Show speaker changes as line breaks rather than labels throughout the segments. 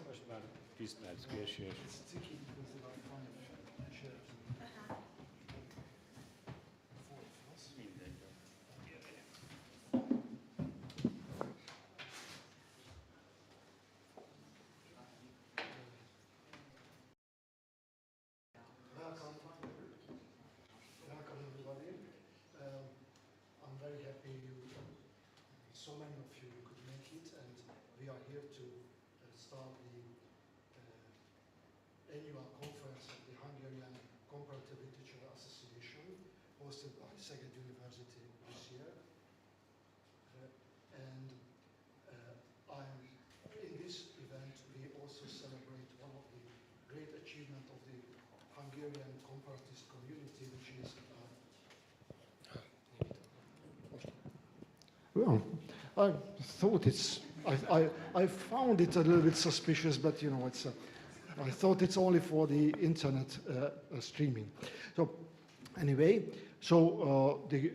Most már 10 perc késés.
Welcome everybody. I'm very happy so many of you could make it, and we are here to start the annual conference of the Hungarian Comparative Literature Association, hosted by Szeged University this year. In this event, we also celebrate one of the great achievements of the Hungarian comparatist community, which is well, I thought I found it a little bit suspicious, but you know, I thought it's only for the internet streaming. So anyway, the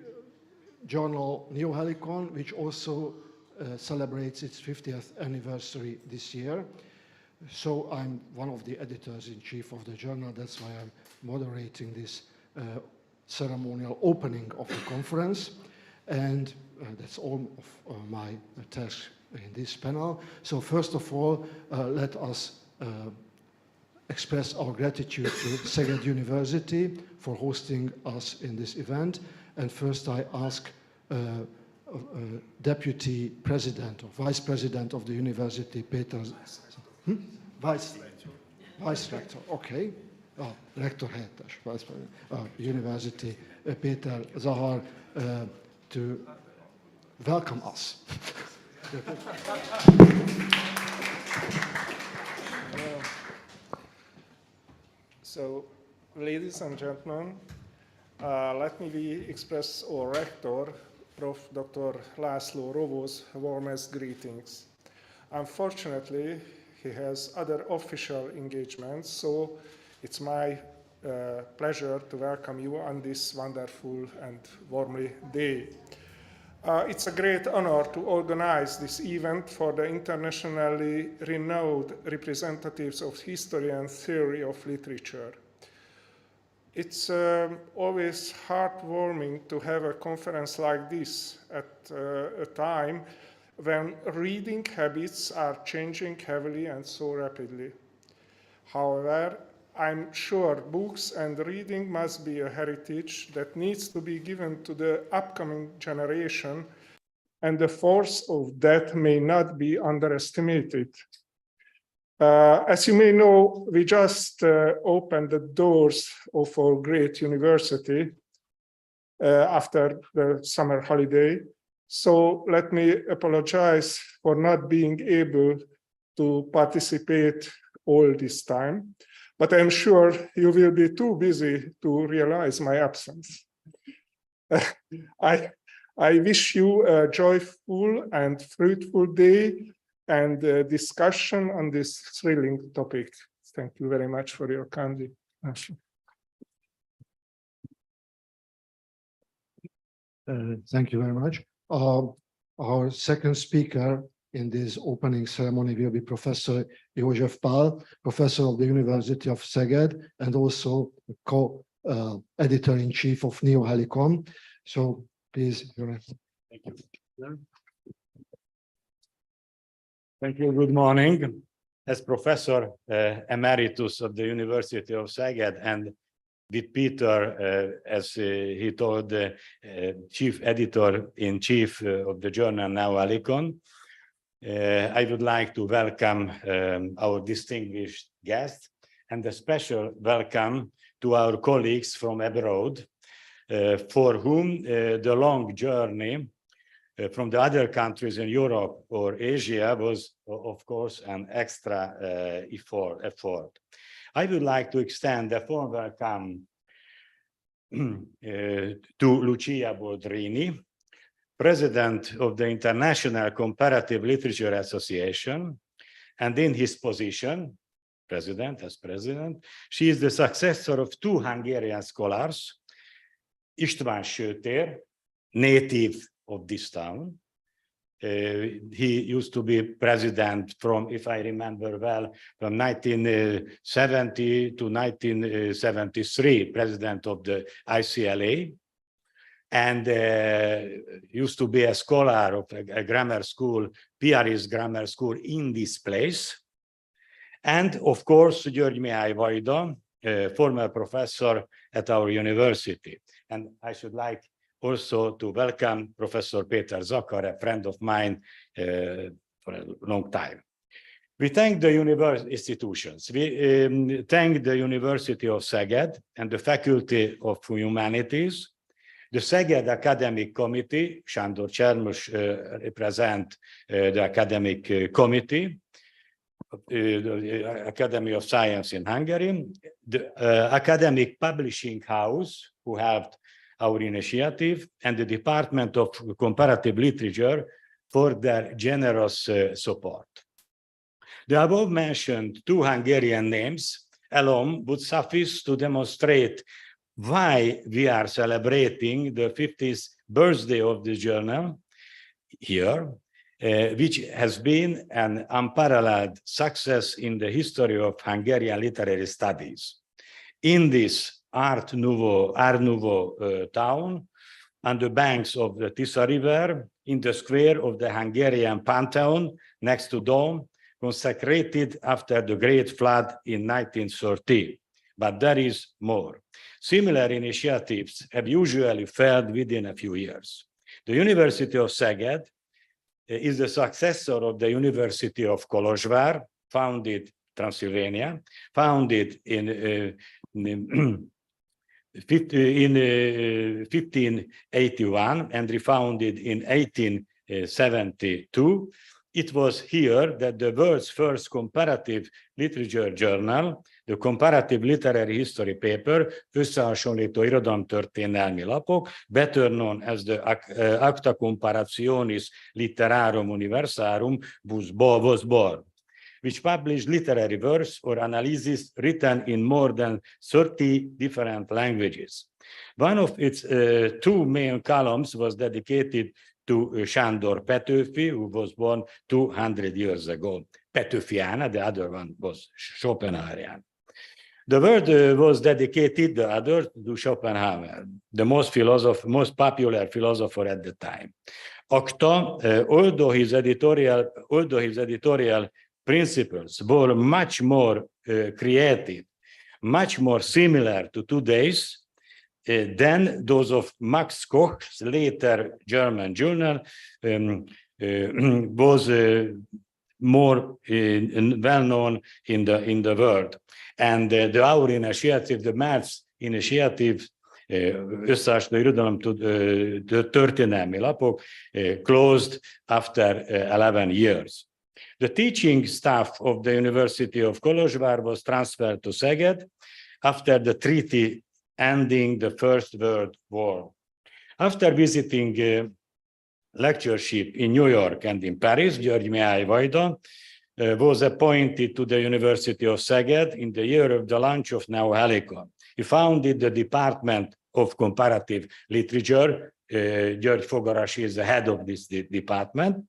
journal Neohelicon, which also celebrates its 50th anniversary this year. So I'm one of the editors-in-chief of the journal. That's why I'm moderating this ceremonial opening of the conference. And that's all of my task in this panel. So first of all, let us express our gratitude to Szeged University for hosting us in this event. And first I ask Deputy President or Vice President of the University, Peter... Vice Rector, okay. a rektor helyettes, University, Peter Zahar, to welcome us.
So, ladies and gentlemen, let me express our rector, Prof. Dr. László Rovó's warmest greetings. Unfortunately, he has other official engagements, so it's my pleasure to welcome you on this wonderful and warmly day. It's a great honor to organize this event for the internationally renowned representatives of history and theory of literature. It's always heartwarming to have a conference like this at a time when reading habits are changing heavily and so rapidly. However, I'm sure books and reading must be a heritage that needs to be given to the upcoming generation, and the force of that may not be underestimated. As you may know, we just opened the doors of our great university after the summer holiday. So let me apologize for not being able to participate all this time, but I'm sure you will be too busy to realize my absence. I wish you a joyful and fruitful day and discussion on this thrilling topic. Thank you very much for your kind attention.
Thank you very much. Our second speaker in this opening ceremony will be Professor József Pál, professor of the University of Szeged and also co-editor-in-chief of Neohelicon. So please,
Thank you. Thank you. Good morning. As Professor Emeritus of the University of Szeged and with Peter, as he told, the chief editor-in-chief of the journal Neohelicon, I would like to welcome our distinguished guests and a special welcome to our colleagues from abroad, for whom the long journey from the other countries in Europe or Asia was, of course, an extra effort. I would like to extend a warm welcome to Lucia Boldrini, President of the International Comparative Literature Association, and in his position, as president, she is the successor of two Hungarian scholars, István Sőtér, native of this town. He used to be president from, if I remember well, from 1970 to 1973, president of the ICLA, and used to be a scholar of a grammar school, Piaris Grammar School in this place. And of course, György Mihály Vajda, former professor at our university. And I should like also to welcome Professor Péter Zakar, a friend of mine for a long time. We thank the institutions. We thank the University of Szeged and the Faculty of Humanities, the Szeged Academic Committee, Sándor Csermus represent the academic committee, the Academy of Science in Hungary, the Academic Publishing House, who helped our initiative, and the Department of Comparative Literature for their generous support. The above-mentioned two Hungarian names alone would suffice to demonstrate why we are celebrating the 50th birthday of the journal here, which has been an unparalleled success in the history of Hungarian literary studies. In this Art Nouveau town, on the banks of the Tisza River, in the square of the Hungarian Pantheon, next to Dome, consecrated after the Great Flood in 1930. But there is more. Similar initiatives have usually failed within a few years. The University of Szeged is the successor of the University of Kolozsvár, founded Transylvania, founded in 1581 and refounded in 1872. It was here that the world's first comparative literature journal, the Comparative Literary History paper, összehasonlító irodalomtörténelmi lapok, better known as the Acta Comparationis Literarum Universarum, was born, which published literary works or analyses written in more than 30 different languages. One of its two main columns was dedicated to Sándor Petőfi, who was born 200 years ago. Petőfiana, the other one was Schopenhauerian. The word was dedicated, the other, to Schopenhauer, the most popular philosopher at the time. Acta, although his editorial principles were much more creative, much more similar to today's than those of Max Koch's later German journal, was more well-known in the world. And the Our initiative, the Maths initiative, összehasonlító irodalom történelmi lapok, closed after 11 years. The teaching staff of the University of Kolozsvár was transferred to Szeged after the treaty ending the First World War. After visiting lectureship in New York and in Paris, György Mihály Vajda was appointed to the University of Szeged in the year of the launch of Neohelicon. He founded the Department of Comparative Literature. György Fogarasi is the head of this department.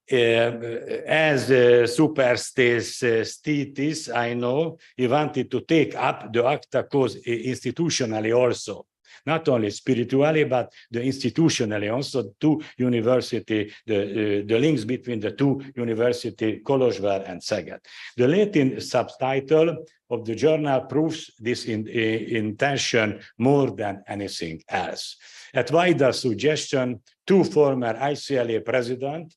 As superstitis, I know, he wanted to take up the Acta cause institutionally also, not only spiritually, but the institutionally also, two university, the links between the two university, Kolozsvár and Szeged. The Latin subtitle of the journal proves this intention more than anything else. At Vajda's suggestion, two former ICLA presidents,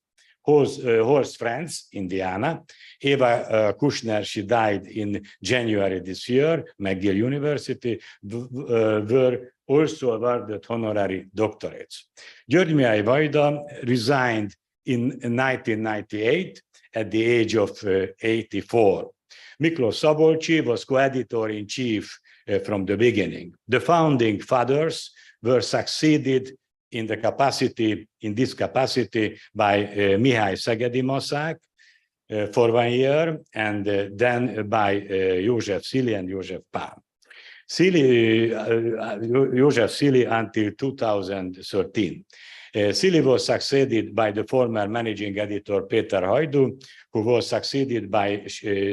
Horst Franz, Indiana, Eva Kushner, she died in January this year, McGill University, were also awarded honorary doctorates. György Mihály Vajda resigned in 1998 at the age of 84. Miklós Szabolcsi was co-editor-in-chief from the beginning. The founding fathers were succeeded in this capacity by Mihály Szegedi Maszák for 1 year, and then by József Szili and József Pál. József Szili until 2013. Szili was succeeded by the former managing editor Péter Hajdú, who was succeeded by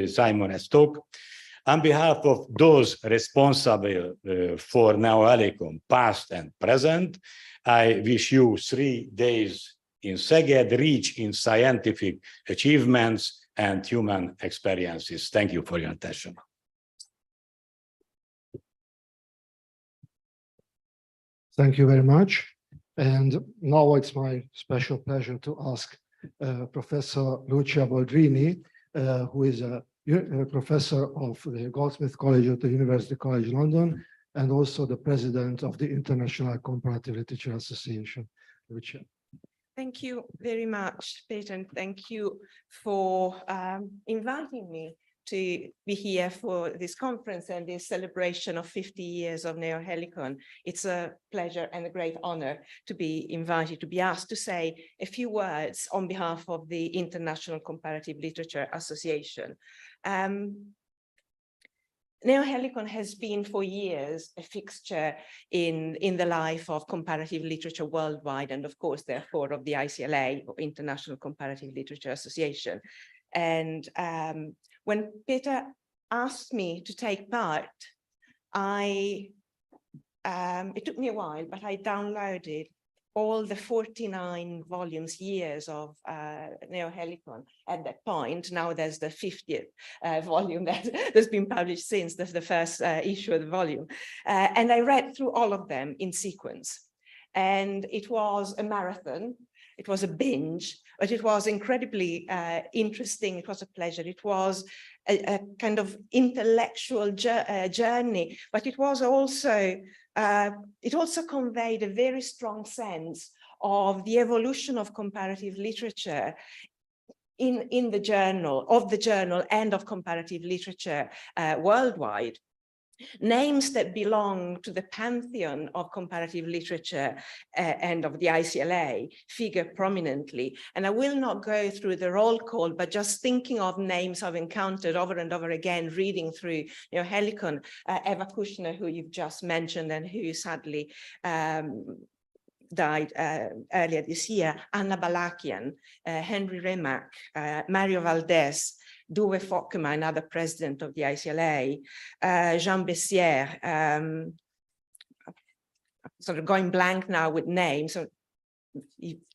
Simon Stock. On behalf of those responsible for Neohelicon, past and present, I wish you 3 days in Szeged, rich in scientific achievements and human experiences. Thank you for your attention.
Thank you very much. And now it's my special pleasure to ask Professor Lucia Boldrini, who is a professor of the Goldsmith College at the University College London, and also the president of the International Comparative Literature Association. Lucia.
Thank you very much, Peter, and thank you for inviting me to be here for this conference and this celebration of 50 years of Neohelicon. It's a pleasure and a great honor to be invited, to be asked to say a few words on behalf of the International Comparative Literature Association. Neohelicon has been for years a fixture in the life of comparative literature worldwide, and of course, therefore, of the ICLA, or International Comparative Literature Association. And when Peter asked me to take part, it took me a while, but I downloaded all the 49 volumes, years of Neohelicon at that point. Now there's the 50th volume that's been published since. That's the first issue of the volume. And I read through all of them in sequence. And it was a marathon. It was a binge, but it was incredibly interesting. It was a pleasure. It was a kind of intellectual journey, but it was also, it also conveyed a very strong sense of the evolution of comparative literature in the journal, and of comparative literature worldwide. Names that belong to the pantheon of comparative literature and of the ICLA figure prominently. And I will not go through the roll call, but just thinking of names I've encountered over and over again, reading through Neohelicon, Eva Kushner, who you've just mentioned and who sadly died earlier this year, Anna Balakian, Henry Remak, Mario Valdés, Dove Fokkema, another president of the ICLA, Jean Bessières, sort of going blank now with names.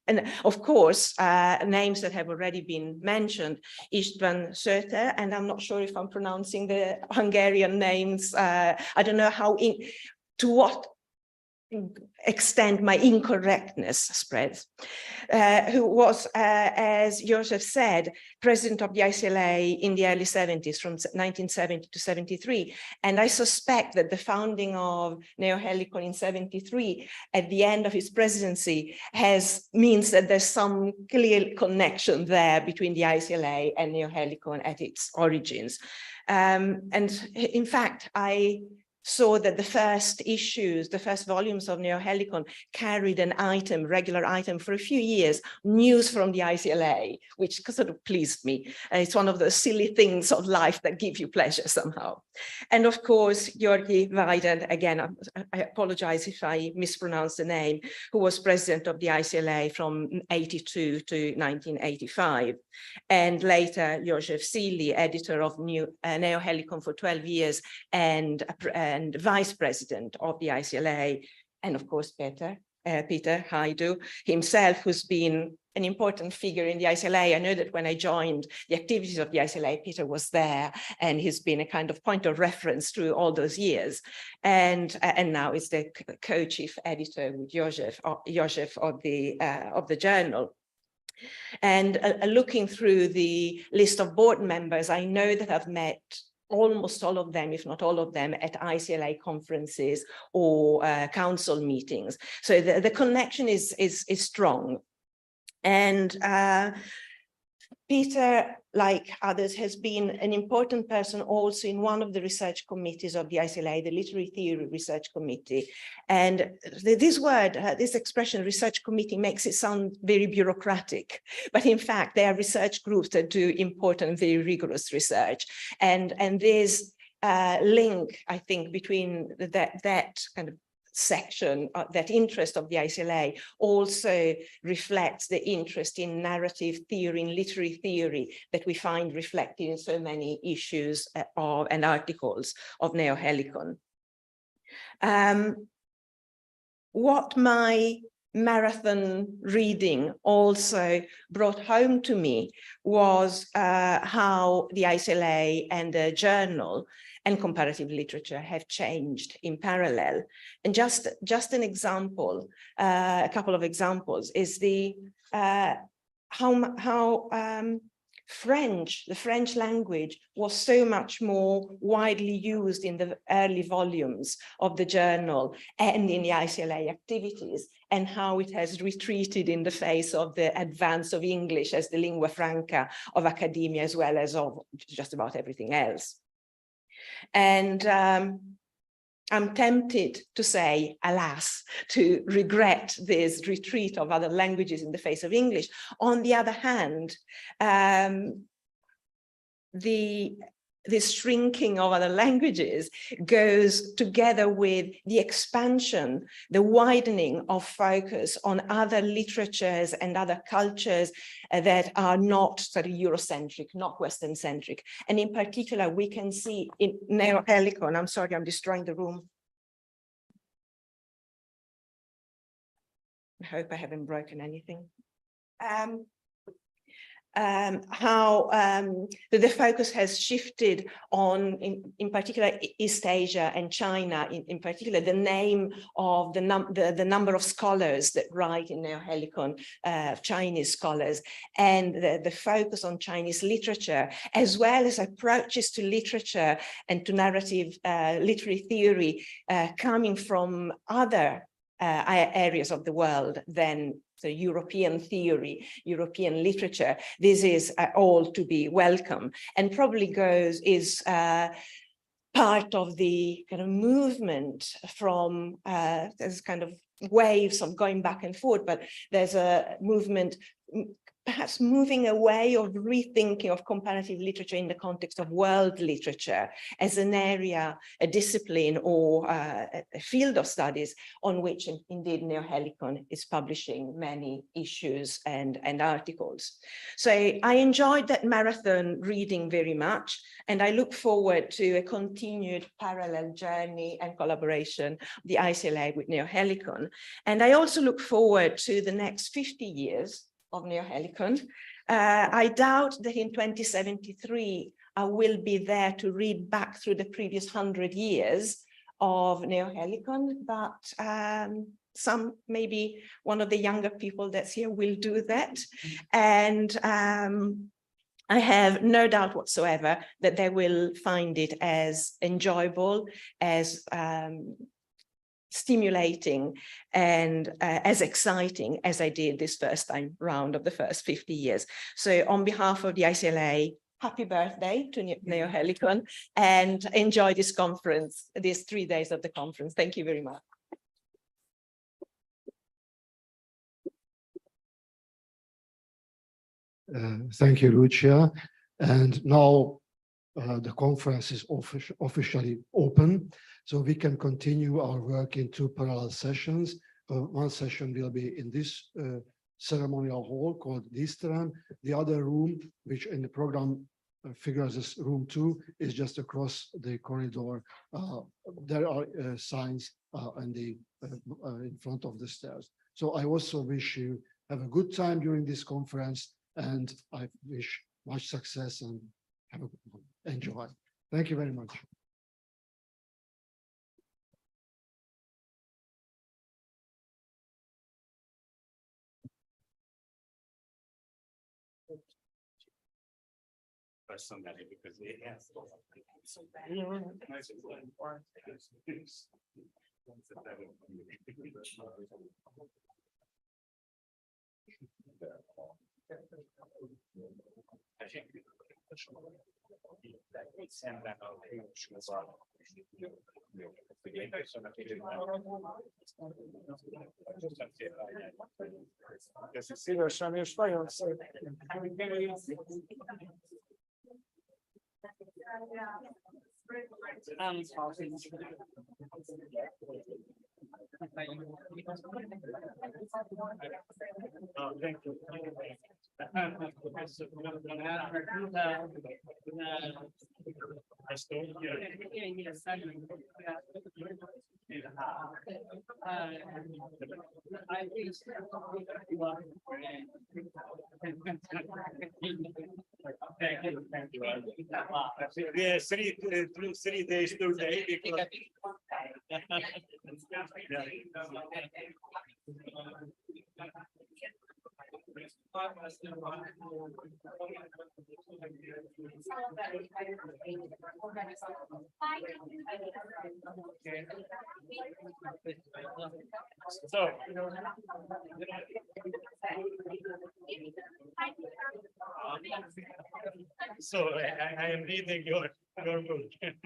And of course, names that have already been mentioned, István Söter, and I'm not sure if I'm pronouncing the Hungarian names. I don't know how, to what extent my incorrectness spreads, who was, as Joseph said, president of the ICLA in the early 70s, from 1970 to 73. And I suspect that the founding of Neohelicon in 73, at the end of his presidency, means that there's some clear connection there between the ICLA and Neohelicon at its origins. And in fact, I saw that the first issues, the first volumes of Neohelicon carried an item, regular item for a few years, news from the ICLA, which sort of pleased me. It's one of those silly things of life that give you pleasure somehow. And of course, Georgi Weiden, again, I apologize if I mispronounce the name, who was president of the ICLA from 82 to 1985. And later, Joseph Seeley, editor of Neohelicon for 12 years and vice president of the ICLA, and of course Peter Hajdu himself, who's been an important figure in the ICLA. I know that when I joined the activities of the ICLA, Peter was there, and he's been a kind of point of reference through all those years. And now is the co-chief editor with Joseph of the journal. And looking through the list of board members, I know that I've met almost all of them, if not all of them, at ICLA conferences or council meetings. So the connection is strong. And Peter, like others, has been an important person also in one of the research committees of the ICLA, the Literary Theory Research Committee. And this expression, research committee, makes it sound very bureaucratic. But in fact, they are research groups that do important, very rigorous research. And this link, I think, between that kind of section, that interest of the ICLA also reflects the interest in narrative theory, in literary theory, that we find reflected in so many issues and articles of Neohelicon. What my marathon reading also brought home to me was how the ICLA and the journal and comparative literature have changed in parallel. And just an example, a couple of examples, is the how the French language was so much more widely used in the early volumes of the journal and in the ICLA activities, and how it has retreated in the face of the advance of English as the lingua franca of academia, as well as of just about everything else. And I'm tempted to say, alas, to regret this retreat of other languages in the face of English. On the other hand, this shrinking of other languages goes together with the expansion, the widening of focus on other literatures and other cultures that are not sort of Eurocentric, not Western-centric. And in particular, we can see in Neohelicon, I'm sorry, I'm destroying the room. I hope I haven't broken anything. how the focus has shifted on, in particular, East Asia and China, in particular, the name of the number of scholars that write in Neohelicon, Chinese scholars, and the focus on Chinese literature, as well as approaches to literature and to narrative literary theory coming from other areas of the world than the European theory, European literature. This is all to be welcome, and probably is part of the kind of movement from, there's kind of waves of going back and forth, but there's a movement perhaps moving away or rethinking of comparative literature in the context of world literature as an area, a discipline, or a field of studies on which indeed Neohelicon is publishing many issues and articles. So I enjoyed that marathon reading very much, and I look forward to a continued parallel journey and collaboration of the ICLA with Neohelicon. And I also look forward to the next 50 years of Neohelicon. I doubt that in 2073, I will be there to read back through the previous 100 years of Neohelicon, but some, maybe one of the younger people that's here will do that. And I have no doubt whatsoever that they will find it as enjoyable, as stimulating, and as exciting as I did this first time round of the first 50 years. So on behalf of the ICLA, happy birthday to Neohelicon, and enjoy this conference, these 3 days of the conference. Thank you very much.
Thank you, Lucia. And now the conference is officially open, so we can continue our work in 2 parallel sessions. One session will be in this ceremonial hall called Disteran. The other room, which in the program figures as room 2, is just across the corridor. There are signs in front of the stairs. So I also wish you have a good time during this conference, and I wish much success and have a good one. Enjoy. Thank you very much.
Personally, because they have
Szívesen és nagyon szépen.
Thank you. Yeah, 3 days today. So I am reading your book. It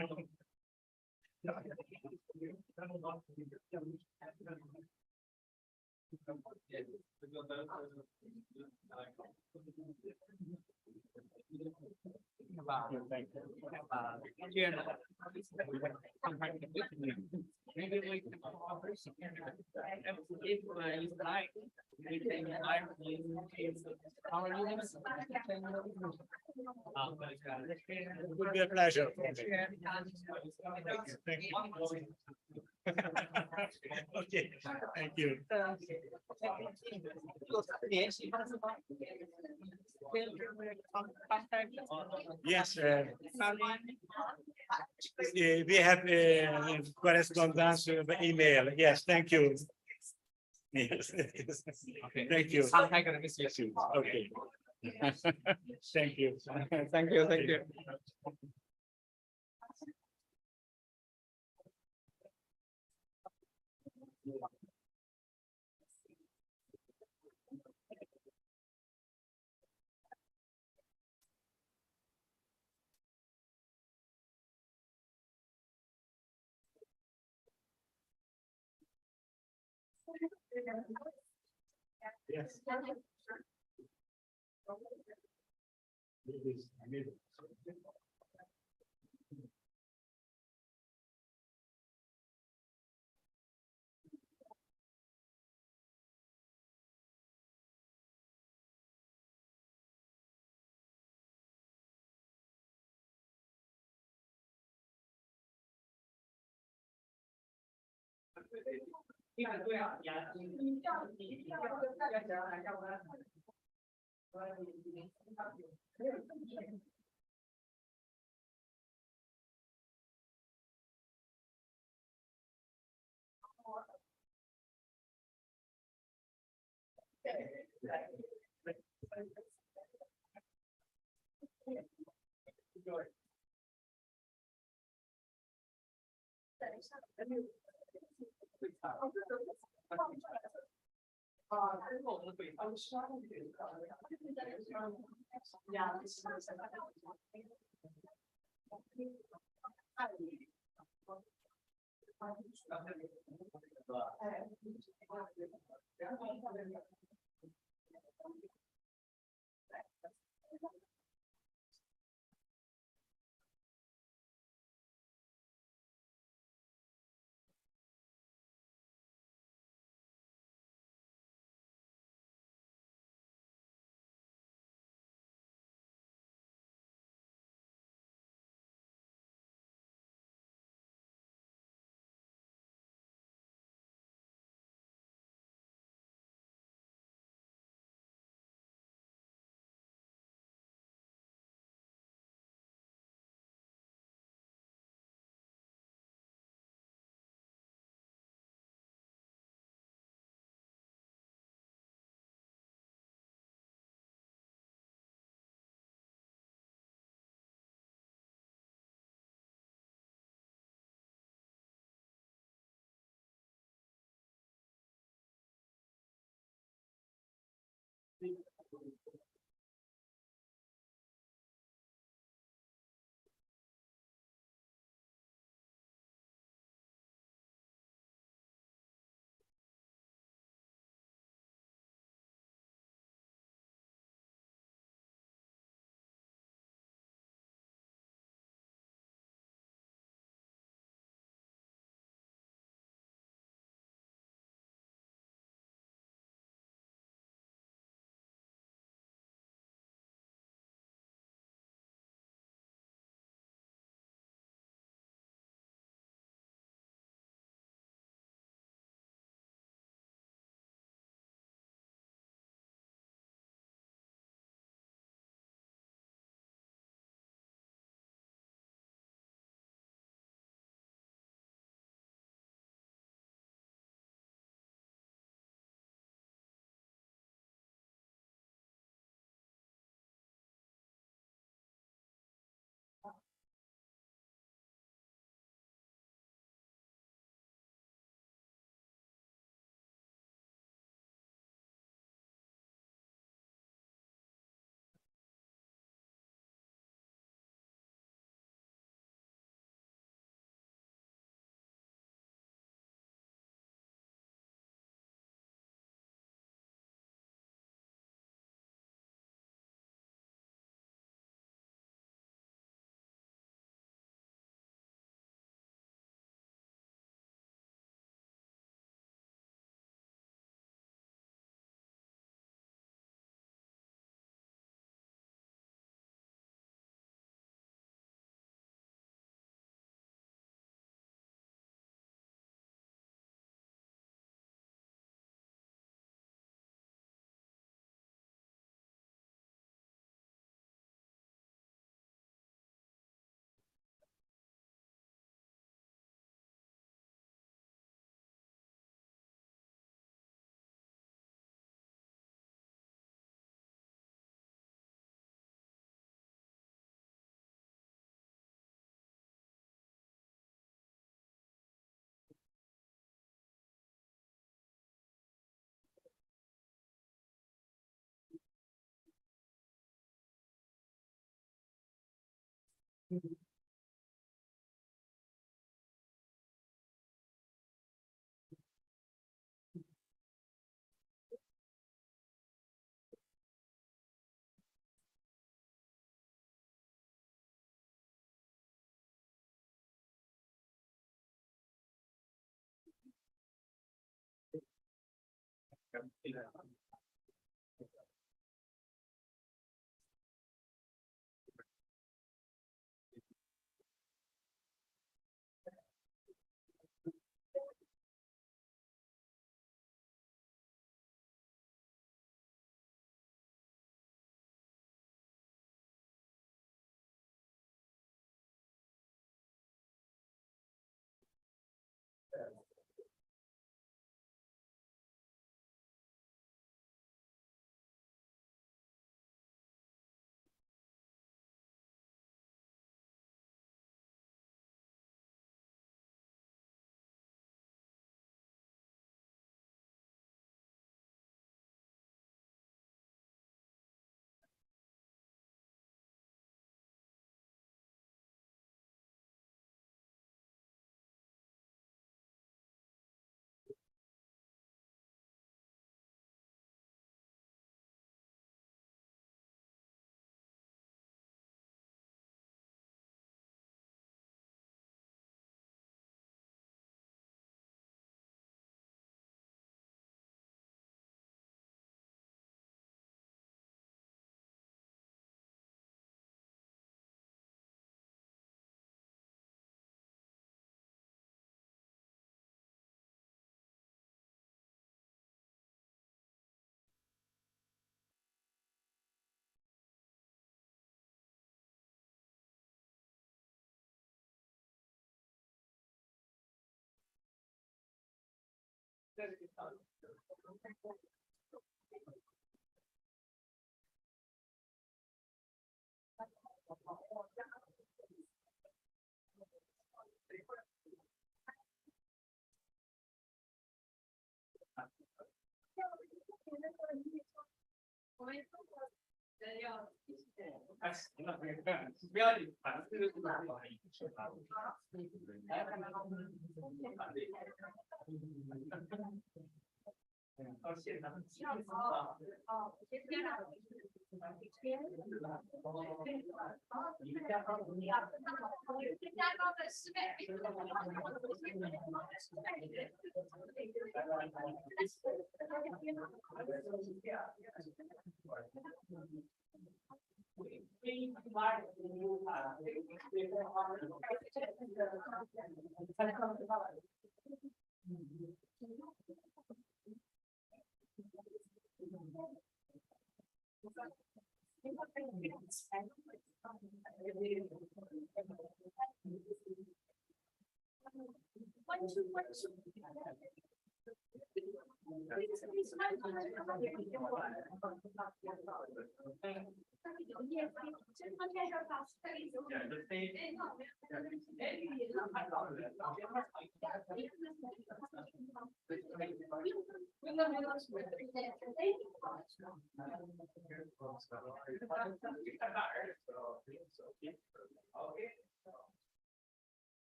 would be a pleasure. Thank you. Okay, thank you. Yes, we have correspondence by email. Yes, thank you. Yes. Thank you. Okay. Thank you.
Thank you, thank you.
Yes.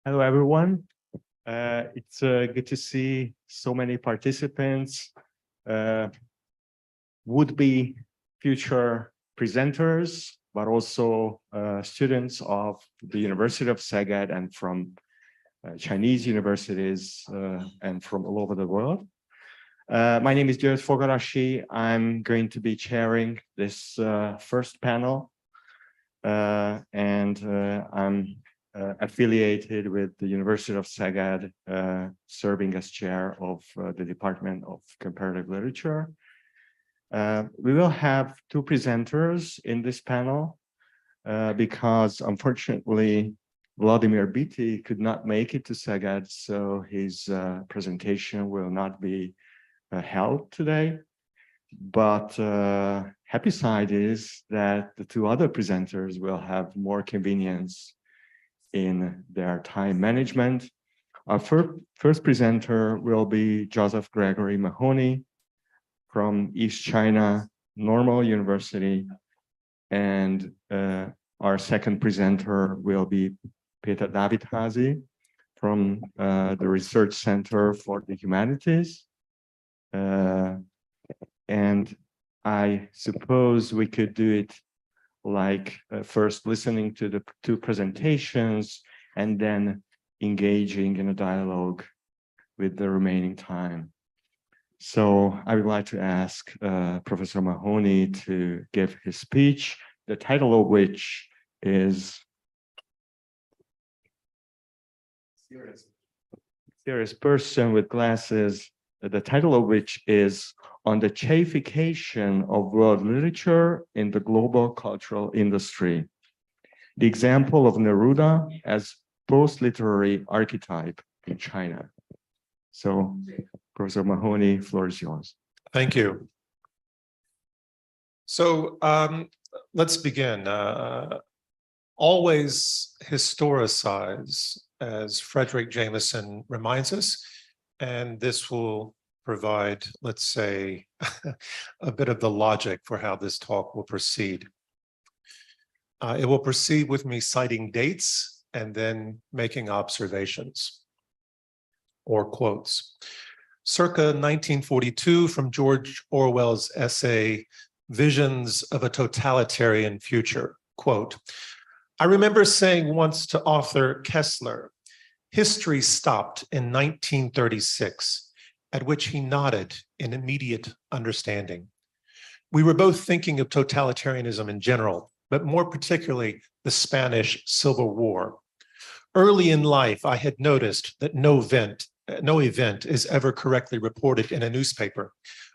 Hello, everyone. It's good to see so many participants, would-be future presenters, but also students of the University of Szeged and from Chinese universities and from all over the world. My name is György Fogarasi. I'm going to be chairing this first panel, and I'm affiliated with the University of Szeged, serving as chair of the Department of Comparative Literature. We will have two presenters in this panel because unfortunately Vladimir Biti could not make it to Szeged, so his presentation will not be held today. But happy side is that the two other presenters will have more convenience in their time management. Our first presenter will be Joseph Gregory Mahoney from East China Normal University. And our second presenter will be Peter Dávidházy from the Research Center for the Humanities. And I suppose we could do it like first listening to the two presentations and then engaging in a dialogue with the remaining time. So I would like to ask Professor Mahoney to give his speech, the title of which is Serious Person with Glasses, the title of which is On the Chaification of World Literature in the Global Cultural Industry, the example of Neruda as post-literary archetype in China. So, Professor Mahoney, floor is yours.
Thank you. So let's begin. Always historicize, as Frederick Jameson reminds us, and this will provide, let's say, a bit of the logic for how this talk will proceed. It will proceed with me citing dates and then making observations or quotes. Circa 1942 from George Orwell's essay, Visions of a Totalitarian Future, quote, I remember saying once to Arthur Kessler, history stopped in 1936, at which he nodded in immediate understanding. We were both thinking of totalitarianism in general, but more particularly the Spanish Civil War. Early in life, I had noticed that no event is ever correctly reported in a newspaper.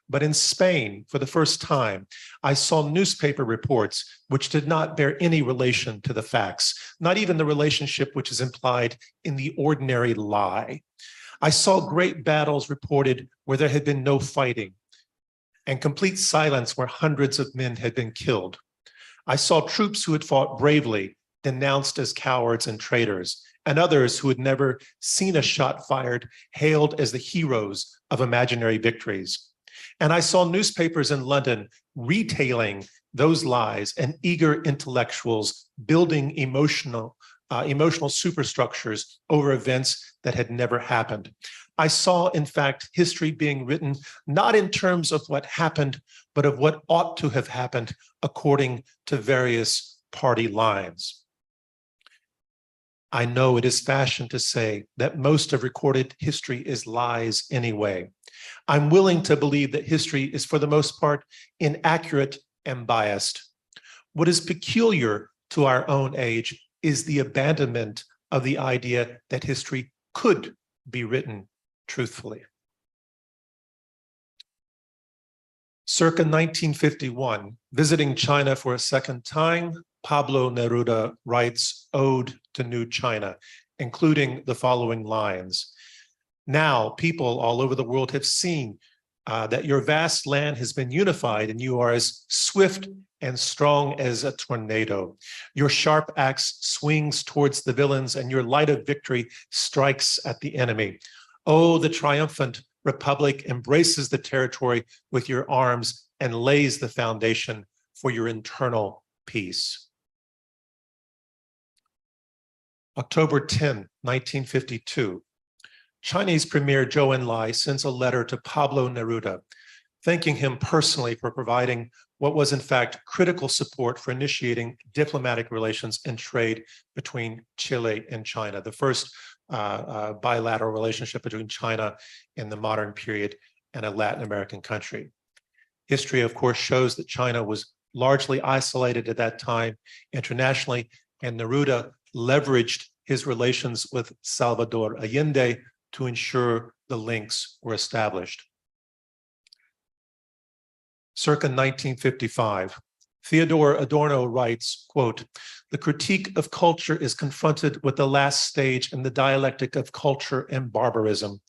But in Spain, for the first time, I saw newspaper reports which did not bear any relation to the facts, not even the relationship which is implied in the ordinary lie. I saw great battles reported where there had been no fighting, and complete silence where hundreds of men had been killed. I saw troops who had fought bravely denounced as cowards and traitors, and others who had never seen a shot fired hailed as the heroes of imaginary victories. And I saw newspapers in London retailing those lies and eager intellectuals building emotional superstructures over events that had never happened. I saw, in fact, history being written not in terms of what happened, but of what ought to have happened according to various party lines. I know it is fashion to say that most of recorded history is lies anyway. I'm willing to believe that history is for the most part inaccurate and biased. What is peculiar to our own age is the abandonment of the idea that history could be written truthfully. Circa 1951, visiting China for a second time, Pablo Neruda writes Ode to New China, including the following lines. Now, people all over the world have seen that your vast land has been unified and you are as swift and strong as a tornado. Your sharp axe swings towards the villains and your light of victory strikes at the enemy. Oh, the triumphant republic embraces the territory with your arms and lays the foundation for your internal peace. October 10, 1952. Chinese Premier Zhou Enlai sends a letter to Pablo Neruda, thanking him personally for providing what was in fact critical support for initiating diplomatic relations and trade between Chile and China, the first bilateral relationship between China in the modern period and a Latin American country. History, of course, shows that China was largely isolated at that time internationally, and Neruda leveraged his relations with Salvador Allende to ensure the links were established. Circa 1955, Theodore Adorno writes, quote, "The critique of culture is confronted with the last stage in the dialectic of culture and barbarism.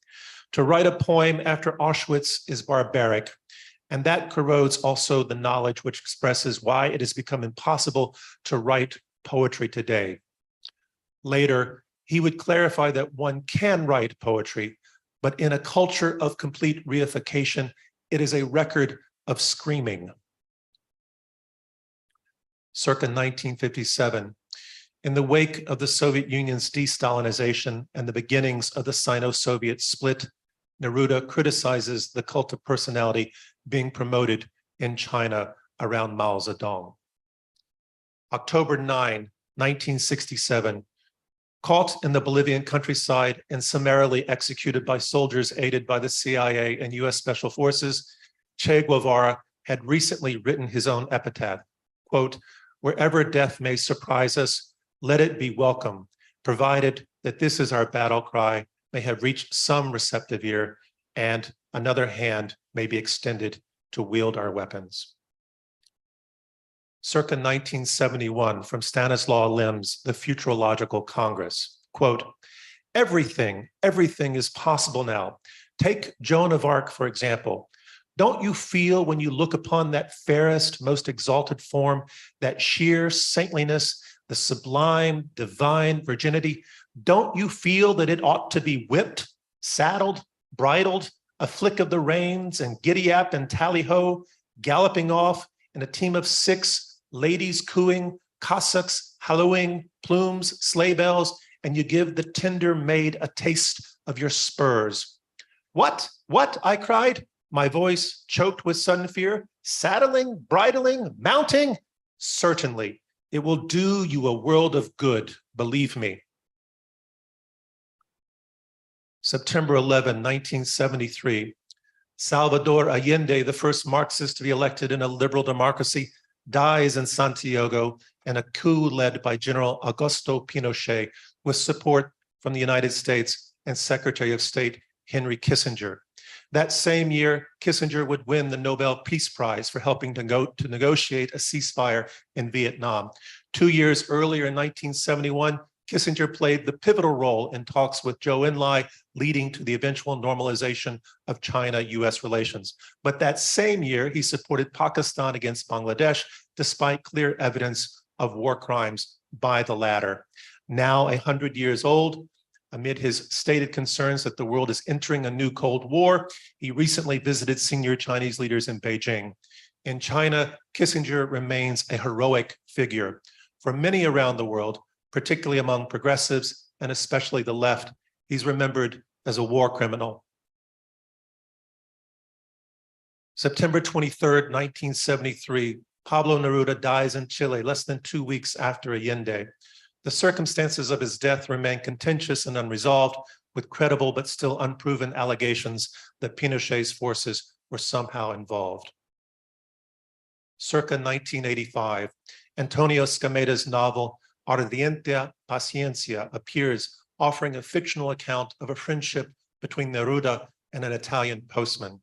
To write a poem after Auschwitz is barbaric, and that corrodes also the knowledge which expresses why it has become impossible to write poetry today." Later, he would clarify that one can write poetry, but in a culture of complete reification, it is a record of screaming. Circa 1957, in the wake of the Soviet Union's de-Stalinization and the beginnings of the Sino-Soviet split, Neruda criticizes the cult of personality being promoted in China around Mao Zedong. October 9, 1967, caught in the Bolivian countryside and summarily executed by soldiers aided by the CIA and US Special Forces, Che Guevara had recently written his own epitaph, quote, "Wherever death may surprise us, let it be welcome, provided that this is our battle cry, may have reached some receptive ear, and another hand may be extended to wield our weapons." Circa 1971, from Stanislaw Lem's The Futurological Congress, quote, everything is possible now. Take Joan of Arc, for example. Don't you feel when you look upon that fairest, most exalted form, that sheer saintliness, the sublime, divine virginity, don't you feel that it ought to be whipped, saddled, bridled, a flick of the reins, and giddy-ap and tally-ho, galloping off in a team of 6, ladies cooing, Cossacks hallooing, plumes, sleigh bells, and you give the tender maid a taste of your spurs. What, I cried, my voice choked with sudden fear. Saddling, bridling, mounting? Certainly, it will do you a world of good, believe me. September 11, 1973, Salvador Allende, the first Marxist to be elected in a liberal democracy, dies in Santiago in a coup led by General Augusto Pinochet with support from the United States and Secretary of State Henry Kissinger. That same year, Kissinger would win the Nobel Peace Prize for helping to negotiate a ceasefire in Vietnam. 2 years earlier in 1971, Kissinger played the pivotal role in talks with Zhou Enlai, leading to the eventual normalization of China-US relations. But that same year, he supported Pakistan against Bangladesh, despite clear evidence of war crimes by the latter. Now 100 years old, amid his stated concerns that the world is entering a new Cold War, he recently visited senior Chinese leaders in Beijing. In China, Kissinger remains a heroic figure. For many around the world, particularly among progressives and especially the left, he's remembered as a war criminal. September 23rd, 1973, Pablo Neruda dies in Chile less than 2 weeks after Allende. The circumstances of his death remain contentious and unresolved, with credible but still unproven allegations that Pinochet's forces were somehow involved. Circa 1985, Antonio Scameda's novel Ardiente Paciencia appears, offering a fictional account of a friendship between Neruda and an Italian postman.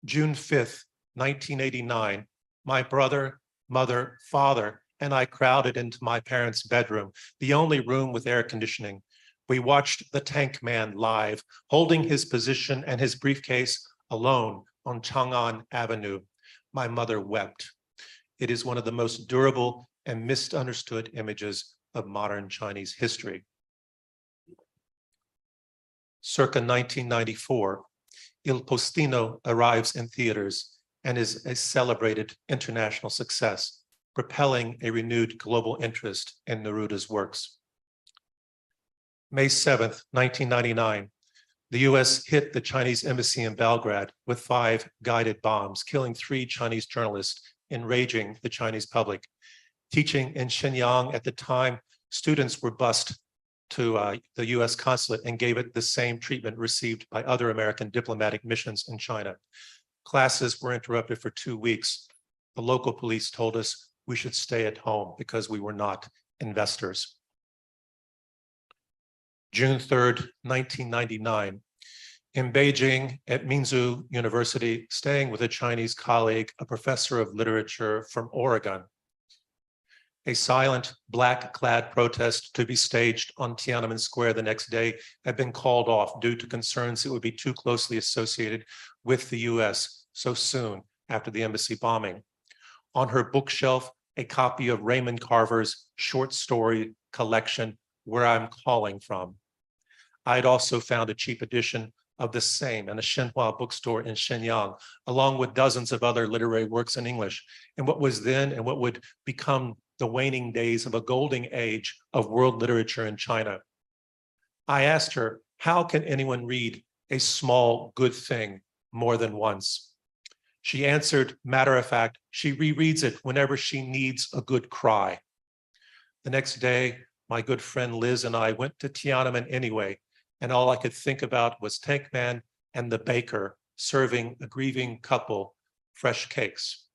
June 5th, 1989, my brother, mother, father, and I crowded into my parents' bedroom, the only room with air conditioning. We watched the Tank Man live, holding his position and his briefcase alone on Chang'an Avenue. My mother wept. It is one of the most durable and misunderstood images of modern Chinese history. Circa 1994, Il Postino arrives in theaters and is a celebrated international success, propelling a renewed global interest in Neruda's works. May 7th, 1999, the US hit the Chinese embassy in Belgrade with 5 guided bombs, killing 3 Chinese journalists, enraging the Chinese public. Teaching in Shenyang at the time, students were bused to the US consulate and gave it the same treatment received by other American diplomatic missions in China. Classes were interrupted for 2 weeks. The local police told us we should stay at home because we were not investors. June 3rd, 1999, in Beijing at Minzu University, staying with a Chinese colleague, a professor of literature from Oregon. A silent black-clad protest to be staged on Tiananmen Square the next day had been called off due to concerns it would be too closely associated with the US so soon after the embassy bombing. On her bookshelf, a copy of Raymond Carver's short story collection, Where I'm Calling From. I'd also found a cheap edition of the same in a Shenhua bookstore in Shenyang, along with dozens of other literary works in English, in what was then and what would become the waning days of a golden age of world literature in China. I asked her, how can anyone read a small good thing more than once? She answered, matter of fact, she rereads it whenever she needs a good cry. The next day, my good friend Liz and I went to Tiananmen anyway, and all I could think about was Tank Man and the baker serving a grieving couple fresh cakes.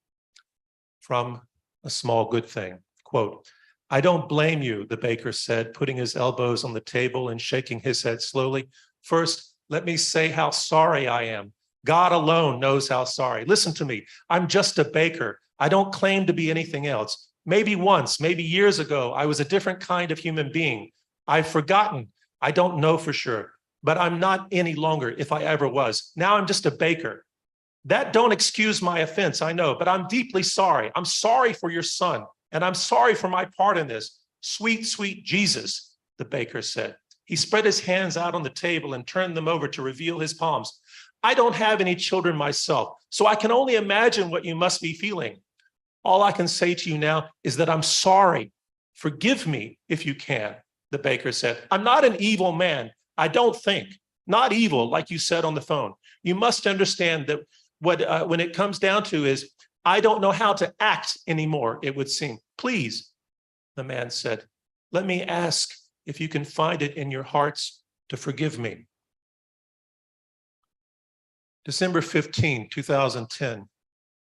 From A Small Good Thing, quote, I don't blame you, the baker said, putting his elbows on the table and shaking his head slowly. First, let me say how sorry I am. God alone knows how sorry. Listen to me, I'm just a baker. I don't claim to be anything else. Maybe once, maybe years ago, I was a different kind of human being. I've forgotten. I don't know for sure, but I'm not any longer if I ever was. Now I'm just a baker. That don't excuse my offense, I know, but I'm deeply sorry. I'm sorry for your son, and I'm sorry for my part in this. Sweet, sweet Jesus, the baker said. He spread his hands out on the table and turned them over to reveal his palms. I don't have any children myself, so I can only imagine what you must be feeling. All I can say to you now is that I'm sorry. Forgive me if you can, the baker said. I'm not an evil man, I don't think. Not evil, like you said on the phone. You must understand that when it comes down to is, I don't know how to act anymore, it would seem. Please, the man said, let me ask if you can find it in your hearts to forgive me. December 15, 2010,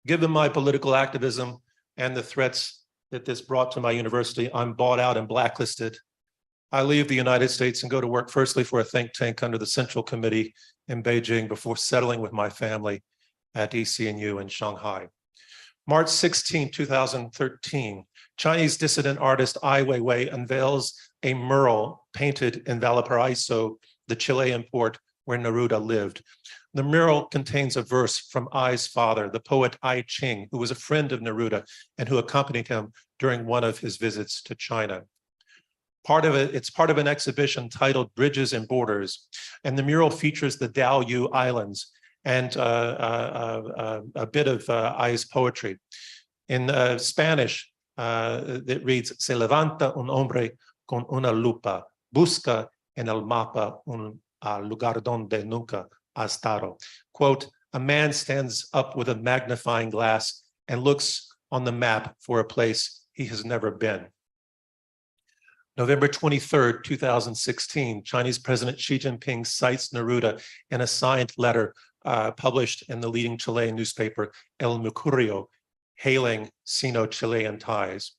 given my political activism and the threats that this brought to my university, I'm bought out and blacklisted. I leave the United States and go to work firstly for a think tank under the Central Committee in Beijing before settling with my family at ECNU in Shanghai. March 16, 2013, Chinese dissident artist Ai Weiwei unveils a mural painted in Valparaiso, the Chilean port where Neruda lived. The mural contains a verse from Ai's father, the poet Ai Qing, who was a friend of Neruda and who accompanied him during one of his visits to China. It's part of an exhibition titled Bridges and Borders, and the mural features the Diaoyu Islands and a bit of Ai's poetry. In Spanish, it reads, Se levanta un hombre con una lupa, busca en el mapa un lugar donde nunca ha estado. Quote, a man stands up with a magnifying glass and looks on the map for a place he has never been. November 23rd, 2016, Chinese President Xi Jinping cites Neruda in a signed letter published in the leading Chilean newspaper, El Mercurio, hailing Sino-Chilean ties.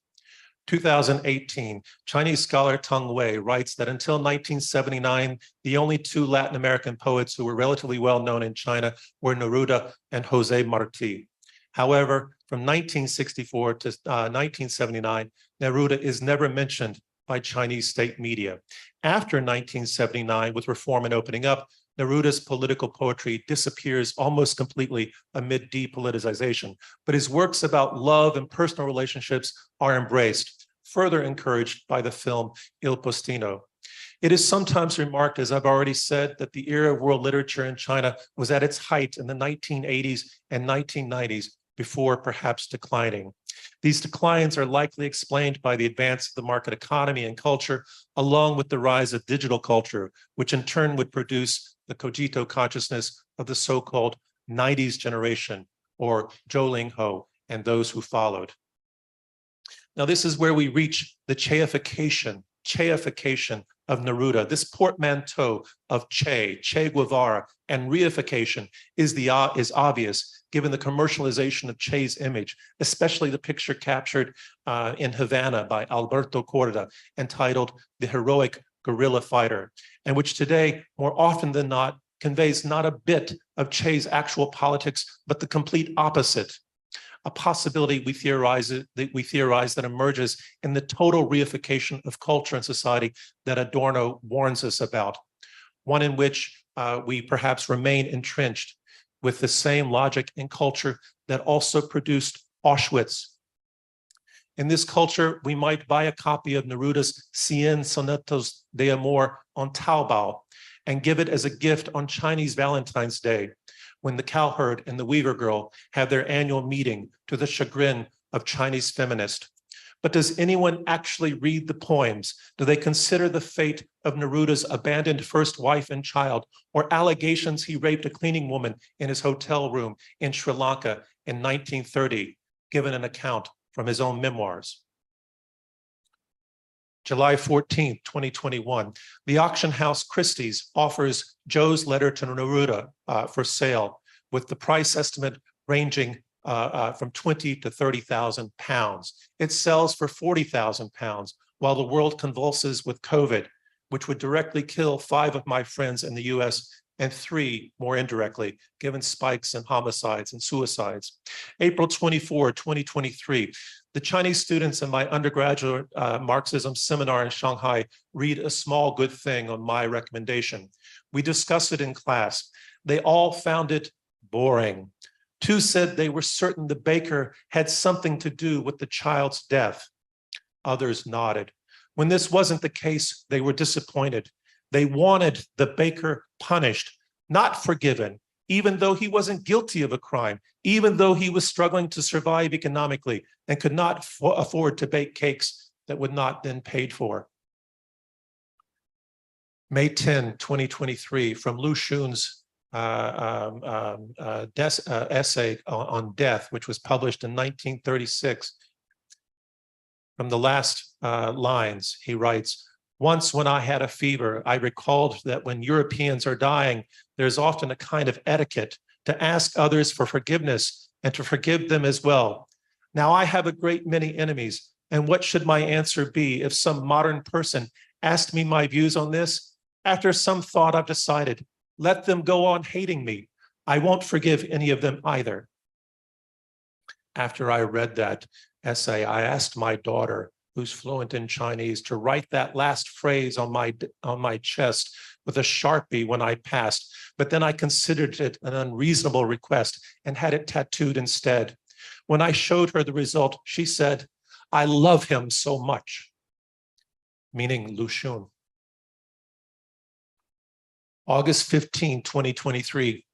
2018, Chinese scholar Teng Wei writes that until 1979, the only two Latin American poets who were relatively well known in China were Neruda and Jose Marti. However, from 1964 to 1979, Neruda is never mentioned by Chinese state media. After 1979, with reform and opening up, Neruda's political poetry disappears almost completely amid depoliticization, but his works about love and personal relationships are embraced, further encouraged by the film Il Postino. It is sometimes remarked, as I've already said, that the era of world literature in China was at its height in the 1980s and 1990s, before perhaps declining. These declines are likely explained by the advance of the market economy and culture, along with the rise of digital culture, which in turn would produce the cogito consciousness of the so-called 90s generation, or Zhou Lingho and those who followed. Now, this is where we reach the cheification of Neruda. This portmanteau of Che Guevara, and reification is obvious, given the commercialization of Che's image, especially the picture captured in Havana by Alberto Corda, entitled The Heroic Guerrilla Fighter, and which today, more often than not, conveys not a bit of Che's actual politics, but the complete opposite. A possibility we theorize that emerges in the total reification of culture and society that Adorno warns us about, one in which we perhaps remain entrenched with the same logic and culture that also produced Auschwitz. In this culture, we might buy a copy of Neruda's Cien Sonetos de Amor on Taobao and give it as a gift on Chinese Valentine's Day, when the cowherd and the weaver girl have their annual meeting to the chagrin of Chinese feminists. But does anyone actually read the poems? Do they consider the fate of Neruda's abandoned first wife and child, or allegations he raped a cleaning woman in his hotel room in Sri Lanka in 1930, given an account from his own memoirs? July 14, 2021, the auction house Christie's offers Joe's letter to Neruda for sale, with the price estimate ranging from 20 to 30,000 pounds. It sells for 40,000 pounds, while the world convulses with COVID, which would directly kill 5 of my friends in the US and 3 more indirectly, given spikes in homicides and suicides. April 24, 2023, the Chinese students in my undergraduate Marxism seminar in Shanghai read A Small Good Thing on my recommendation. We discussed it in class. They all found it boring. 2 said they were certain the baker had something to do with the child's death. Others nodded. When this wasn't the case, they were disappointed. They wanted the baker punished, not forgiven, even though he wasn't guilty of a crime, even though he was struggling to survive economically and could not afford to bake cakes that would not then paid for. May 10, 2023, from Lu Xun's essay on death, which was published in 1936. From the last lines, he writes, "Once when I had a fever, I recalled that when Europeans are dying, there's often a kind of etiquette to ask others for forgiveness and to forgive them as well. Now I have a great many enemies, and what should my answer be if some modern person asked me my views on this? After some thought, I've decided, let them go on hating me. I won't forgive any of them either." After I read that essay, I asked my daughter, who's fluent in Chinese, to write that last phrase on my chest with a Sharpie when I passed, but then I considered it an unreasonable request and had it tattooed instead. When I showed her the result, she said, "I love him so much," meaning Lu Xun. August 15, 2023.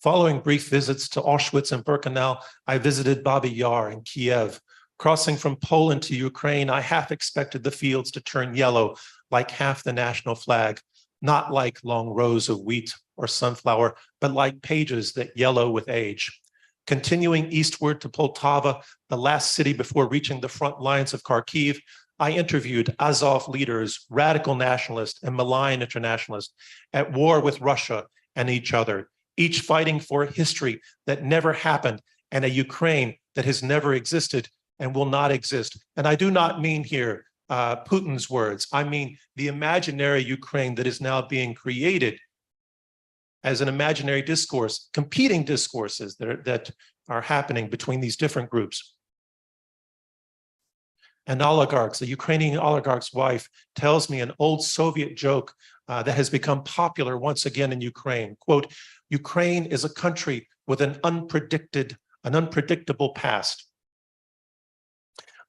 Following brief visits to Auschwitz and Birkenau, I visited Babi Yar in Kiev. Crossing from Poland to Ukraine, I half expected the fields to turn yellow, like half the national flag, not like long rows of wheat or sunflower, but like pages that yellow with age. Continuing eastward to Poltava, the last city before reaching the front lines of Kharkiv, I interviewed Azov leaders, radical nationalists, and malign internationalists at war with Russia and each other, each fighting for a history that never happened and a Ukraine that has never existed and will not exist. And I do not mean here Putin's words. I mean the imaginary Ukraine that is now being created as an imaginary discourse, competing discourses that are happening between these different groups. And oligarchs, a Ukrainian oligarch's wife tells me an old Soviet joke that has become popular once again in Ukraine. Quote, Ukraine is a country with an unpredictable past.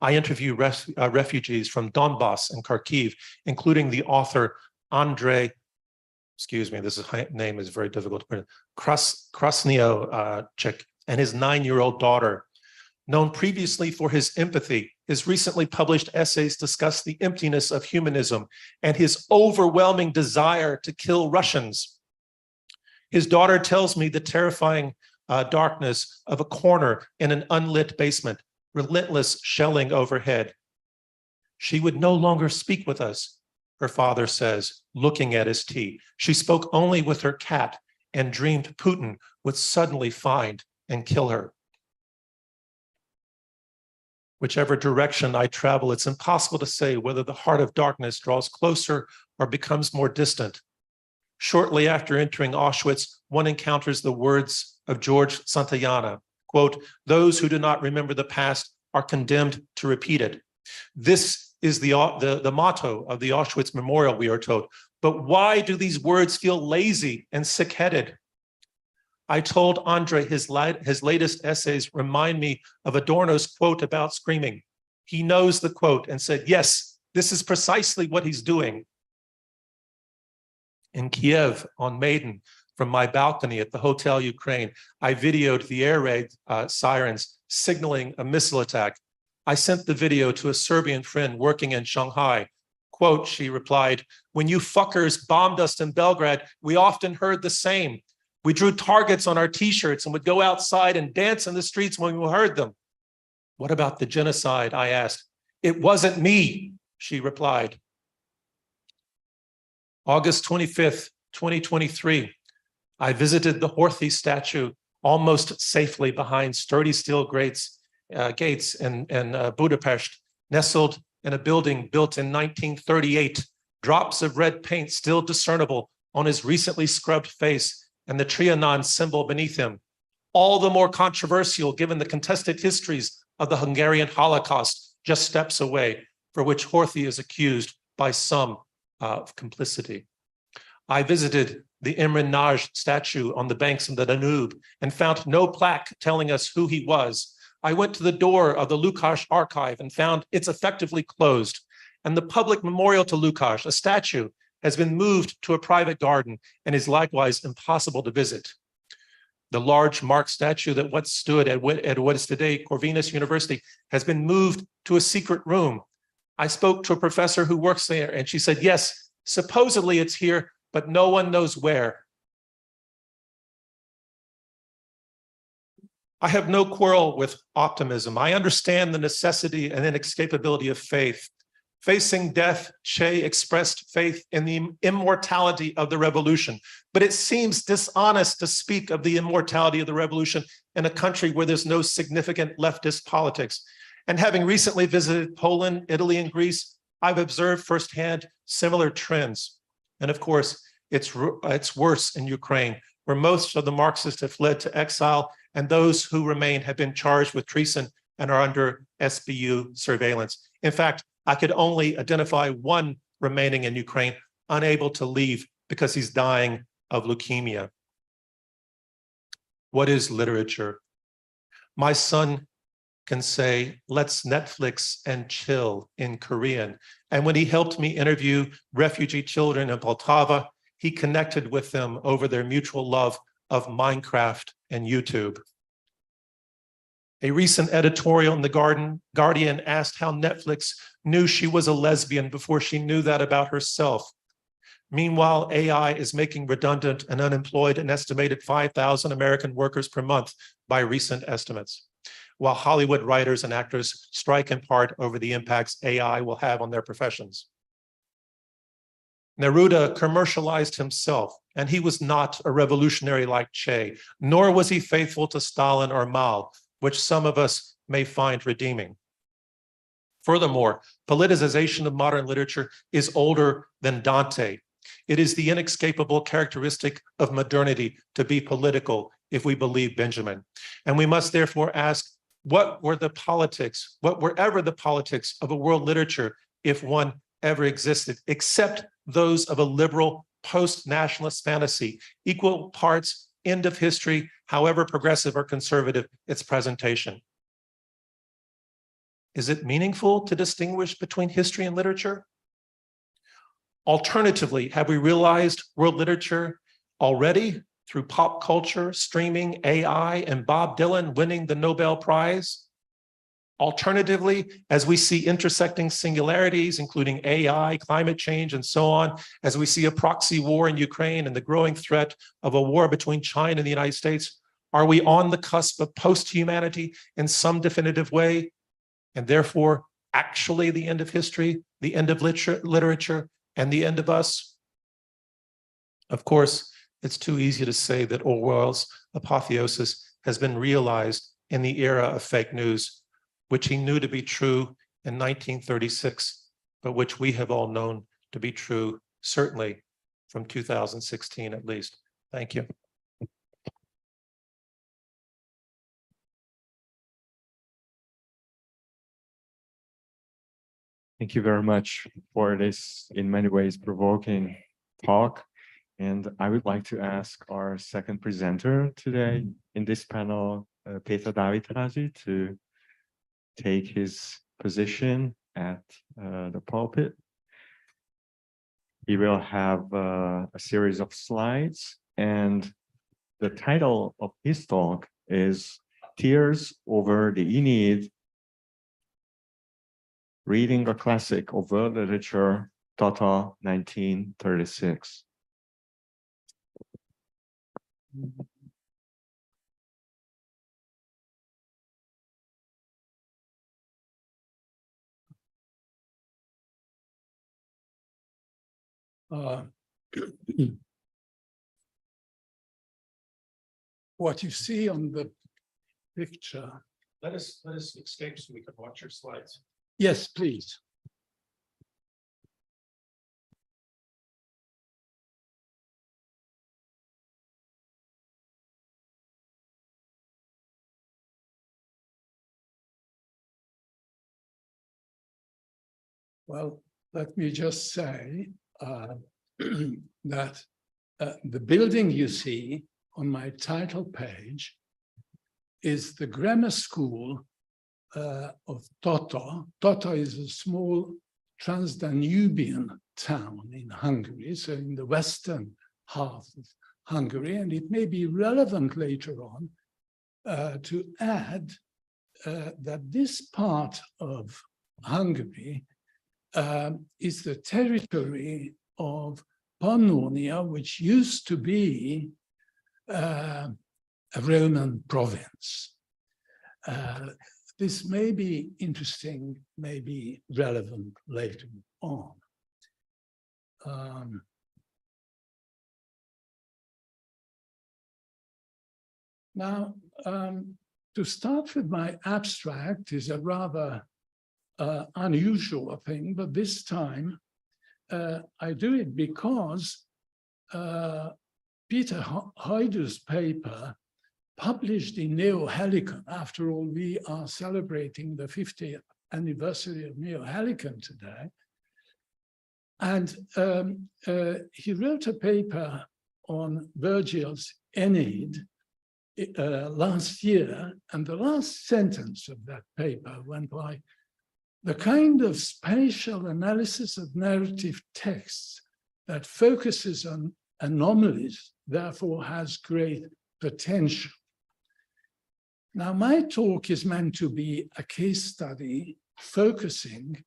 I interview refugees from Donbass and Kharkiv, including the author Andrei, excuse me, name is very difficult to pronounce, Krasniochik, and his 9-year-old daughter. Known previously for his empathy, his recently published essays discuss the emptiness of humanism and his overwhelming desire to kill Russians. His daughter tells me the terrifying darkness of a corner in an unlit basement, relentless shelling overhead. She would no longer speak with us, her father says, looking at his tea. She spoke only with her cat and dreamed Putin would suddenly find and kill her. Whichever direction I travel, it's impossible to say whether the heart of darkness draws closer or becomes more distant. Shortly after entering Auschwitz, one encounters the words of George Santayana, quote, those who do not remember the past are condemned to repeat it. This is the motto of the Auschwitz Memorial, we are told. But why do these words feel lazy and sick-headed? I told Andre his latest essays remind me of Adorno's quote about screaming. He knows the quote and said, yes, this is precisely what he's doing. In Kiev on Maidan, from my balcony at the Hotel Ukraine, I videoed the air raid sirens signaling a missile attack. I sent the video to a Serbian friend working in Shanghai. Quote, she replied, when you fuckers bombed us in Belgrade, we often heard the same. We drew targets on our t-shirts and would go outside and dance in the streets when we heard them. What about the genocide? I asked. It wasn't me, she replied. August 25th, 2023, I visited the Horthy statue almost safely behind sturdy steel gates in Budapest, nestled in a building built in 1938, drops of red paint still discernible on his recently scrubbed face and the Trianon symbol beneath him. All the more controversial given the contested histories of the Hungarian Holocaust just steps away, for which Horthy is accused by some of complicity. I visited the Imre Nagy statue on the banks of the Danube and found no plaque telling us who he was. I went to the door of the Lukács archive and found it's effectively closed. And the public memorial to Lukács, a statue, has been moved to a private garden and is likewise impossible to visit. The large Marx statue that once stood at what is today Corvinus University has been moved to a secret room. I spoke to a professor who works there and she said, yes, supposedly it's here, but no one knows where. I have no quarrel with optimism. I understand the necessity and inescapability of faith. Facing death, Che expressed faith in the immortality of the revolution. But it seems dishonest to speak of the immortality of the revolution in a country where there's no significant leftist politics. And having recently visited Poland, Italy, and Greece, I've observed firsthand similar trends. And of course, it's worse in Ukraine, where most of the Marxists have fled to exile, and those who remain have been charged with treason and are under SBU surveillance. In fact, I could only identify one remaining in Ukraine, unable to leave because he's dying of leukemia. What is literature? My son can say, let's Netflix and chill in Korean. And when he helped me interview refugee children in Poltava, he connected with them over their mutual love of Minecraft and YouTube. A recent editorial in the Guardian asked how Netflix knew she was a lesbian before she knew that about herself. Meanwhile, AI is making redundant and unemployed an estimated 5,000 American workers per month by recent estimates. while Hollywood writers and actors strike in part over the impacts AI will have on their professions. Neruda commercialized himself, and he was not a revolutionary like Che, nor was he faithful to Stalin or Mao, which some of us may find redeeming. Furthermore, politicization of modern literature is older than Dante. It is the inescapable characteristic of modernity to be political, if we believe Benjamin. And we must therefore ask, what were the politics, what were ever the politics of a world literature, if one ever existed, except those of a liberal post-nationalist fantasy, equal parts end of history, however progressive or conservative its presentation? Is it meaningful to distinguish between history and literature? Alternatively, have we realized world literature already through pop culture, streaming, AI, and Bob Dylan winning the Nobel Prize? Alternatively, as we see intersecting singularities, including AI, climate change, and so on, as we see a proxy war in Ukraine and the growing threat of a war between China and the United States, are we on the cusp of post-humanity in some definitive way? And therefore, actually the end of history, the end of literature, and the end of us? Of course, it's too easy to say that Orwell's apotheosis has been realized in the era of fake news, which he knew to be true in 1936, but which we have all known to be true, certainly from 2016 at least. Thank you.
Thank you very much for this, in many ways, provoking talk. And I would like to ask our second presenter today in this panel, Peter Davidházy, to take his position at the pulpit. He will have a series of slides, and the title of his talk is Tears Over the Aeneid, Reading a Classic of World Literature, Tata, 1936.
What you see on the picture.
Let us escape so we can watch your slides.
Yes, please. Well, let me just say that the building you see on my title page is the grammar school of Tata. Tata is a small Transdanubian town in Hungary, so in the western half of Hungary, and it may be relevant later on to add that this part of Hungary is the territory of Pannonia, which used to be a Roman province. This may be interesting, may be relevant later on. Now, to start with my abstract is a rather unusual thing, but this time I do it because Peter Hajdu's paper published in Neohelicon. After all, we are celebrating the 50th anniversary of Neohelicon today. And he wrote a paper on Virgil's Aeneid last year, and the last sentence of that paper went like, the kind of spatial analysis of narrative texts that focuses on anomalies, therefore has great potential. Now, my talk is meant to be a case study focusing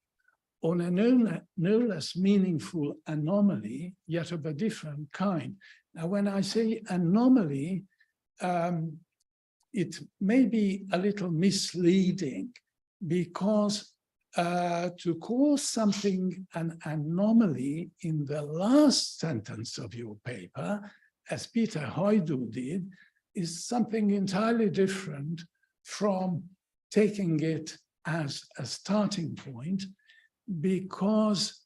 on a no less meaningful anomaly, yet of a different kind. Now, when I say anomaly, it may be a little misleading because to call something an anomaly in the last sentence of your paper, as Peter Hoydu did, is something entirely different from taking it as a starting point, because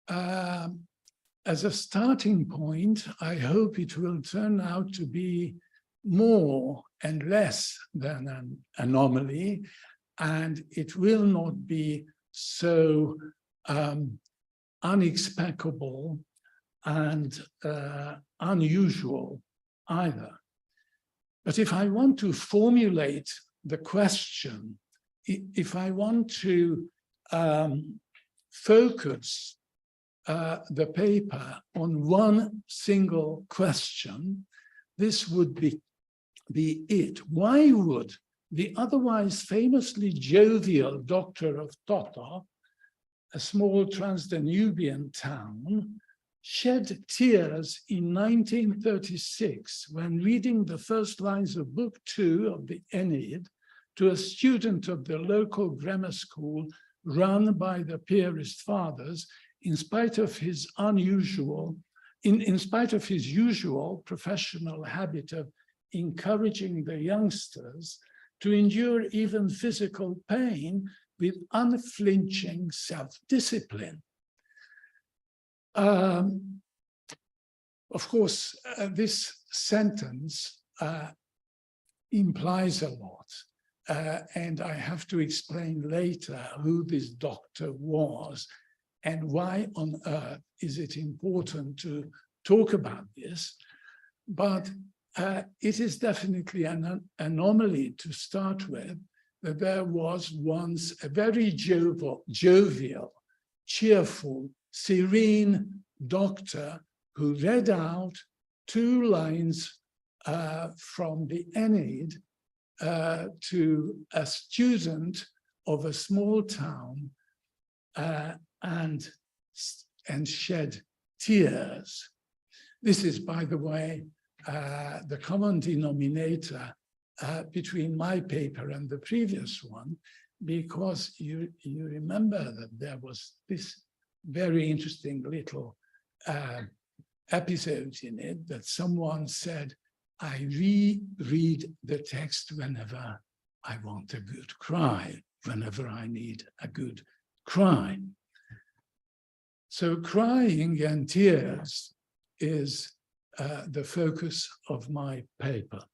as a starting point, I hope it will turn out to be more and less than an anomaly, and it will not be so unexpected and unusual either. But if I want to formulate the question, if I want to focus the paper on one single question, this would be it. Why would the otherwise famously jovial doctor of Tota, a small Trans-Danubian town, shed tears in 1936 when reading the first lines of Book 2 of the Aeneid to a student of the local grammar school run by the Piarist fathers, in spite of his usual professional habit of encouraging the youngsters to endure even physical pain with unflinching self-discipline. Of course, this sentence implies a lot, and I have to explain later who this doctor was and why on earth is it important to talk about this. But it is definitely an anomaly to start with, that there was once a very jovial, cheerful, serene doctor who read out 2 lines from the Aeneid to a student of a small town and shed tears. This is, by the way, the common denominator between my paper and the previous one, because you remember that there was this very interesting little episode in it that someone said, I reread the text whenever I want a good cry, whenever I need a good cry. So crying and tears is the focus of my paper.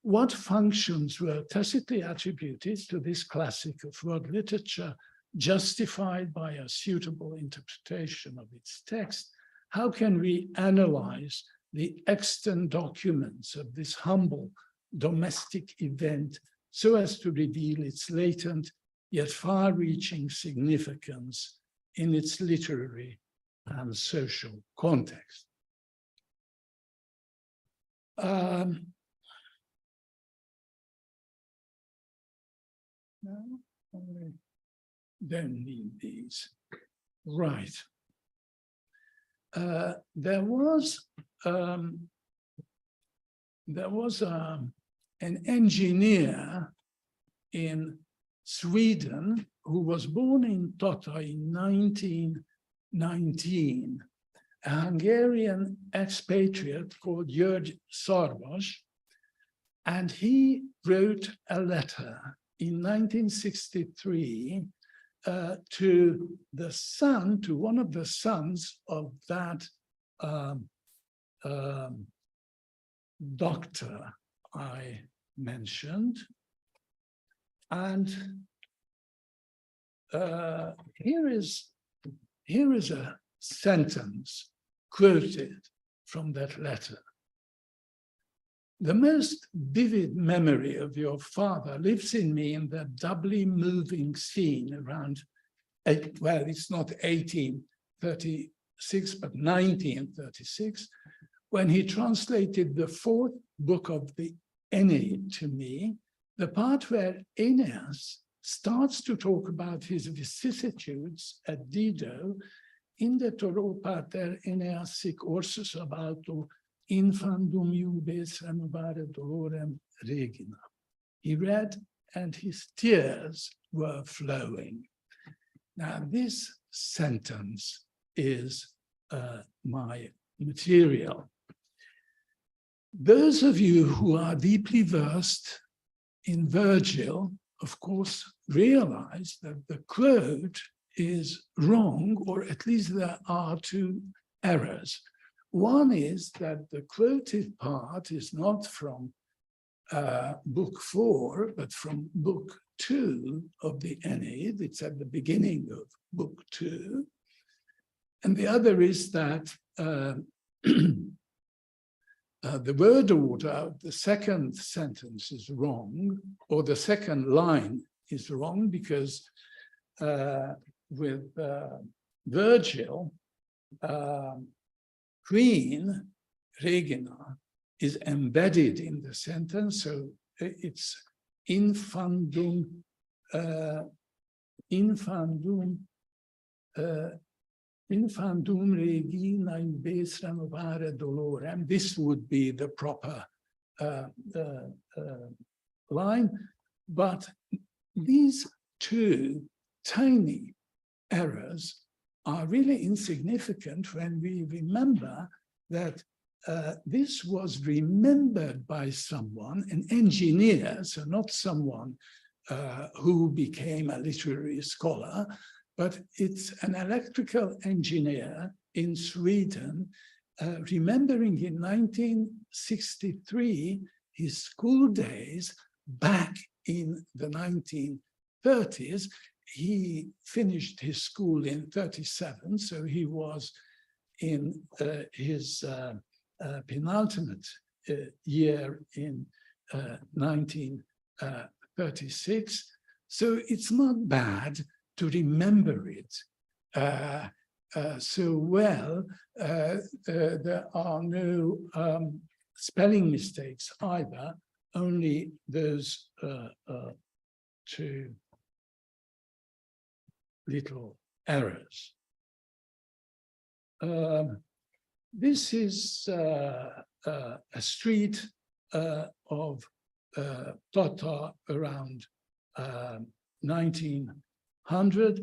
What functions were tacitly attributed to this classic of world literature, justified by a suitable interpretation of its text? How can we analyze the extant documents of this humble domestic event so as to reveal its latent yet far-reaching significance in its literary and social context? No, I don't need these. Right. There was an engineer in Sweden who was born in Tota in 1919, a Hungarian expatriate called György Szarvas, and he wrote a letter in 1963 to one of the sons of that doctor I mentioned. And here is a sentence quoted from that letter. The most vivid memory of your father lives in me in that doubly moving scene around, well, it's not 1836, but 1936, when he translated the 4th book of the Aeneid to me, the part where Aeneas starts to talk about his vicissitudes at Dido, in the Toro pater Aeneas sic orsus abato infandum iubes renovare dolorem regina. He read and his tears were flowing. Now, this sentence is my material. Those of you who are deeply versed in Virgil, of course, realize that the quote is wrong, or at least there are two errors. One is that the quoted part is not from book 4, but from book 2 of the Aeneid. It's at the beginning of book 2. And the other is that the word order of the second sentence is wrong, or the second line is wrong, because with Virgil, Queen Regina is embedded in the sentence, so it's infandum regina iubes renovare dolorem. This would be the proper line, but these two tiny errors are really insignificant when we remember that this was remembered by someone, an engineer, so not someone who became a literary scholar, but it's an electrical engineer in Sweden, remembering in 1963 his school days back in the 1930s. He finished his school in 1937, so he was in his penultimate year in 1936. So it's not bad to remember it so well. There are no spelling mistakes either, only those two little errors. This is a street of Tata around 1900,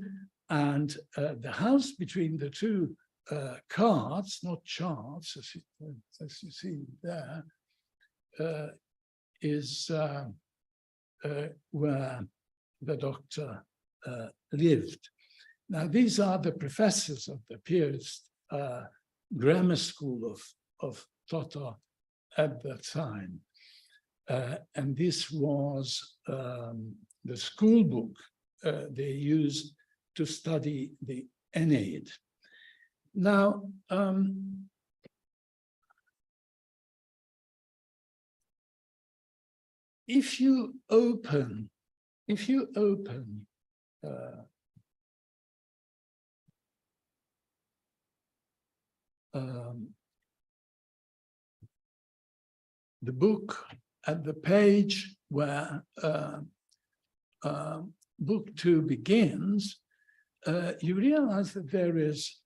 and the house between the two carts, not charts, as you see there, is where the doctor lived. Now, these are the professors of the Piarist grammar school of Tata at the time. And this was the school book they used to study the Aeneid. Now, if you open the book at the page where book 2 begins, you realize that there is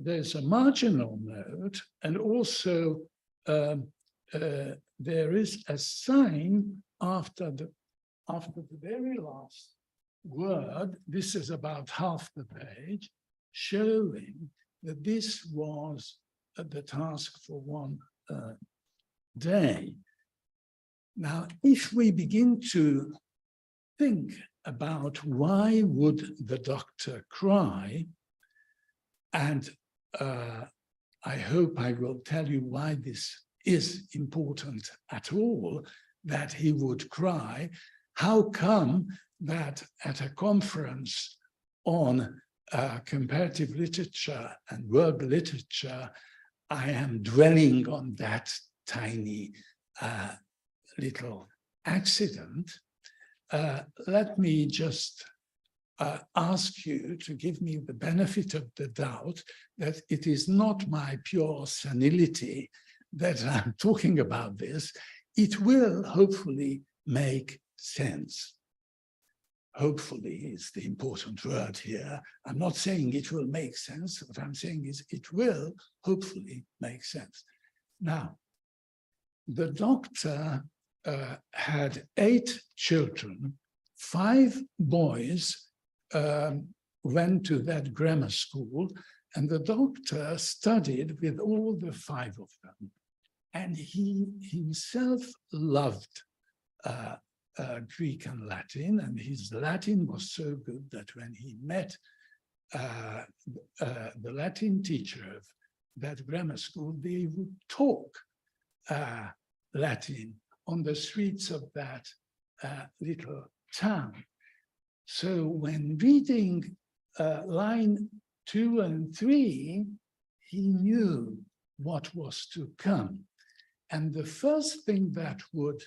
there's a marginal note, and also there is a sign after the very last word. This is about half the page, showing that this was the task for one day. Now, if we begin to think about why would the doctor cry, and I hope I will tell you why this is important at all, that he would cry. How come that at a conference on comparative literature and world literature, I am dwelling on that tiny little accident? Let me just ask you to give me the benefit of the doubt that it is not my pure senility that I'm talking about this. It will hopefully make sense. hopefully is the important word here. I'm not saying it will make sense. What I'm saying is it will hopefully make sense. Now, the doctor had 8 children, 5 boys went to that grammar school, and the doctor studied with all the 5 of them. And he himself loved Greek and Latin, and his Latin was so good that when he met the Latin teacher of that grammar school, they would talk Latin on the streets of that little town. So when reading line 2 and 3, he knew what was to come. And the first thing that would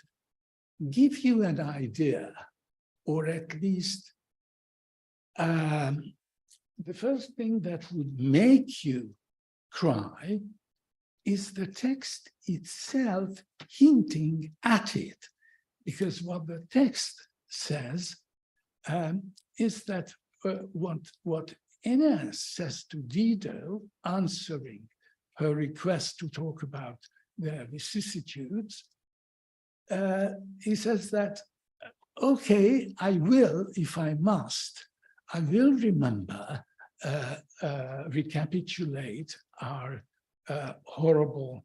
give you an idea, or at least the first thing that would make you cry, is the text itself hinting at it. Because what the text says is that what Aeneas says to Dido, answering her request to talk about their vicissitudes, he says that, okay, I will, if I must, I will remember, recapitulate our horrible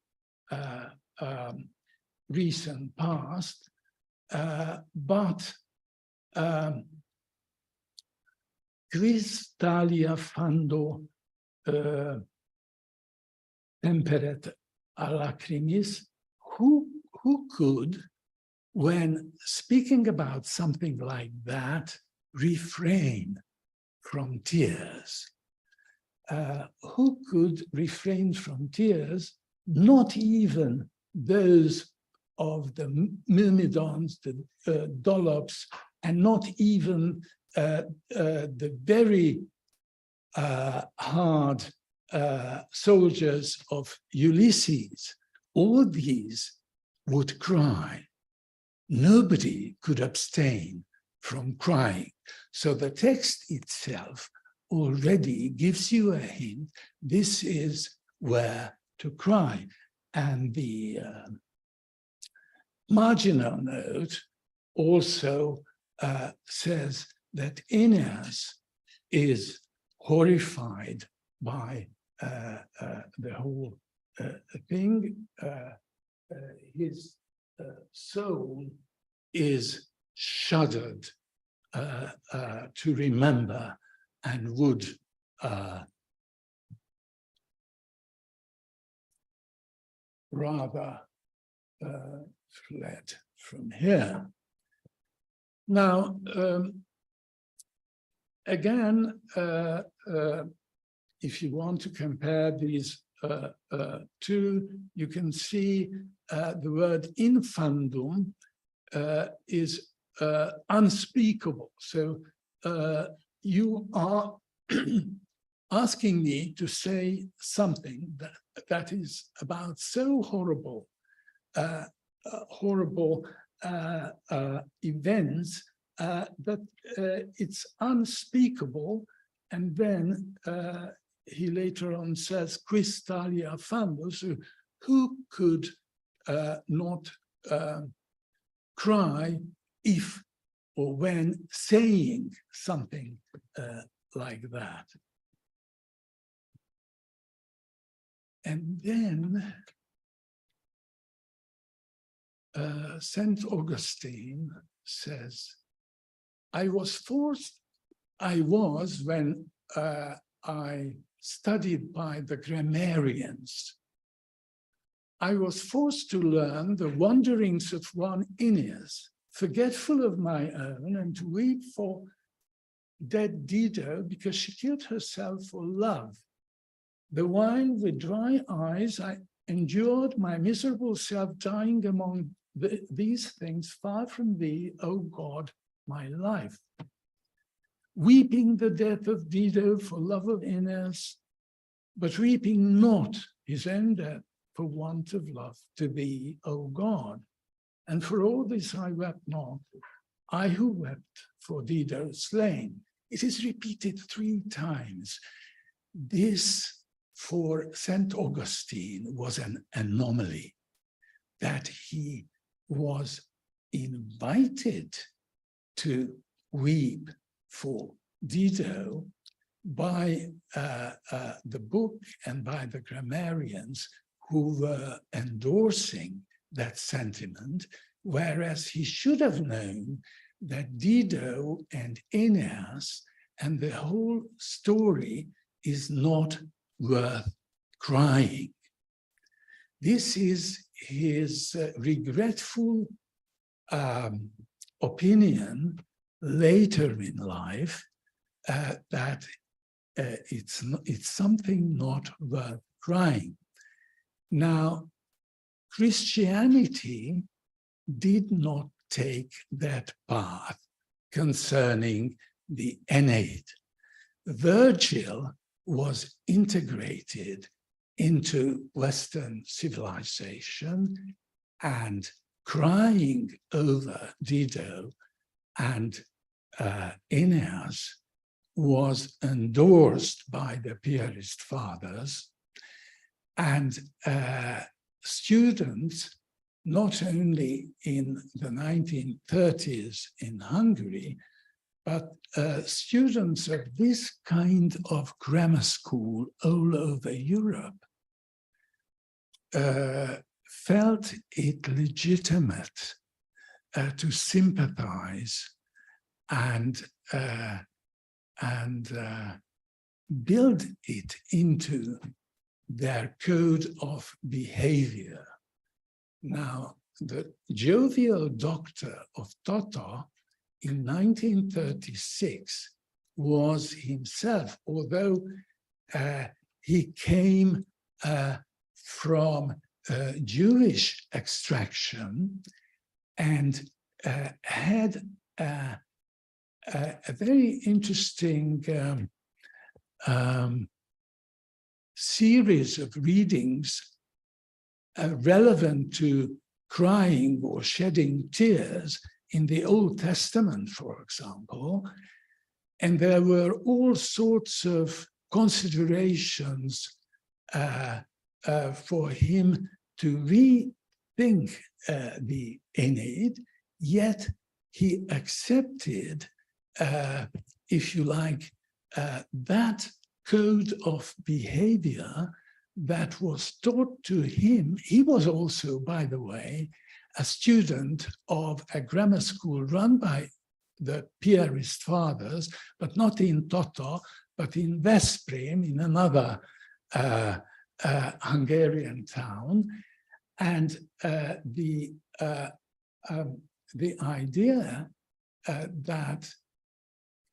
recent past, but quis talia fando temperet a lacrimis, who could, when speaking about something like that, refrain from tears? Who could refrain from tears? Not even those of the Myrmidons, the Dollops, and not even the very hard soldiers of Ulysses. All these would cry. Nobody could abstain from crying. So the text itself already gives you a hint. This is where to cry. And the marginal note also says that Aeneas is horrified by the whole thing. His soul is shuddered to remember, and would rather fled from here. Now, again, if you want to compare these two, you can see the word infundum is unspeakable. So you are asking me to say something that is about so horrible, events that it's unspeakable. And then he later on says, quis talia fando, so who could not cry if or when saying something like that? And then St. Augustine says, I was when I studied by the grammarians, I was forced to learn the wanderings of one Aeneas, forgetful of my own, and to weep for dead Dido because she killed herself for love. The while with dry eyes I endured my miserable self dying among these things far from thee, O God, my life. Weeping the death of Dido for love of Aeneas, but weeping not his own death for want of love to thee, O God. And for all this I wept not, I who wept for Dido slain. It is repeated 3 times. This, for St. Augustine, was an anomaly, that he was invited to weep for Dido by the book and by the grammarians who were endorsing that sentiment, whereas he should have known that Dido and Aeneas and the whole story is not worth crying. This is his regretful opinion later in life, that it's something not worth crying. Now, Christianity did not take that path concerning the Aeneid. Virgil was integrated into Western civilization, and crying over Dido and Aeneas was endorsed by the Piarist fathers, and students, not only in the 1930s in Hungary, but students of this kind of grammar school all over Europe felt it legitimate to sympathize and build it into their code of behavior. Now, the jovial doctor of Toto in 1936 was himself, although he came from Jewish extraction and had a very interesting series of readings relevant to crying or shedding tears in the Old Testament, for example. And there were all sorts of considerations for him to rethink the Aeneid, yet he accepted, if you like, that code of behavior that was taught to him. He was also, by the way, a student of a grammar school run by the Piarist fathers, but not in Toto, but in Veszprém, in another Hungarian town. And the idea that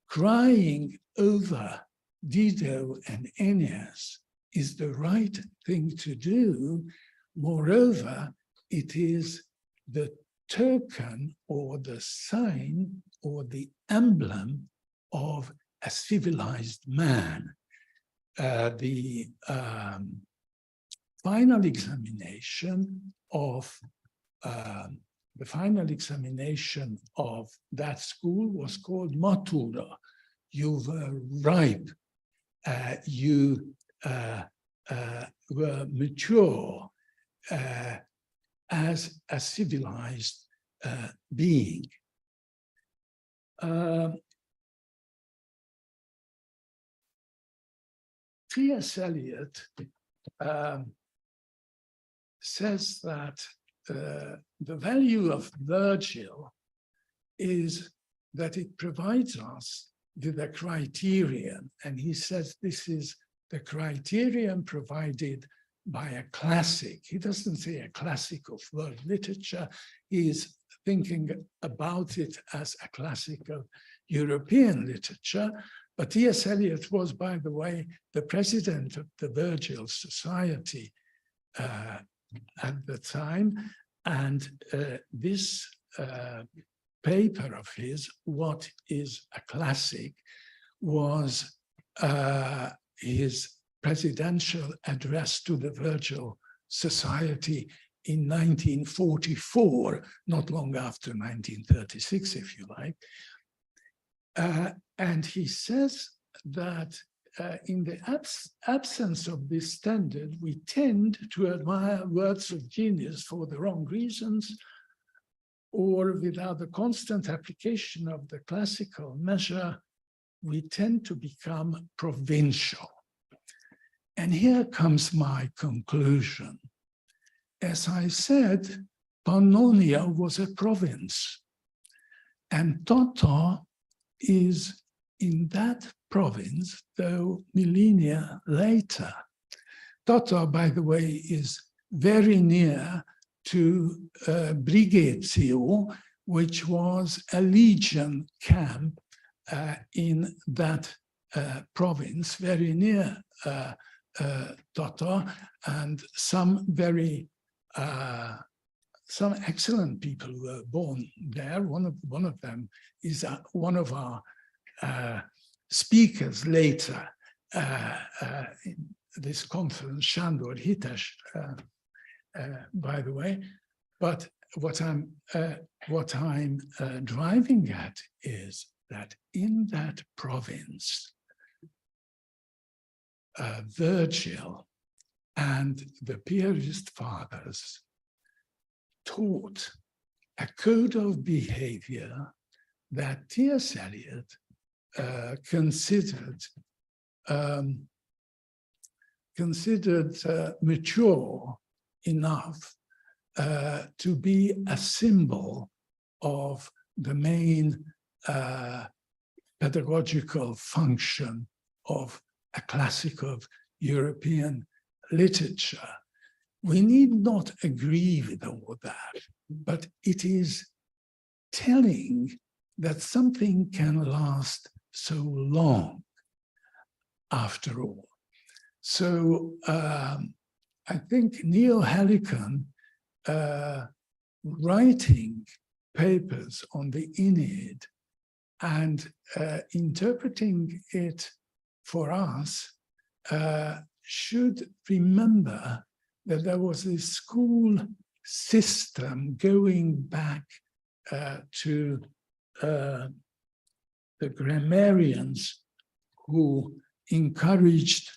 crying over Dido and Aeneas is the right thing to do. Moreover, it is the token or the sign or the emblem of a civilized man. The final examination of that school was called matura. You were ripe. You were mature as a civilized being. T.S. Eliot says that the value of Virgil is that it provides us with a criterion, and he says this is the criterion provided by a classic. He doesn't say a classic of world literature. He's thinking about it as a classic of European literature. But T.S. Eliot was, by the way, the president of the Virgil Society at the time. And this paper of his, What is a Classic, was his presidential address to the Virgil Society in 1944, not long after 1936, if you like. And he says that in the absence of this standard, we tend to admire works of genius for the wrong reasons, or without the constant application of the classical measure, we tend to become provincial. And here comes my conclusion. As I said, Pannonia was a province, and Toto is in that province, though millennia later. Toto, by the way, is very near to Brigetio, which was a legion camp in that province, very near Toto, and some excellent people were born there. One of them is one of our speakers later in this conference, Sándor Hites, by the way. But what I'm driving at is that in that province, Virgil and the Piarist fathers taught a code of behavior that T.S. Eliot considered mature enough to be a symbol of the main pedagogical function of a classic of European literature. We need not agree with all that, but it is telling that something can last so long after all. So I think Neohelicon writing papers on the Aeneid and interpreting it for us should remember that there was this school system going back to the grammarians who encouraged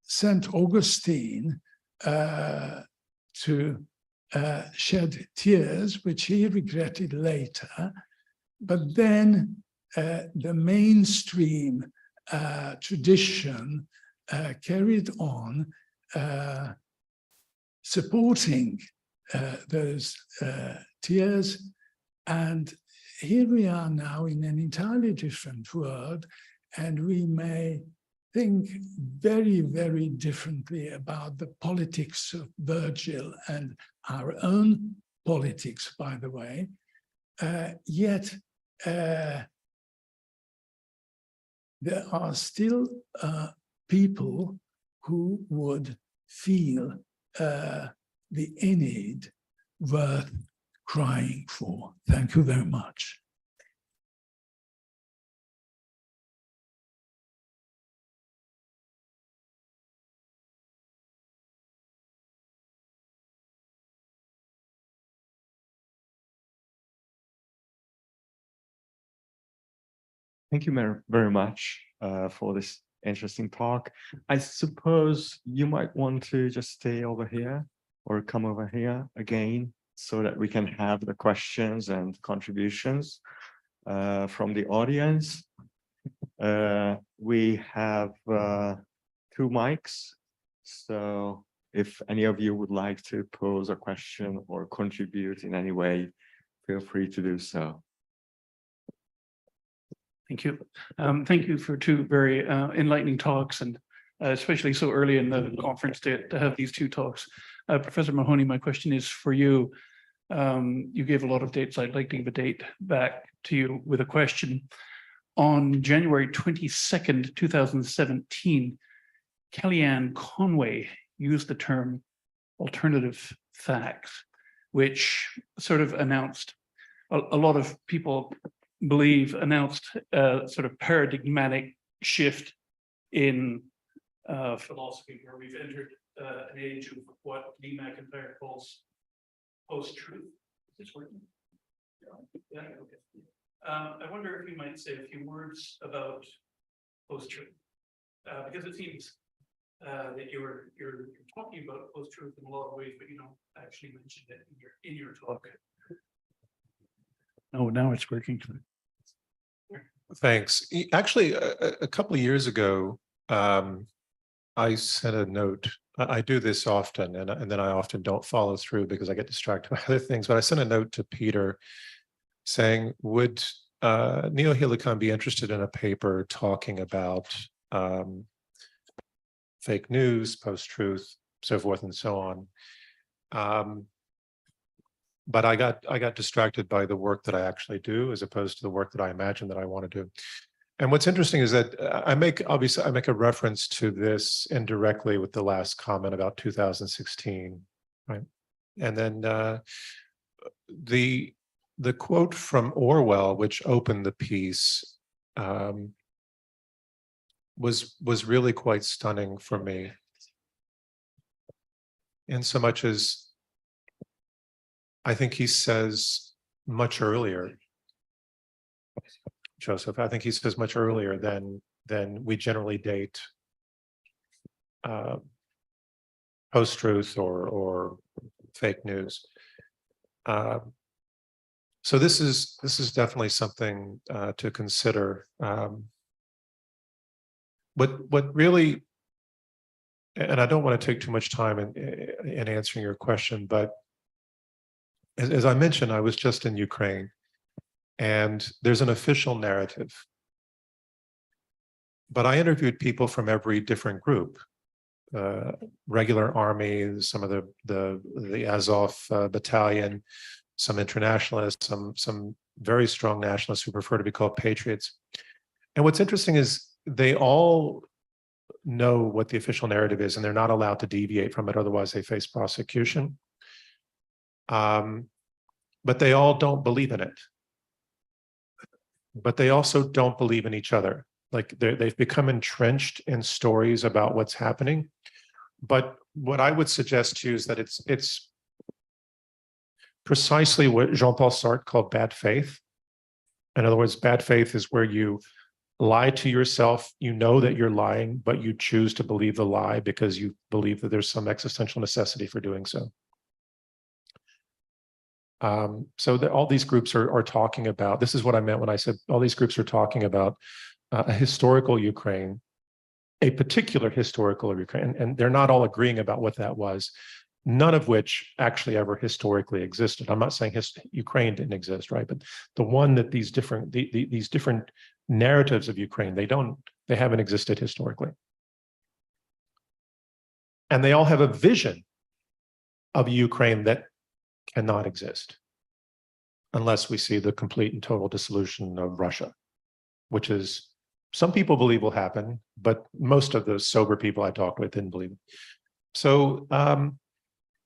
St. Augustine to shed tears, which he regretted later. But then the mainstream tradition carried on supporting those tears. And here we are now in an entirely different world, and we may think very, very differently about the politics of Virgil and our own politics, by the way. Yet there are still people who would feel the Aeneid worth crying for. Thank you very much.
Thank you very much for this interesting talk. I suppose you might want to just stay over here or come over here again so that we can have the questions and contributions from the audience. We have 2 mics, so if any of you would like to pose a question or contribute in any way, feel free to do so.
Thank you. Thank you for 2 very enlightening talks, and especially so early in the conference to have these 2 talks. Professor Mahoney, my question is for you. You gave a lot of dates. I'd like to give a date back to you with a question. On January 22nd, 2017, Kellyanne Conway used the term alternative facts, which sort of announced, a lot of people believe announced a sort of paradigmatic shift in philosophy, where we've entered an age of what Lee McIntyre calls post-truth. Is this working? Yeah, okay. I wonder if you might say a few words about post-truth, because it seems that you're talking about post-truth in a lot of ways, but you don't actually mention it in your talk. Oh, now it's working.
Thanks. Actually, a couple of years ago, I sent a note. I do this often, and then I often don't follow through because I get distracted by other things. But I sent a note to Peter saying, would Neohelicon be interested in a paper talking about fake news, post-truth, so forth and so on. But I got distracted by the work that I actually do, as opposed to the work that I imagine that I want to do. And what's interesting is that obviously I make a reference to this indirectly with the last comment about 2016, right? And then the quote from Orwell, which opened the piece, was really quite stunning for me, in so much as I think he says much earlier, Joseph, I think he says much earlier than we generally date post-truth or fake news. So this is definitely something to consider. What really, and I don't want to take too much time in answering your question, but as I mentioned, I was just in Ukraine, and there's an official narrative. But I interviewed people from every different group, regular army, some of the Azov battalion, some internationalists, some very strong nationalists who prefer to be called patriots. And what's interesting is they all know what the official narrative is, and they're not allowed to deviate from it, otherwise they face prosecution. But they all don't believe in it. But they also don't believe in each other. Like they've become entrenched in stories about what's happening. But what I would suggest to you is that it's precisely what Jean-Paul Sartre called bad faith. In other words, bad faith is where you lie to yourself, you know that you're lying, but you choose to believe the lie because you believe that there's some existential necessity for doing so. So that all these groups are talking about, this is what I meant when I said all these groups are talking about a historical Ukraine, a particular historical Ukraine, and they're not all agreeing about what that was, none of which actually ever historically existed. I'm not saying Ukraine didn't exist, right? But the one that these different narratives of Ukraine, they haven't existed historically. And they all have a vision of Ukraine that cannot exist unless we see the complete and total dissolution of Russia, which is, some people believe will happen, but most of those sober people I talked with didn't believe it. So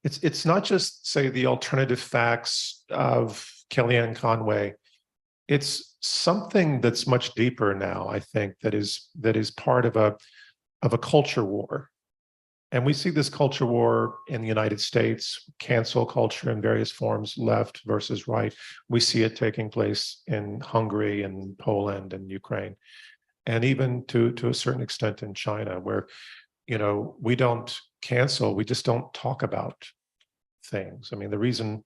it's not just, say, the alternative facts of Kellyanne Conway. It's something that's much deeper now, I think, that is part of a culture war. And we see this culture war in the United States, cancel culture in various forms, left versus right. We see it taking place in Hungary and Poland and Ukraine, and even to a certain extent in China, where, you know, we don't cancel, we just don't talk about things. I mean, the reason,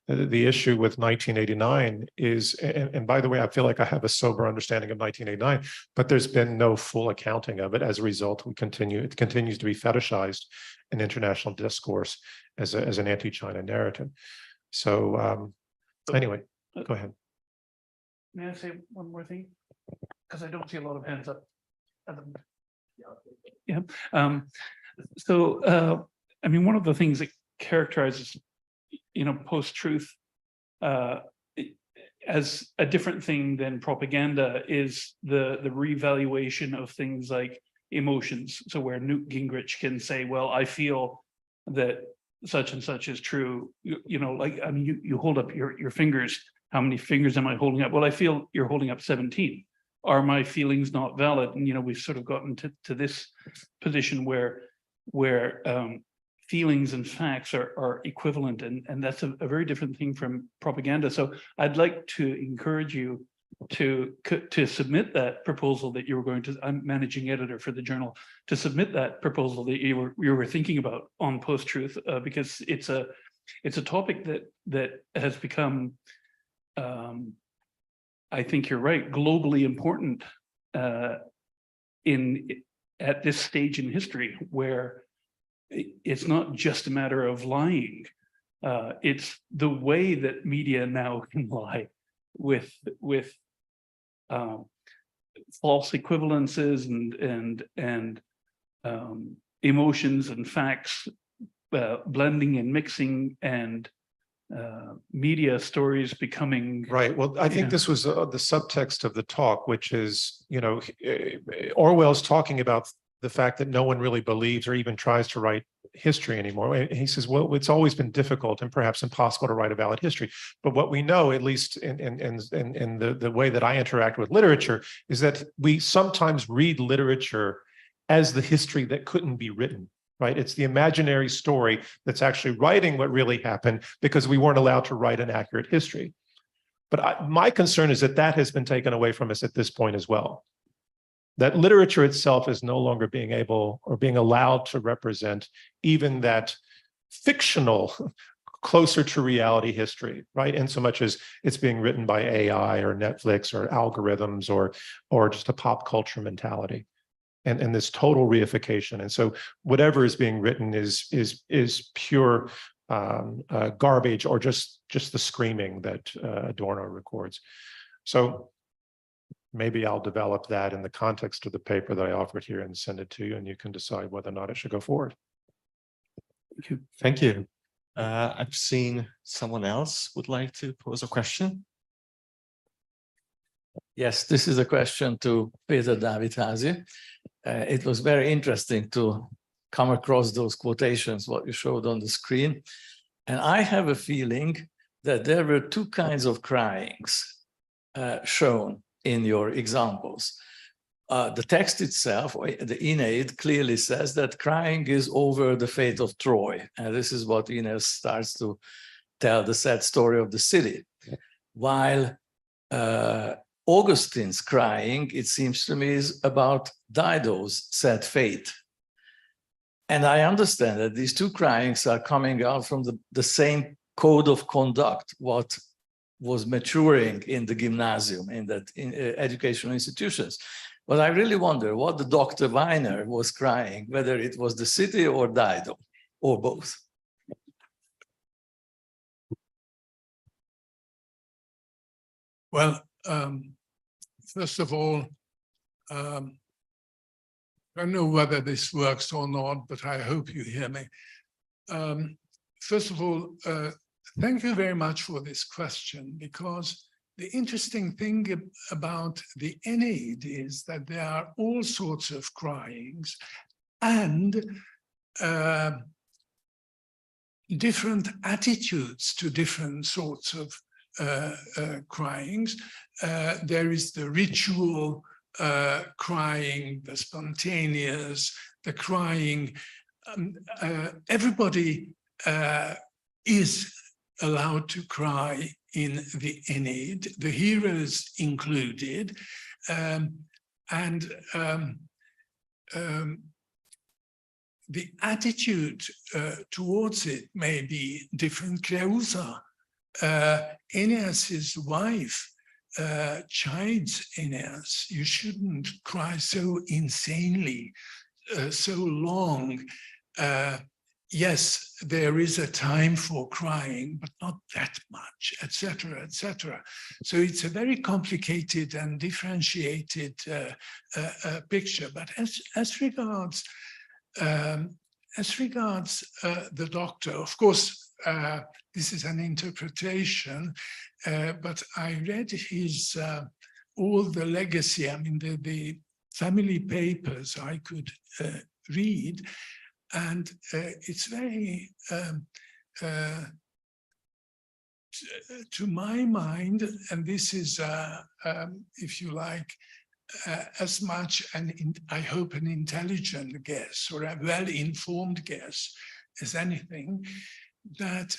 the issue with 1989 is, and by the way, I feel like I have a sober understanding of 1989, but there's been no full accounting of it. As a result, it continues to be fetishized in international discourse as an anti-China narrative. So anyway, go ahead.
May I say one more thing? Because I don't see a lot of hands up. Yeah. I mean, one of the things that characterizes, you know, post-truth as a different thing than propaganda is the revaluation of things like emotions. So where Newt Gingrich can say, well, I feel that such and such is true. You know, like, I mean, you hold up your fingers. How many fingers am I holding up? Well, I feel you're holding up 17. Are my feelings not valid? And, you know, we've sort of gotten to this position where feelings and facts are equivalent, and that's a very different thing from propaganda. So I'd like to encourage you to submit that proposal that you were going to. I'm managing editor for the journal, to submit that proposal that you were thinking about on post-truth, because it's a topic that has become, I think you're right, globally important at this stage in history, where it's not just a matter of lying. It's the way that media now can lie with false equivalences and emotions and facts blending and mixing, and media stories becoming
Right. Well, I think this was the subtext of the talk, which is, you know, Orwell's talking about the fact that no one really believes or even tries to write history anymore. And he says, well, it's always been difficult and perhaps impossible to write a valid history. But what we know, at least in the way that I interact with literature, is that we sometimes read literature as the history that couldn't be written. Right? It's the imaginary story that's actually writing what really happened, because we weren't allowed to write an accurate history. But my concern is that that has been taken away from us at this point as well. That literature itself is no longer being able or being allowed to represent even that fictional, closer to reality history, right? In so much as it's being written by AI or Netflix or algorithms or just a pop culture mentality. And this total reification. And so whatever is being written is pure garbage, or just the screaming that Adorno records. So maybe I'll develop that in the context of the paper that I offered here and send it to you, and you can decide whether or not it should go forward.
Thank you.
Thank you. I've seen someone else would like to pose a question.
Yes, this is a question to Peter Davidházy. It was very interesting to come across those quotations, what you showed on the screen. And I have a feeling that there were two kinds of cryings shown in your examples. The text itself, the Aeneid, clearly says that crying is over the fate of Troy. And this is what Aeneas starts to tell, the sad story of the city. While Augustine's crying, it seems to me, is about Dido's sad fate. And I understand that these two cryings are coming out from the same code of conduct, what was maturing in the gymnasium, in educational institutions. But I really wonder what the Dr. Weiner was crying, whether it was the city or Dido, or both.
Well, first of all, I don't know whether this works or not, but I hope you hear me. First of all, thank you very much for this question, because the interesting thing about the Aeneid is that there are all sorts of cryings and different attitudes to different sorts of cryings. There is the ritual crying, the spontaneous, the crying. Everybody is allowed to cry in the Aeneid, the heroes included, the attitude towards it may be different. Creusa, Aeneas's wife, chides Aeneas, you shouldn't cry so insanely, so long. Yes, there is a time for crying, but not that much, etc., etc. So it's a very complicated and differentiated picture. But as regards the doctor, of course, this is an interpretation, but I read his all the legacy. I mean, the family papers I could read. And it's very, to my mind, and this is, if you like, as much, I hope, an intelligent guess or a well-informed guess, as anything, that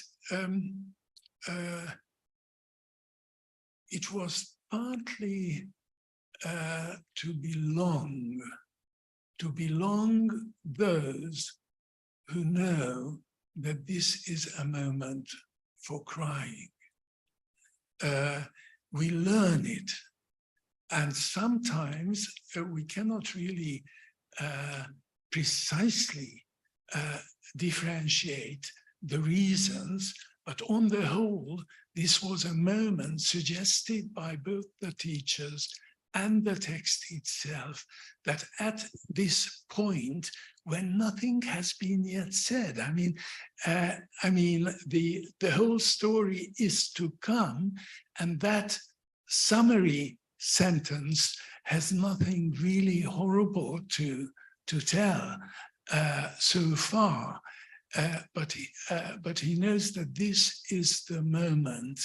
it was partly to belong those who know that this is a moment for crying. We learn it, and sometimes we cannot really precisely differentiate the reasons, but on the whole, this was a moment suggested by both the teachers and the text itself, that at this point, when nothing has been yet said, the whole story is to come, and that summary sentence has nothing really horrible to tell so far. But he knows that this is the moment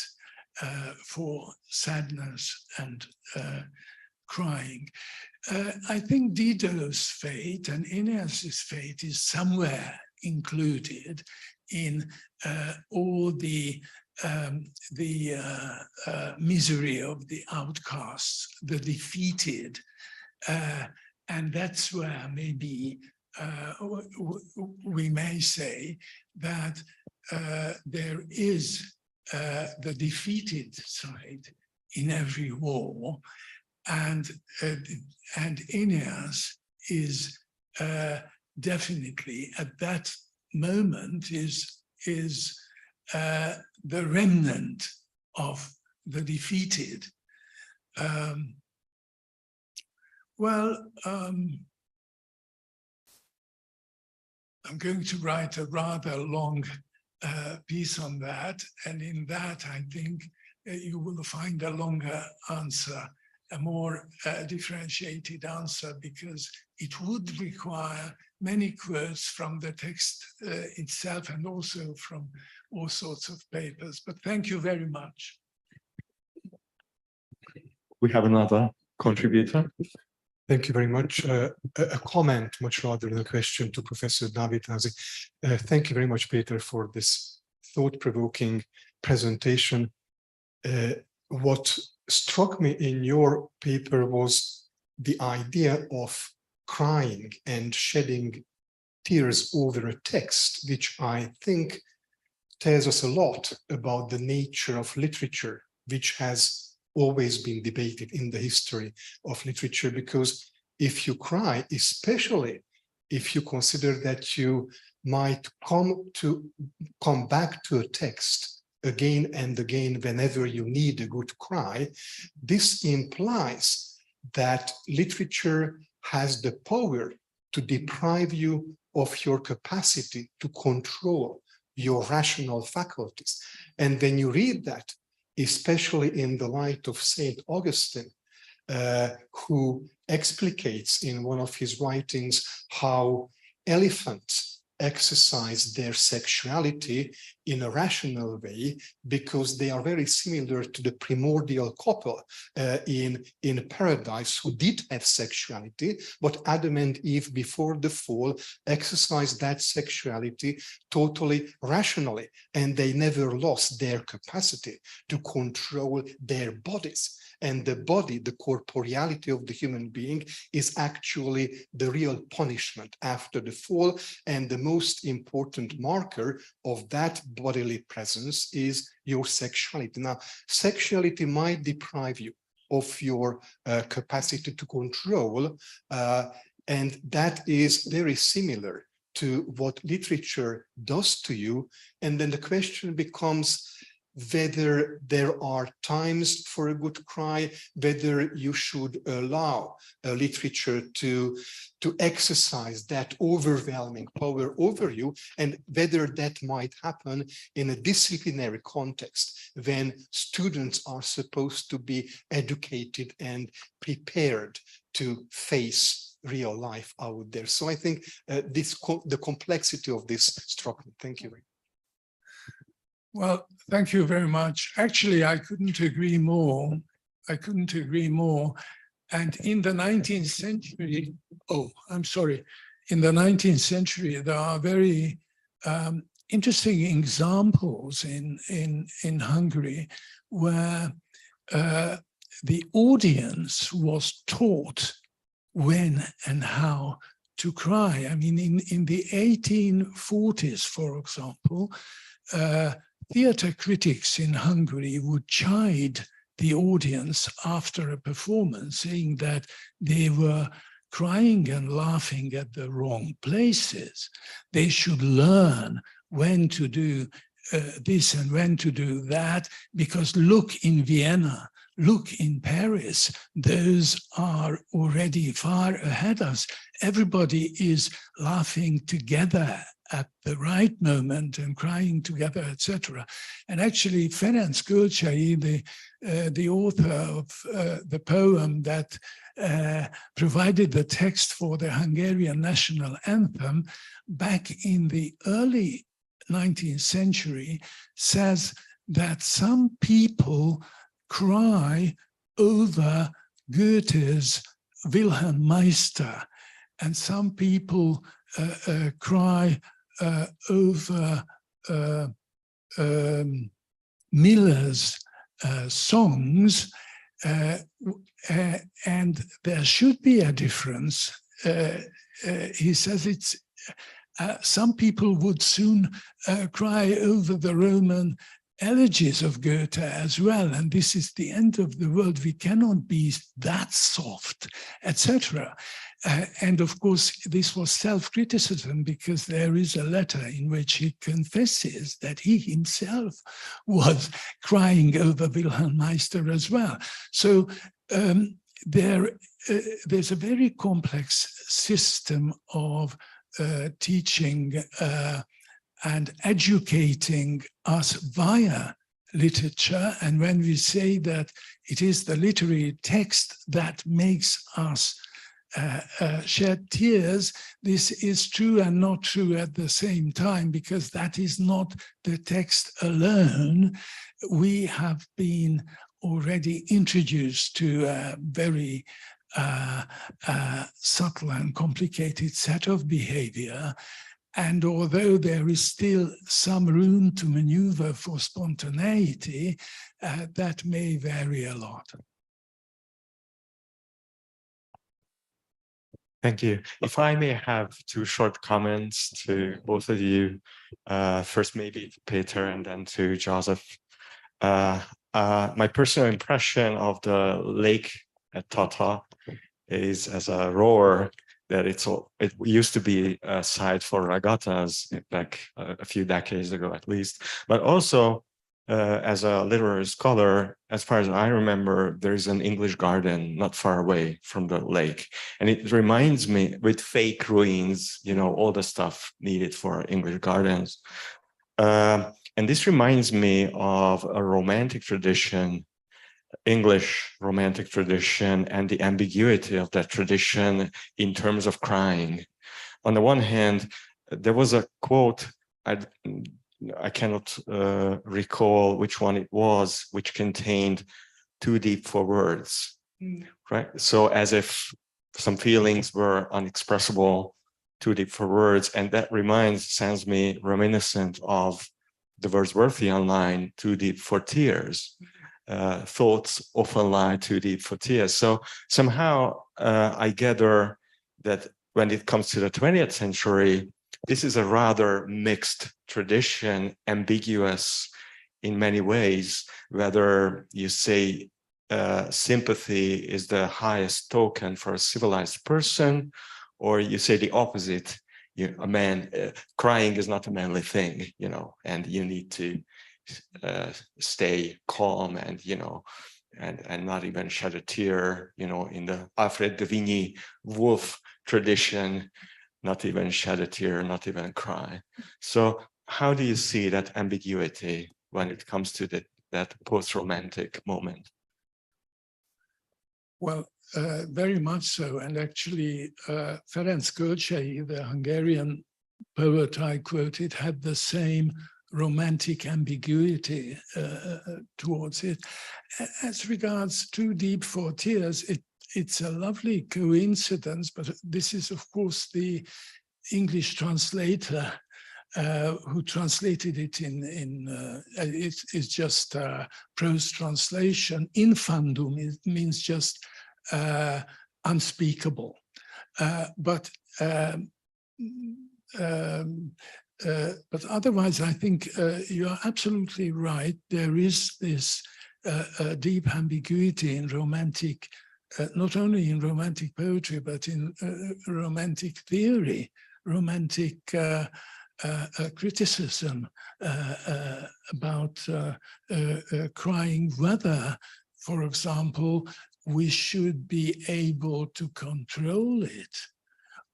for sadness and crying. I think Diderot's fate and Aeneas's fate is somewhere included in all the misery of the outcasts, the defeated, and that's where maybe we may say that there is the defeated side in every war, and Aeneas is definitely at that moment is the remnant of the defeated. I'm going to write a rather long piece on that, and in that I think you will find a longer answer, a more differentiated answer, because it would require many quotes from the text itself and also from all sorts of papers. But thank you very much.
We have another contributor.
Thank you very much. A comment, much rather than a question, to Professor Davitázi. Thank you very much, Peter, for this thought-provoking presentation. What struck me in your paper was the idea of crying and shedding tears over a text, which I think tells us a lot about the nature of literature, which has always been debated in the history of literature. Because if you cry, especially if you consider that you might come back to a text again and again whenever you need a good cry, this implies that literature has the power to deprive you of your capacity to control your rational faculties. And when you read that, especially in the light of Saint Augustine, who explicates in one of his writings how elephants exercise their sexuality in a rational way, because they are very similar to the primordial couple in paradise who did have sexuality, but Adam and Eve before the fall exercised that sexuality totally rationally, and they never lost their capacity to control their bodies. And the body, the corporeality of the human being, is actually the real punishment after the fall. And the most important marker of that bodily presence is your sexuality. Now, sexuality might deprive you of your capacity to control, and that is very similar to what literature does to you. And then the question becomes whether there are times for a good cry, whether you should allow literature to exercise that overwhelming power over you, and whether that might happen in a disciplinary context when students are supposed to be educated and prepared to face real life out there. So I think the complexity of this struck me. Thank you.
Well, thank you very much. Actually, I couldn't agree more. And in the 19th century, in the 19th century, there are very interesting examples in Hungary where the audience was taught when and how to cry. I mean, in the 1840s, for example, theater critics in Hungary would chide the audience after a performance, saying that they were crying and laughing at the wrong places. They should learn when to do this and when to do that, because look in Vienna, look in Paris, those are already far ahead of us. Everybody is laughing together at the right moment and crying together, etc. And actually, Ferenc Kölcsey, the author of the poem that provided the text for the Hungarian national anthem back in the early 19th century, says that some people cry over Goethe's Wilhelm Meister, and some people cry over Miller's songs, and there should be a difference. He says it's some people would soon cry over the Roman elegies of Goethe as well, and this is the end of the world. We cannot be that soft, etc. And of course, this was self-criticism, because there is a letter in which he confesses that he himself was crying over Wilhelm Meister as well. So there's a very complex system of teaching and educating us via literature. And when we say that it is the literary text that makes us shed tears, this is true and not true at the same time, because that is not the text alone. We have been already introduced to a very subtle and complicated set of behavior. And although there is still some room to maneuver for spontaneity, that may vary a lot.
Thank you. If I may have two short comments to both of you. First, maybe to Peter and then to Joseph. My personal impression of the lake at Tata is as a roar, that it used to be a site for regattas back a few decades ago at least, but also as a literary scholar, as far as I remember, there's an English garden not far away from the lake. And it reminds me, with fake ruins, you know, all the stuff needed for English gardens. And this reminds me of a romantic tradition, English romantic tradition, and the ambiguity of that tradition in terms of crying. On the one hand, there was a quote, I cannot recall which one it was, which contained "too deep for words," right? So as if some feelings were unexpressible, too deep for words. And that sounds me reminiscent of the Wordsworthian line, "too deep for tears." Thoughts often lie too deep for tears. So somehow I gather that when it comes to the 20th century, this is a rather mixed tradition, ambiguous in many ways, whether you say sympathy is the highest token for a civilized person, or you say the opposite, a man crying is not a manly thing, you know, and you need to stay calm and, you know, and not even shed a tear, you know, in the Alfred de Vigny wolf tradition, not even shed a tear, not even cry. So how do you see that ambiguity when it comes to that post-romantic moment?
Well, very much so. And actually, Ferenc Kölcsey, the Hungarian poet I quoted, had the same romantic ambiguity towards it. As regards Too Deep for Tears, it's a lovely coincidence, but this is, of course, the English translator who translated it it's just prose translation. Infandum, it means just unspeakable. But otherwise, I think you are absolutely right. There is this deep ambiguity in romantic, not only in romantic poetry, but in romantic theory, romantic criticism about crying whether, for example, we should be able to control it,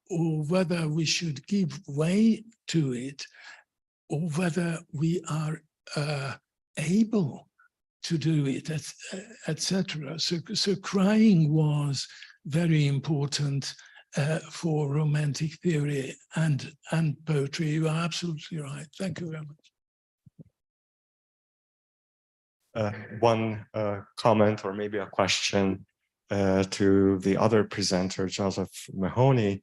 or whether we should give way to it, or whether we are able to do it, etc. So crying was very important for romantic theory and poetry. You are absolutely right. Thank you very much.
One comment or maybe a question to the other presenter, Joseph Mahoney.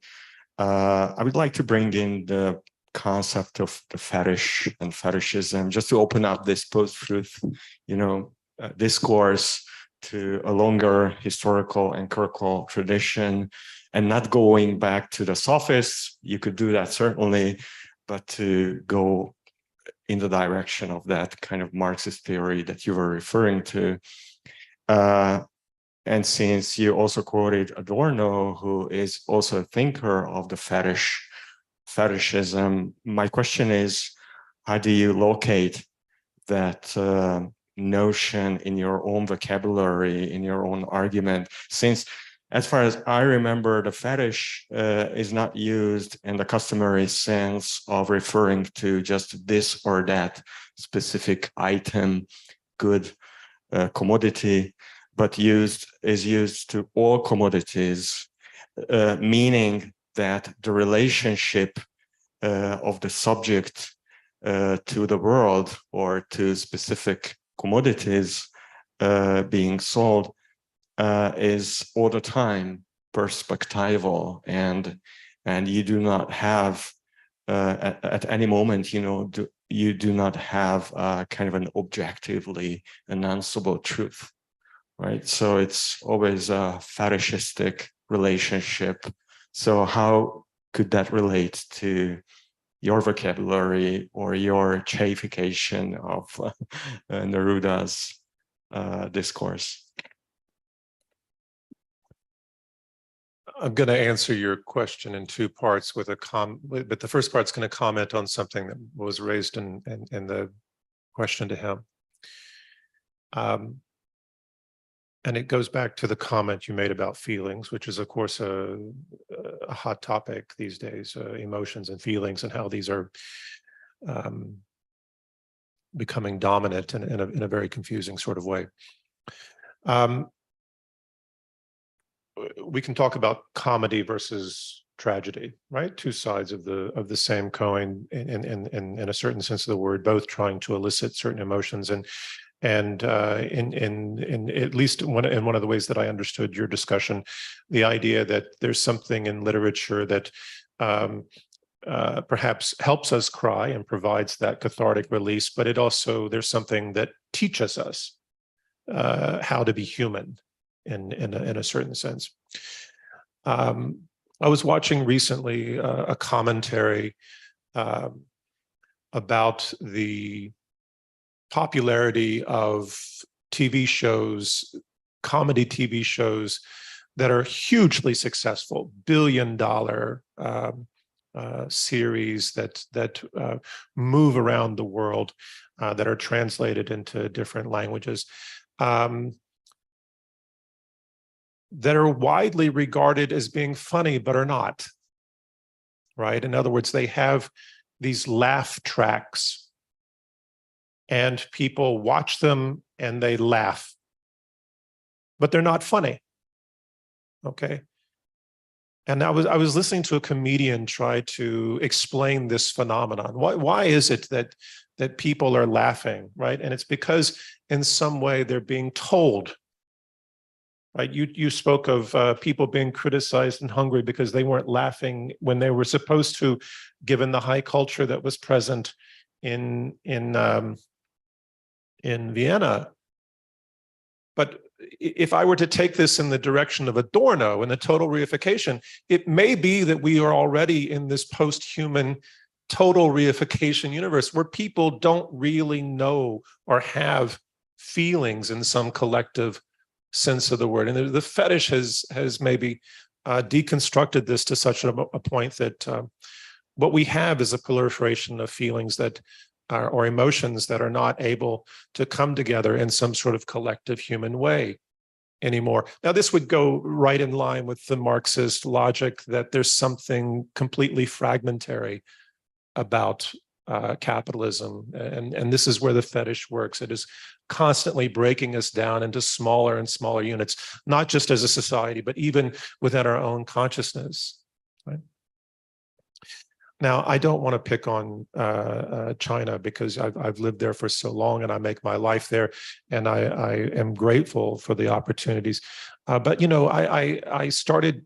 I would like to bring in the concept of the fetish and fetishism, just to open up this post-truth, discourse to a longer historical and empirical tradition, and not going back to the sophists. You could do that certainly, but to go in the direction of that kind of Marxist theory that you were referring to. And since you also quoted Adorno, who is also a thinker of the fetishism, my question is, how do you locate that notion in your own vocabulary, in your own argument? Since, as far as I remember, the fetish is not used in the customary sense of referring to just this or that specific item, good, commodity, but is used to all commodities, meaning that the relationship of the subject to the world or to specific commodities being sold is all the time perspectival, and you do not have at any moment, you do not have kind of an objectively announceable truth, right? So it's always a fetishistic relationship. So how could that relate to your vocabulary or your chaification of Neruda's discourse?
I'm going to answer your question in two parts with but the first part's going to comment on something that was raised in the question to him. And it goes back to the comment you made about feelings, which is, of course, a hot topic these days, emotions and feelings, and how these are becoming dominant in a very confusing sort of way. We can talk about comedy versus tragedy, right? Two sides of the same coin in a certain sense of the word, both trying to elicit certain emotions, and in at least in one of the ways that I understood your discussion, the idea that there's something in literature that perhaps helps us cry and provides that cathartic release, but there's something that teaches us how to be human in a certain sense. I was watching recently a commentary about the popularity of TV shows, comedy TV shows that are hugely successful, billion-dollar series that move around the world, that are translated into different languages, that are widely regarded as being funny, but are not, right? In other words, they have these laugh tracks, and people watch them and they laugh, but they're not funny, okay? And I was listening to a comedian try to explain this phenomenon. Why is it that people are laughing, right? And it's because in some way they're being told right? You spoke of people being criticized and hungry because they weren't laughing when they were supposed to, given the high culture that was present in Vienna. But if I were to take this in the direction of Adorno and the total reification, it may be that we are already in this post-human total reification universe where people don't really know or have feelings in some collective sense of the word. And the fetish has maybe deconstructed this to such a point that what we have is a proliferation of feelings that are, or emotions that are not able to come together in some sort of collective human way anymore. Now, this would go right in line with the Marxist logic that there's something completely fragmentary about capitalism. And this is where the fetish works. It is constantly breaking us down into smaller and smaller units, not just as a society, but even within our own consciousness. Right? Now, I don't want to pick on China because I've lived there for so long and I make my life there, and I am grateful for the opportunities. But, you know, I started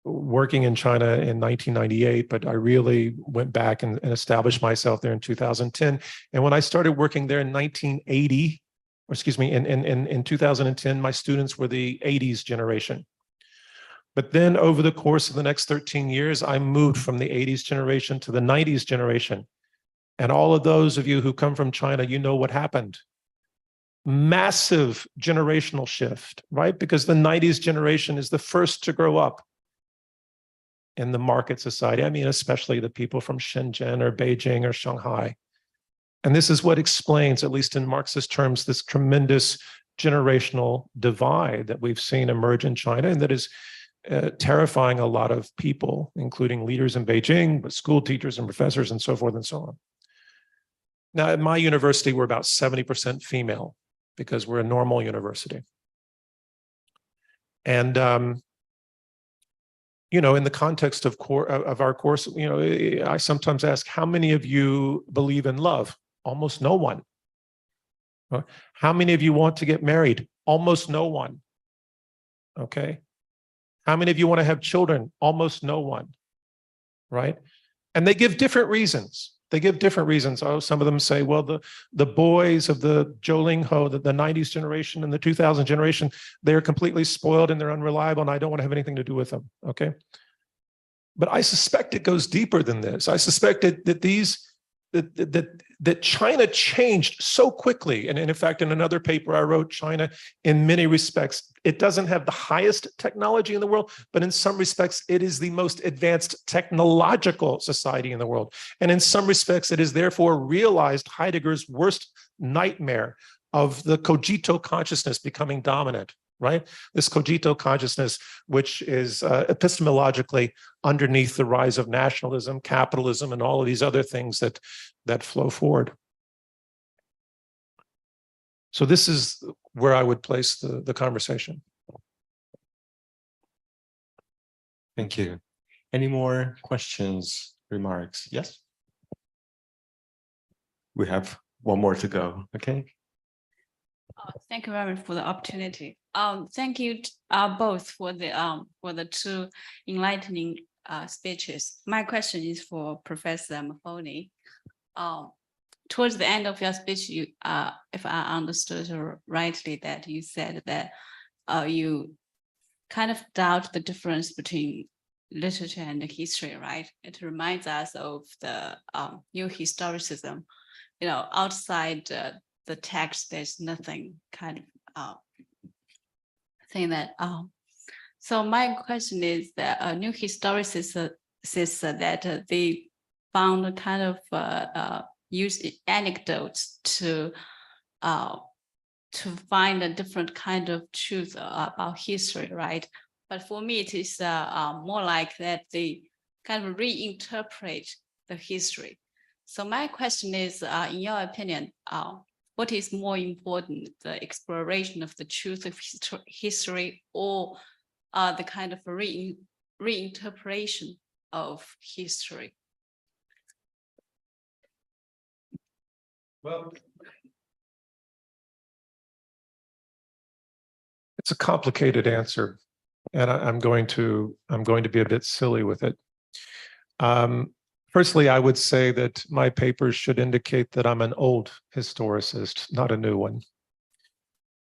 working in China in 1998, but I really went back and established myself there in 2010. And when I started working there in 1980, or excuse me, in 2010, my students were the 80s generation. But then over the course of the next 13 years, I moved from the 80s generation to the 90s generation. And all of those of you who come from China, you know what happened. Massive generational shift, right? Because the 90s generation is the first to grow up in the market society. I mean, especially the people from Shenzhen or Beijing or Shanghai. And this is what explains, at least in Marxist terms, this tremendous generational divide that we've seen emerge in China, and that is terrifying a lot of people, including leaders in Beijing, but school teachers and professors and so forth and so on. Now, at my university, we're about 70% female because we're a normal university. And, you know, in the context of our course, you know, I sometimes ask, how many of you believe in love? Almost no one. How many of you want to get married? Almost no one. Okay. How many of you want to have children? Almost no one, right? And they give different reasons. They give different reasons. Oh, some of them say, well, the boys of the Zhou Ho, the 90s generation and the 2000 generation, they're completely spoiled and they're unreliable and I don't want to have anything to do with them, okay? But I suspect it goes deeper than this. I suspect that China changed so quickly. And in fact, in another paper I wrote, China, in many respects, it doesn't have the highest technology in the world, but in some respects, it is the most advanced technological society in the world. And in some respects, it has therefore realized Heidegger's worst nightmare of the cogito consciousness becoming dominant, right? This cogito consciousness, which is epistemologically underneath the rise of nationalism, capitalism, and all of these other things that flow forward. So this is where I would place the conversation.
Thank you. Any more questions, remarks? Yes? We have one more to go, okay?
Thank you very much for the opportunity. Thank you both for the two enlightening speeches. My question is for Professor Mahoney. Towards the end of your speech, you, if I understood rightly, that you said that you kind of doubt the difference between literature and history, right? It reminds us of the new historicism. You know, outside the text, there's nothing kind of thing that. So my question is that new historicism says that they found a kind of use anecdotes to find a different kind of truth about history, right? But for me, it is more like that they kind of reinterpret the history. So my question is, in your opinion, what is more important, the exploration of the truth of history or the kind of reinterpretation of history?
Well, It's a complicated answer, and I'm going to be a bit silly with it. Firstly, I would say that my papers should indicate that I'm an old historicist, not a new one.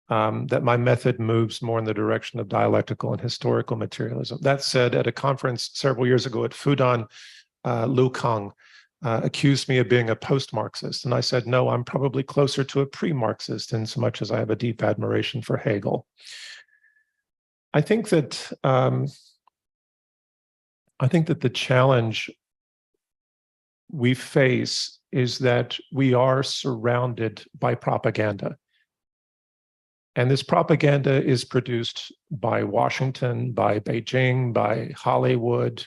That my method moves more in the direction of dialectical and historical materialism. That said, at a conference several years ago at Fudan, Lu Kang accused me of being a post-Marxist. And I said, no, I'm probably closer to a pre-Marxist in so much as I have a deep admiration for Hegel. I think that the challenge we face is that we are surrounded by propaganda. And this propaganda is produced by Washington, by Beijing, by Hollywood,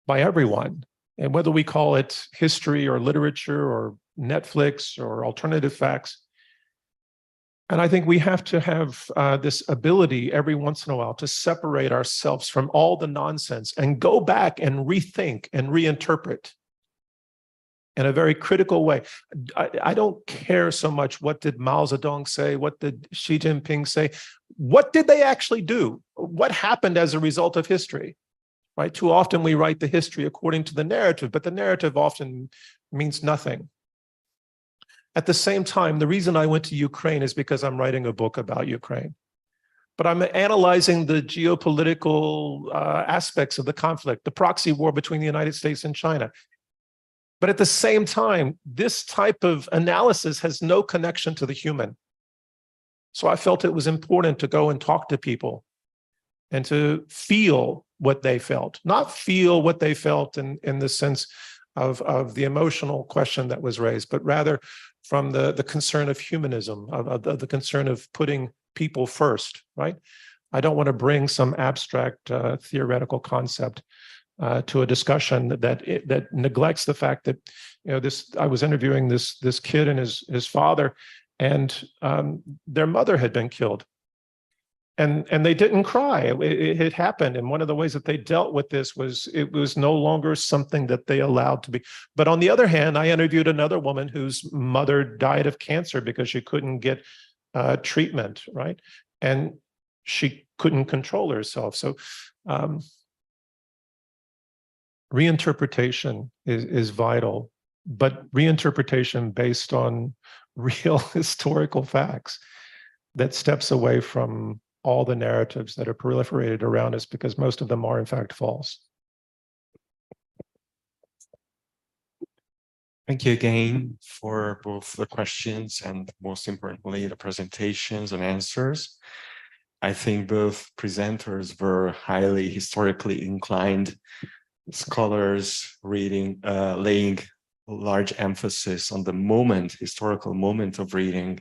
by everyone. And whether we call it history or literature or Netflix or alternative facts. And I think we have to have this ability every once in a while to separate ourselves from all the nonsense and go back and rethink and reinterpret in a very critical way. I don't care so much what did Mao Zedong say, what did Xi Jinping say, what did they actually do? What happened as a result of history, right? Too often we write the history according to the narrative, but the narrative often means nothing. At the same time, the reason I went to Ukraine is because I'm writing a book about Ukraine. But I'm analyzing the geopolitical aspects of the conflict, the proxy war between the United States and China. But at the same time, this type of analysis has no connection to the human. So I felt it was important to go and talk to people and to feel what they felt, not feel what they felt in the sense of the emotional question that was raised, but rather from the concern of humanism, of the concern of putting people first, right? I don't want to bring some abstract theoretical concept to a discussion that neglects the fact that, I was interviewing this kid and his father, and their mother had been killed, and they didn't cry. It had happened, and one of the ways that they dealt with this was it was no longer something that they allowed to be. But on the other hand, I interviewed another woman whose mother died of cancer because she couldn't get treatment, right, and she couldn't control herself. So reinterpretation is vital, but reinterpretation based on real historical facts that steps away from all the narratives that are proliferated around us, because most of them are in fact false.
Thank you again for both the questions and most importantly, the presentations and answers. I think both presenters were highly historically inclined scholars laying large emphasis on the historical moment of reading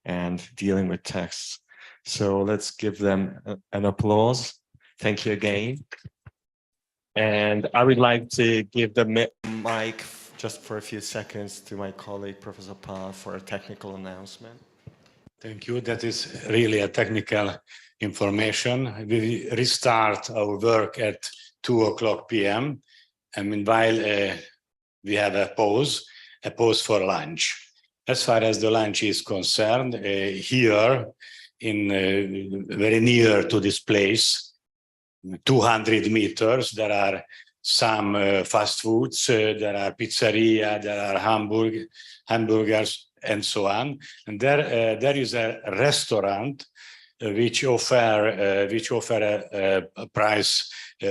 and dealing with texts. So let's give them an applause. Thank you again. And I would like to give the mic just for a few seconds to my colleague, Professor Pa, for a technical announcement.
Thank you. That is really a technical information. We restart our work at 2:00 p.m. And meanwhile, we have a pause for lunch. As far as the lunch is concerned, here, very near to this place, 200 meters, there are some fast foods, there are pizzeria, there are hamburgers, and so on. And there is a restaurant which offer a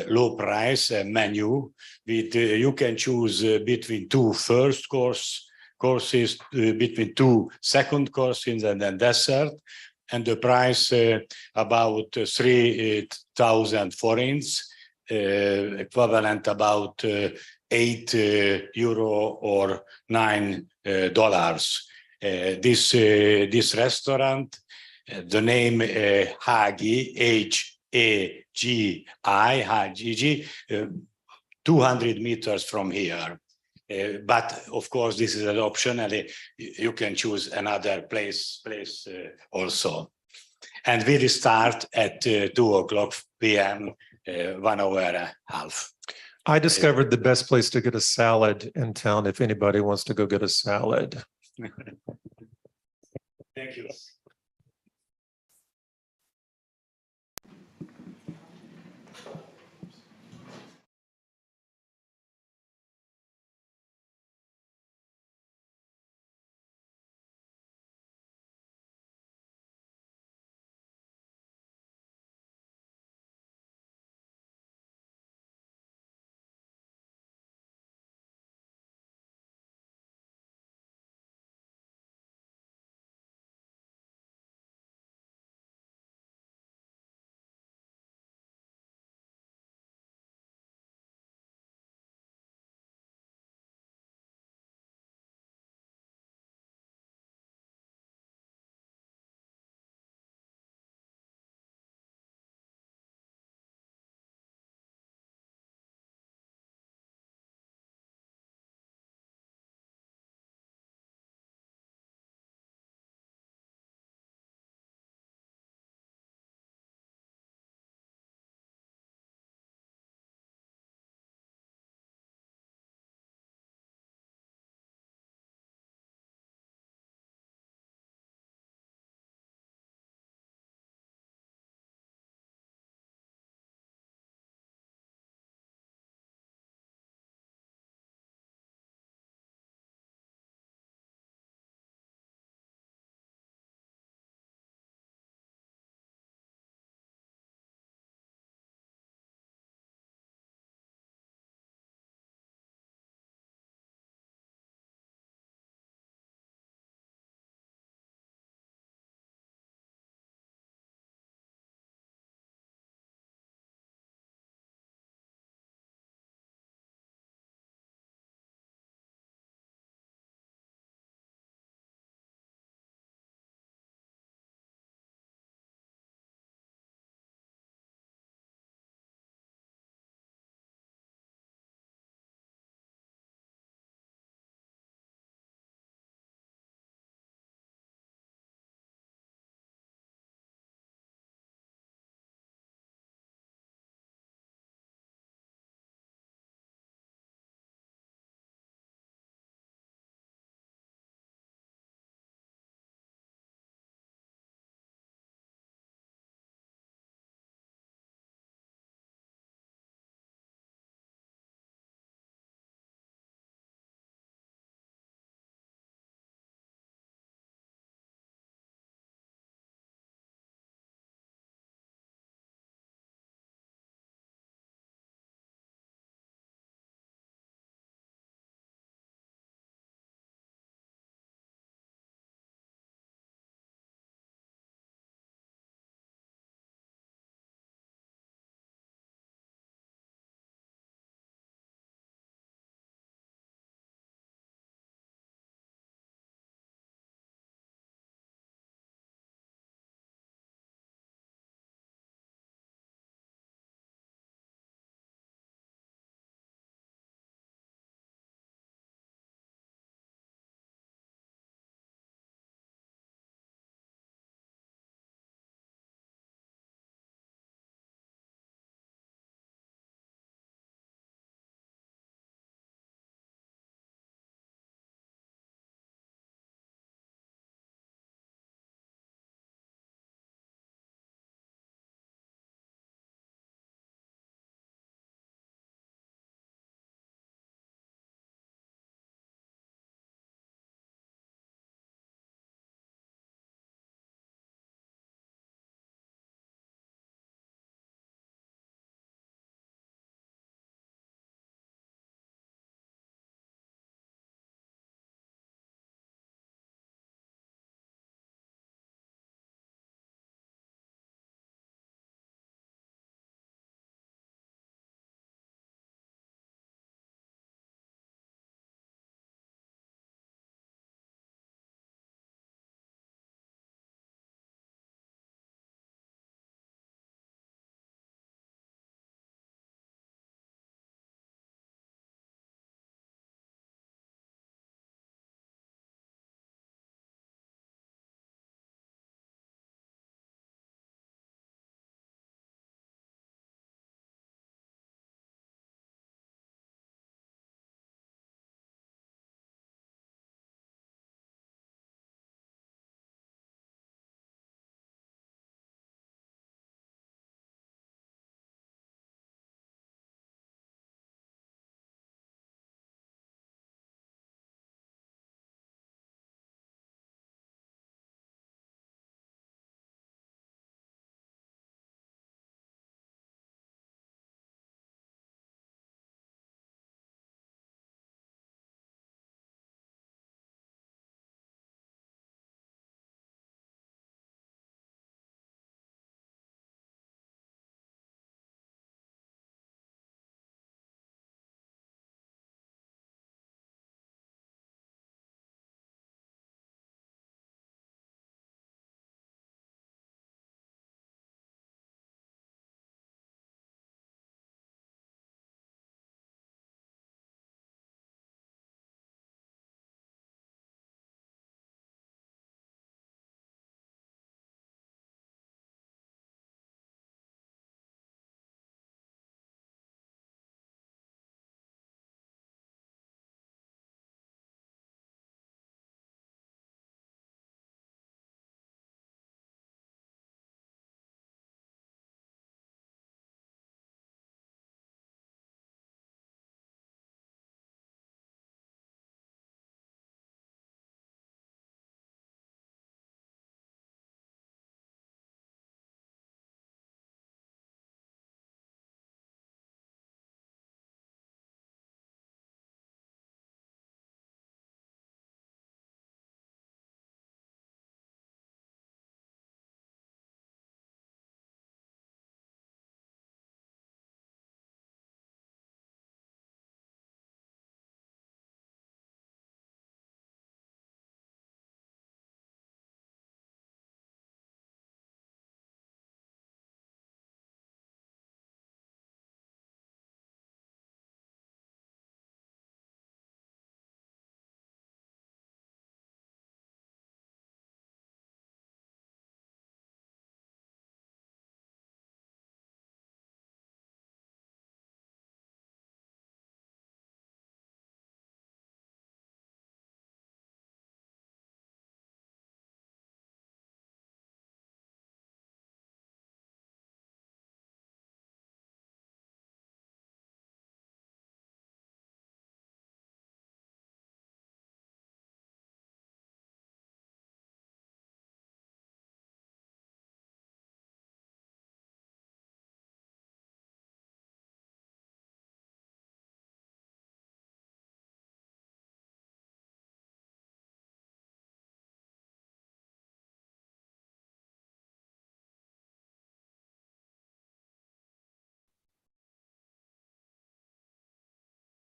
low price menu. You can choose between two first courses, between two second courses, and then dessert. And the price about 3,000 forints, equivalent about €8 or $9. This restaurant, the name Hagi, Hagi, 200 meters from here. But of course, this is an option, and you can choose another place also. And we will start at 2:00 p.m., 1 hour and a half.
I discovered the best place to get a salad in town if anybody wants to go get a salad.
Thank you.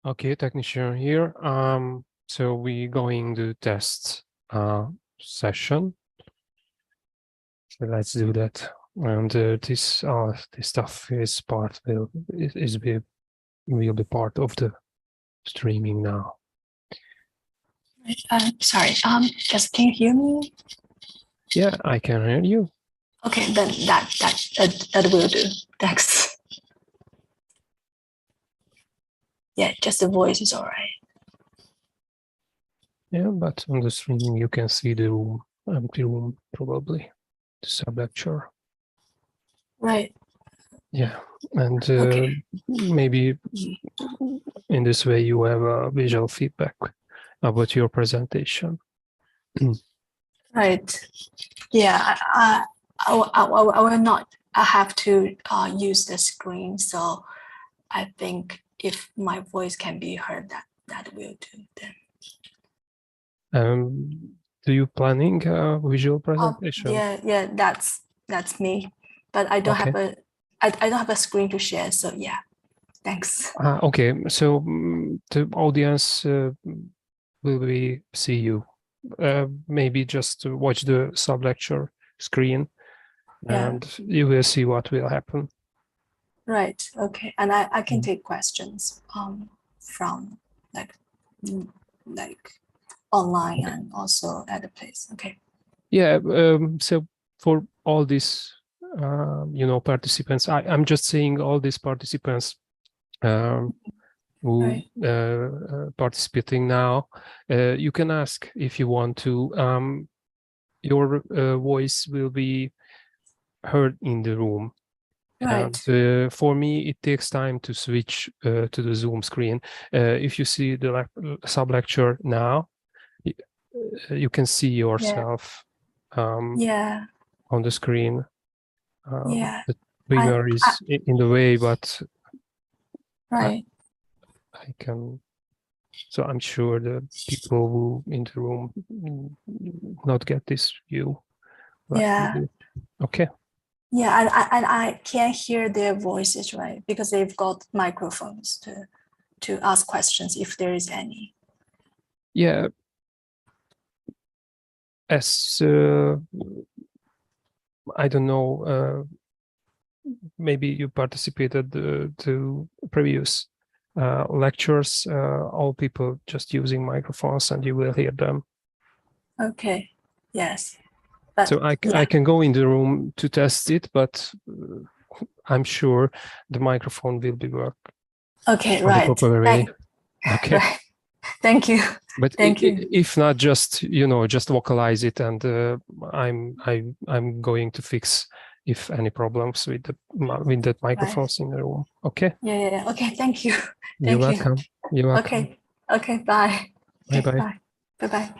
Okay, technician here. So we going to test session. So let's do that. And this stuff is part will be part of the streaming now.
Sorry, can you hear me?
Yeah, I can hear you.
Okay, then that will do. Thanks. Yeah, just the voice is all right.
Yeah, but on the streaming you can see the room, empty room, probably the sub-lecture.
Right.
Yeah, and
Okay.
maybe in this way you have a visual feedback about your presentation.
Right. Yeah, I will not. I have to use the screen, so I think if my voice can be heard, that will do then.
Do you planning a visual presentation?
Yeah, that's me, but I don't
Okay.
have I don't have a screen to share. So yeah, thanks.
Okay, so the audience will we see you? Maybe just to watch the sub-lecture screen,
Yeah.
and you will see what will happen.
Right. Okay. And I can take questions from like online and also at the place. Okay.
Yeah. So for all these, participants, I'm just saying all these participants who participating now. You can ask if you want to. Your voice will be heard in the room.
Right.
And for me, it takes time to switch to the Zoom screen. If you see the sub-lecture now, you can see yourself
Yeah.
on the screen.
Yeah.
The beamer is in the way, but
right.
I can. So I'm sure the people who in the room not get this view.
Yeah.
Okay.
Yeah, and I can't hear their voices, right? Because they've got microphones to ask questions if there is any.
Yeah. As I don't know, maybe you participated to previous lectures. All people just using microphones, and you will hear them.
Okay. Yes. But,
so I can go in the room to test it, but I'm sure the microphone will be work.
Okay,
on
right.
The proper way. Okay.
Right. Thank you.
But
Thank you.
If not, just just vocalize it, and I'm going to fix if any problems with the microphones in the room. Okay.
Yeah. Okay. Thank you.
You're
Thank you.
welcome. You're welcome.
Okay. Bye.
Bye bye.
Bye. Bye. Bye.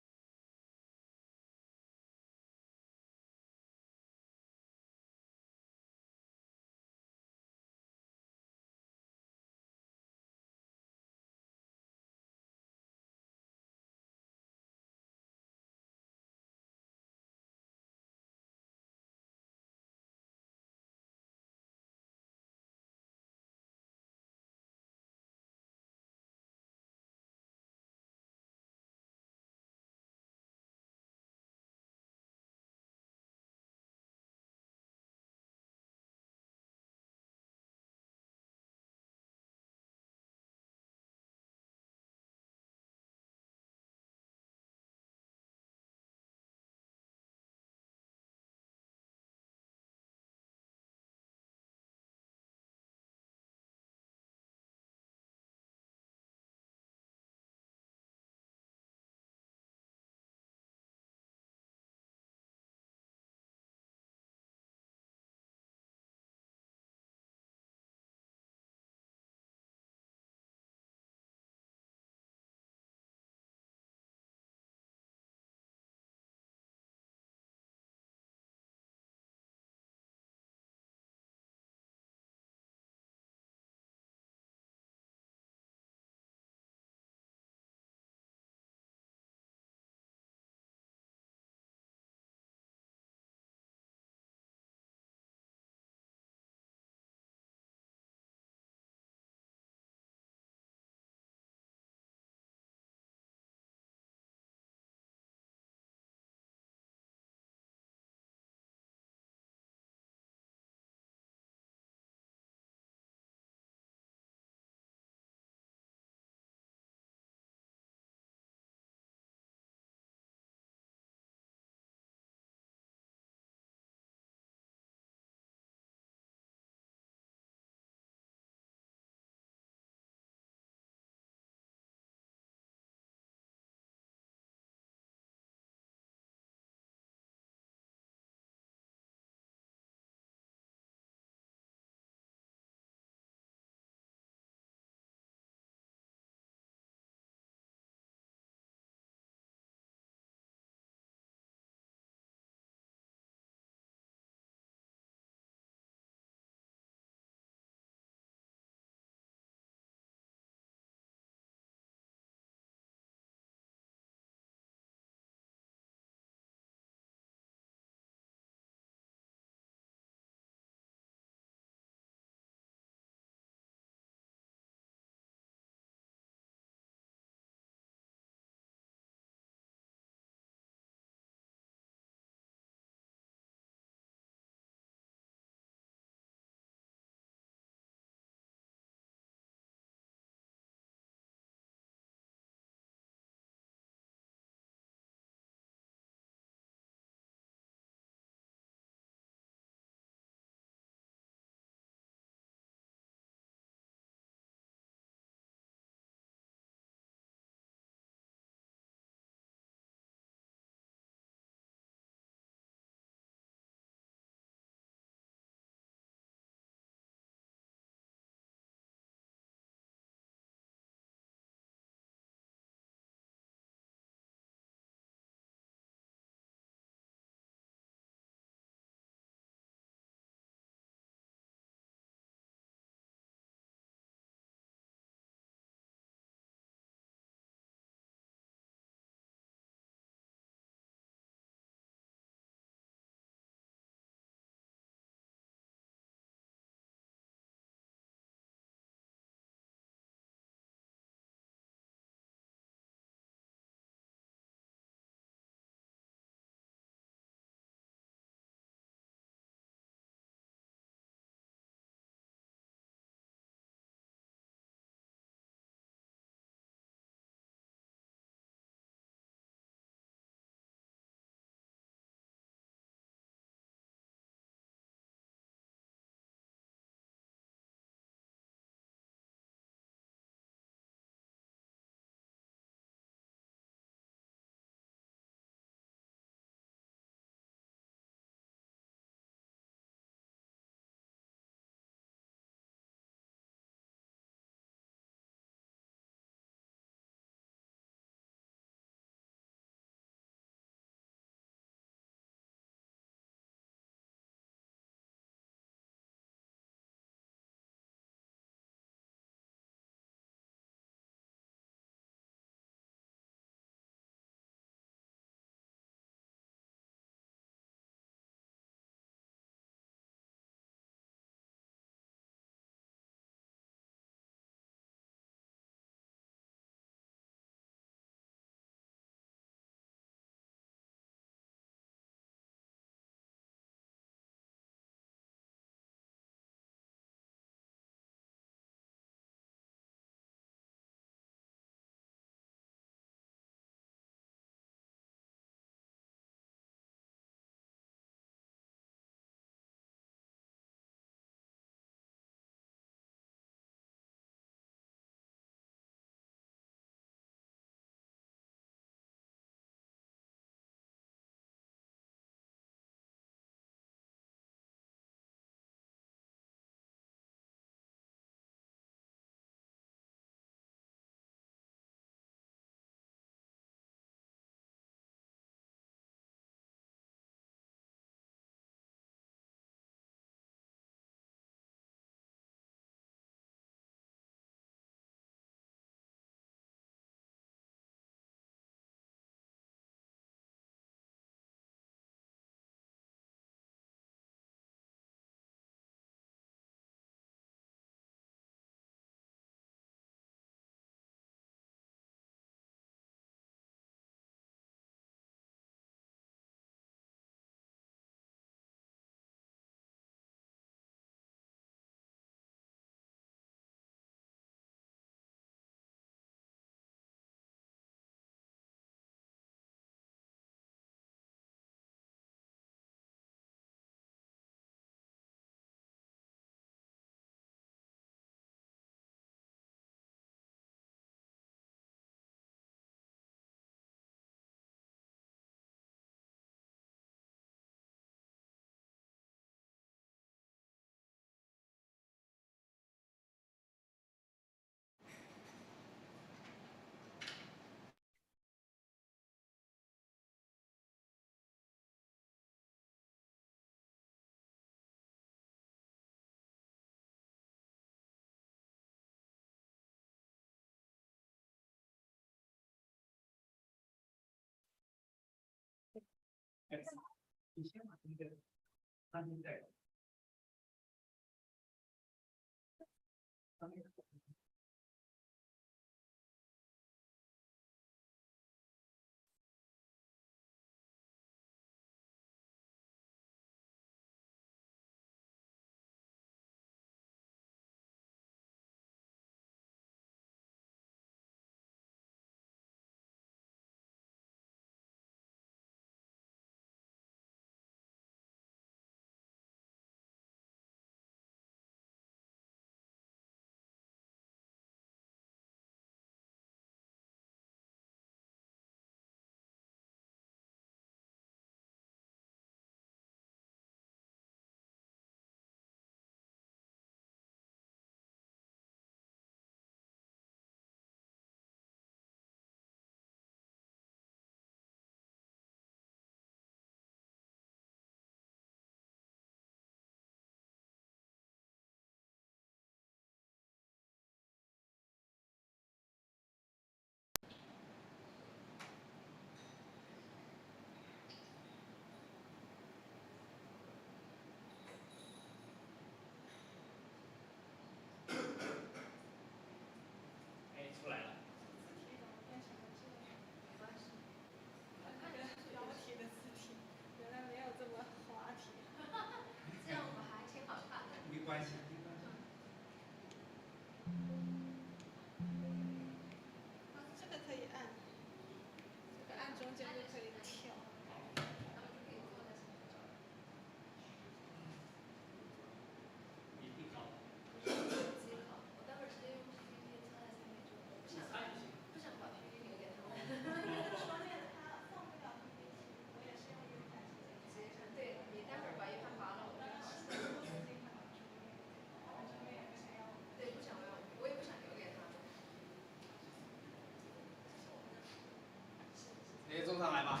中上来吧，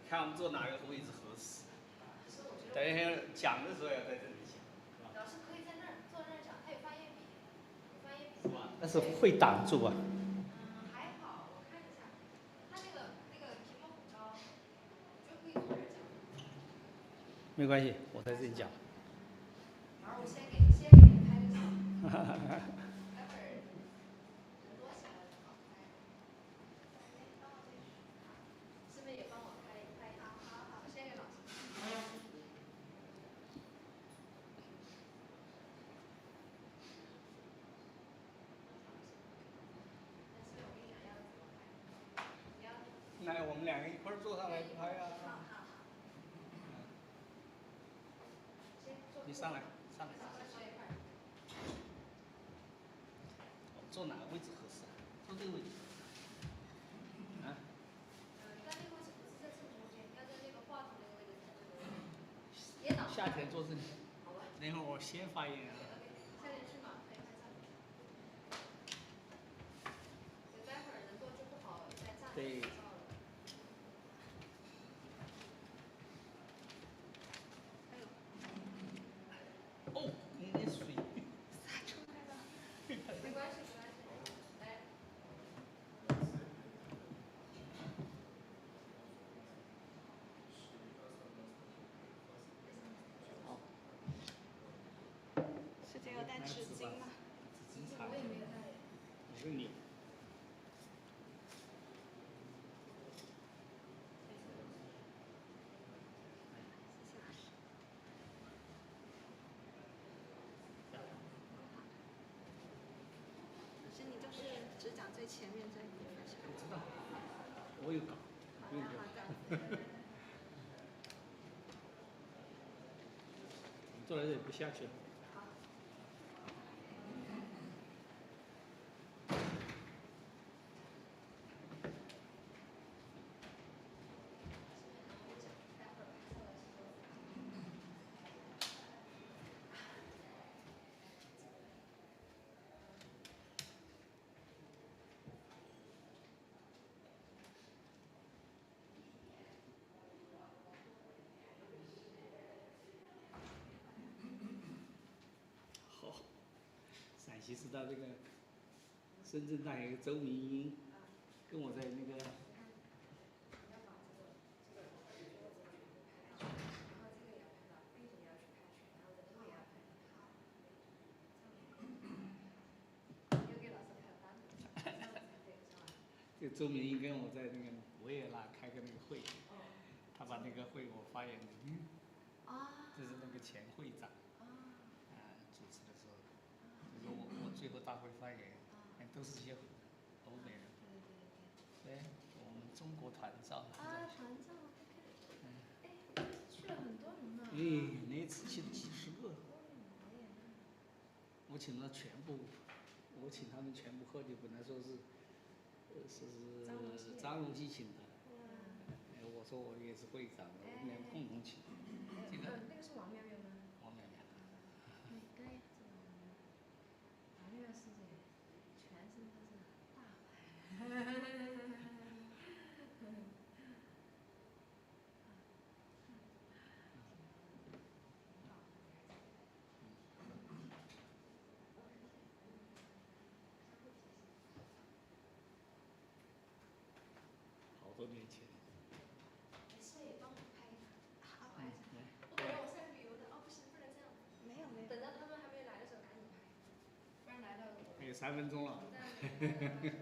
看我们坐哪个位置合适。等一下讲的时候要在这里讲。老师可以在那儿坐那儿讲，他有发言笔，是吧？但是会挡住啊。还好，我看一下，他那个题目很高，我觉得可以坐这儿讲。没关系，我在这里讲。然后我先给你拍个照。来，我们两个一块儿坐上来拍啊！你上来，上来。坐哪个位置合适？坐这个位置。啊？在那个位置不是在正中间，要在那个话筒那个位置才对。夏天坐这里。好吧。等会儿我先发言啊。夏天去嘛，可以拍照。待会儿人多就不好再站。对。哦，你那水洒出来了。没关系，没关系。来。师姐有带纸巾吗？纸巾我也没有带。我问你。老师，你就是只讲最前面这一部分。我知道，我有稿，不用讲。坐在这里不下去了。陕西师大这个深圳大学周明英跟我在那个就周明义跟我在那个维也纳开个那个会，他把那个会我发言人，就是那个前会长，主持的时候，就是我最后大会发言，都是些欧美人，对，我们中国团照，
团照，去了很多人呢。
那一次去了几十个，我请了全部，我请他们全部喝酒，本来说是，是张荣熙请的，我说我也是会长，我们俩共同请。这个
那个是王淼淼吗？
王淼淼。
对，王淼淼师姐全身都是大牌。
好多年前。
师姐帮我拍一张，好，我本来我是来旅游的，不行，不能这样。没有。等到他们还没来的时候赶紧拍，不然来了。
还有3分钟了。
我也按照这个。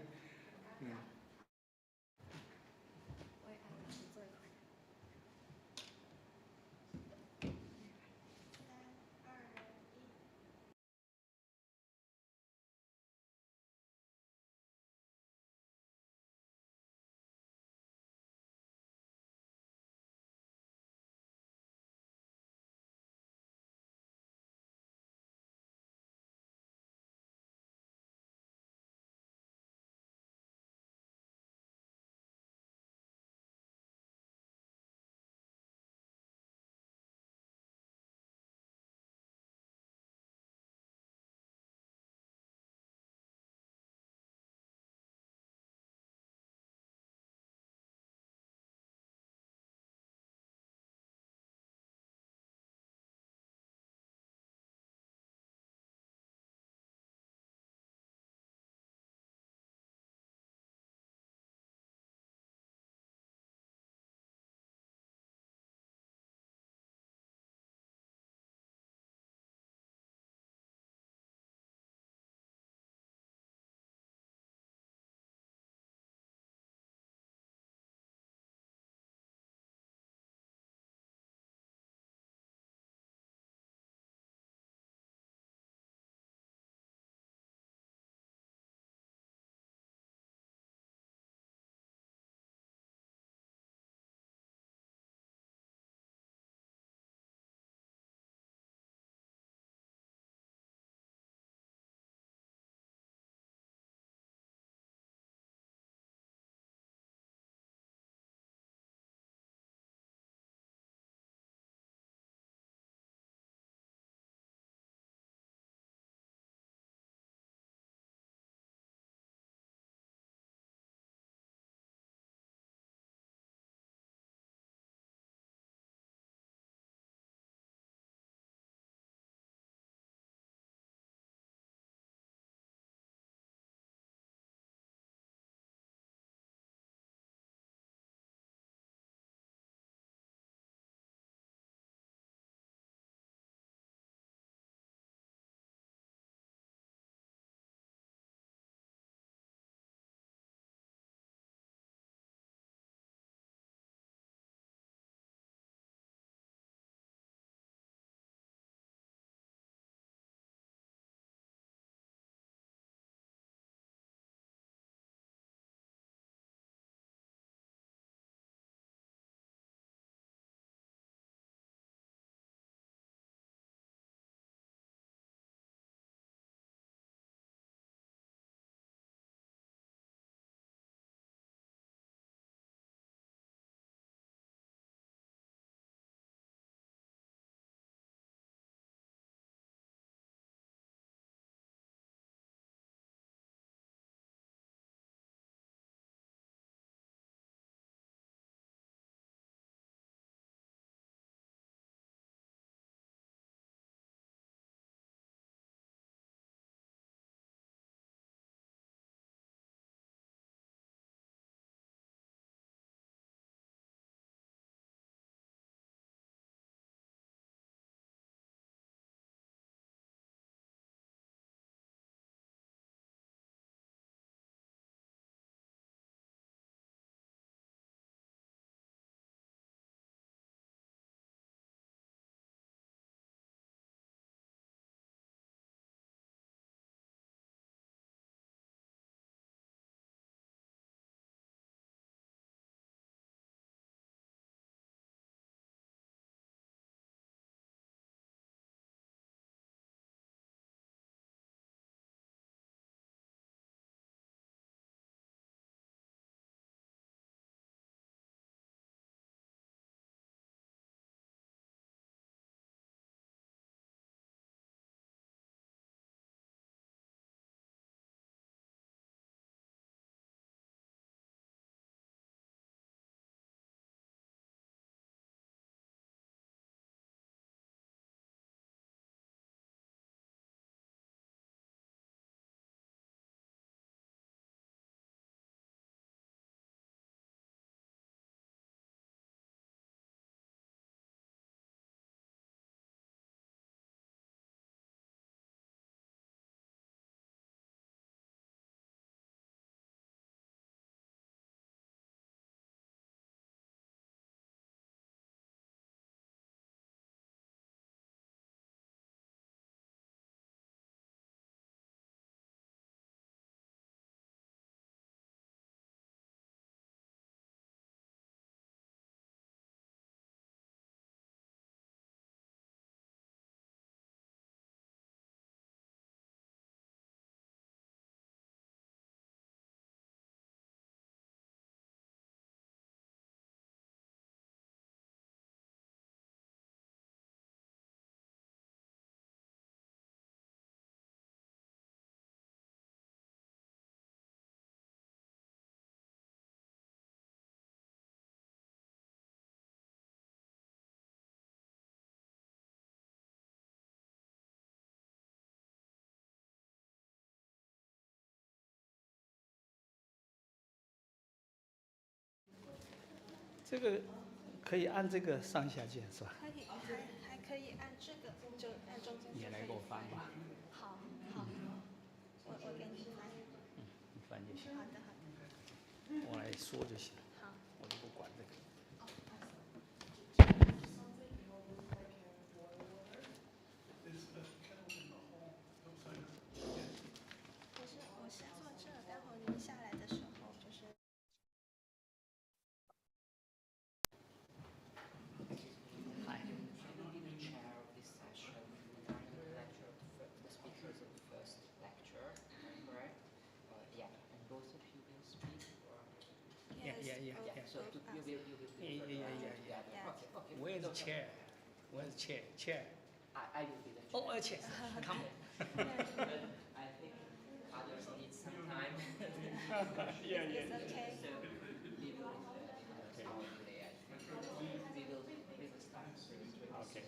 这个可以按这个上下键是吧？
可以，还可以按这个，就按中间。
你来给我翻吧。
好，我给你翻。
你翻就行。
好的，好的。
我来说就行。
好，
我就不管这个。
不是，我先坐这，待会儿您下来的时候就是。
Hi. Yeah. So yeah. Where's the chair? Where's the chair? Chair.
I will be the chair.
Oh, a chair. Come on.
I think others need some time.
Yeah.
It's okay.
So we will start.
Okay.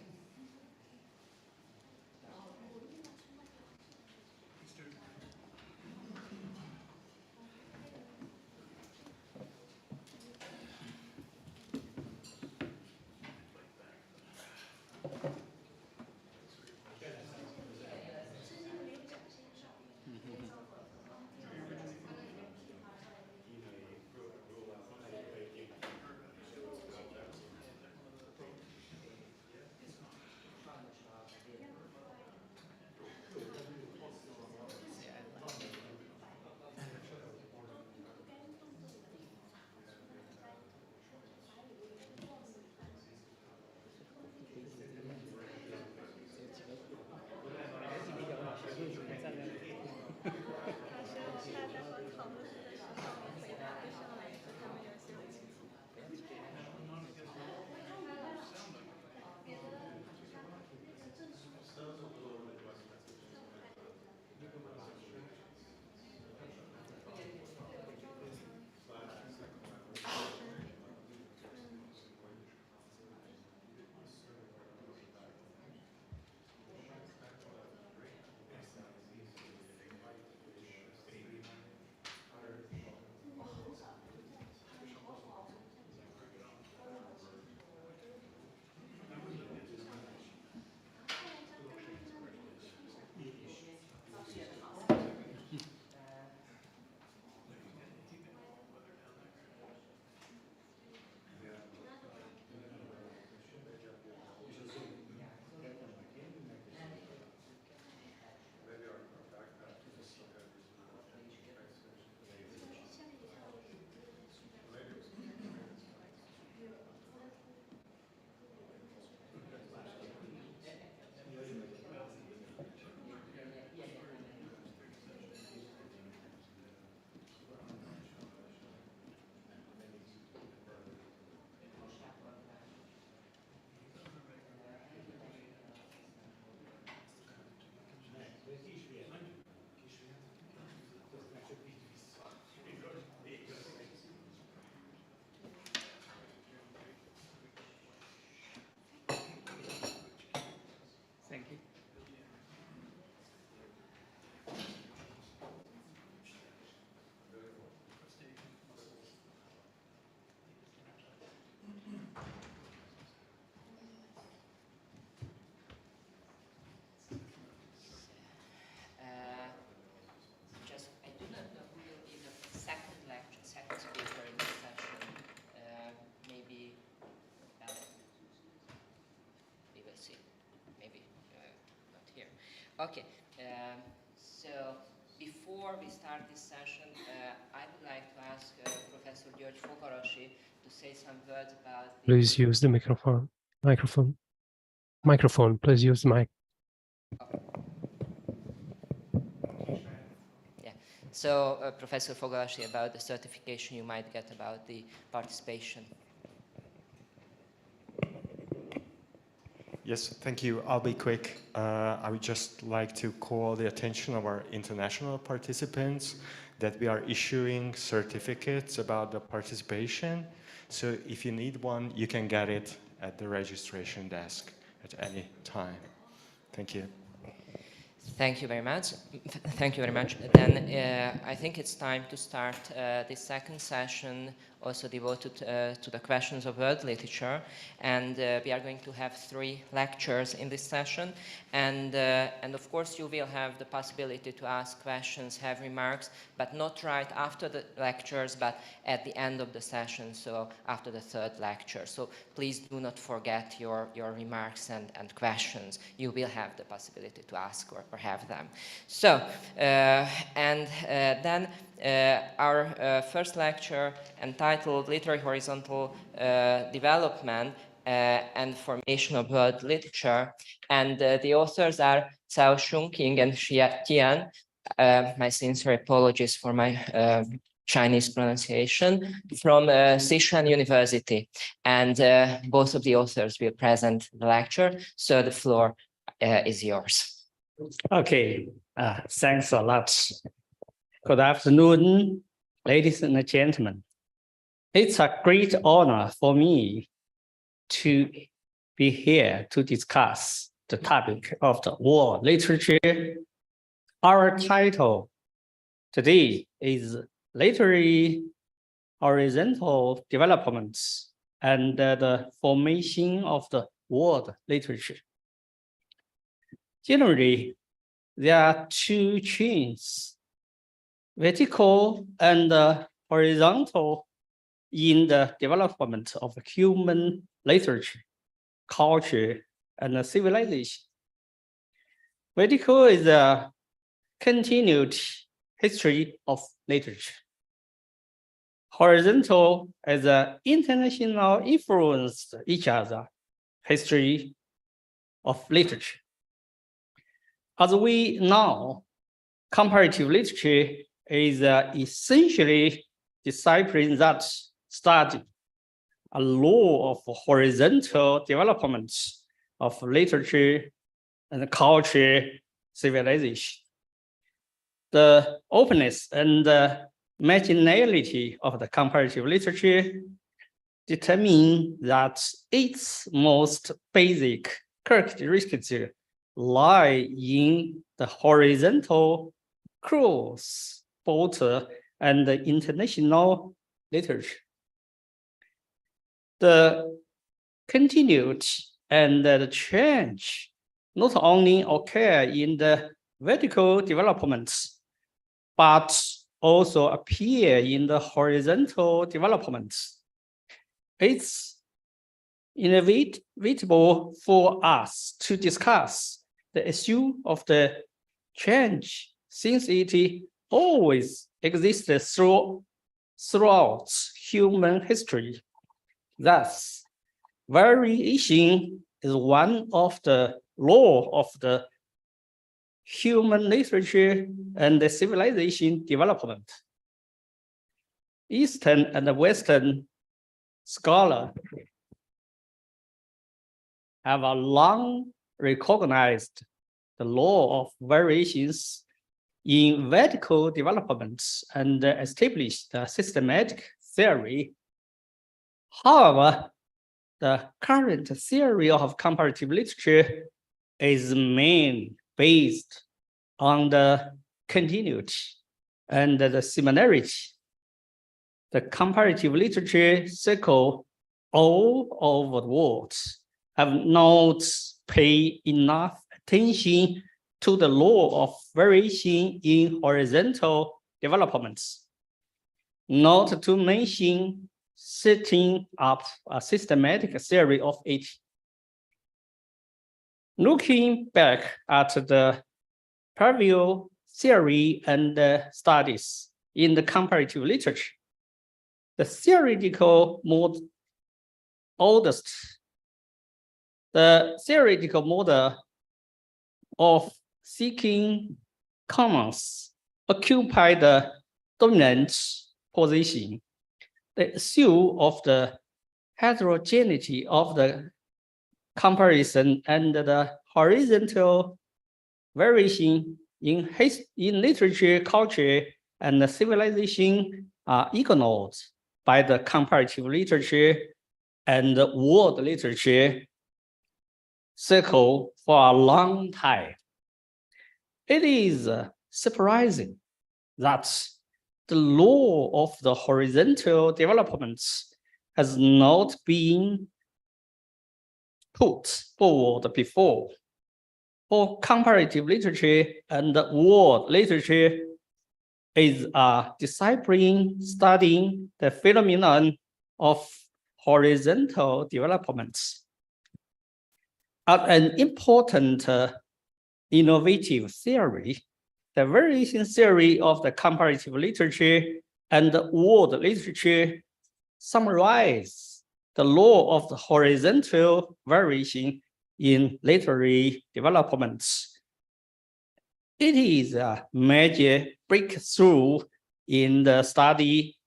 Thank you.
Just, I do not know who will be the second lecture, second speaker in this session. Maybe we will see. Maybe not here. Okay. So before we start this session, I would like to ask Professor György Fogarasi to say some words about.
Please use the microphone. Microphone. Please use the mic.
Yeah. So, Professor Fogarasi, about the certification you might get about the participation.
Yes, thank you. I'll be quick. I would just like to call the attention of our international participants that we are issuing certificates about the participation. So if you need one, you can get it at the registration desk at any time. Thank you.
Thank you very much. Thank you very much. Then I think it's time to start the second session also devoted to the questions of world literature. And we are going to have 3 lectures in this session. And of course, you will have the possibility to ask questions, have remarks, but not right after the lectures, but at the end of the session, so after the 3rd lecture. So please do not forget your remarks and questions. You will have the possibility to ask or have them. So, then our first lecture, entitled Literary Horizontal Development and Formation of World Literature, and the authors are Cao Shunqing and Xia Tian. My sincere apologies for my Chinese pronunciation, from Sichuan University. And both of the authors will present the lecture, so the floor is yours.
Okay, thanks a lot. Good afternoon, ladies and gentlemen. It's a great honor for me to be here to discuss the topic of the world literature. Our title today is Literary Horizontal Developments and the Formation of the World Literature. Generally, there are 2 chains, vertical and horizontal, in the development of human literature, culture, and civilization. Vertical is a continued history of literature. Horizontal is an international influenced each other history of literature. As we know, comparative literature is essentially discipline that study a law of horizontal development of literature and culture civilization. The openness and marginality of the comparative literature determine that its most basic characteristics lie in the horizontal cross-border and international literature. The continuity and the change not only occur in the vertical developments, but also appear in the horizontal developments. It's inevitable for us to discuss the issue of the change, since it always existed throughout human history. Thus, variation is one of the laws of the human literature and the civilization development. Eastern and Western scholars have a long recognized the law of variations in vertical developments and established a systematic theory. However, the current theory of comparative literature is mainly based on the continuity and the similarity. The comparative literature circle all over the world have not paid enough attention to the law of variation in horizontal developments, not to mention setting up a systematic theory of it. Looking back at the previous theory and studies in the comparative literature, the theoretical model of seeking commons occupied the dominant position. The issue of the heterogeneity of the comparison and the horizontal variation in literature, culture, and civilization are ignored by the comparative literature and world literature circle for a long time. It is surprising that the law of the horizontal developments has not been put forward before. For comparative literature and world literature is a discipline studying the phenomenon of horizontal developments. An important innovative theory, the variation theory of the comparative literature and world literature summarize the law of the horizontal variation in literary developments. It is a major breakthrough in the study,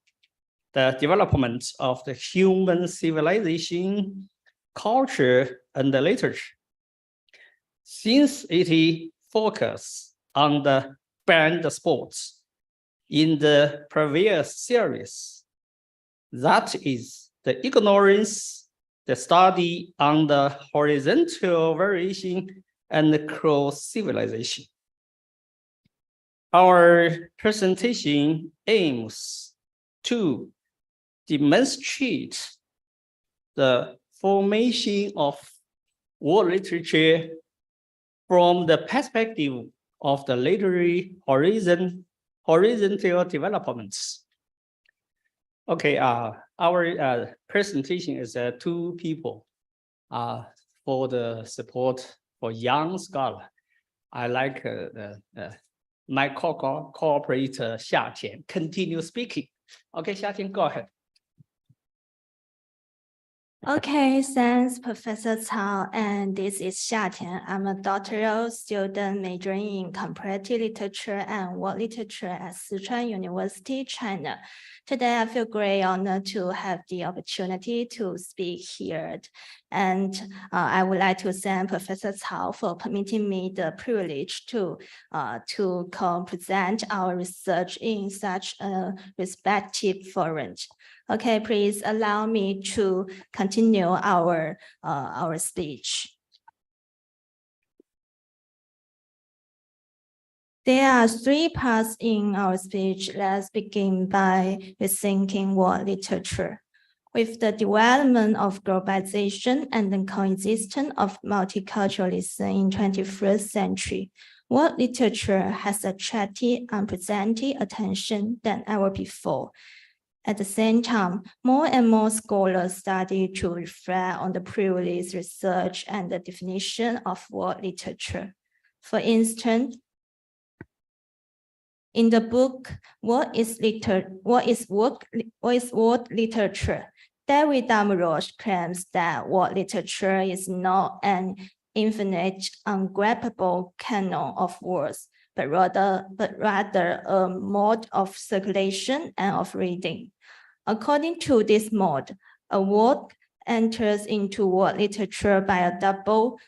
the development of the human civilization, culture, and the literature. Since it focuses on the banned sports in the previous series, that is the ignorance, the study on the horizontal variation and the cross civilization. Our presentation aims to demonstrate the formation of world literature from the perspective of the literary horizontal developments. Okay, our presentation is two people for the support for young scholar. I like my cooperator Xia Tian continue speaking. Okay, Xia Tian, go ahead.
Okay, thanks, Professor Cao. And this is Xia Tian. I'm a doctoral student majoring in comparative literature and world literature at Sichuan University, China. Today, I feel great honored to have the opportunity to speak here. And I would like to thank Professor Cao for permitting me the privilege to co-present our research in such a respected forum. Okay, please allow me to continue our speech. There are three parts in our speech. Let's begin by rethinking world literature. With the development of globalization and the coexistence of multiculturalism in 21st century, world literature has attracted unprecedented attention than ever before. At the same time, more and more scholars study to reflect on the previous research and the definition of world literature. For instance, in the book, What is World Literature? David Damrosch claims that world literature is not an infinite, ungrabbable canon of words, but rather a mode of circulation and of reading. According to this mode, a work enters into world literature by a double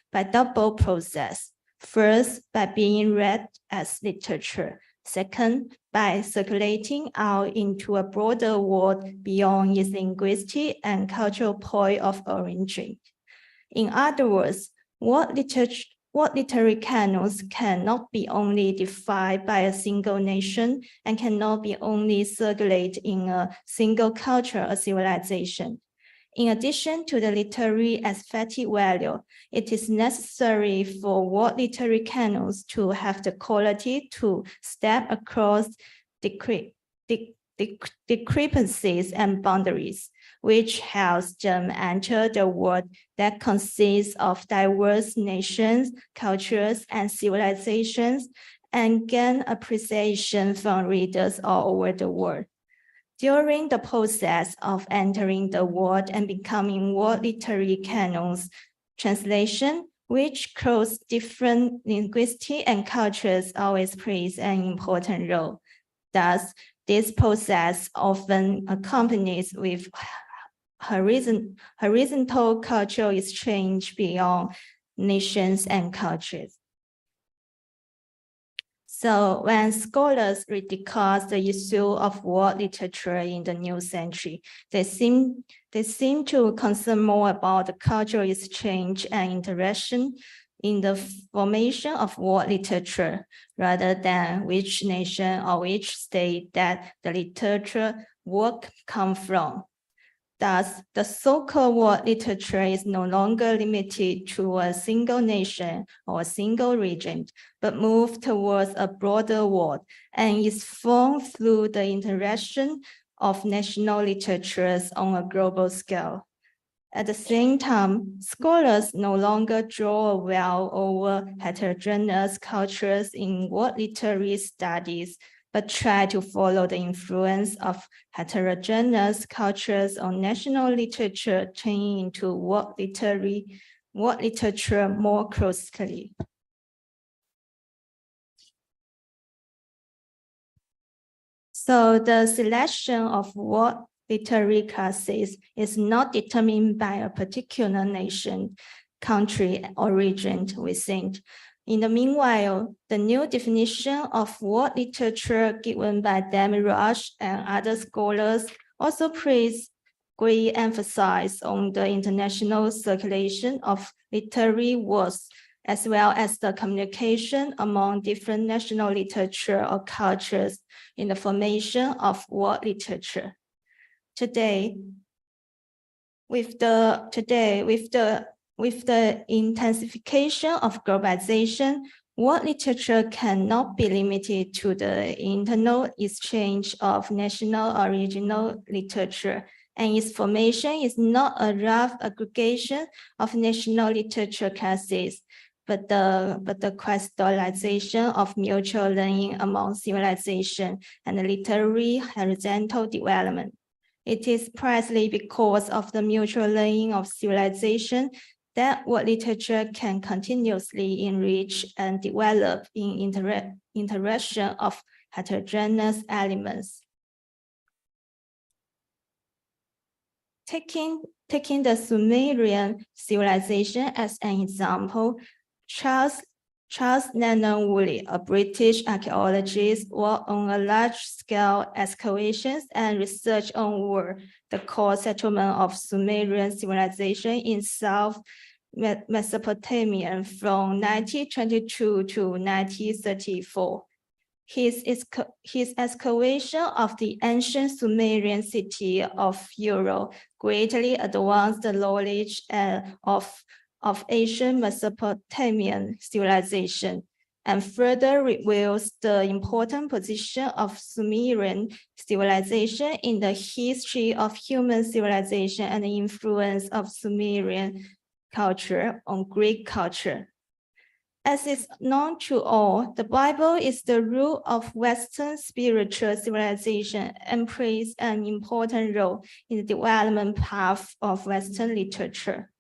process. First, by being read as literature. Second, by circulating out into a broader world beyond its linguistic and cultural point of origin. In other words, world literary canons cannot be only defined by a single nation and cannot be only circulate in a single culture or civilization. In addition to the literary aesthetic value, it is necessary for world literary canons to have the quality to step across discrepancies and boundaries, which helps them enter the world that consists of diverse nations, cultures, and civilizations, and gain appreciation from readers all over the world. During the process of entering the world and becoming world literary canons, translation, which cross different linguistic and cultures, always plays an important role. Thus, this process often accompanies with horizontal cultural exchange beyond nations and cultures. So when scholars rediscuss the issue of world literature in the new century, they seem to concern more about the cultural exchange and interaction in the formation of world literature, rather than which nation or which state that the literature work come from. Thus, the so-called world literature is no longer limited to a single nation or a single region, but move towards a broader world and is formed through the interaction of national literatures on a global scale. At the same time, scholars no longer draw a veil over heterogeneous cultures in world literary studies, but try to follow the influence of heterogeneous cultures on national literature, turning into world literature more closely. So the selection of world literary classes is not determined by a particular nation, country, or region, we think. In the meanwhile, the new definition of world literature given by Demirage and other scholars also places great emphasis on the international circulation of literary works, as well as the communication among different national literature or cultures in the formation of world literature. Today, with the intensification of globalization, world literature cannot be limited to the internal exchange of national or regional literature, and its formation is not a rough aggregation of national literature classes, but the crystallization of mutual learning among civilization and literary horizontal development. It is precisely because of the mutual learning of civilization that world literature can continuously enrich and develop in interaction of heterogeneous elements. Taking the Sumerian civilization as an example, Charles Nannon-Woolley, a British archaeologist, worked on a large-scale excavations and research on the core settlement of Sumerian civilization in South Mesopotamia from 1922 to 1934. His excavation of the ancient Sumerian city of Uro greatly advanced the knowledge of Asian Mesopotamian civilization and further reveals the important position of Sumerian civilization in the history of human civilization and the influence of Sumerian culture on Greek culture. As is known to all, the Bible is the root of Western spiritual civilization and plays an important role in the development path of Western literature.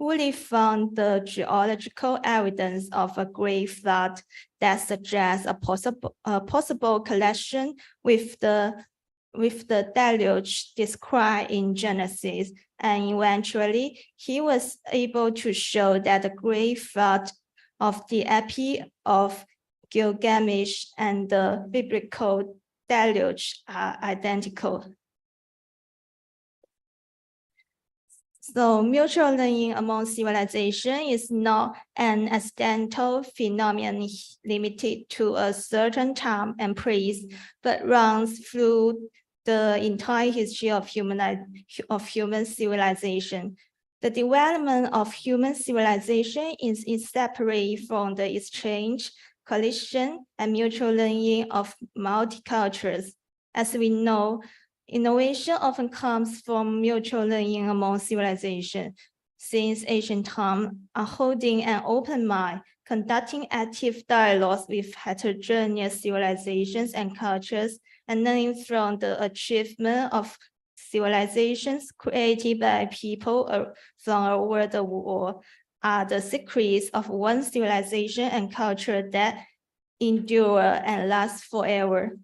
Woolley found the geological evidence of a great flood that suggests a possible connection with the deluge described in Genesis, and eventually he was able to show that the great flood of the Epic of Gilgamesh and the biblical deluge are identical. So mutual learning among civilization is not an accidental phenomenon limited to a certain time and place, but runs through the entire history of human civilization. The development of human civilization is inseparable from the exchange, collision, and mutual learning of multicultures. As we know, innovation often comes from mutual learning among civilizations. Since ancient times, holding an open mind, conducting active dialogues with heterogeneous civilizations and cultures, and learning from the achievement of civilizations created by people from over the world are the secrets of one civilization and culture that endure and last forever.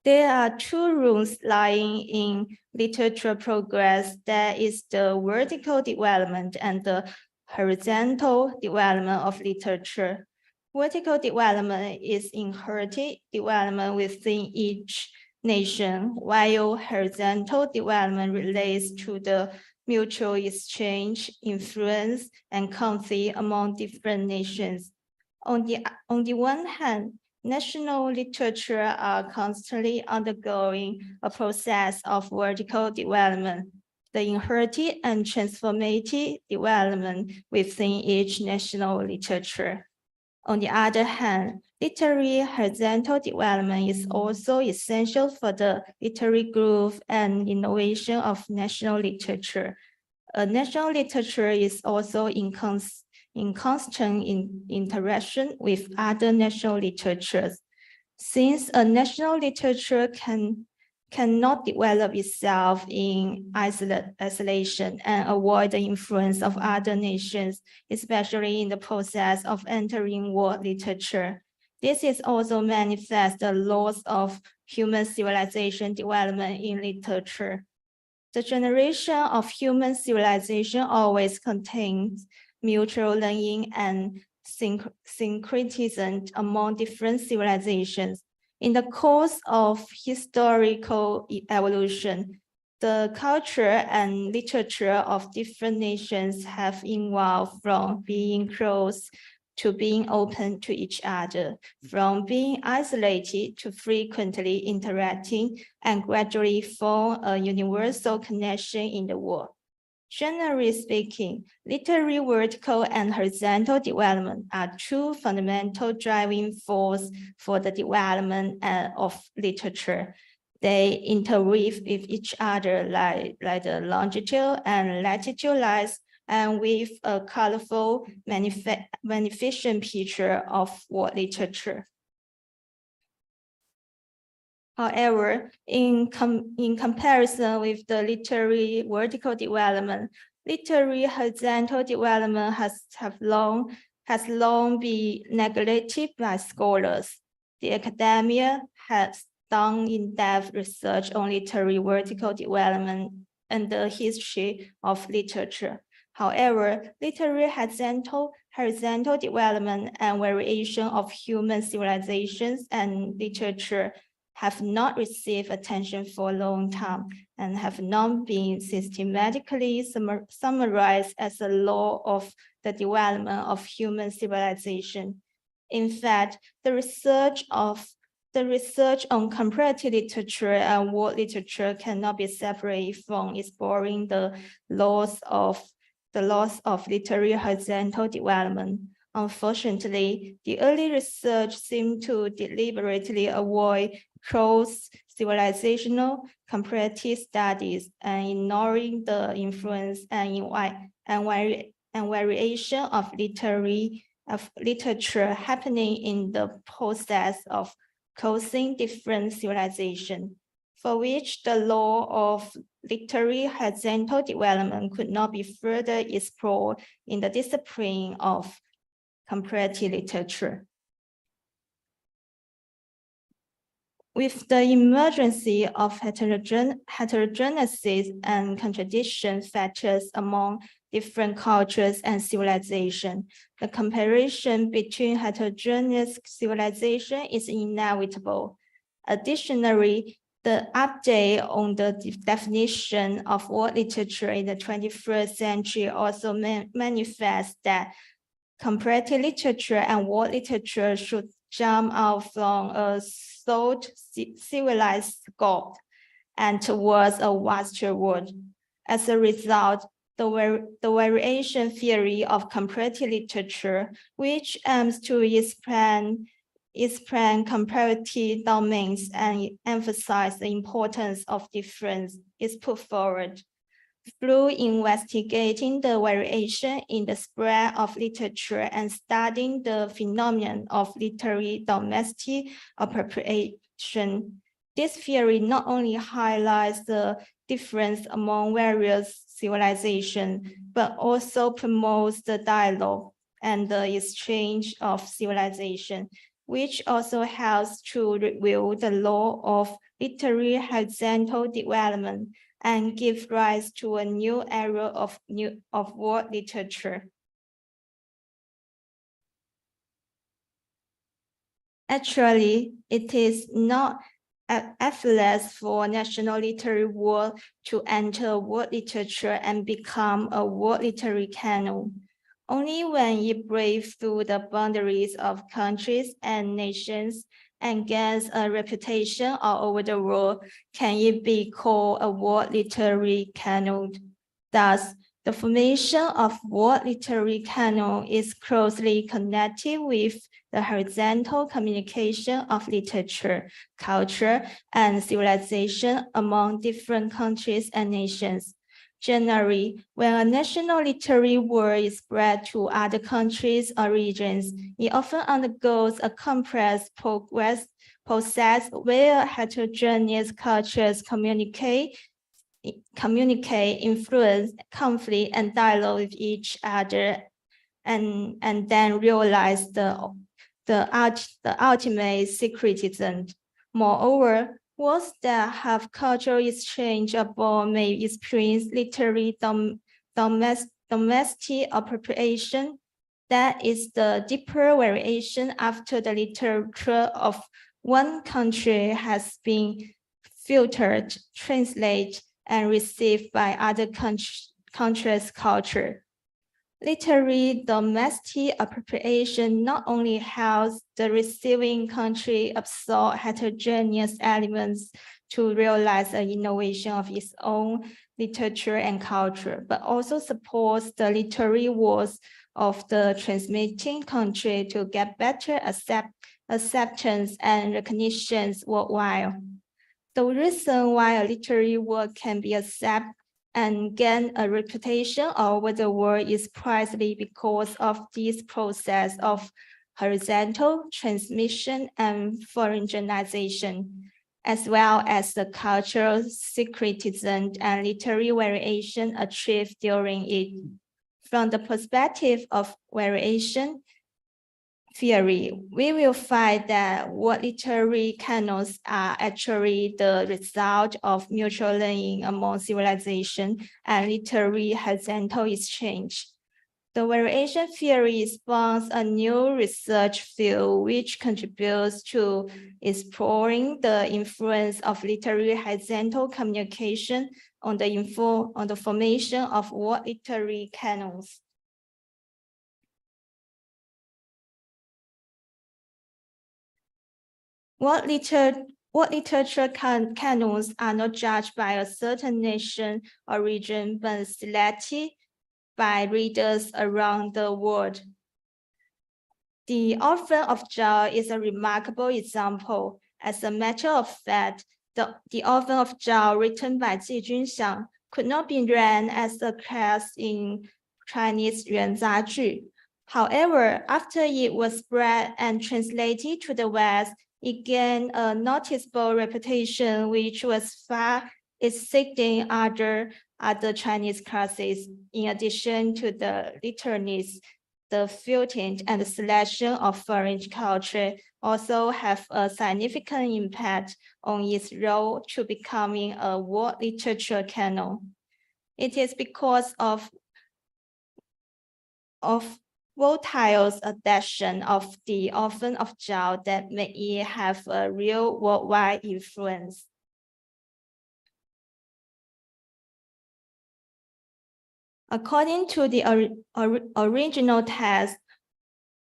There are two rules lying in literature progress. There is the vertical development and the horizontal development of literature. Vertical development is inherited development within each nation, while horizontal development relates to the mutual exchange, influence, and conflict among different nations. On the one hand, national literature are constantly undergoing a process of vertical development, the inherited and transformative development within each national literature. On the other hand, literary horizontal development is also essential for the literary growth and innovation of national literature. National literature is also in constant interaction with other national literatures. Since a national literature cannot develop itself in isolation and avoid the influence of other nations, especially in the process of entering world literature. This is also manifest the loss of human civilization development in literature. The generation of human civilization always contains mutual learning and syncretism among different civilizations. In the course of historical evolution, the culture and literature of different nations have evolved from being closed to being open to each other, from being isolated to frequently interacting, and gradually form a universal connection in the world. Generally speaking, literary vertical and horizontal development are two fundamental driving forces for the development of literature. They interweave with each other like the longitude and latitude lines, and with a colorful, magnificent picture of world literature. However, in comparison with the literary vertical development, literary horizontal development has long been neglected by scholars. The academia has done in-depth research on literary vertical development and the history of literature. However, literary horizontal development and variation of human civilizations and literature have not received attention for a long time and have not been systematically summarized as a law of the development of human civilization. In fact, the research on comparative literature and world literature cannot be separated from exploring the loss of literary horizontal development. Unfortunately, the early research seemed to deliberately avoid cross-civilizational comparative studies and ignoring the influence and variation of literature happening in the process of crossing different civilizations, for which the law of literary horizontal development could not be further explored in the discipline of comparative literature. With the emergence of heterogeneity and contradiction factors among different cultures and civilizations, the comparison between heterogeneous civilization is inevitable. Additionally, the update on the definition of world literature in the 21st century also manifests that comparative literature and world literature should jump out from a short civilized scope and towards a vaster world. As a result, the variation theory of comparative literature, which aims to explain comparative domains and emphasize the importance of difference, is put forward. Through investigating the variation in the spread of literature and studying the phenomenon of literary domestic appropriation, this theory not only highlights the difference among various civilizations, but also promotes the dialogue and the exchange of civilization, which also helps to reveal the law of literary horizontal development and give rise to a new era of world literature. Actually, it is not effortless for national literary world to enter world literature and become a world literary canon. Only when it breaks through the boundaries of countries and nations and gains a reputation all over the world can it be called a world literary canon. Thus, the formation of world literary canon is closely connected with the horizontal communication of literature, culture, and civilization among different countries and nations. Generally, when a national literary work is spread to other countries or regions, it often undergoes a complex process where heterogeneous cultures communicate, influence, conflict, and dialogue with each other, and then realize the ultimate syncretism. Moreover, works that have cultural exchange abroad may experience literary domestic appropriation. That is the deeper variation after the literature of one country has been filtered, translated, and received by other countries' culture. Literary domestic appropriation not only helps the receiving country absorb heterogeneous elements to realize an innovation of its own literature and culture, but also supports the literary works of the transmitting country to get better acceptance and recognitions worldwide. The reason why a literary work can be accepted and gain a reputation all over the world is precisely because of this process of horizontal transmission and foreignization, as well as the cultural syncretism and literary variation achieved during it. From the perspective of variation theory, we will find that what literary canons are actually the result of mutual learning among civilization and literary horizontal exchange. The variation theory spawns a new research field which contributes to exploring the influence of literary horizontal communication on the formation of world literary canons. What literature canons are not judged by a certain nation or region, but selected by readers around the world. The Orphan of Zhao is a remarkable example. As a matter of fact, the Orphan of Zhao, written by Ji Junxiang, could not be read as a class in Chinese Yuanzaju. However, after it was spread and translated to the West, it gained a noticeable reputation, which was far exceeding other Chinese classes. In addition to the literalness, the filtering and the selection of foreign culture also have a significant impact on its role to becoming a world literature canon. It is because of Voltaire's adaptation of the Orphan of Zhao that made it have a real worldwide influence. According to the original text,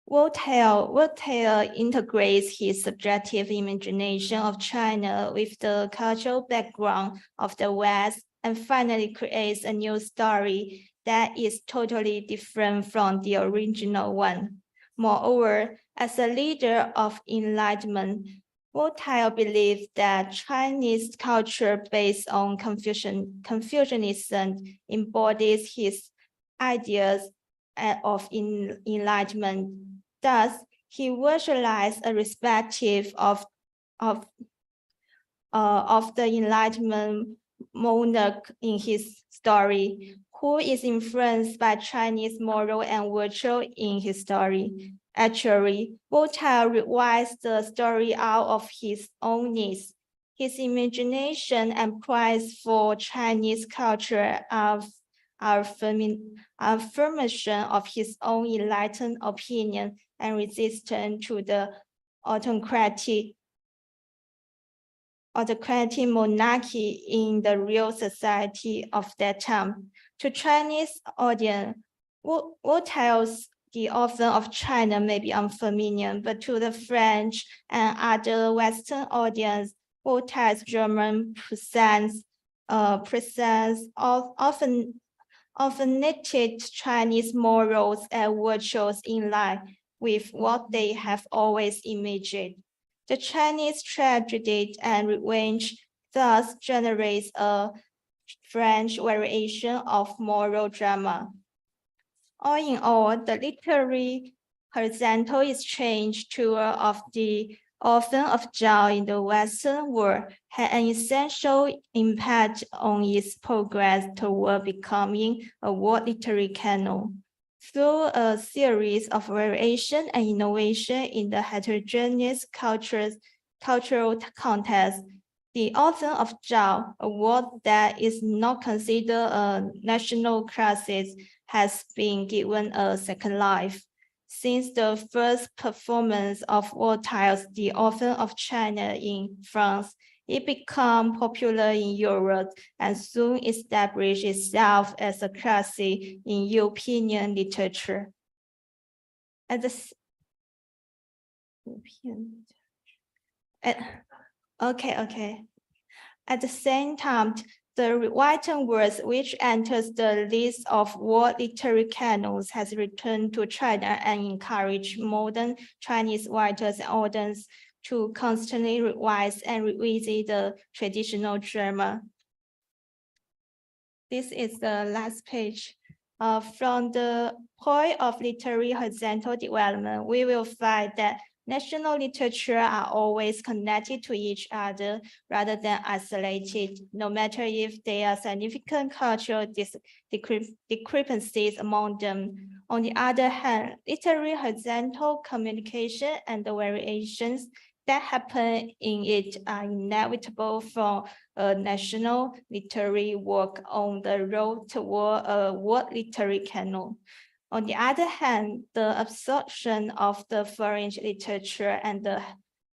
Voltaire integrates his subjective imagination of China with the cultural background of the West and finally creates a new story that is totally different from the original one. Moreover, as a leader of enlightenment, Voltaire believed that Chinese culture based on Confucianism embodies his ideas of enlightenment. Thus, he visualized a perspective of the Enlightenment monarch in his story, who is influenced by Chinese moral and virtue in his story. Actually, Voltaire revised the story out of his own needs. His imagination and pride for Chinese culture are affirmation of his own enlightened opinion and resistance to the autocratic autocratic monarchy in the real society of that time. To Chinese audience, Voltaire's The Author of China may be unfamiliar, but to the French and other Western audience, Voltaire's German presents often knitted Chinese morals and virtues in line with what they have always imagined. The Chinese tragedy and revenge thus generates a French variation of moral drama. All in all, the literary horizontal exchange tour of the Author of Zhao in the Western world had an essential impact on its progress toward becoming a world literary canon. Through a series of variation and innovation in the heterogeneous cultural context, the Author of Zhao, a work that is not considered a national classic, has been given a second life. Since the first performance of Voltaire's The Author of China in France, it became popular in Europe and soon established itself as a classic in European literature. At the same time, the written words which enters the list of world literary canons has returned to China and encouraged modern Chinese writers and authors to constantly revise and revisit the traditional drama. This is the last page. From the point of literary horizontal development, we will find that national literature are always connected to each other rather than isolated, no matter if there are significant cultural discrepancies among them. On the other hand, literary horizontal communication and the variations that happen in it are inevitable from a national literary work on the road toward a world literary canon. On the other hand, the absorption of the foreign literature and the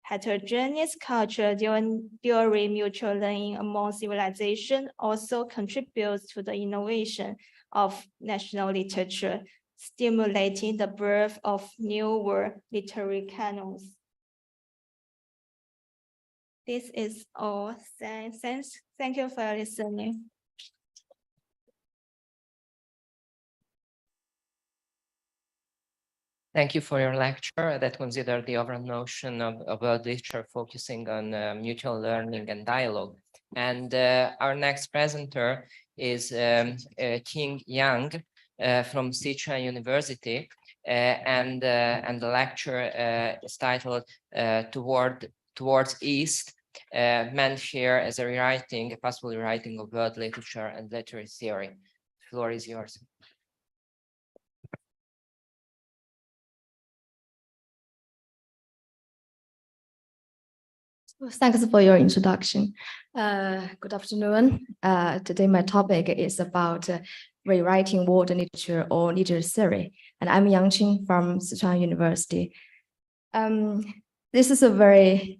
heterogeneous culture during mutual learning among civilizations also contributes to the innovation of national literature, stimulating the birth of new world literary canons. This is all. Thank you for listening.
Thank you for your lecture that considered the overall notion of world literature focusing on mutual learning and dialogue. And our next presenter is Qing Yang from Sichuan University, and the lecture is titled Towards East, meant here as a possible rewriting of world literature and literary theory. The floor is yours.
Thanks for your introduction. Good afternoon. Today my topic is about rewriting world literature or literary theory, and I'm Yang Qing from Sichuan University. This is a very,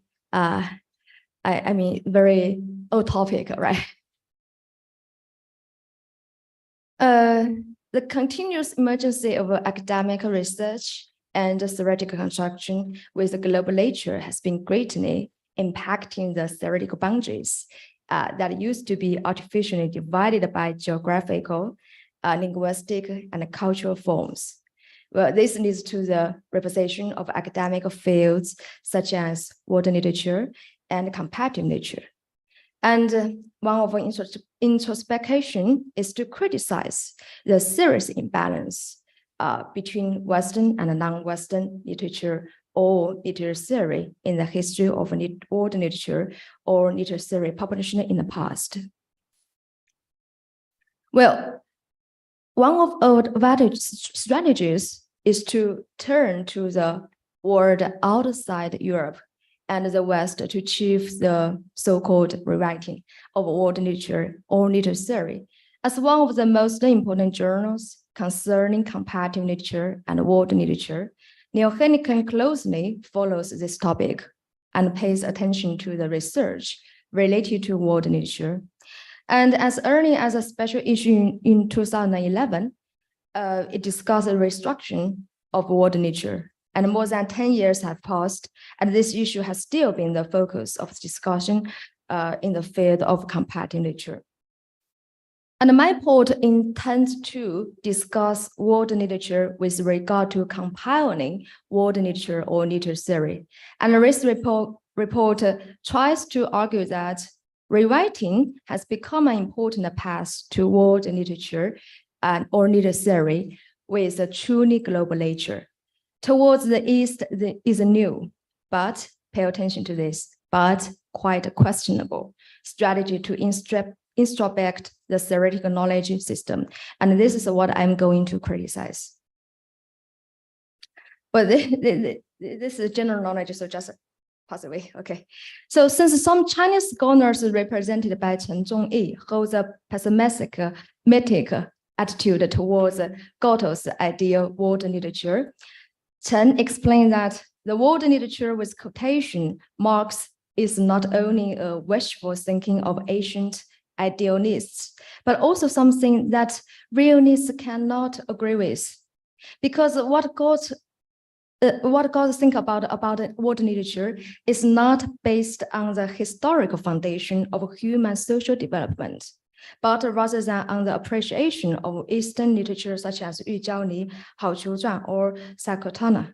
very old topic, right? The continuous emergence of academic research and theoretical construction with the global nature has been greatly impacting the theoretical boundaries that used to be artificially divided by geographical, linguistic, and cultural forms. Well, this leads to the representation of academic fields such as world literature and comparative literature. And one of our introspection is to criticize the serious imbalance between Western and non-Western literature or literary theory in the history of world literature or literary theory published in the past. Well, one of our advantage strategies is to turn to the world outside Europe and the West to achieve the so-called rewriting of world literature or literary theory. As one of the most important journals concerning comparative literature and world literature, Neohelicon closely follows this topic and pays attention to the research related to world literature. And as early as a special issue in 2011, it discussed the restructuring of world literature. And more than 10 years have passed, and this issue has still been the focus of discussion in the field of comparative literature. And my report intends to discuss world literature with regard to compiling world literature or literature theory. And this report tries to argue that rewriting has become an important path to world literature or literature theory with a truly global nature. Towards the East is a new, but pay attention to this, but quite a questionable strategy to introspect the theoretical knowledge system. And this is what I'm going to criticize. But this is general knowledge, so just pass away. Okay. So since some Chinese scholars represented by Chen Zhongyi hold a pessimistic attitude towards Goethe's ideal world literature, Chen explained that the world literature with quotation marks is not only a wishful thinking of ancient idealists, but also something that realists cannot agree with. Because what God think about world literature is not based on the historical foundation of human social development, but rather than on the appreciation of Eastern literature such as Yu Jiaoli, Hao Qiu Zhuan, or Sakotana.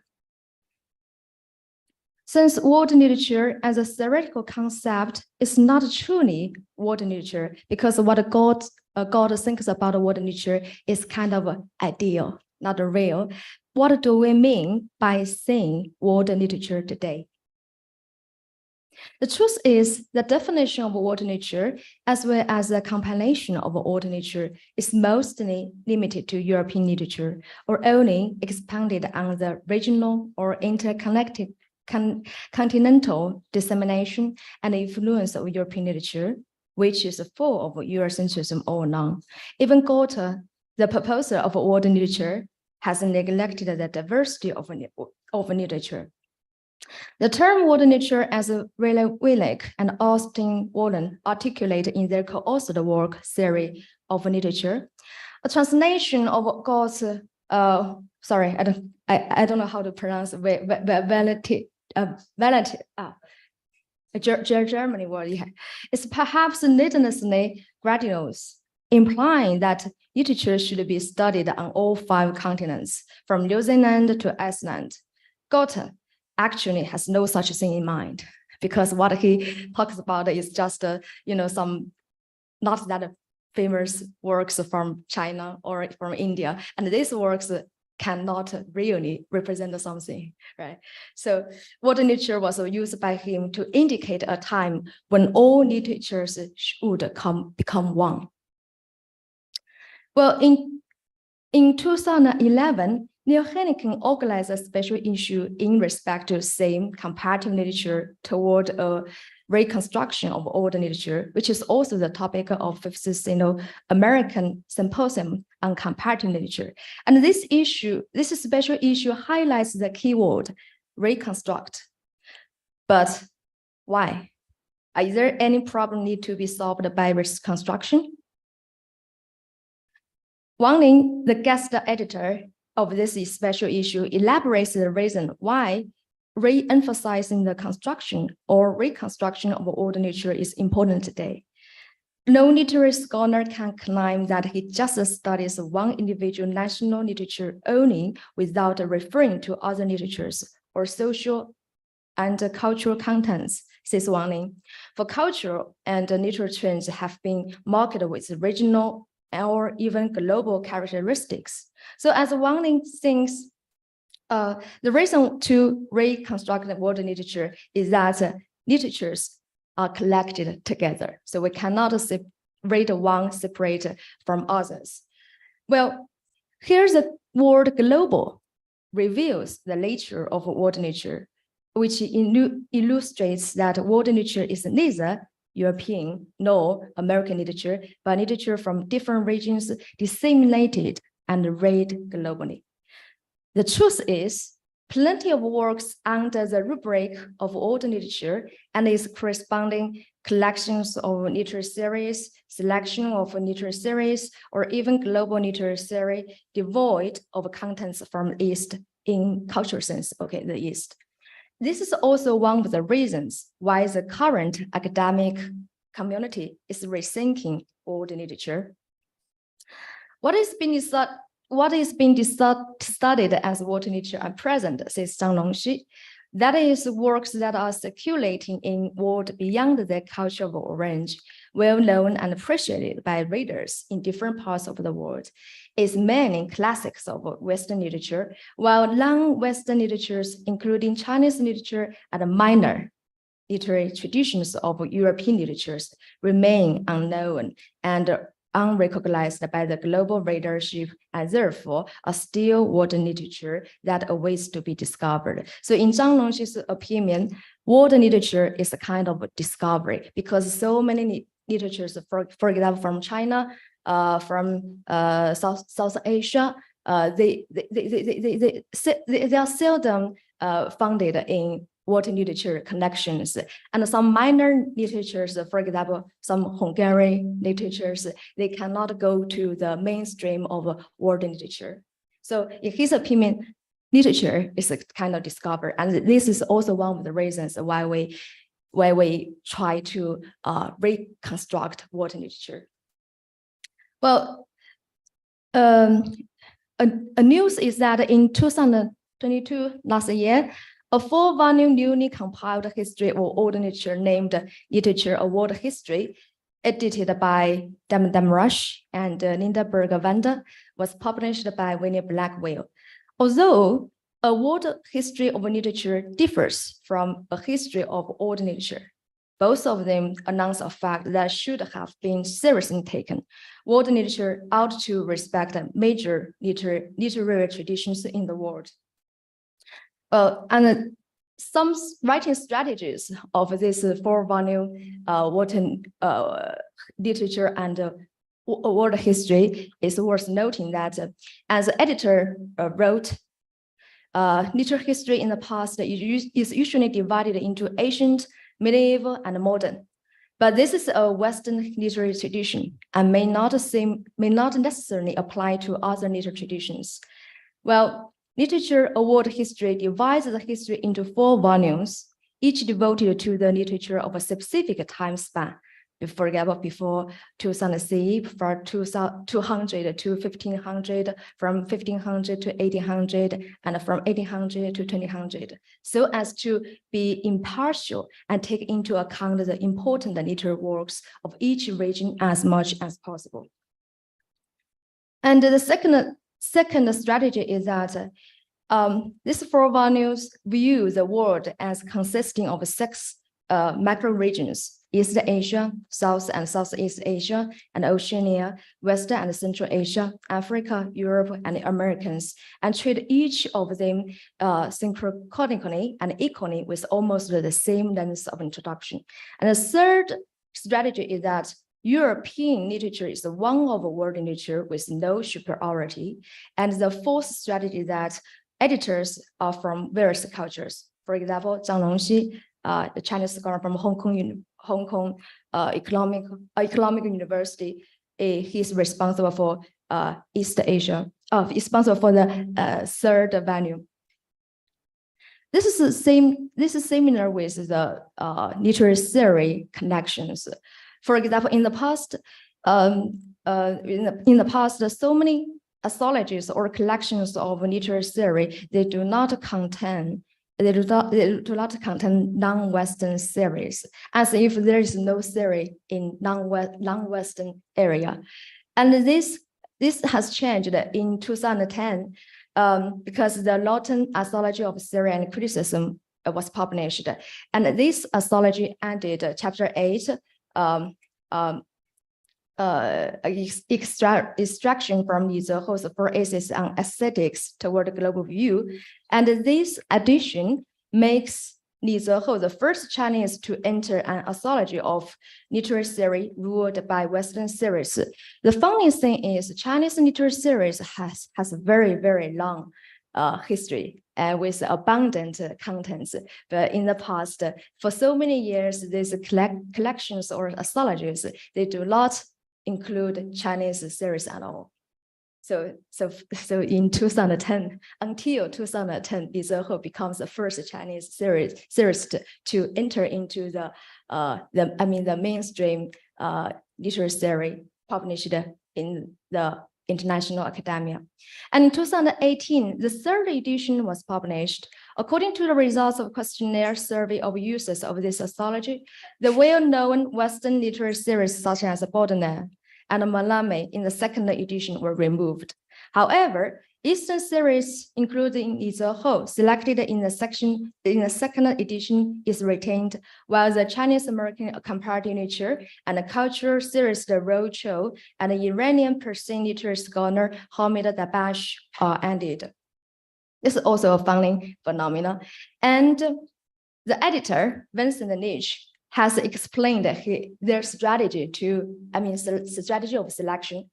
Since world literature as a theoretical concept is not truly world literature, because what God thinks about world literature is kind of ideal, not real. What do we mean by saying world literature today? The truth is, the definition of world literature, as well as the compilation of world literature, is mostly limited to European literature, or only expanded on the regional or interconnected continental dissemination and influence of European literature, which is full of Eurocentrism or none. Even Goethe, the proposer of world literature, has neglected the diversity of literature. The term world literature, as Riley Willick and Austin Wallen articulate in their co-authored work, Theory of Literature, a translation of Goethe's, sorry, I don't know how to pronounce Germany word. Yeah. It's perhaps needlessly grandiose, implying that literature should be studied on all 5 continents, from New Zealand to Iceland. Goethe actually has no such thing in mind, because what he talks about is just, some not that famous works from China or from India, and these works cannot really represent something, right? So world literature was used by him to indicate a time when all literatures would become one. Well, in 2011, Neohelicon organized a special issue in respect to same comparative literature toward a reconstruction of old literature, which is also the topic of 5th American Symposium on Comparative Literature. And this special issue highlights the keyword, reconstruct. But why? Is there any problem need to be solved by reconstruction? Wang Ling, the guest editor of this special issue, elaborates the reason why re-emphasizing the construction or reconstruction of old literature is important today. No literary scholar can claim that he just studies one individual national literature only without referring to other literatures or social and cultural contents, says Wang Ling. For cultural and literary trends have been marked with regional or even global characteristics. So as Wang Ling thinks, the reason to reconstruct the world literature is that literatures are collected together. So we cannot separate one separate from others. Well, here's the word global reveals the nature of world literature, which illustrates that world literature is neither European nor American literature, but literature from different regions disseminated and read globally. The truth is, plenty of works under the rubric of old literature and its corresponding collections of literature series, selection of literature series, or even global literature series devoid of contents from the East in cultural sense, okay, the East. This is also one of the reasons why the current academic community is rethinking old literature. What is being studied as world literature at present, says Zhang Longxi, that is works that are circulating in world beyond their cultural range, well known and appreciated by readers in different parts of the world, is mainly classics of Western literature, while non-Western literatures, including Chinese literature and minor literary traditions of European literatures, remain unknown and unrecognized by the global readership, and therefore are still world literature that awaits to be discovered. So in Zhang Longxi's opinion, world literature is a kind of discovery because so many literatures, for example, from China, from South Asia, they are seldom founded in world literature connections, and some minor literatures, for example, some Hungarian literatures, they cannot go to the mainstream of world literature. So in his opinion, literature is a kind of discovery, and this is also one of the reasons why we try to reconstruct world literature. Well, a news is that in 2022, last year, a 4-volume newly compiled history of old literature named Literature of World History, edited by Damrush and Linda Berger-Vander, was published by William Blackwell. Although a world history of literature differs from a history of old literature, both of them announce a fact that should have been seriously taken. World literature ought to respect major literary traditions in the world. And some writing strategies of this 4-volume world literature and world history is worth noting that, as the editor wrote, literature history in the past is usually divided into ancient, medieval, and modern. But this is a Western literary tradition and may not necessarily apply to other literary traditions. Well, Literature of World History divides the history into 4 volumes, each devoted to the literature of a specific time span. For example, before 2000 CE, from 200 to 1500, from 1500 to 1800, and from 1800 to 2000, so as to be impartial and take into account the important literary works of each region as much as possible. And the second strategy is that these 4 volumes view the world as consisting of 6 macro regions: East Asia, South and Southeast Asia, and Oceania, Western and Central Asia, Africa, Europe, and the Americas, and treat each of them synchronically and equally with almost the same length of introduction. And the third strategy is that European literature is one of world literature with no superiority. And the fourth strategy is that editors are from various cultures. For example, Zhang Longxi, the Chinese scholar from Hong Kong Economic University, he's responsible for East Asia, responsible for the third volume. This is similar with the literary theory connections. For example, in the past, so many anthologies or collections of literary theory, they do not contain non-Western series, as if there is no theory in non-Western area. And this has changed in 2010 because the Lawton Anthology of Theory and Criticism was published. And this anthology ended chapter 8, extraction from Li Zeho's 4 essays on aesthetics toward a global view. And this edition makes Li Zeho the first Chinese to enter an anthology of literary theory ruled by Western series. The funny thing is Chinese literary series has a very, very long history and with abundant contents. But in the past, for so many years, these collections or anthologies, they do not include Chinese series at all. So in 2010, until 2010, Li Zehe becomes the first Chinese series to enter into the mainstream literary series published in the international academia. And in 2018, the third edition was published. According to the results of a questionnaire survey of users of this anthology, the well-known Western literary series such as Baudelaire and Mallarmé in the second edition were removed. However, Eastern series, including Li Zehe, selected in the second edition, is retained, while the Chinese American comparative literature and the cultural series, The Roadshow, and the Iranian Persian literary scholar Hamid Dabash are ended. This is also a funny phenomenon. And the editor, Vincent Nietzsche, has explained their strategy strategy of selection.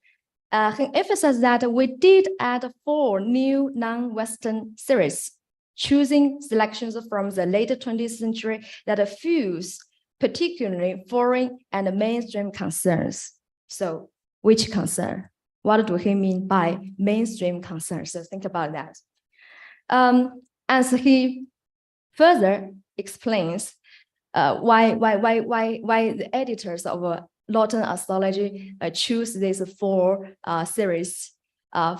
He emphasized that we did add 4 new non-Western series, choosing selections from the late 20th century that fuse particularly foreign and mainstream concerns. So which concern? What do he mean by mainstream concerns? So think about that. As he further explains, why the editors of Northern Astrology choose these 4 series.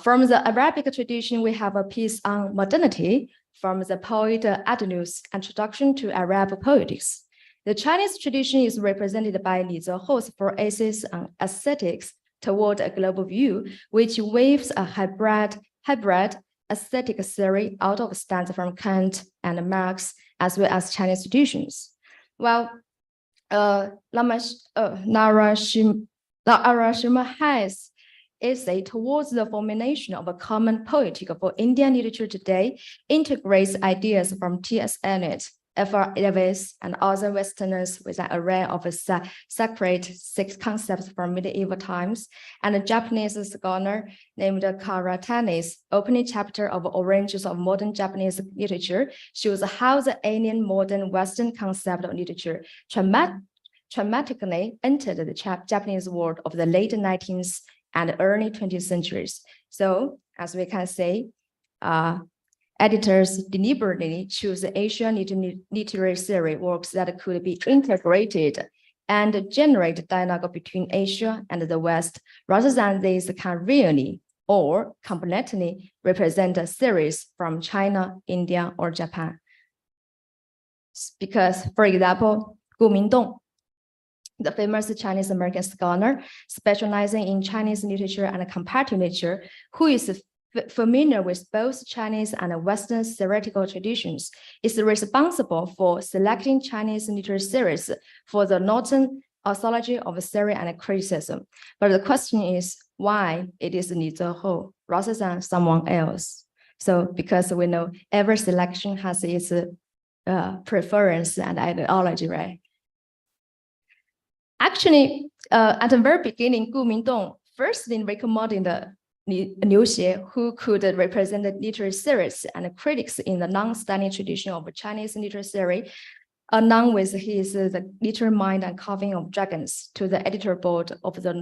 From the Arabic tradition, we have a piece on modernity from the poet Adnus' Introduction to Arab Poetics. The Chinese tradition is represented by Li Zehe's 4 essays on aesthetics toward a global view, which weaves a hybrid aesthetic theory out of stanza from Kant and Marx, as well as Chinese traditions. While Narashima has essay towards the formulation of a common poetic for Indian literature today integrates ideas from T.S. Eliot, F.R. Davis, and other Westerners with an array of sacred 6 concepts from medieval times, and a Japanese scholar named Karatani's opening chapter of Oranges of Modern Japanese Literature shows how the alien modern Western concept of literature dramatically entered the Japanese world of the late 19th and early 20th centuries. So, as we can say, editors deliberately choose Asian literary theory works that could be integrated and generate dialogue between Asia and the West, rather than these can really or completely represent a series from China, India, or Japan. Because, for example, Gu Mingdong, the famous Chinese American scholar specializing in Chinese literature and comparative literature, who is familiar with both Chinese and Western theoretical traditions, is responsible for selecting Chinese literary series for the Northern Anthology of Theory and Criticism. But the question is why it is Li Zehe rather than someone else. So because we know every selection has its preference and ideology, right? Actually, at the very beginning, Gu Mingdong firstly recommended Liu Xie, who could represent the literary series and critics in the non-standing tradition of Chinese literary theory, along with his the literary mind and carving of dragons to the editor board of the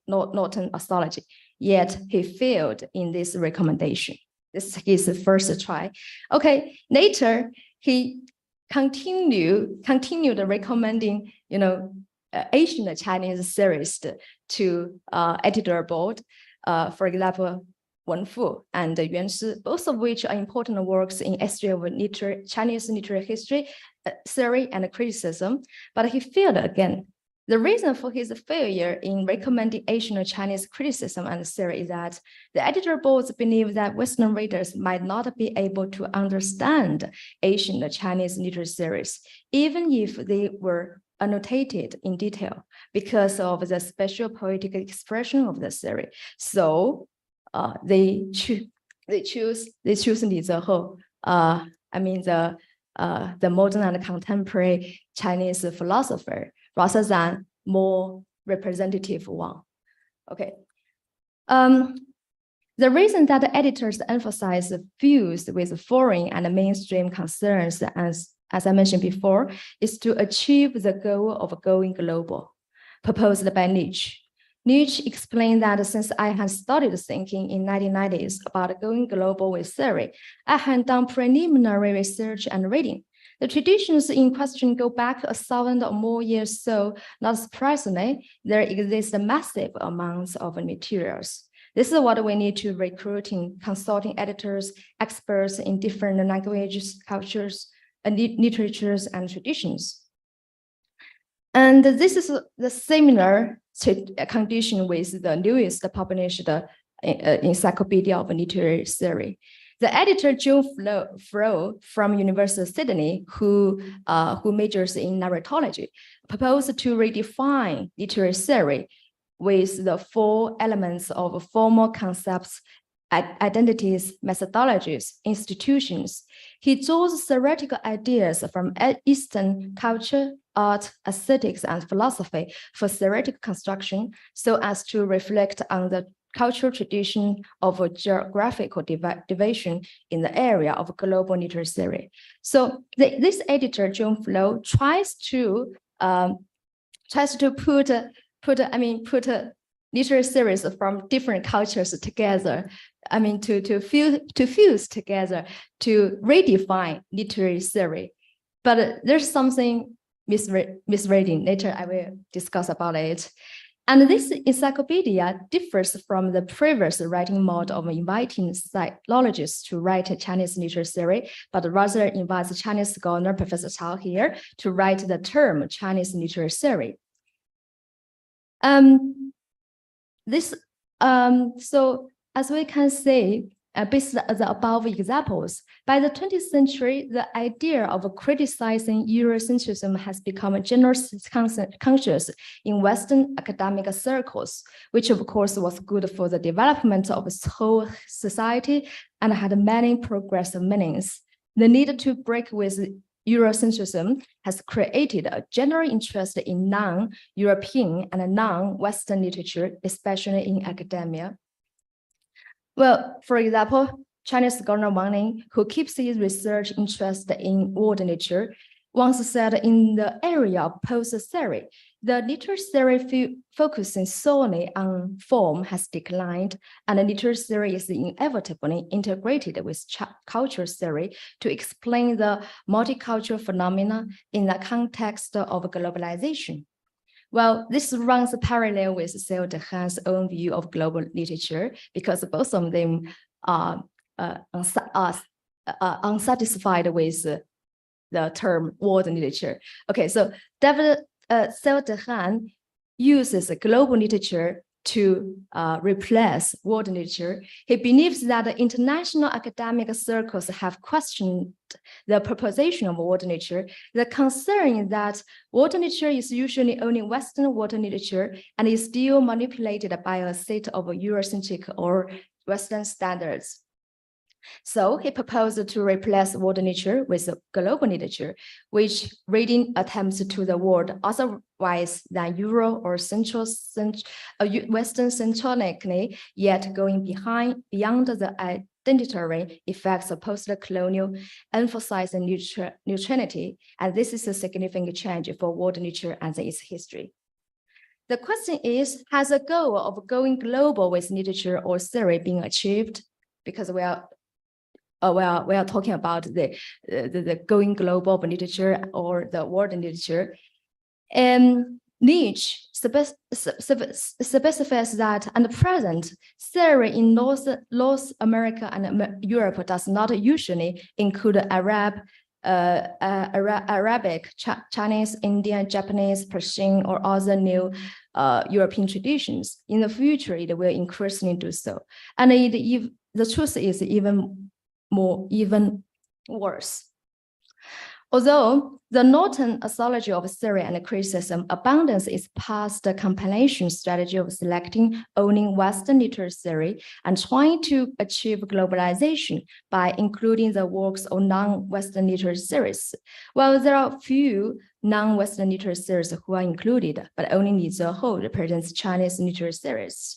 Northern Astrology. Yet he failed in this recommendation. This is his first try. Okay, later he continued recommending, Asian Chinese series to editor board. For example, Wen Fu and Yuan Shi, both of which are important works in history of Chinese literary history, theory, and criticism, but he failed again. The reason for his failure in recommending Asian Chinese criticism and theory is that the editor boards believe that Western readers might not be able to understand Asian Chinese literary series, even if they were annotated in detail because of the special poetic expression of the series. So they choose Li Zehe, the modern and contemporary Chinese philosopher, rather than more representative one. Okay. The The reason that the editors emphasize views with foreign and mainstream concerns, as I mentioned before, is to achieve the goal of going global, proposed by Nietzsche. Nietzsche explained that since I had started thinking in 1990s about going global with theory, I had done preliminary research and reading. The traditions in question go back 1,000 or more years, so not surprisingly, there exist massive amounts of materials. This is what we need to recruiting, consulting editors, experts in different languages, cultures, and literatures and traditions. And this is the similar condition with the newest published Encyclopedia of Literary Theory. The editor John Fro from University of Sydney, who majors in narratology, proposed to redefine literary theory with the 4 elements of formal concepts, identities, methodologies, institutions. He draws theoretical ideas from Eastern culture, art, aesthetics, and philosophy for theoretical construction so as to reflect on the cultural tradition of a geographical division in the area of global literary theory. So this editor, John Flo, tries to put literary theories from different cultures together. To fuse together to redefine literary theory. But there's something misreading. Later, I will discuss about it. And this encyclopedia differs from the previous writing mode of inviting philologists to write Chinese literary theory, but rather invites Chinese scholar Professor Cao here to write the term Chinese literary theory. So as we can see, based on the above examples, by the 20th century, the idea of criticizing Eurocentrism has become a general conscious in Western academic circles, which of course was good for the development of its whole society and had many progressive meanings. The need to break with Eurocentrism has created a general interest in non-European and non-Western literature, especially in academia. Well, for example, Chinese scholar Wang Ning, who keeps his research interest in world literature, once said in the area of post-theory, the literary theory focusing solely on form has declined, and the literary theory is inevitably integrated with cultural theory to explain the multicultural phenomena in the context of globalization. Well, this runs parallel with Cél de Haan's own view of global literature because both of them are unsatisfied with the term world literature. Okay, so Cél de Haan uses global literature to replace world literature. He believes that the international academic circles have questioned the proposition of world literature. The concern that world literature is usually only Western world literature and is still manipulated by a set of Eurocentric or Western standards. So he proposed to replace world literature with global literature, which reading attempts to the world otherwise than Euro or Western centrically, yet going beyond the identitary effects of post-colonial, emphasizing neutrality, and this is a significant change for world literature and its history. The question is, has the goal of going global with literature or theory been achieved? Because we are talking about the going global of literature or the world literature. Nietzsche specifies that at present, theory in North America and Europe does not usually include Arabic, Chinese, Indian, Japanese, Persian, or other new European traditions. In the future, it will increasingly do so. And the truth is even worse. Although the Norton anthology of theory and criticism abandons its past compilation strategy of selecting only Western literary theory and trying to achieve globalization by including the works of non-Western literary theories. While there are few non-Western literary theories who are included, but only Li Zehe represents Chinese literary theories.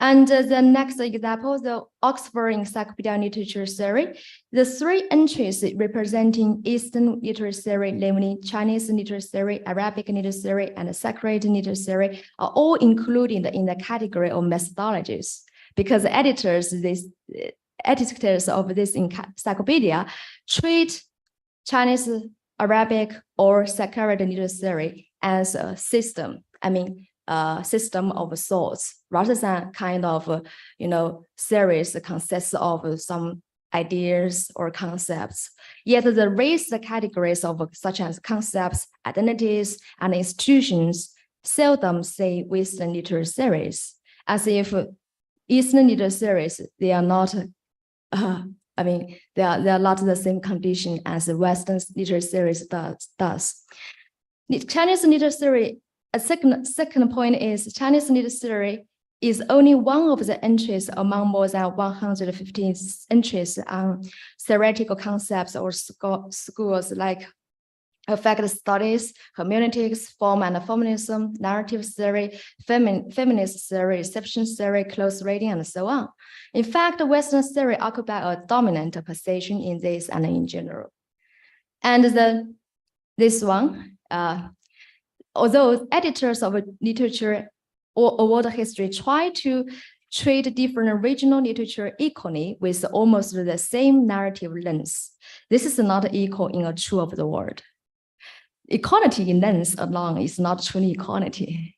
And the next example, the Oxford Encyclopedia Literature Series, the 3 entries representing Eastern Literature Series, namely Chinese Literature Series, Arabic Literature Series, and Sacred Literature Series, are all included in the category of methodologies, because editors of this encyclopedia treat Chinese, Arabic, or Sacred Literature Series as a system. I mean, system of thoughts, rather than kind of, series consists of some ideas or concepts. Yet the raised categories of such as concepts, identities, and institutions seldom say Western literature series, as if Eastern literature series, they are not, they are not the same condition as the Western literature series does. The Chinese literature series, a second point is Chinese literature series is only one of the entries among more than 115 entries on theoretical concepts or schools like affect studies, communities, form and formalism, narrative theory, feminist theory, reception theory, close reading, and so on. In fact, Western theory occupy a dominant position in this and in general. And this one, although editors of literature or world history try to treat different regional literature equally with almost the same narrative lens, this is not equal in a true of the word. Equality in lens alone is not truly equality.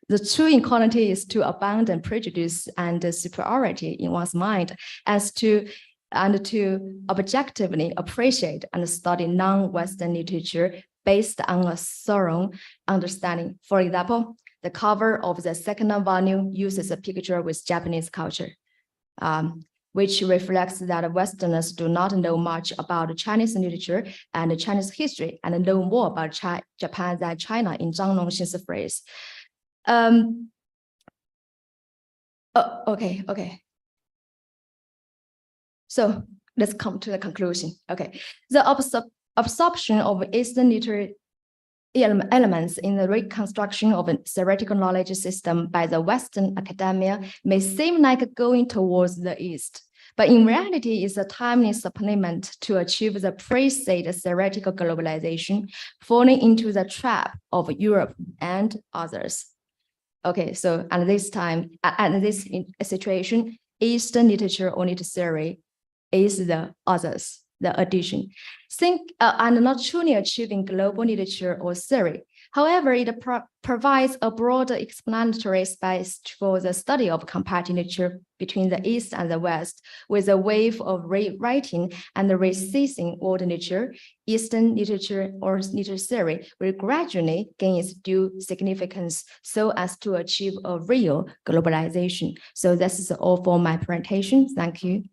The true equality is to abandon prejudice and superiority in one's mind and to objectively appreciate and study non-Western literature based on a thorough understanding. For example, the cover of the second volume uses a picture with Japanese culture, which reflects that Westerners do not know much about Chinese literature and Chinese history and know more about Japan than China in Zhang Longxin's phrase. Okay. So let's come to the conclusion. Okay, the absorption of Eastern literary elements in the reconstruction of a theoretical knowledge system by the Western academia may seem like going towards the East, but in reality is a timely supplement to achieve the pre-said theoretical globalization, falling into the trap of Europe and others. Okay, so at this time, at this situation, Eastern literature or literature theory is the others, the addition. And not truly achieving global literature or theory. However, it provides a broader explanatory space for the study of comparative literature between the East and the West, with a wave of rewriting and reseizing world literature. Eastern literature or literature theory will gradually gain its due significance so as to achieve a real globalization. So this is all for my presentation. Thank you.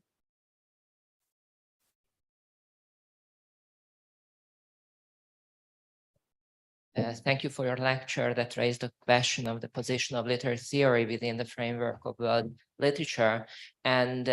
Thank you for your lecture that raised the question of the position of literary theory within the framework of world literature. And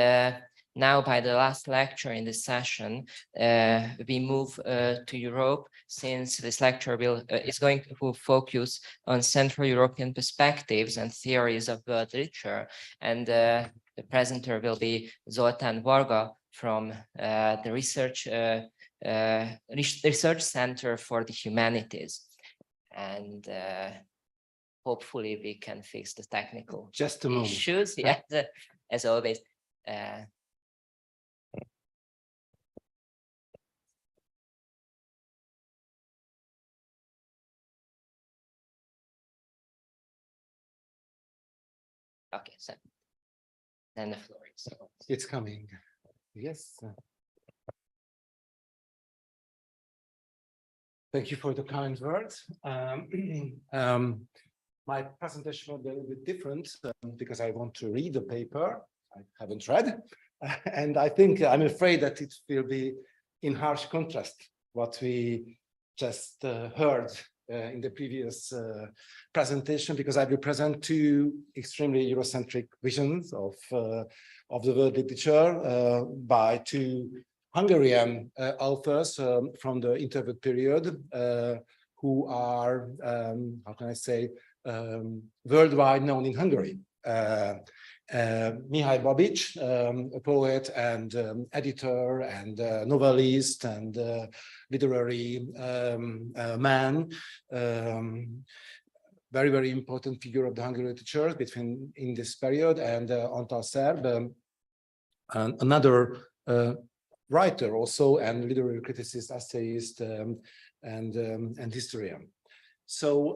now, by the last lecture in this session, we move to Europe, since this lecture is going to focus on Central European perspectives and theories of world literature. And the presenter will be Zoltán Varga from the Research Center for the Humanities. And hopefully we can fix the technical issues. Yeah, as always. Okay, so then the floor is yours.
It's coming. Yes. Thank you for the kind words. My presentation will be a little bit different because I want to read the paper I haven't read. And I think I'm afraid that it will be in harsh contrast what we just heard in the previous presentation, because I will present two extremely Eurocentric visions of the world literature by two Hungarian authors from the interwar period who are, how can I say, worldwide known in Hungary.
Mihai Babic, a poet and editor and novelist and literary man, very, very important figure of the Hungarian literature in this period, and Antal Szerb, another writer also, and literary criticist, essayist, and historian. So,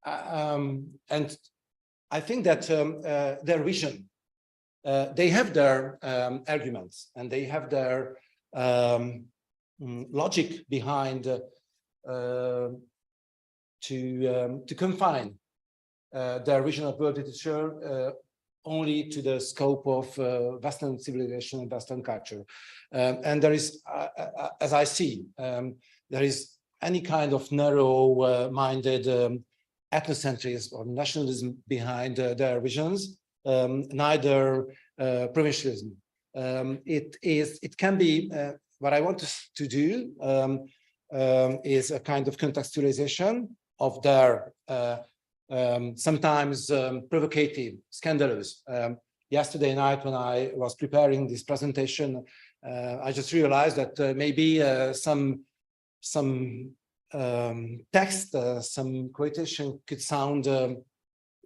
and I think that their vision, they have their arguments, and they have their logic behind to confine their vision of world literature only to the scope of Western civilization and Western culture. And there is, as I see, there is any kind of narrow-minded ethnocentrism or nationalism behind their visions, neither provincialism. It can be, what I want to do is a kind of contextualization of their sometimes provocative, scandalous. Yesterday night when I was preparing this presentation, I just realized that maybe some text, some quotation could sound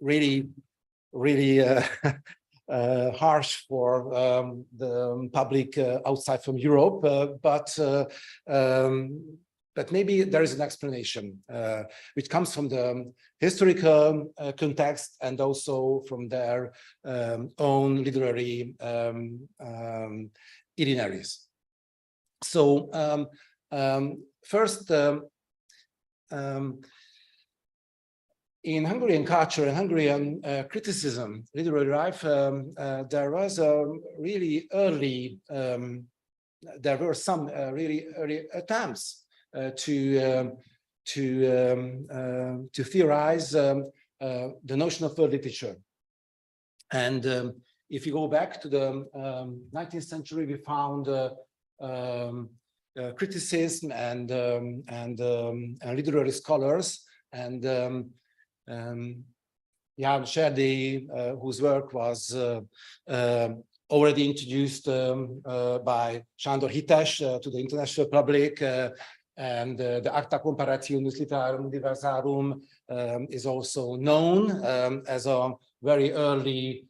really harsh for the public outside from Europe, but maybe there is an explanation which comes from the historical context and also from their own literary itineraries. So first, in Hungarian culture and Hungarian criticism, literary life, there was a really early, there were some really early attempts to theorize the notion of world literature. And if you go back to the 19th century, we found criticism and literary scholars, and Jan Serdy, whose work was already introduced by Sándor Hites to the international public, and the Acta Comparationis Literarum Universarum is also known as a very early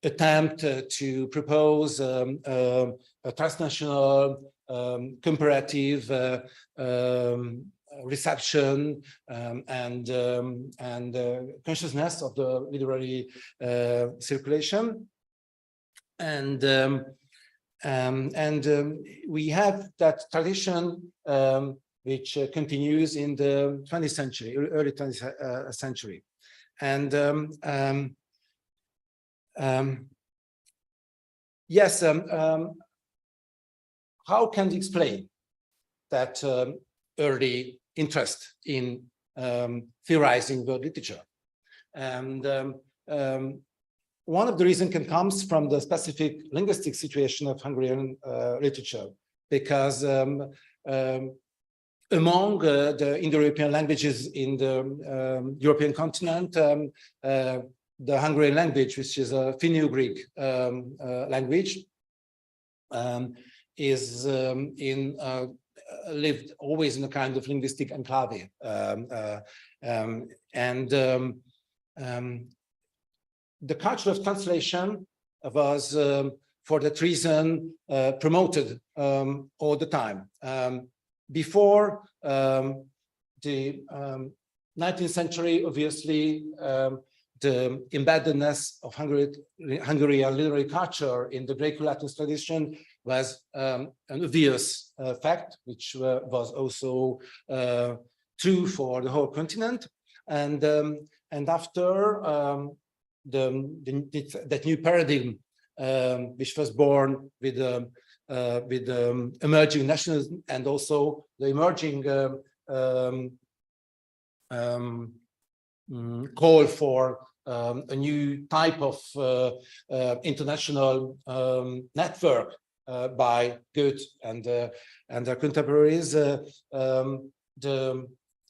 attempt to propose a transnational comparative reception and consciousness of the literary circulation. And we have that tradition which continues in the 20th century, early 20th century. And yes, how can we explain that early interest in theorizing world literature? And one of the reasons comes from the specific linguistic situation of Hungarian literature, because among the Indo-European languages in the European continent, the Hungarian language, which is a Finno-Ugric language, is lived always in a kind of linguistic enclave. The culture of translation was, for that reason, promoted all the time. Before the 19th century, obviously, the embeddedness of Hungarian literary culture in the Greco-Latin tradition was an obvious fact, which was also true for the whole continent. And after that new paradigm, which was born with emerging nationalism and also the emerging call for a new type of international network by Goethe and their contemporaries, the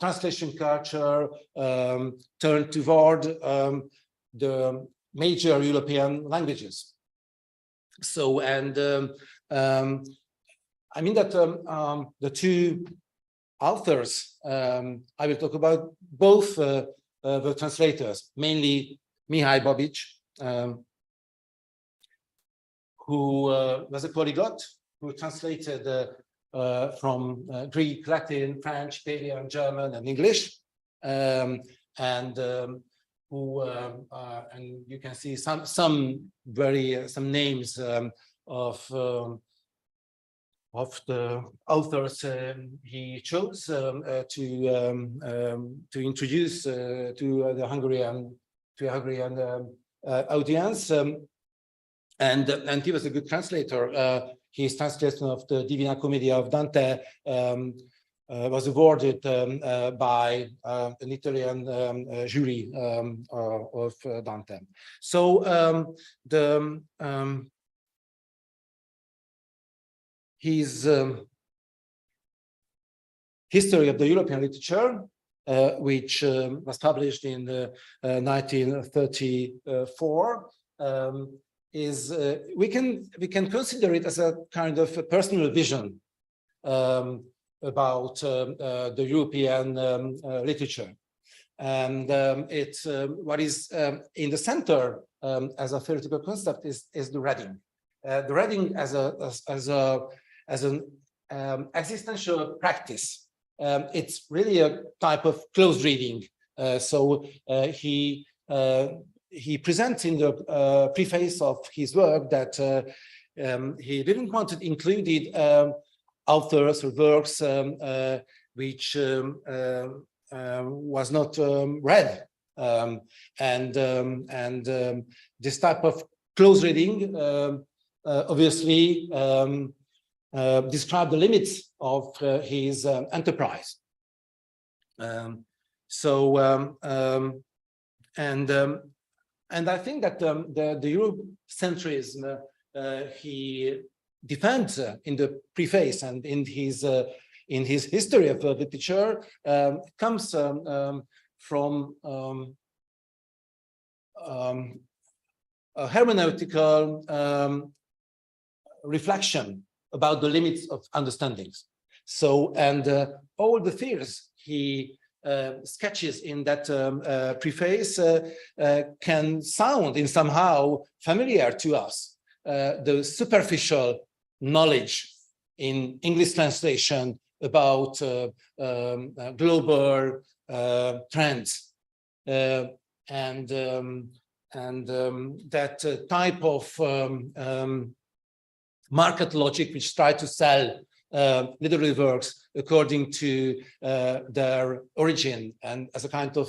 translation culture turned toward the major European languages. So, and I mean that the two authors I will talk about, both the translators, mainly Mihai Bobic, who was a polyglot, who translated from Greek, Latin, French, Italian, German, and English, and who and you can see some names of the authors he chose to introduce to the Hungarian audience, and he was a good translator. His translation of the Divina Commedia of Dante was awarded by an Italian jury of Dante. So his history of the European literature, which was published in 1934, is we can consider it as a kind of a personal vision about the European literature, and it's what is in the center as a theoretical concept is the reading. The reading as an existential practice. It's really a type of close reading. So he presents in the preface of his work that he didn't want to include authors or works which was not read, and this type of close reading obviously describe the limits of his enterprise. And I think that the Eurocentrism he defends in the preface and in his history of literature comes from a hermeneutical reflection about the limits of understandings. So, and all the fears he sketches in that preface can sound in somehow familiar to us. The superficial knowledge in English translation about global trends and that type of market logic which try to sell literary works according to their origin and as a kind of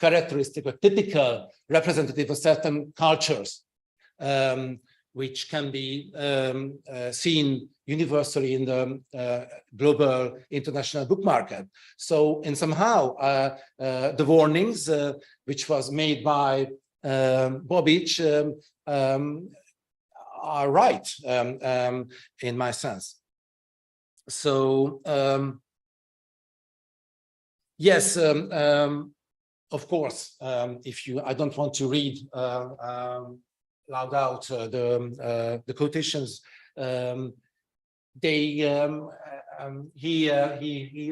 characteristic or typical representative of certain cultures, which can be seen universally in the global international book market. So, and somehow the warnings which was made by Bobic are right in my sense. So yes, of course, if you, I don't want to read loud out the quotations. He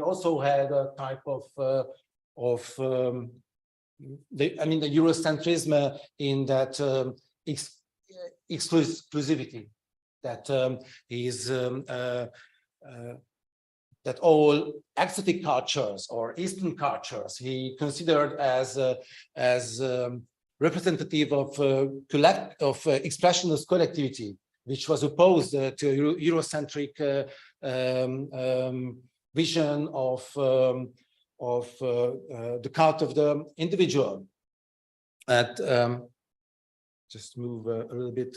also had a type of the Eurocentrism in that exclusivity, that that all exotic cultures or Eastern cultures he considered as representative of expressionist collectivity, which was opposed to Eurocentric vision of the cult of the individual. And just move a little bit,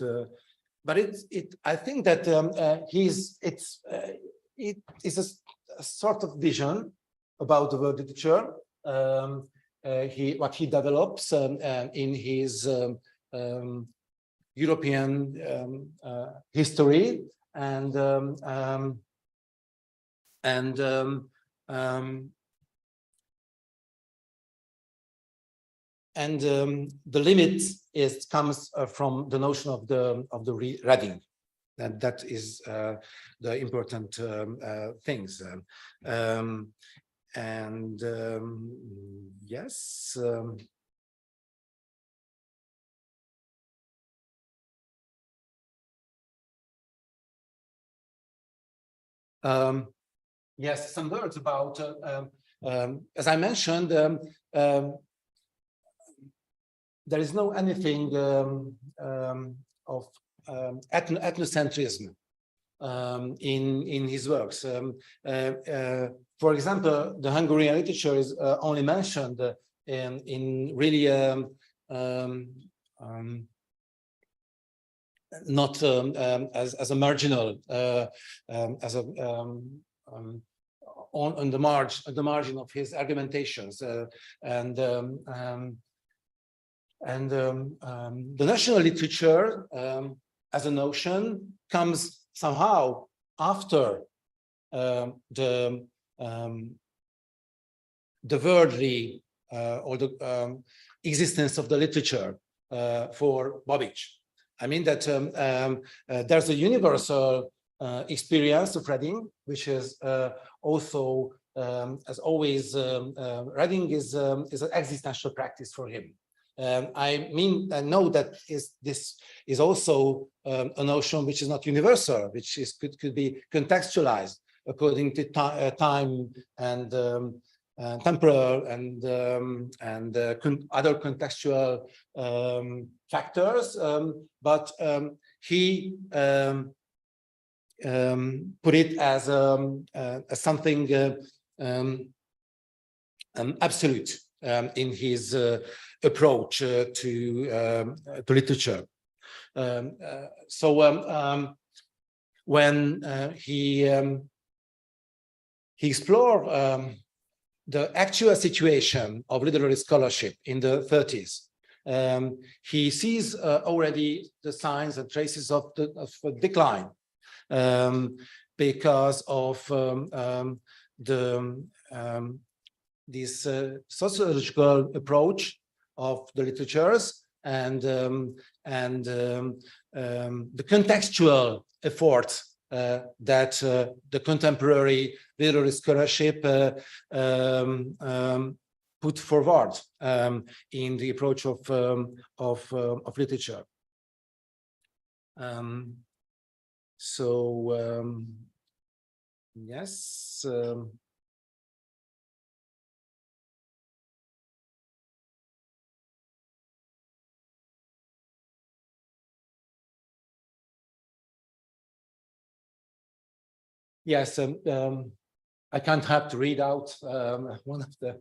but I think that it is a sort of vision about the world literature. What he develops in his European history, and the limit comes from the notion of the reading, and that is the important things. Yes. Yes, some words about, as I mentioned, there is no anything of ethnocentrism in his works. For example, the Hungarian literature is only mentioned in really not as a marginal, as a on the margin of his argumentations, and the national literature as a notion comes somehow after the worldly or the existence of the literature for Babic. I mean that there's a universal experience of reading, which is also, as always, reading is an existential practice for him. I mean, I know that this is also a notion which is not universal, which could be contextualized according to time and temporal and other contextual factors, but he put it as something absolute in his approach to literature. So when he explored the actual situation of literary scholarship in the 30s, he sees already the signs and traces of decline because of this sociological approach of the literatures and the contextual effort that the contemporary literary scholarship put forward in the approach of literature. Yes. Yes, I can't have to read out one of the,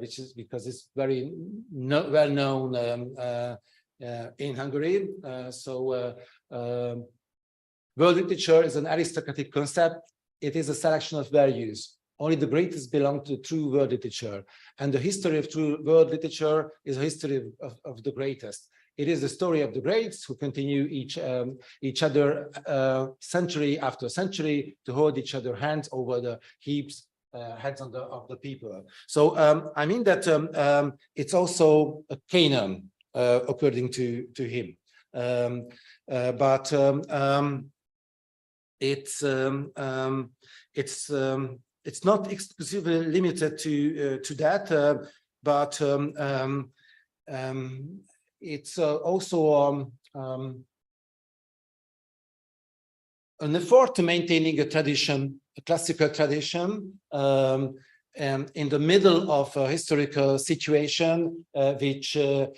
which is because it's very well known in Hungary. World literature is an aristocratic concept. It is a selection of values. Only the greatest belong to true world literature. And the history of true world literature is a history of the greatest. It is the story of the greats who continue each other century after century to hold each other hands over the heaps heads of the people. So I mean that it's also a canon according to him, but it's not exclusively limited to that, but it's also an effort to maintaining a tradition, a classical tradition, in the middle of a historical situation, which was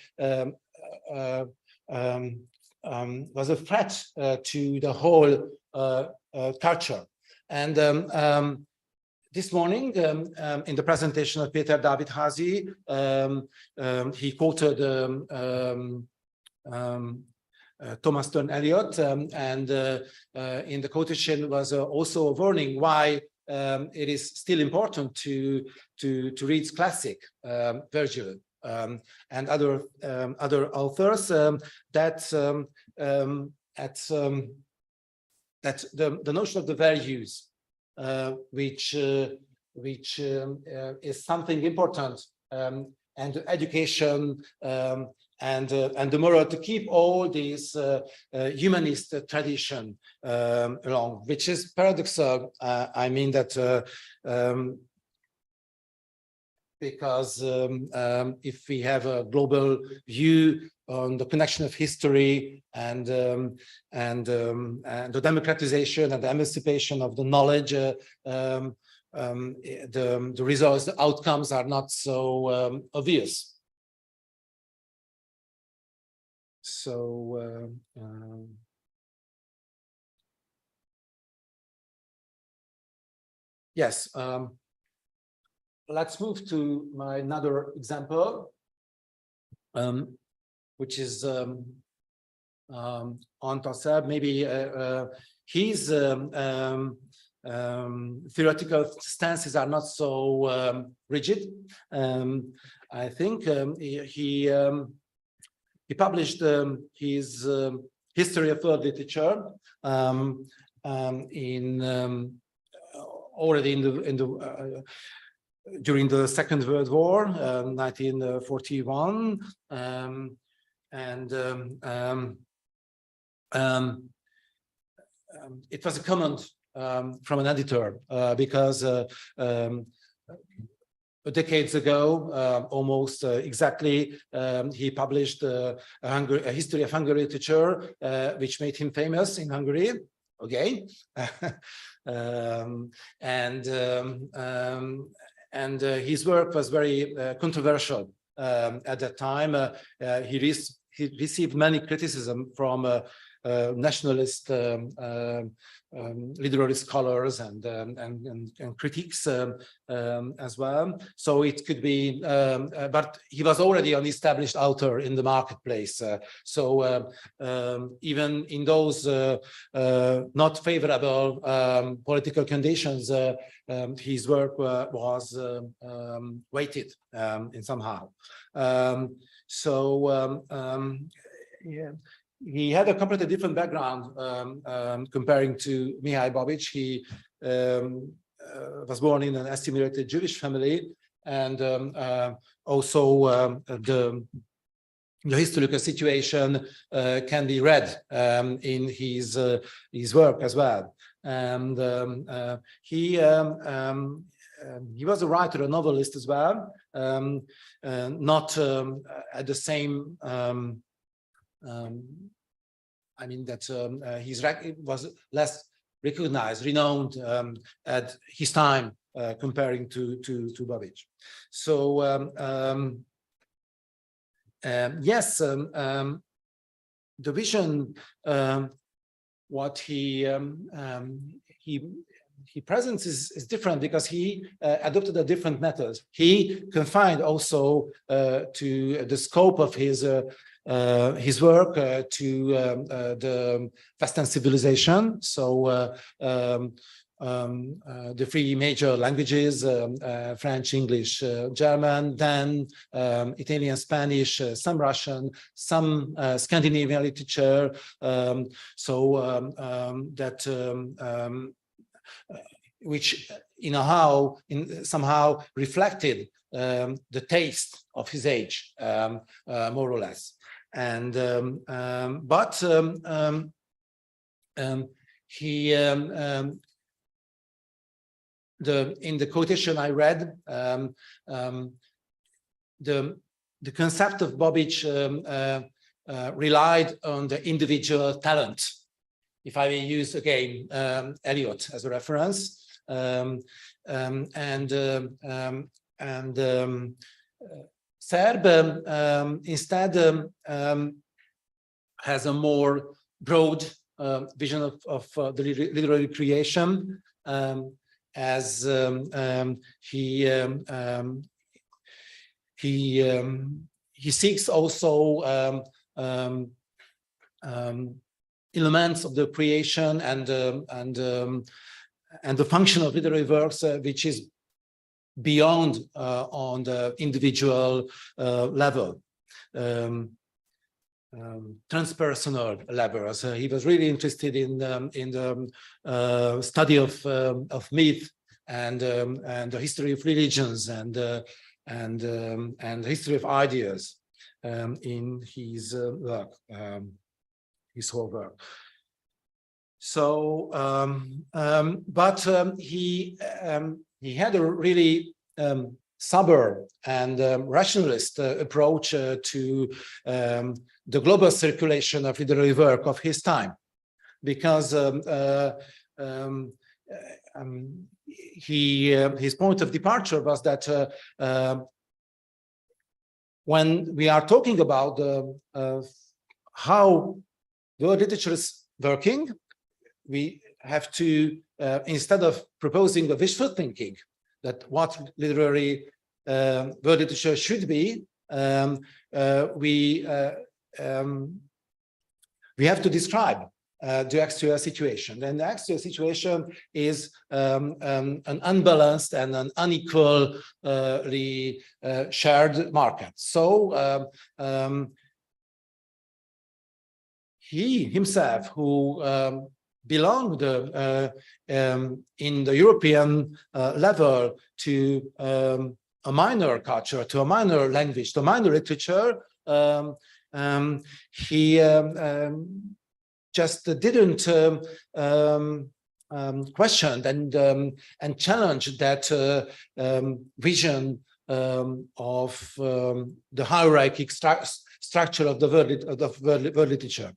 a threat to the whole culture. And this morning, in the presentation of Péter Dávidházy, he quoted Thomas Stern Eliot, and in the quotation was also a warning why it is still important to read classic Virgil and other authors, that the notion of the values, which is something important and education and the moral, to keep all these humanist tradition along, which is paradoxal. I mean that because if we have a global view on the connection of history and the democratization and the emancipation of the knowledge, the results, the outcomes are not so obvious. So yes, let's move to my another example, which is Anton said. Maybe his theoretical stances are not so rigid. I think he published his history of world literature already in the during the Second World War, 1941, it was a comment from an editor because decades ago, almost exactly, he published a history of Hungary literature, which made him famous in Hungary. Okay, and his work was very controversial at that time. He received many criticism from nationalist literary scholars and critics as well. So it could be, but he was already an established author in the marketplace. So even in those not favorable political conditions, his work was weighted in somehow. Yeah. He had a completely different background comparing to Mihály Babič. He was born in an assimilated Jewish family, and also the historical situation can be read in his work as well. And he was a writer, a novelist as well, not at the same. I mean that he was less recognized, renowned at his time comparing to Babič. So yes, the vision what he presents is different because he adopted a different method. He confined also to the scope of his work to the Western civilization. So the three major languages, French, English, German, then Italian, Spanish, some Russian, some Scandinavian literature. Which somehow reflected the taste of his age, more or less. And he in the quotation I read, the concept of Babič relied on the individual talent. If I may use again Eliot as a reference, Serb instead has a more broad vision of the literary creation, as he seeks also elements of the creation and the function of literary works, which is beyond on the individual level, transpersonal level. So he was really interested in the study of myth and the history of religions and and history of ideas in his work, his whole work. So, he had a really sober and rationalist approach to the global circulation of literary work of his time, because his point of departure was that when we are talking about how world literature is working, we have to, instead of proposing a wishful thinking that what literary world literature should be, we have to describe the actual situation. And the actual situation is an unbalanced and an unequally shared market. So he himself, who belonged in the European level to a minor culture, to a minor language, to a minor literature, he just didn't question and challenge that vision of the hierarchic structure of the world literature.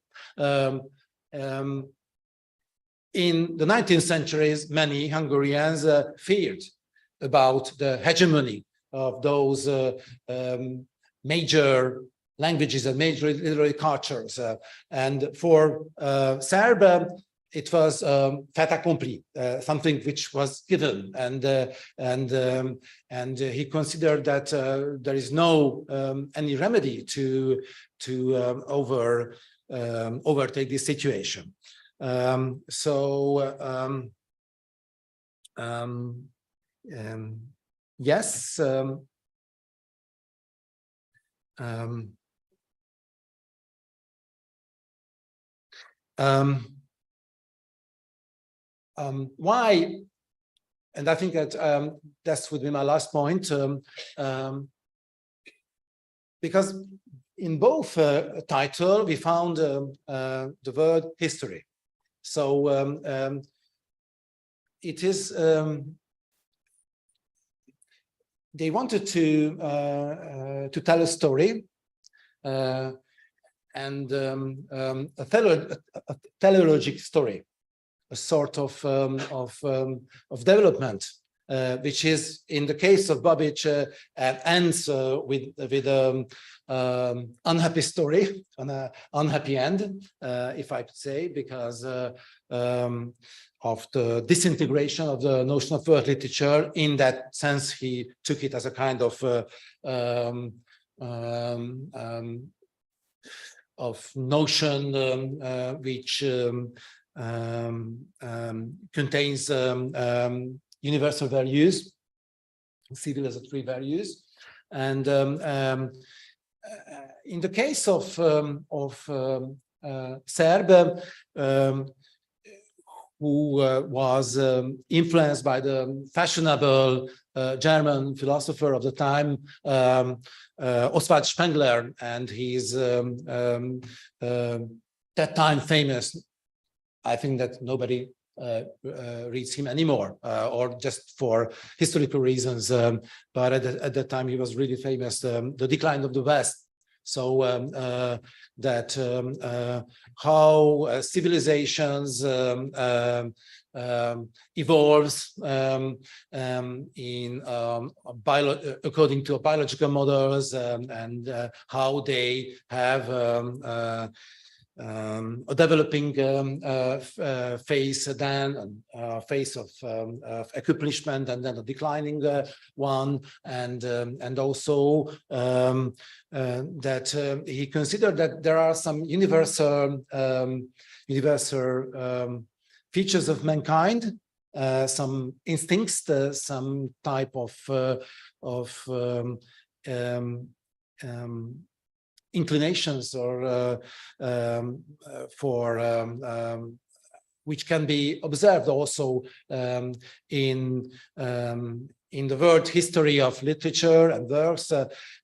In the 19th centuries, many Hungarians feared about the hegemony of those major languages and major literary cultures. And for Serb, it was fait accompli, something which was given. And he considered that there is no any remedy to overtake this situation. Yes. Why? And I think that that would be my last point, because in both title we found the word history. So it is they wanted to tell a story. And a teleologic story, a sort of development, which is, in the case of Babic, ends with unhappy story, an unhappy end, if I could say, because of the disintegration of the notion of world literature. In that sense, he took it as a kind of notion which contains universal values, civilizatory values, and in the case of Serb, who was influenced by the fashionable German philosopher of the time, Oswald Spengler, and his that time famous, I think that nobody reads him anymore, or just for historical reasons, but at that time he was really famous, The Decline of the West. So that how civilizations evolves according to biological models, and how they have a developing phase, then a phase of accomplishment, and then a declining one, and also that he considered that there are some universal features of mankind, some instincts, some type of inclinations, or which can be observed also in in the world history of literature and works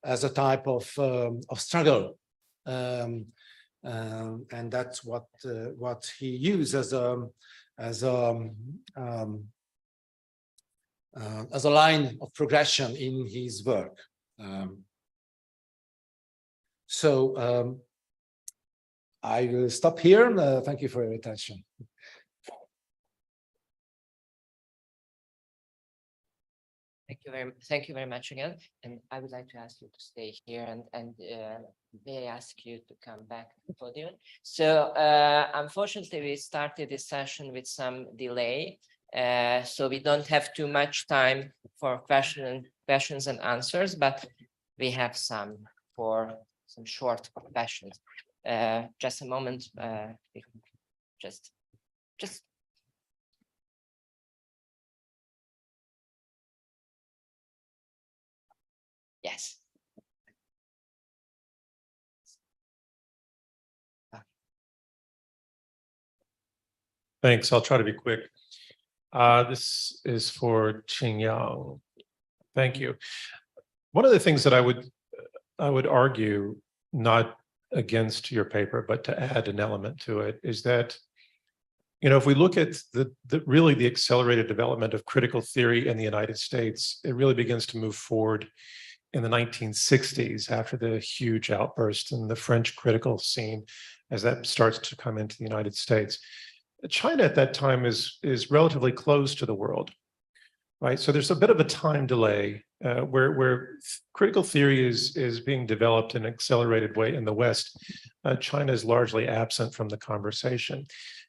as a type of struggle. And that's what he used as a line of progression in his work. So I will stop here. Thank you for your attention.
Thank you very much again. And I would like to ask you to stay here and may I ask you to come back to the podium. So unfortunately, we started this session with some delay. So we don't have too much time for questions and answers, but we have some for some short questions. Just a moment. Just. Yes.
Thanks. I'll try to be quick. This is for Qing Yang. Thank you. One of the things that I would argue, not against your paper, but to add an element to it, is that, you know, if we look at really the accelerated development of critical theory in the United States, it really begins to move forward in the 1960s after the huge outburst in the French critical scene, as that starts to come into the United States. China at that time is relatively close to the world, right? So there's a bit of a time delay where critical theory is being developed in an accelerated way in the West. China is largely absent from the conversation.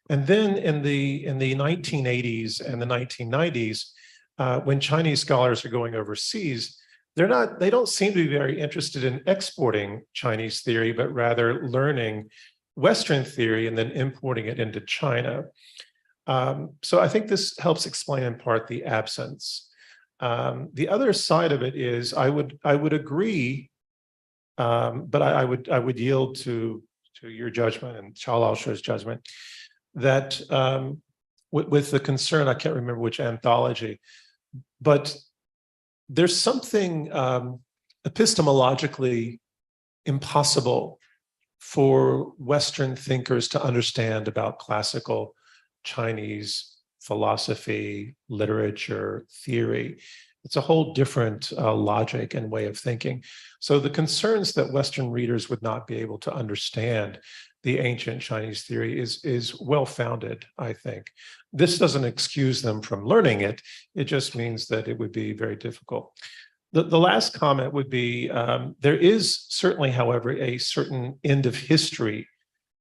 And then in the 1980s and the 1990s, when Chinese scholars are going overseas, they don't seem to be very interested in exporting Chinese theory, but rather learning Western theory and then importing it into China. So I think this helps explain in part the absence. The other side of it is I would agree, but I would yield to your judgment and Chao Laoshu's judgment that with the concern, I can't remember which anthology, but there's something epistemologically impossible for Western thinkers to understand about classical Chinese philosophy, literature, theory. It's a whole different logic and way of thinking. So the concerns that Western readers would not be able to understand the ancient Chinese theory is well-founded, I think. This doesn't excuse them from learning it. It just means that it would be very difficult. The last comment would be, there is certainly, however, a certain end of history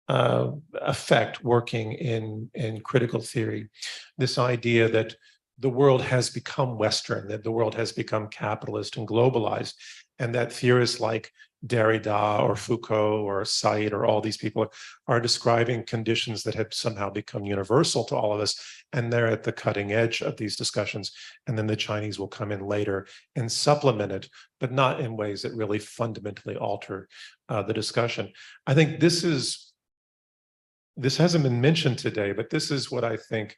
effect working in critical theory. This idea that the world has become Western, that the world has become capitalist and globalized, and that theorists like Derrida or Foucault or Said or all these people are describing conditions that have somehow become universal to all of us, and they're at the cutting edge of these discussions, and then the Chinese will come in later and supplement it, but not in ways that really fundamentally alter the discussion. I think this hasn't been mentioned today, but this is what I think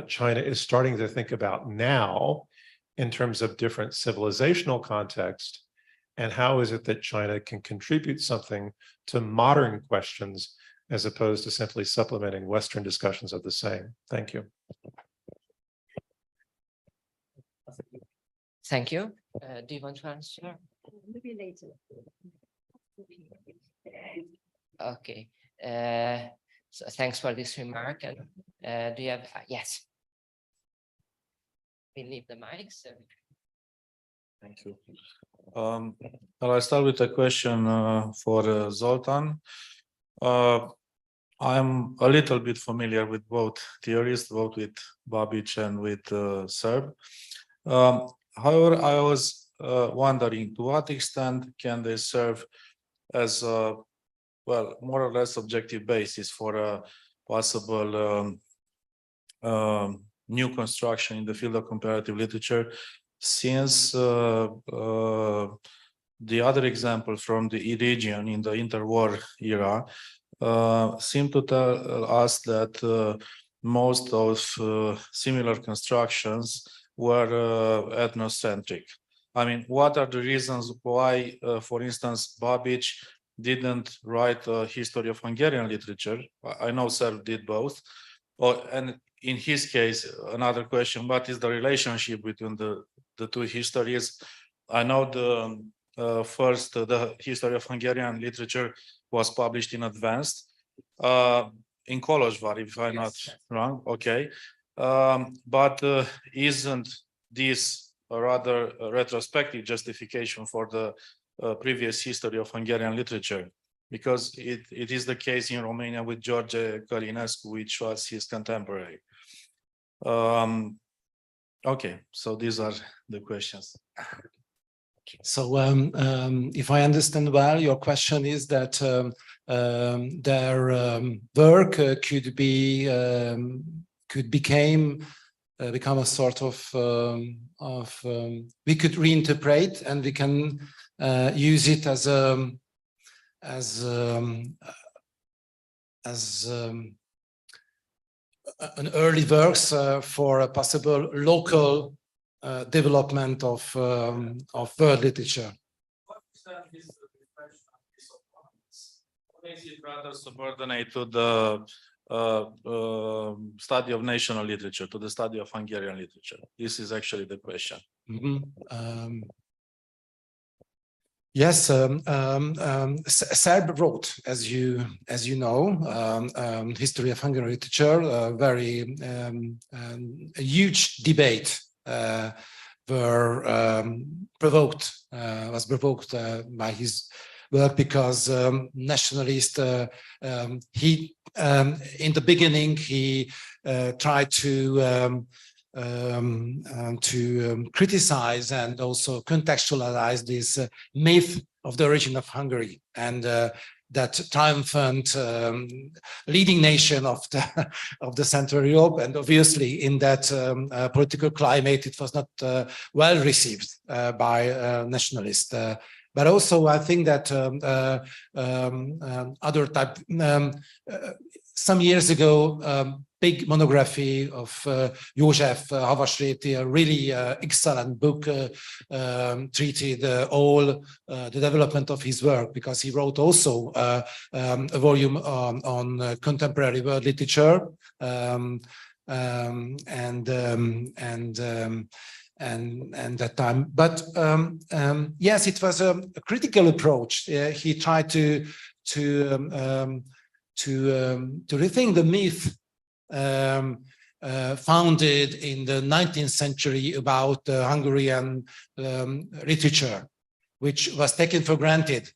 China is starting to think about now in terms of different civilizational context. And how is it that China can contribute something to modern questions as opposed to simply supplementing Western discussions of the same? Thank you.
Thank you. Do you want to answer?
Maybe later.
Okay. So thanks for this remark. And do you have, yes. We leave the mics.
Thank you. I'll start with a question for Zoltan. I'm a little bit familiar with both theories, both with Babic and with Serb. However, I was wondering to what extent can they serve as a, well, more or less objective basis for a possible new construction in the field of comparative literature, since the other example from the region in the interwar era seem to tell us that most of similar constructions were ethnocentric. I mean, what are the reasons why, for instance, Babic didn't write a history of Hungarian literature? I know Serb did both. And in his case, another question, what is the relationship between the two histories? I know the first, the history of Hungarian literature was published in advance in Kolozsvár, if I'm not wrong. Okay. But isn't this a rather retrospective justification for the previous history of Hungarian literature? Because it is the case in Romania with George Călinescu, which was his contemporary. Okay, so these are the questions.
So if I understand well, your question is that their work become a sort of we could reinterpret, and we can use it as an early works for a possible local development of world literature.
What makes it rather subordinate to the study of national literature, to the study of Hungarian literature? This is actually the question.
Yes, Serb wrote, as you know, history of Hungarian literature. A huge debate was provoked by his work, because nationalist. He in the beginning he tried to criticize and also contextualize this myth of the origin of Hungary, and that triumphant leading nation of the Central Europe. And obviously in that political climate, it was not well received by nationalists. But also I think that other type, some years ago, big monography of József Havasréti, a really excellent book, treated all the development of his work, because he wrote also a volume on contemporary world literature, and that time. But yes, it was a critical approach. He tried to rethink the myth founded in the 19th century about Hungarian literature, which was taken for granted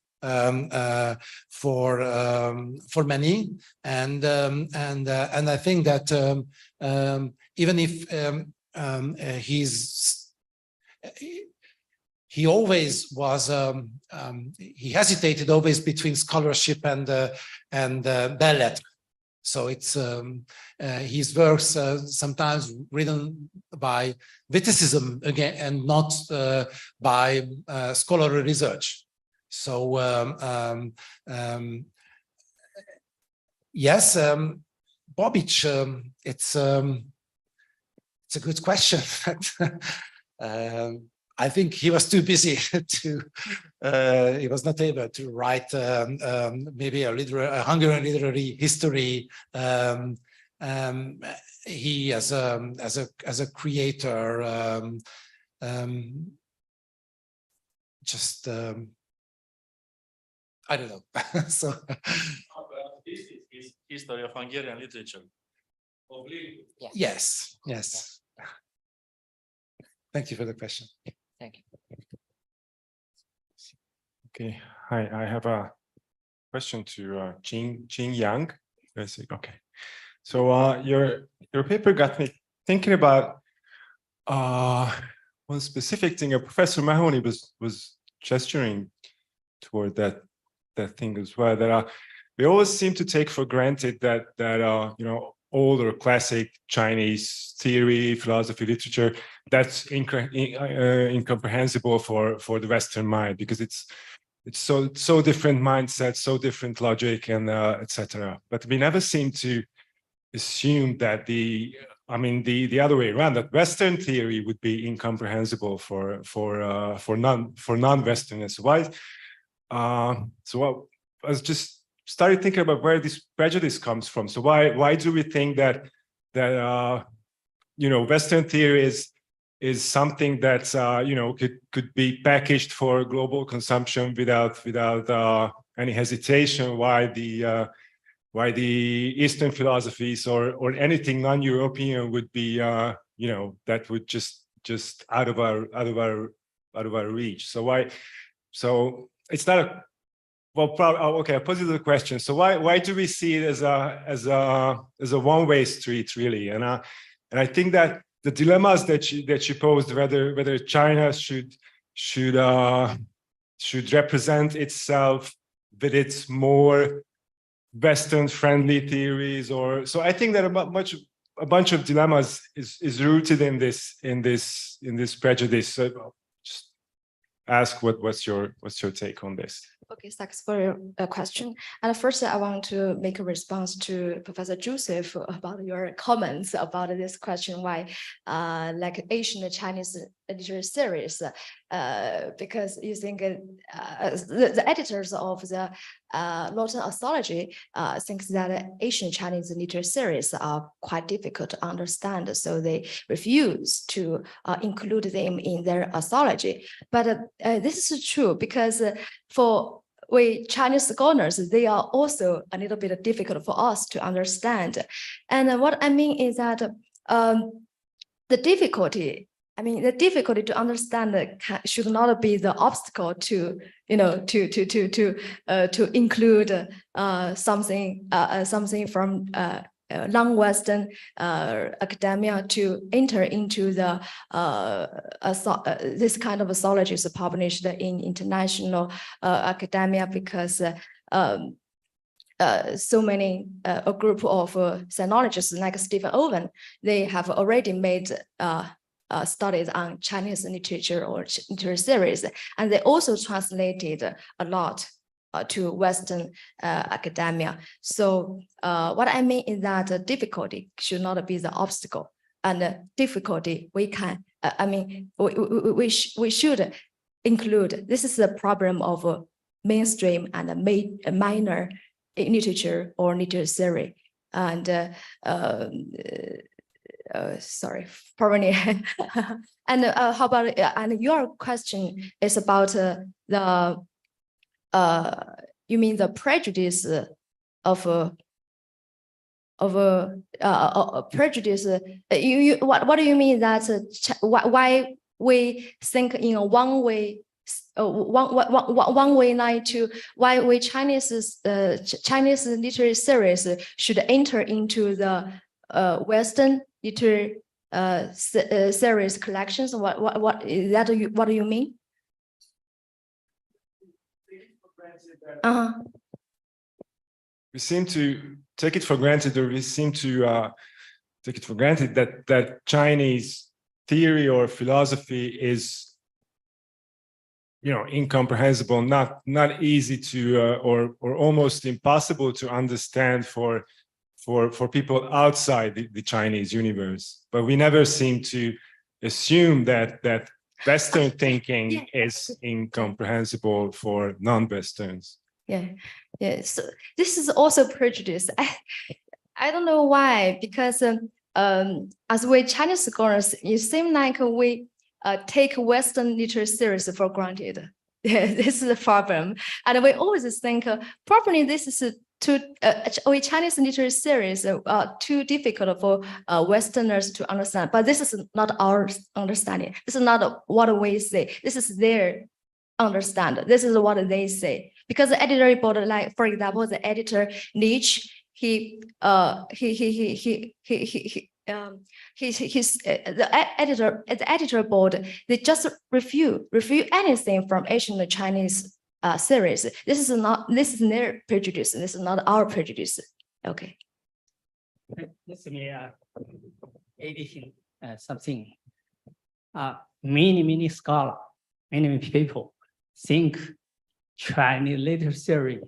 for many, and I think that even if he always was he hesitated always between scholarship and belles. So it's his works sometimes written by witticism again, and not by scholarly research. So yes, Babic, it's a good question. I think he was too busy to, he was not able to write maybe a Hungarian literary history. He, as a creator, just I don't know. So
this is history of Hungarian literature.
Yes, yes. Thank you for the question.
Thank you.
Okay, hi, I have a question to Jing Yang. Okay, so your paper got me thinking about one specific thing. Professor Mahoney was gesturing toward that thing as well. That we always seem to take for granted that you know, older classic Chinese theory, philosophy, literature, that's incomprehensible for the Western mind, because it's so different mindset, so different logic, and etc. But we never seem to assume that the I mean, the other way around, that Western theory would be incomprehensible for non-Westerners. Why? So I was just started thinking about where this prejudice comes from. So why do we think that you know, Western theory is something that you know, could be packaged for global consumption without any hesitation? Why the Eastern philosophies or anything non-European would be you know, that would just out of our reach? So why? So it's not a well, probably, okay, I'll pose you the question. So why do we see it as a one-way street, really? And I think that the dilemmas that you posed, whether China should represent itself with its more Western-friendly theories, or so I think that a bunch of dilemmas is rooted in this prejudice. So just ask what's your take on this?
Okay, thanks for your question. And first, I want to make a response to Professor Joseph about your comments about this question, why like Asian Chinese literature series, because you think the editors of the Lawton Anthology thinks that Asian Chinese literature series are quite difficult to understand, so they refuse to include them in their anthology. But this is true because we Chinese scholars, they are also a little bit difficult for us to understand. And what I mean is that the difficulty to understand should not be the obstacle to, you know, to include something from non-Western academia to enter into the this kind of anthologies published in international academia, because so many a group of sinologists like Stephen Owen, they have already made studies on Chinese literature or literature series, and they also translated a lot to Western academia. So what I mean is that difficulty should not be the obstacle, and difficulty we can, we should include. This is the problem of mainstream and minor literature or literature theory. And sorry, probably. And how about, and your question is about the you mean the prejudice of prejudice? What do you mean that why we think in a one way line to why we Chinese literary series should enter into the Western literary series collections? What is that? What do you mean?
We seem to take it for granted, or we seem to take it for granted that Chinese theory or philosophy is, you know, incomprehensible, not easy to or almost impossible to understand for people outside the Chinese universe. But we never seem to assume that Western thinking is incomprehensible for non-Westerns.
Yeah. So this is also prejudice. I don't know why, because as we Chinese scholars, it seems like we take Western literature series for granted. This is the problem, and we always think probably this is we Chinese literature series too difficult for Westerners to understand. But this is not our understanding. This is not what we say. This is their understand. This is what they say. Because the editorial board, like for example, the editor Nietzsche, the editor board, they just refuse anything from Asian Chinese series. This is their prejudice. This is not our prejudice. Okay.
Let me editing something. Many scholars, many people think Chinese literature theory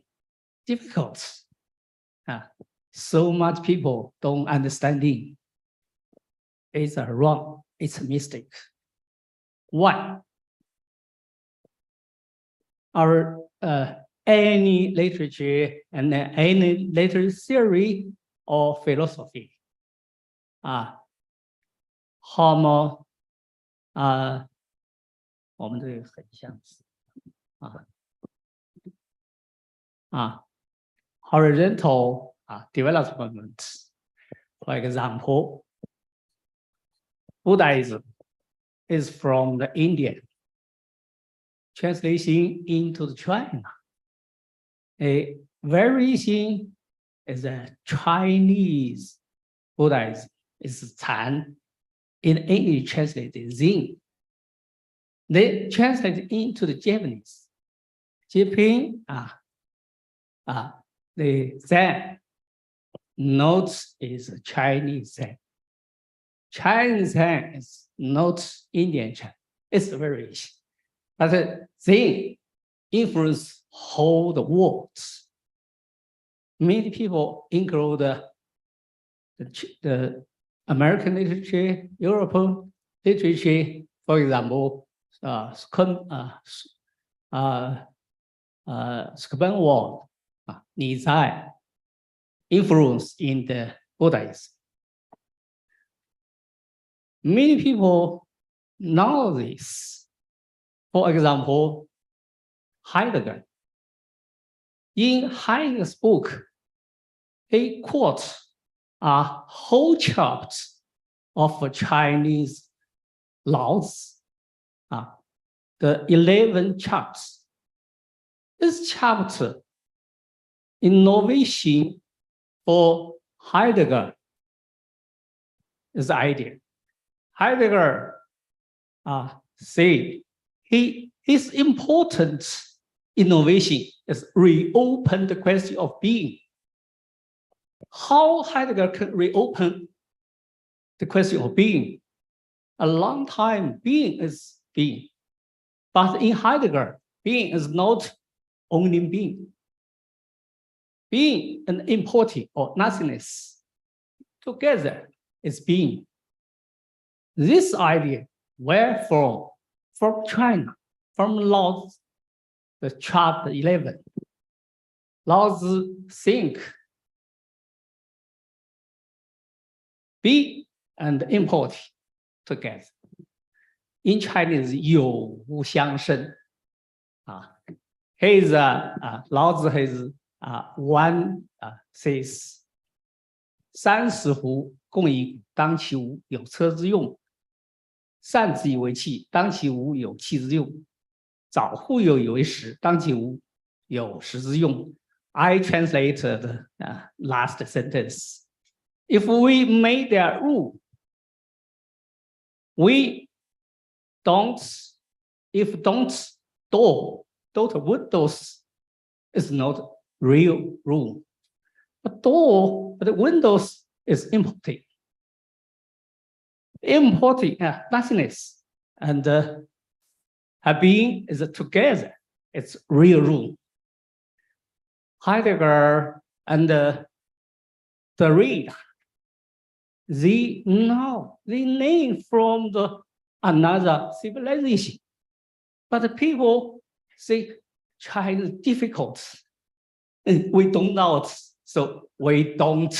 difficult. So much people don't understanding. is wrong. It's a mistake. Why? Our any literature and any literary theory or philosophy, homo 我们这个很相似horizontal development. For example, Buddhism is from the Indian, translation into the China. A variation is a Chinese Buddhism. It's Tan. In English, translated Zen. They translate into the Japanese. Japan, the Zen notes is Chinese Zen. Chinese Zen is not Indian Zen. It's a variation. But Zen influence whole the world. Many people include the American literature, European literature, for example, Spenwald, Nizai, influence in the Buddhism. Many people know this. For example, Heidegger. In Heidegger's book, he quotes a whole chapter of Chinese laws, the 11 chapters. This chapter, innovation for Heidegger, is the idea. Heidegger say his important innovation is reopen the question of being. How Heidegger can reopen the question of being? A long time, being is being. But in Heidegger, being is not only being. Being and importing or nothingness together is being. This idea, where from? From China, from Lao Tzu, the chapter 11. Lao Tzu think be and import together. In Chinese, 有无相生. His Lao Tzu has one says, 30斛共一毂，当其无，有车之用；善之以为器，当其无，有器之用；早乎有以为食，当其无，有食之用。I translated the last sentence. If we made that rule, we don't, if don't windows is not real rule. But the windows is importing. Importing nothingness and being is together. It's real rule. Heidegger and Derrida, they name from another civilization. But the people say China is difficult. We don't know it, so we don't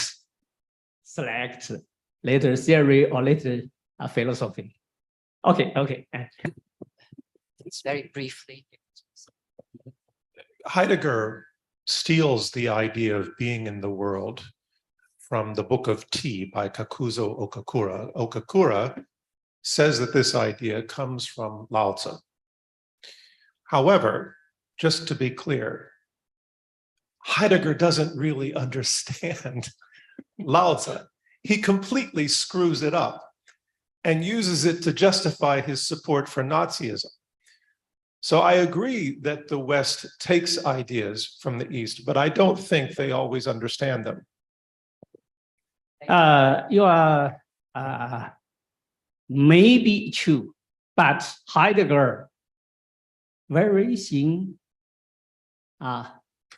select later theory or later philosophy. Okay.
It's very briefly.
Heidegger steals the idea of being in the world from the Book of Tea by Kakuzo Okakura. Okakura says that this idea comes from Lao Tzu. However, just to be clear, Heidegger doesn't really understand Lao Tzu. He completely screws it up and uses it to justify his support for Nazism. So I agree that the West takes ideas from the East, but I don't think they always understand them.
You are maybe true, but Heidegger variation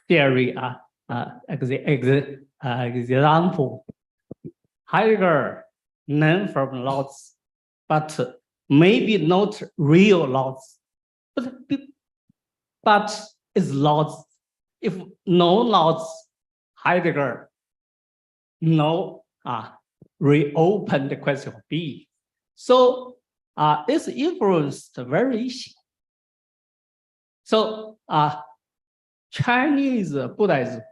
theory example. Heidegger learn from Laos, but maybe not real Laos, but it's Laos. If no Laos, Heidegger, no reopen the question of being. So it's influenced very easy. So Chinese Buddhism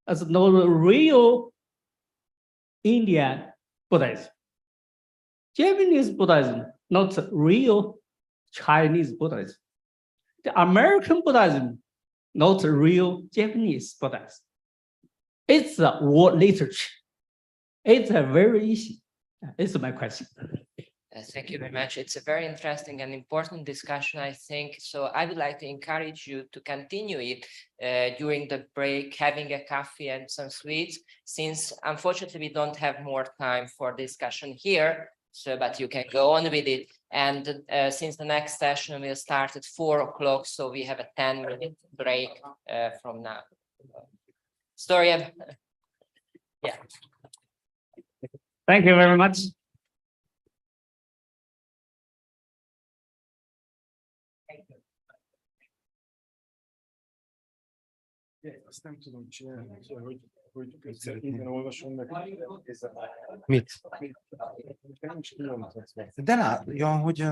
is no real Indian Buddhism. Japanese Buddhism, not real Chinese Buddhism. The American Buddhism, not real Japanese Buddhism. It's a world literature. It's a very easy. It's my question.
Thank you very much. It's a very interesting and important discussion, I think. So I would like to encourage you to continue it during the break, having a coffee and some sweets, since unfortunately we don't have more time for discussion here. So, but you can go on with it. And since the next session will start at 4 o'clock, so we have a 10-minute break from now. Story of, yeah.
Thank you very much.
Azt nem tudom csinálni, hogy innen olvasom meg.
Mit?
Nincs kinyomtatva.
De látja, hogy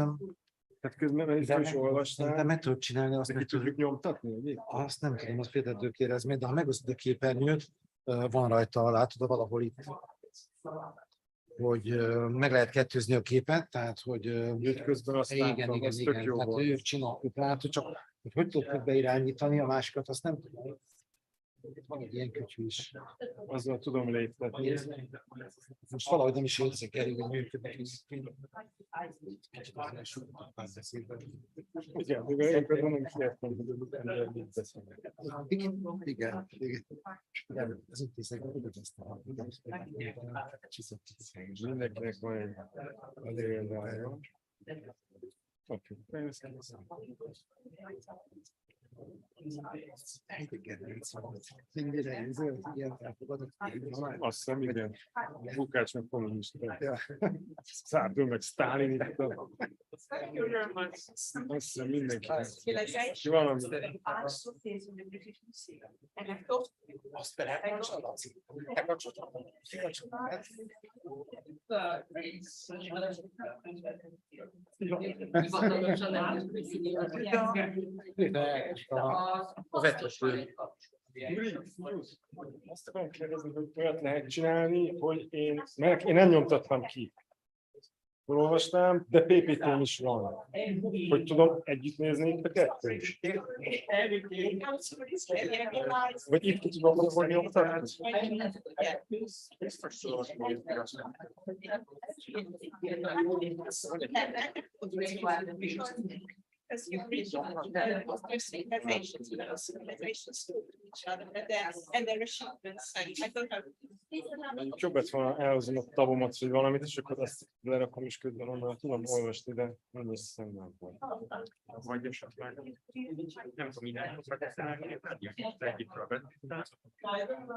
Tehát közben is olvastál.
de meg tudod csinálni, azt
meg tudjuk nyomtatni?
Azt nem tudom, azt féltető kérezni, de ha megosztod a képernyőt, van rajta, látod valahol itt, hogy meg lehet kettőzni a képet, tehát hogy
közben azt
igen, tehát ők csináljuk, látod, csak hogy tudod beirányítani, a másikat azt nem tudom. Van egy ilyen kütyű is.
Azzal tudom léptetni.
Most valahogy nem is érzékelni, hogy működik.
Igen, én például nem is értem, hogy ember mit beszélnek.
Igen. Ez intézek, hogy ezt
mindenkinek van egy előadója. Oké. Azt hiszem, igen. Lukács meg kommunista. Szárdul meg Sztálin itt. Azt hiszem, mindenki. Valami.
A vetőső.
Azt akarom kérdezni, hogy olyat lehet csinálni, hogy mert én nem nyomtattam ki. Olvastam, de PPT-n is van. Hogy tudom együtt nézni itt a kettőt. Vagy itt ki tudom valahol nyomtatni. Jobb lett volna elhozom a tabomat, hogy valamit, és akkor azt lerakom is közben onnan, tudom olvasni, de nem hiszem, nem volt. Vagy esetleg nem tudom, minden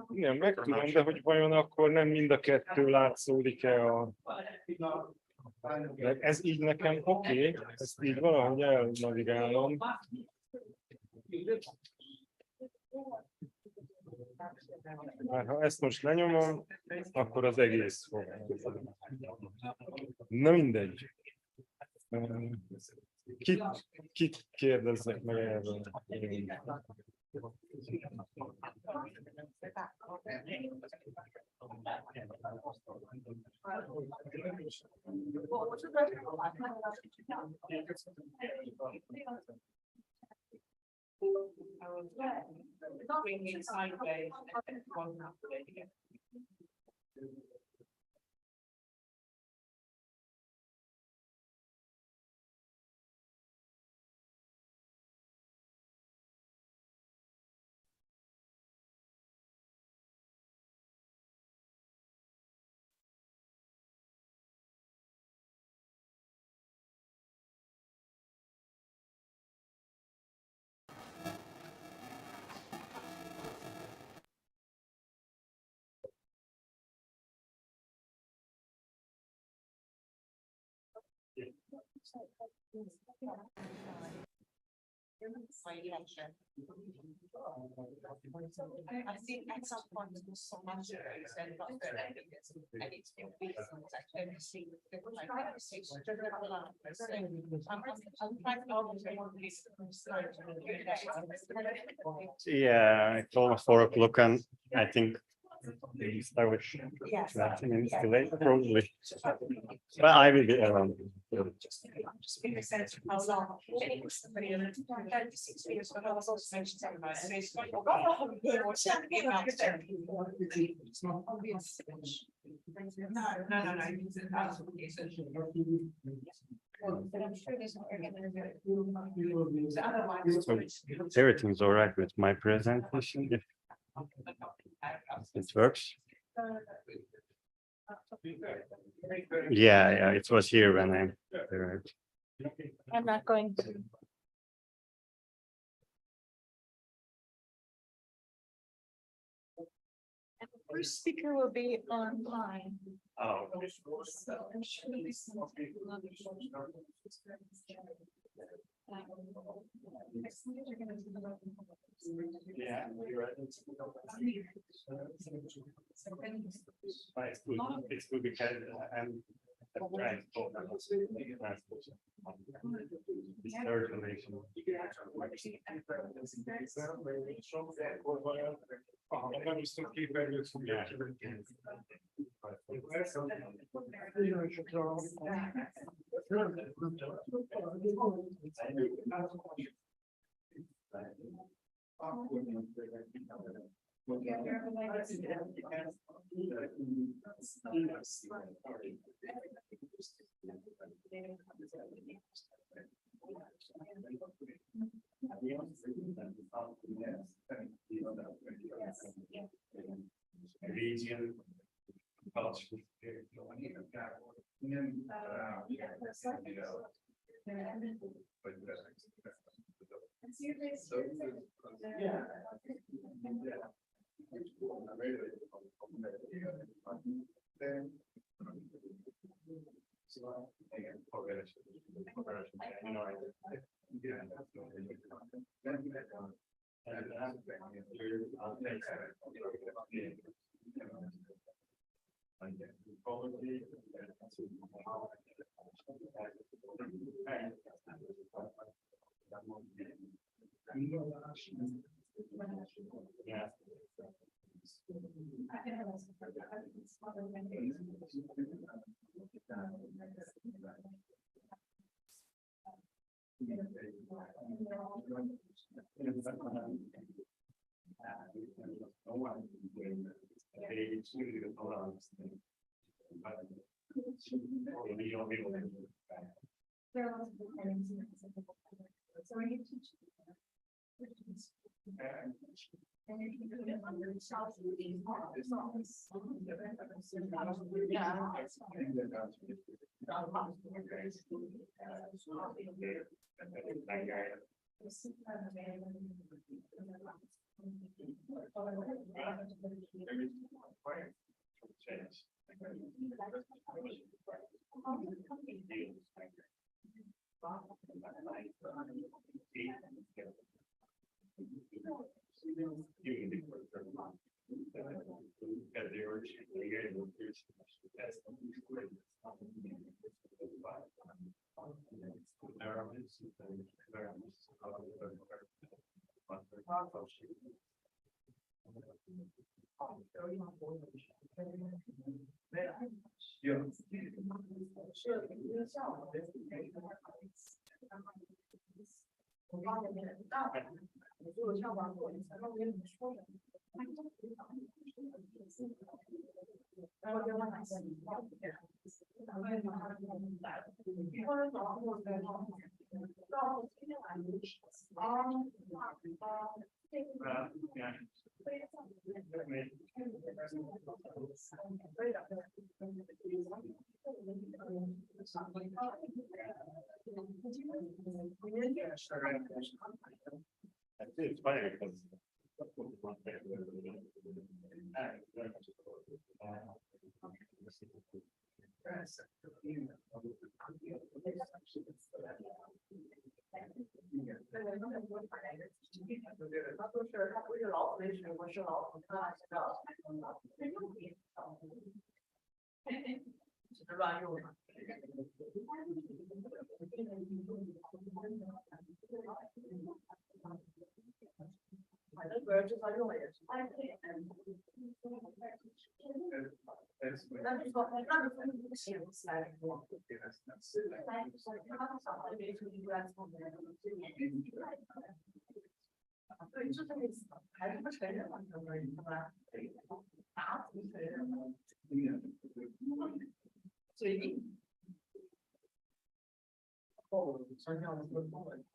igen, meg tudom, de hogy vajon akkor nem mind a kettő látszódik-e a... Ez így nekem oké, ezt így valahogy elnavigálom. Már ha ezt most lenyomom, akkor az egész fog. Na mindegy. Kit kérdezzek meg erről?
I think at some point it was so much and not very and it's been
Yeah, it's almost 4 o'clock and I think we start with 20 minutes delay probably. But I will be around.
Just in the sense of how long it was 36 years, but I was also mentioned about it. It's like, oh, what's happening about there?
So everything's all right with my presentation. If it works. Yeah, it was here when I arrived.
I'm not going to. And the first speaker will be online.
Oh.
So I'm sure there's some-
Yeah, you're right. It's good because I'm trying to talk about this third relation. Region, culture. It's funny because
他都是他不是老虎的水，我是老虎，他是叫只是乱用嘛。反正主要这套用的也是。那你说，那你说你不行起来的多。对，就这个意思，还是不承认嘛，是吧？打死不承认嘛。嘴硬。哦，想想我说中文。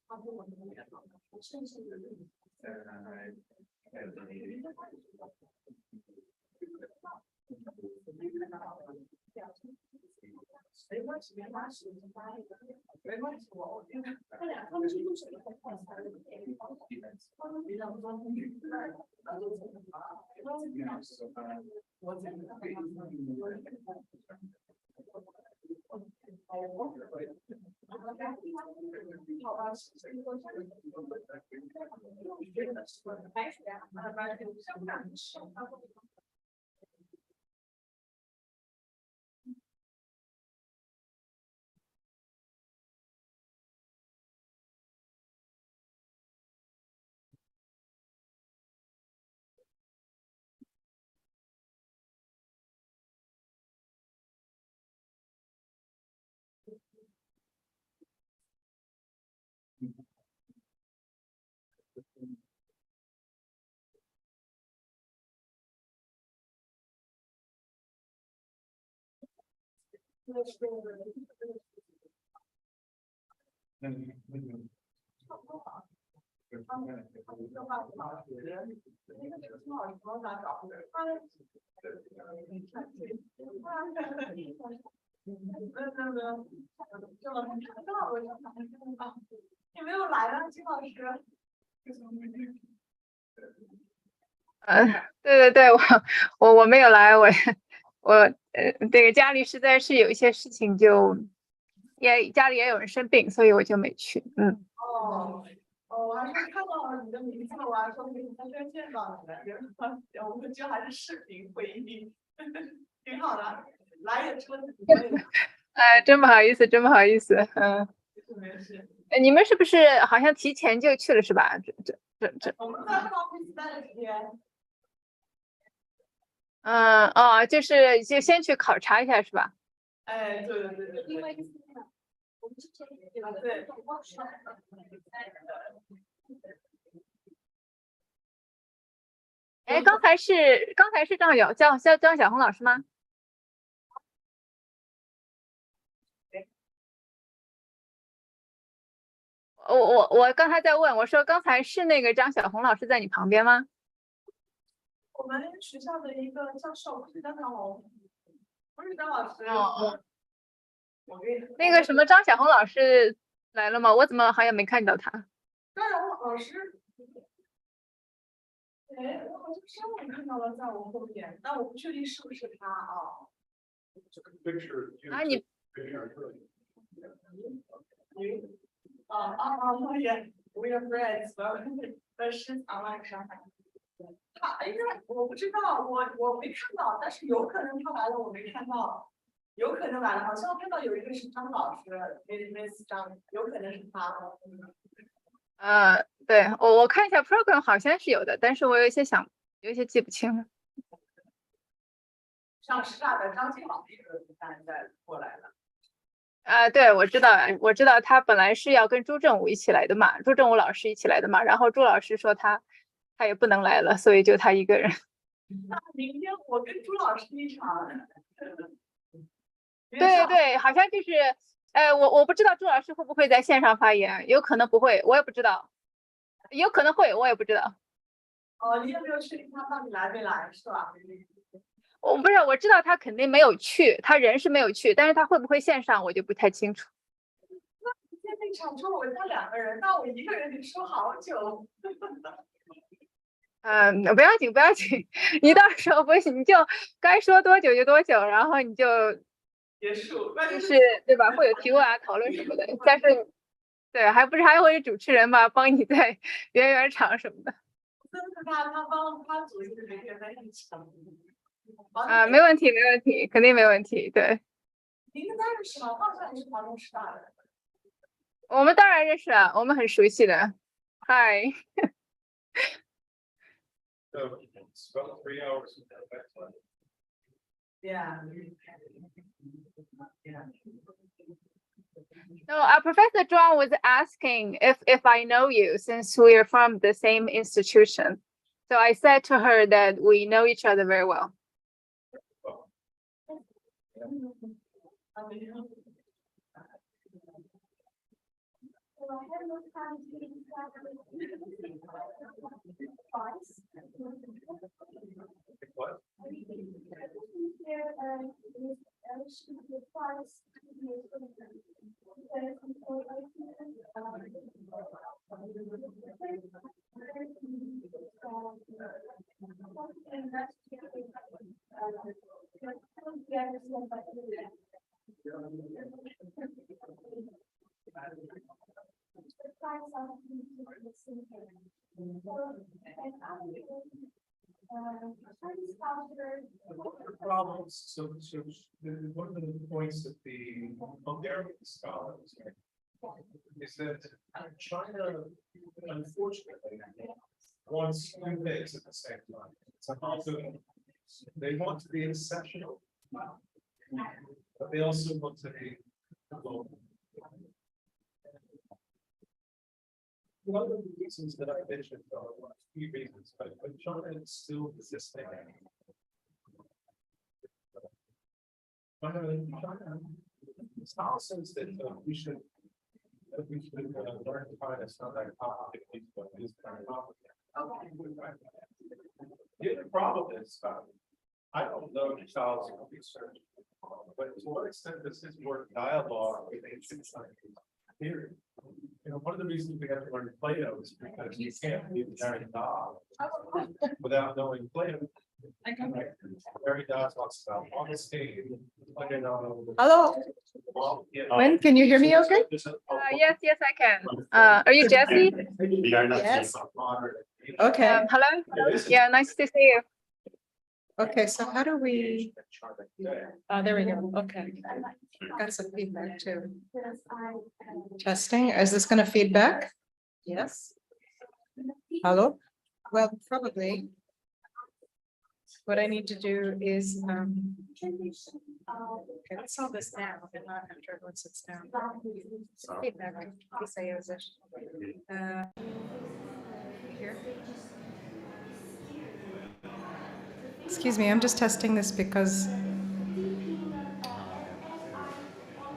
他跟我们也甚至没关系，没关系，没关系，我他俩他们是用什么方法？你没有来啊，金老师。
对对对，我没有来，我这个家里实在是有一些事情就，家里也有人生病，所以我就没去。
哦，我还说看到了你的名字，我还说没在这见到你了，我们就还是视频会议，挺好的，来也车子
真不好意思，真不好意思，
没事。
你们是不是好像提前就去了是吧？
我们在放飞机待了几天。
就先去考察一下是吧？
哎，对对对对，因为我们之前对。
哎，刚才是张小红老师吗？我刚才在问，我说刚才是那个张小红老师在你旁边吗？
我们学校的一个教授，不是张小红，不是张老师。
那个什么张小红老师来了吗？我怎么好像没看到他？
张小红老师，哎，我好像上午看到了，在我后面，但我不确定是不是他啊。
啊，你。
Yeah, we are friends, but she's online 上海。他应该我不知道，我没看到，但是有可能他来了，我没看到，有可能来了，好像我看到有一个是张老师，Miss 张，有可能是他。
对，我看一下 program 好像是有的，但是我有一些记不清了。
上师大的张金老师现在过来了。
对，我知道他本来是要跟朱正武一起来的嘛，朱正武老师一起来的嘛，然后朱老师说他也不能来了，所以就他一个人。
那明天我跟朱老师一场。
对对，好像就是，我不知道朱老师会不会在线上发言，有可能不会，我也不知道，有可能会，我也不知道。
哦，你有没有确定他到底来没来，是吧？
我不是，我知道他肯定没有去，他人是没有去，但是他会不会线上，我就不太清楚。
那今天那场说我带2个人，那我一个人得说好久。
不要紧，不要紧，你到时候你就该说多久就多久，然后你就
结束，
就是对吧？会有提问啊、讨论什么的，但是对，还不是还会有主持人嘛，帮你在圆圆场什么的。
他帮他组一个圆圆在一起。
啊，没问题，没问题，肯定没问题。对，
您跟他认识吗？好像也是华东师大的。
我们当然认识啊，我们很熟悉的。嗨。
Yeah.
No, Professor Zhuang was asking if I know you since we are from the same institution. So I said to her that we know each other very well.
Problems. So one of the points that the Bulgarian scholars is that China, unfortunately, wants two things at the same time. It's not good. They want to be exceptional, but they also want to be global. One of the reasons that I mentioned are a few reasons, but China is still resisting. China says that we should learn to find it's not that complicated, but it is very complicated. The other problem is, I don't know Charles' research, but to what extent does his work dialogue with ancient Chinese theory? You know, one of the reasons we have to learn Plato is because you can't read Derrida without knowing Plato. Derrida talks about honesty.
Hello. When can you hear me okay?
Yes, yes, I can. Are you Jesse?
Yes. Okay.
Hello? Yeah, nice to see you.
Okay, so how do we? There we go. Okay. Got some feedback too. Testing. Is this going to feedback? Yes. Hello? Well, probably. What I need to do is, okay, let's solve this now, but not after everyone sits down. Feedback, here. Excuse me, I'm just testing this because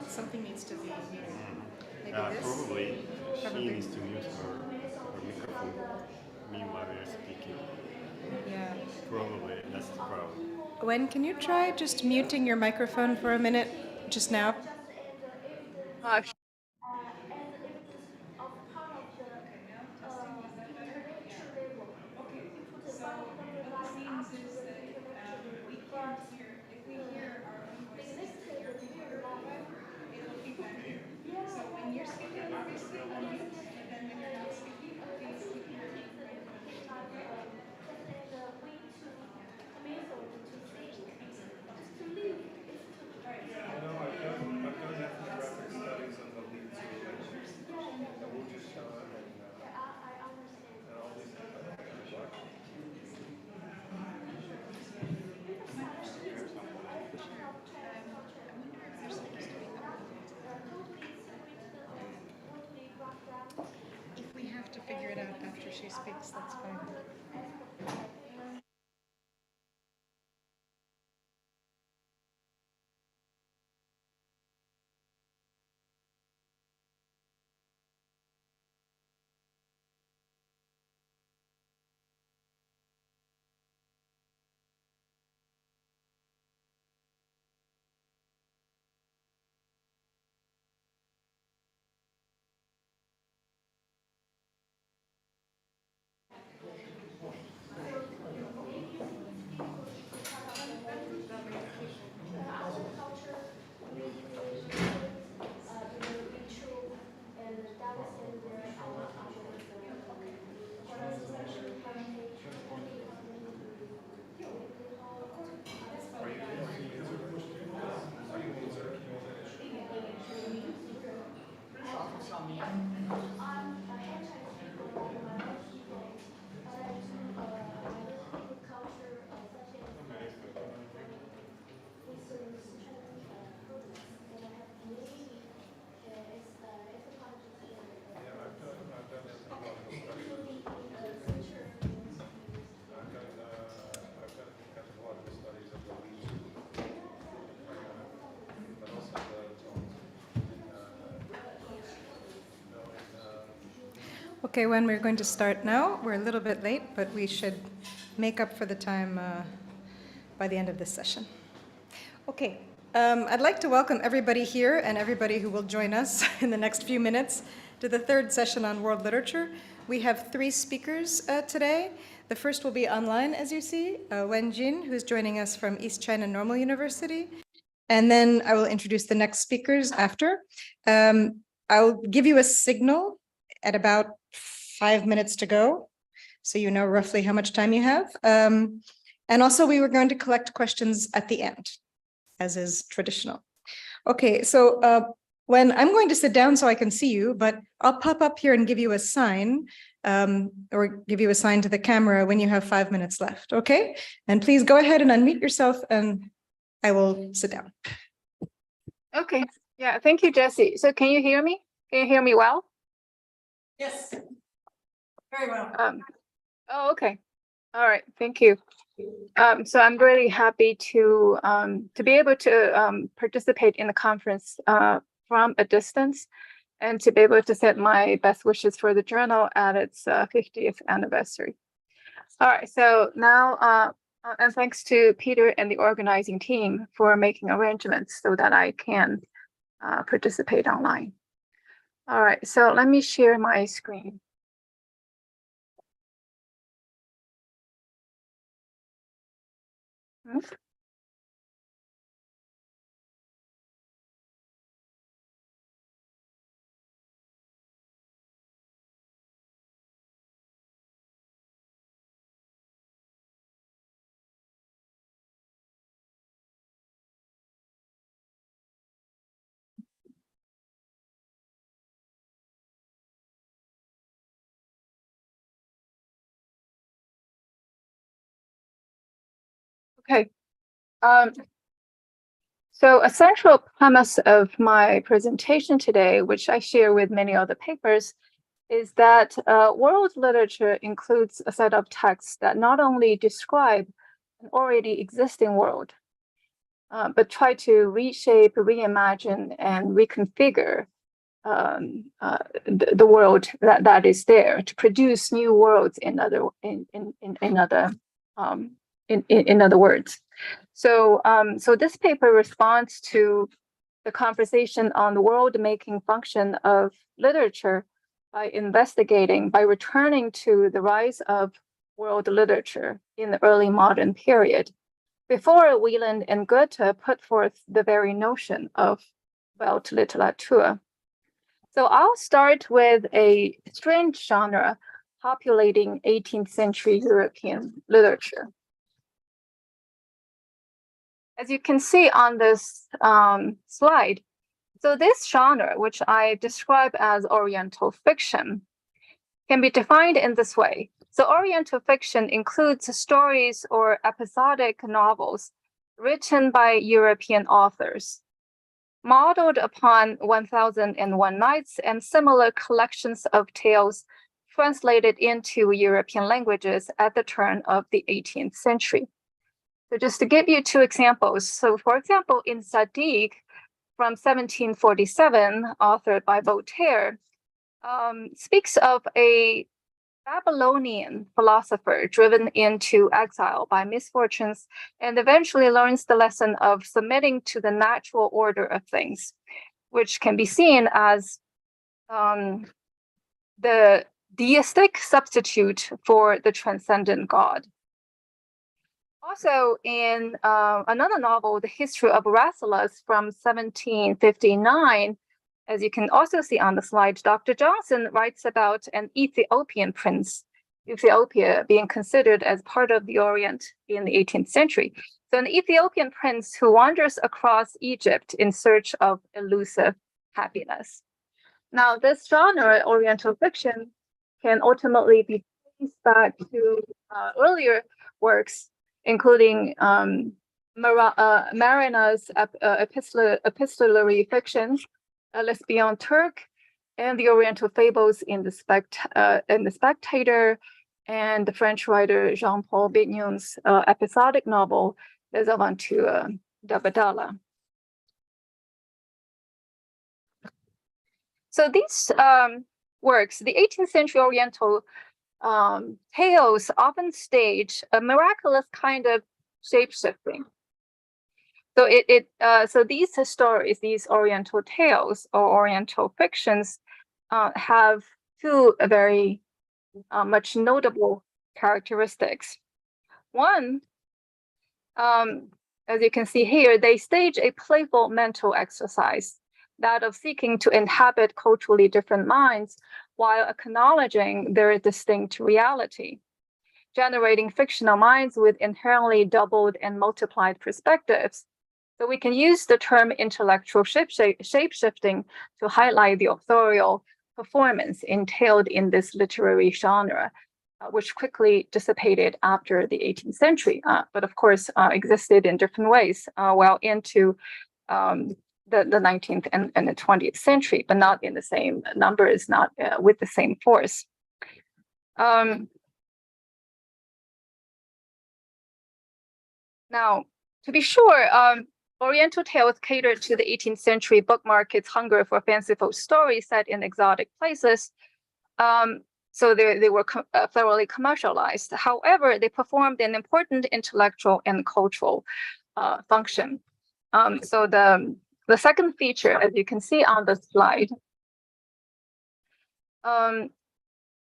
something needs to be muted. Maybe this?
Probably she
Probably.
needs to mute her microphone meanwhile we are speaking.
Yeah.
Probably that's the problem.
Wen, can you try just muting your microphone for a minute, just now? If we have to figure it out after she speaks, that's fine. Okay, when we're going to start now, we're a little bit late, but we should make up for the time by the end of this session. Okay, I'd like to welcome everybody here and everybody who will join us in the next few minutes to the third session on world literature. We have 3 speakers today. The first will be online, as you see, Wen Jin, who's joining us from East China Normal University. And then I will introduce the next speakers after. I'll give you a signal at about 5 minutes to go, so you know roughly how much time you have. And also we were going to collect questions at the end, as is traditional. Okay, so when I'm going to sit down so I can see you, but I'll pop up here and give you a sign, or give you a sign to the camera when you have 5 minutes left, okay? And please go ahead and unmute yourself and I will sit down.
Okay, yeah, thank you, Jessie. So can you hear me? Can you hear me well?
Yes. Very well.
Oh, okay. All right, thank you. So I'm really happy to be able to participate in the conference from a distance and to be able to send my best wishes for the journal at its 50th anniversary. All right, so now, and thanks to Peter and the organizing team for making arrangements so that I can participate online. All right, so let me share my screen. Okay. So a central premise of my presentation today, which I share with many other papers, is that world literature includes a set of texts that not only describe an already existing world, but try to reshape, reimagine, and reconfigure the world that is there to produce new worlds in other words. So so this paper responds to the conversation on the world-making function of literature by returning to the rise of world literature in the early modern period, before Wieland and Goethe put forth the very notion of Weltliteratur. So I'll start with a strange genre populating 18th century European literature. As you can see on this slide, so this genre, which I describe as Oriental fiction, can be defined in this way. So Oriental fiction includes stories or episodic novels written by European authors, modeled upon 1001 Nights and similar collections of tales translated into European languages at the turn of the 18th century. So just to give you 2 examples. So for example, in Zadig from 1747, authored by Voltaire, speaks of a Babylonian philosopher driven into exile by misfortunes and eventually learns the lesson of submitting to the natural order of things, which can be seen as the deistic substitute for the transcendent God. Also, in another novel, The History of Rasselas from 1759, as you can also see on the slide, Dr. Johnson writes about an Ethiopian prince, Ethiopia being considered as part of the Orient in the 18th century. So an Ethiopian prince who wanders across Egypt in search of elusive happiness. Now, this genre, Oriental fiction, can ultimately be traced back to earlier works, including Marina's epistolary fiction, Lesbian Turk, and the Oriental fables in the Spectator, and the French writer Jean-Paul Bignon's episodic novel, Les Aventures d'Abdallah. So these works, the 18th century Oriental tales, often stage a miraculous kind of shape-shifting. So so these stories, these Oriental tales or Oriental fictions, have two very much notable characteristics. One, as you can see here, they stage a playful mental exercise, that of seeking to inhabit culturally different minds while acknowledging their distinct reality, generating fictional minds with inherently doubled and multiplied perspectives. So we can use the term intellectual shape-shifting to highlight the authorial performance entailed in this literary genre, which quickly dissipated after the 18th century, but of course existed in different ways well into the 19th and the 20th century, but not in the same numbers, not with the same force. Now, to be sure, Oriental tales catered to the 18th century book market's hunger for fanciful stories set in exotic places. So they were thoroughly commercialized. However, they performed an important intellectual and cultural function. So the second feature, as you can see on the slide,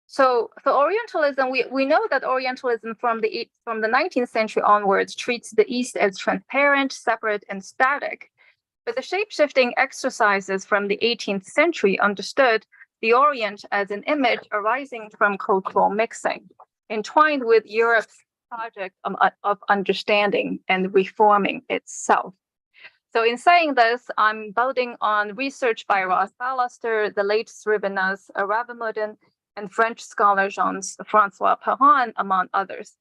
so Orientalism, we know that Orientalism from the 19th century onwards treats the East as transparent, separate, and static. But the shape-shifting exercises from the 18th century understood the Orient as an image arising from cultural mixing, entwined with Europe's project of understanding and reforming itself. So in saying this, I'm building on research by Ross Ballaster, the late Scrivenas Ravimudin, and French scholar Jean-François Perrin, among others,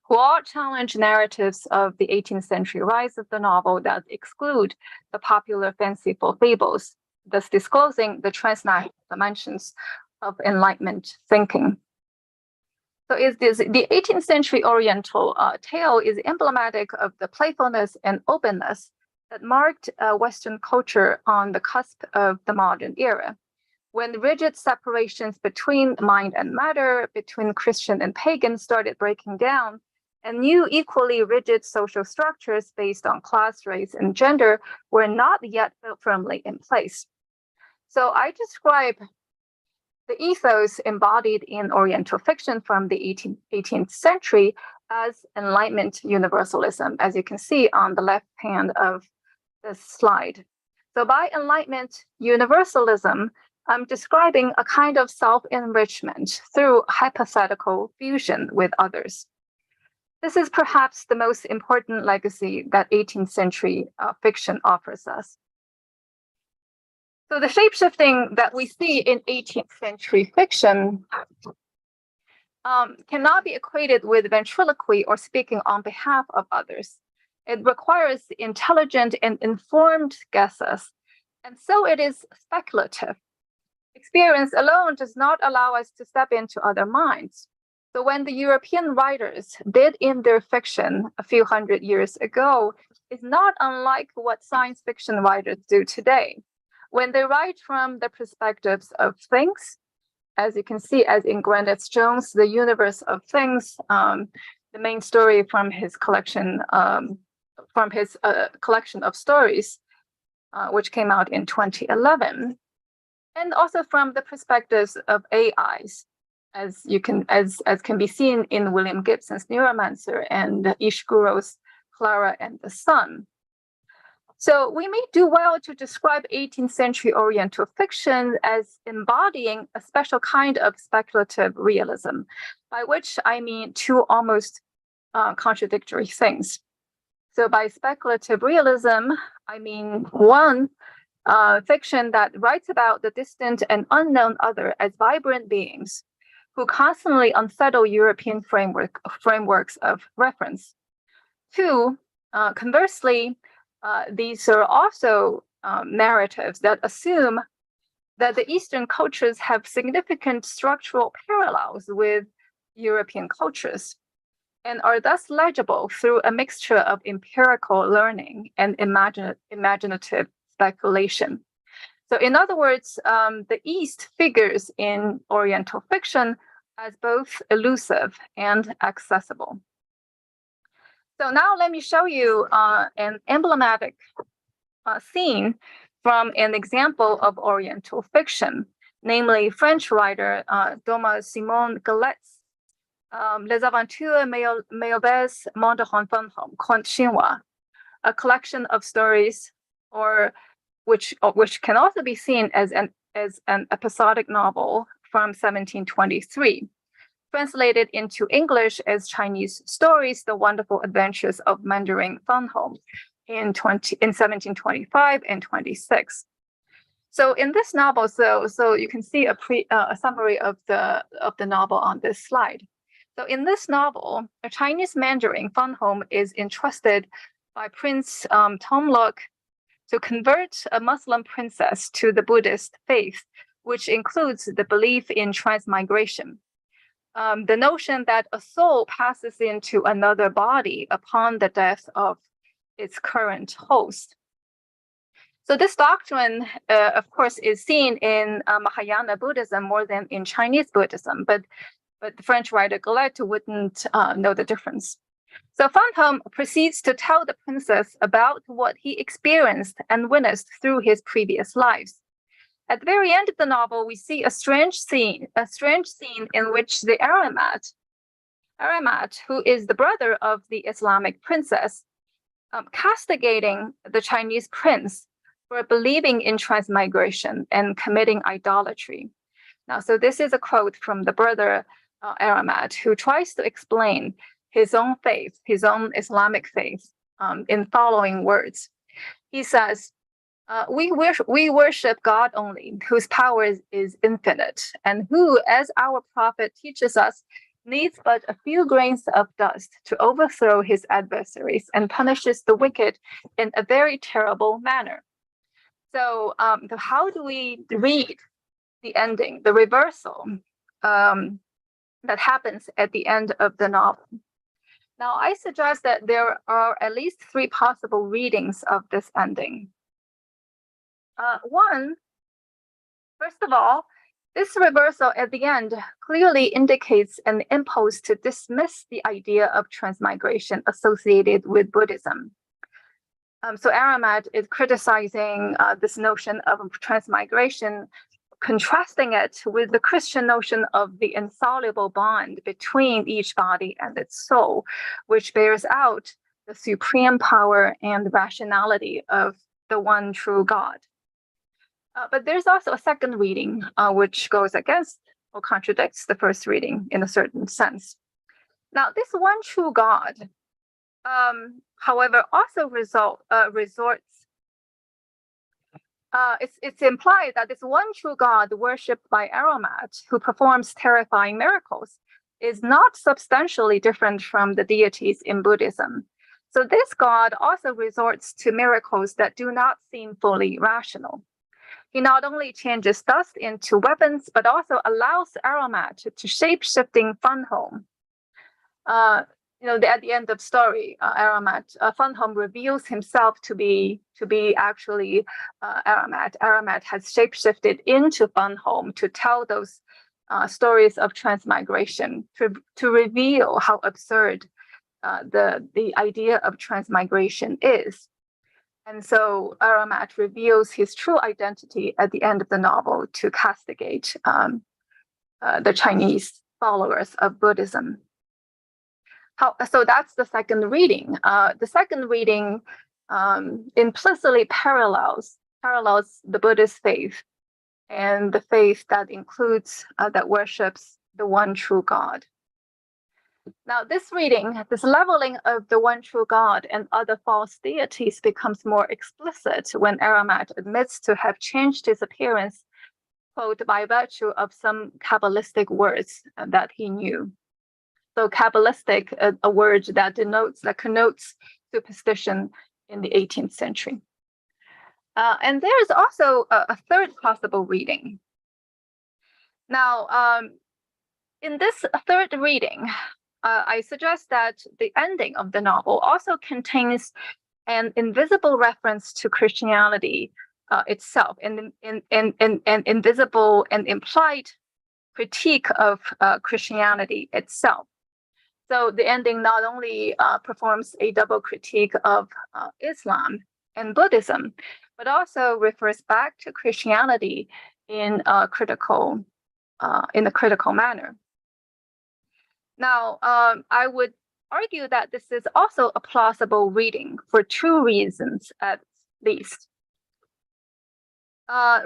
who all challenge narratives of the 18th century rise of the novel that exclude the popular fanciful fables, thus disclosing the transnational dimensions of Enlightenment thinking. So the 18th century Oriental tale is emblematic of the playfulness and openness that marked Western culture on the cusp of the modern era, when rigid separations between mind and matter, between Christian and pagan, started breaking down, and new equally rigid social structures based on class, race, and gender were not yet firmly in place. So I describe the ethos embodied in Oriental fiction from the 18th century as Enlightenment universalism, as you can see on the left hand of this slide. So by Enlightenment universalism, I'm describing a kind of self-enrichment through hypothetical fusion with others. This is perhaps the most important legacy that 18th century fiction offers us. So the shape-shifting that we see in 18th century fiction cannot be equated with ventriloquy or speaking on behalf of others. It requires intelligent and informed guesses, and so it is speculative. Experience alone does not allow us to step into other minds. So when the European writers did in their fiction a few hundred years ago, is not unlike what science fiction writers do today. When they write from the perspectives of things, as you can see, as in Grandis Jones, The Universe of Things, the main story from his collection of stories, which came out in 2011, and also from the perspectives of AIs, as can be seen in William Gibson's Neuromancer and Ishiguro's Clara and the Sun. So we may do well to describe 18th century Oriental fiction as embodying a special kind of speculative realism, by which I mean two almost contradictory things. So by speculative realism, I mean one, fiction that writes about the distant and unknown other as vibrant beings who constantly unsettle European frameworks of reference. Two, conversely, these are also narratives that assume that the Eastern cultures have significant structural parallels with European cultures and are thus legible through a mixture of empirical learning and imaginative speculation. So in other words, the East figures in Oriental fiction as both elusive and accessible. So now let me show you an emblematic scene from an example of Oriental fiction, namely French writer Thomas Simon Galet's Les Aventures Merveilleuses Monde Fantôme, Contes Chinois, a collection of stories, or which can also be seen as an episodic novel from 1723, translated into English as Chinese Stories: The Wonderful Adventures of Mandarin Fantôme in 1725 and 26. So in this novel, so you can see a summary of the novel on this slide. So in this novel, a Chinese Mandarin Fantôme is entrusted by Prince Tomlok to convert a Muslim princess to the Buddhist faith, which includes the belief in transmigration. The notion that a soul passes into another body upon the death of its current host. So this doctrine, of course, is seen in Mahayana Buddhism more than in Chinese Buddhism, but the French writer Galet wouldn't know the difference. So Fantôme proceeds to tell the princess about what he experienced and witnessed through his previous lives. At the very end of the novel, we see a strange scene in which the Aramat, who is the brother of the Islamic princess, castigating the Chinese prince for believing in transmigration and committing idolatry. Now, so this is a quote from the brother Aramat, who tries to explain his own faith, his own Islamic faith, in following words. He says, we worship God only, whose power is infinite, and who, as our prophet teaches us, needs but a few grains of dust to overthrow his adversaries and punishes the wicked in a very terrible manner. So how do we read the ending, the reversal that happens at the end of the novel? Now, I suggest that there are at least three possible readings of this ending. One, first of all, this reversal at the end clearly indicates an impulse to dismiss the idea of transmigration associated with Buddhism. So Aramat is criticizing this notion of transmigration, contrasting it with the Christian notion of the insoluble bond between each body and its soul, which bears out the supreme power and rationality of the one true God. But there's also a second reading, which goes against or contradicts the first reading in a certain sense. Now, this one true God, however, also it's implied that this one true God worshipped by Aramat, who performs terrifying miracles, is not substantially different from the deities in Buddhism. So this God also resorts to miracles that do not seem fully rational. He not only changes dust into weapons, but also allows Aramat to shape-shifting Fantôme. At the end of story, Fantôme reveals himself to be actually Aramat. Aramat has shapeshifted into Fantôme to tell those stories of transmigration, to reveal how absurd the idea of transmigration is. And so Aramat reveals his true identity at the end of the novel to castigate the Chinese followers of Buddhism. So that's the second reading. The second reading implicitly parallels the Buddhist faith and the faith that includes, that worships the one true God. Now, this reading, this leveling of the one true God and other false deities becomes more explicit when Aramat admits to have changed his appearance, quote, by virtue of some Kabbalistic words that he knew. So Kabbalistic, a word that connotes superstition in the 18th century. And there is also a third possible reading. Now, in this third reading, I suggest that the ending of the novel also contains an invisible reference to Christianity itself, and an invisible and implied critique of Christianity itself. So the ending not only performs a double critique of Islam and Buddhism, but also refers back to Christianity in a critical manner. Now, I would argue that this is also a plausible reading for two reasons, at least.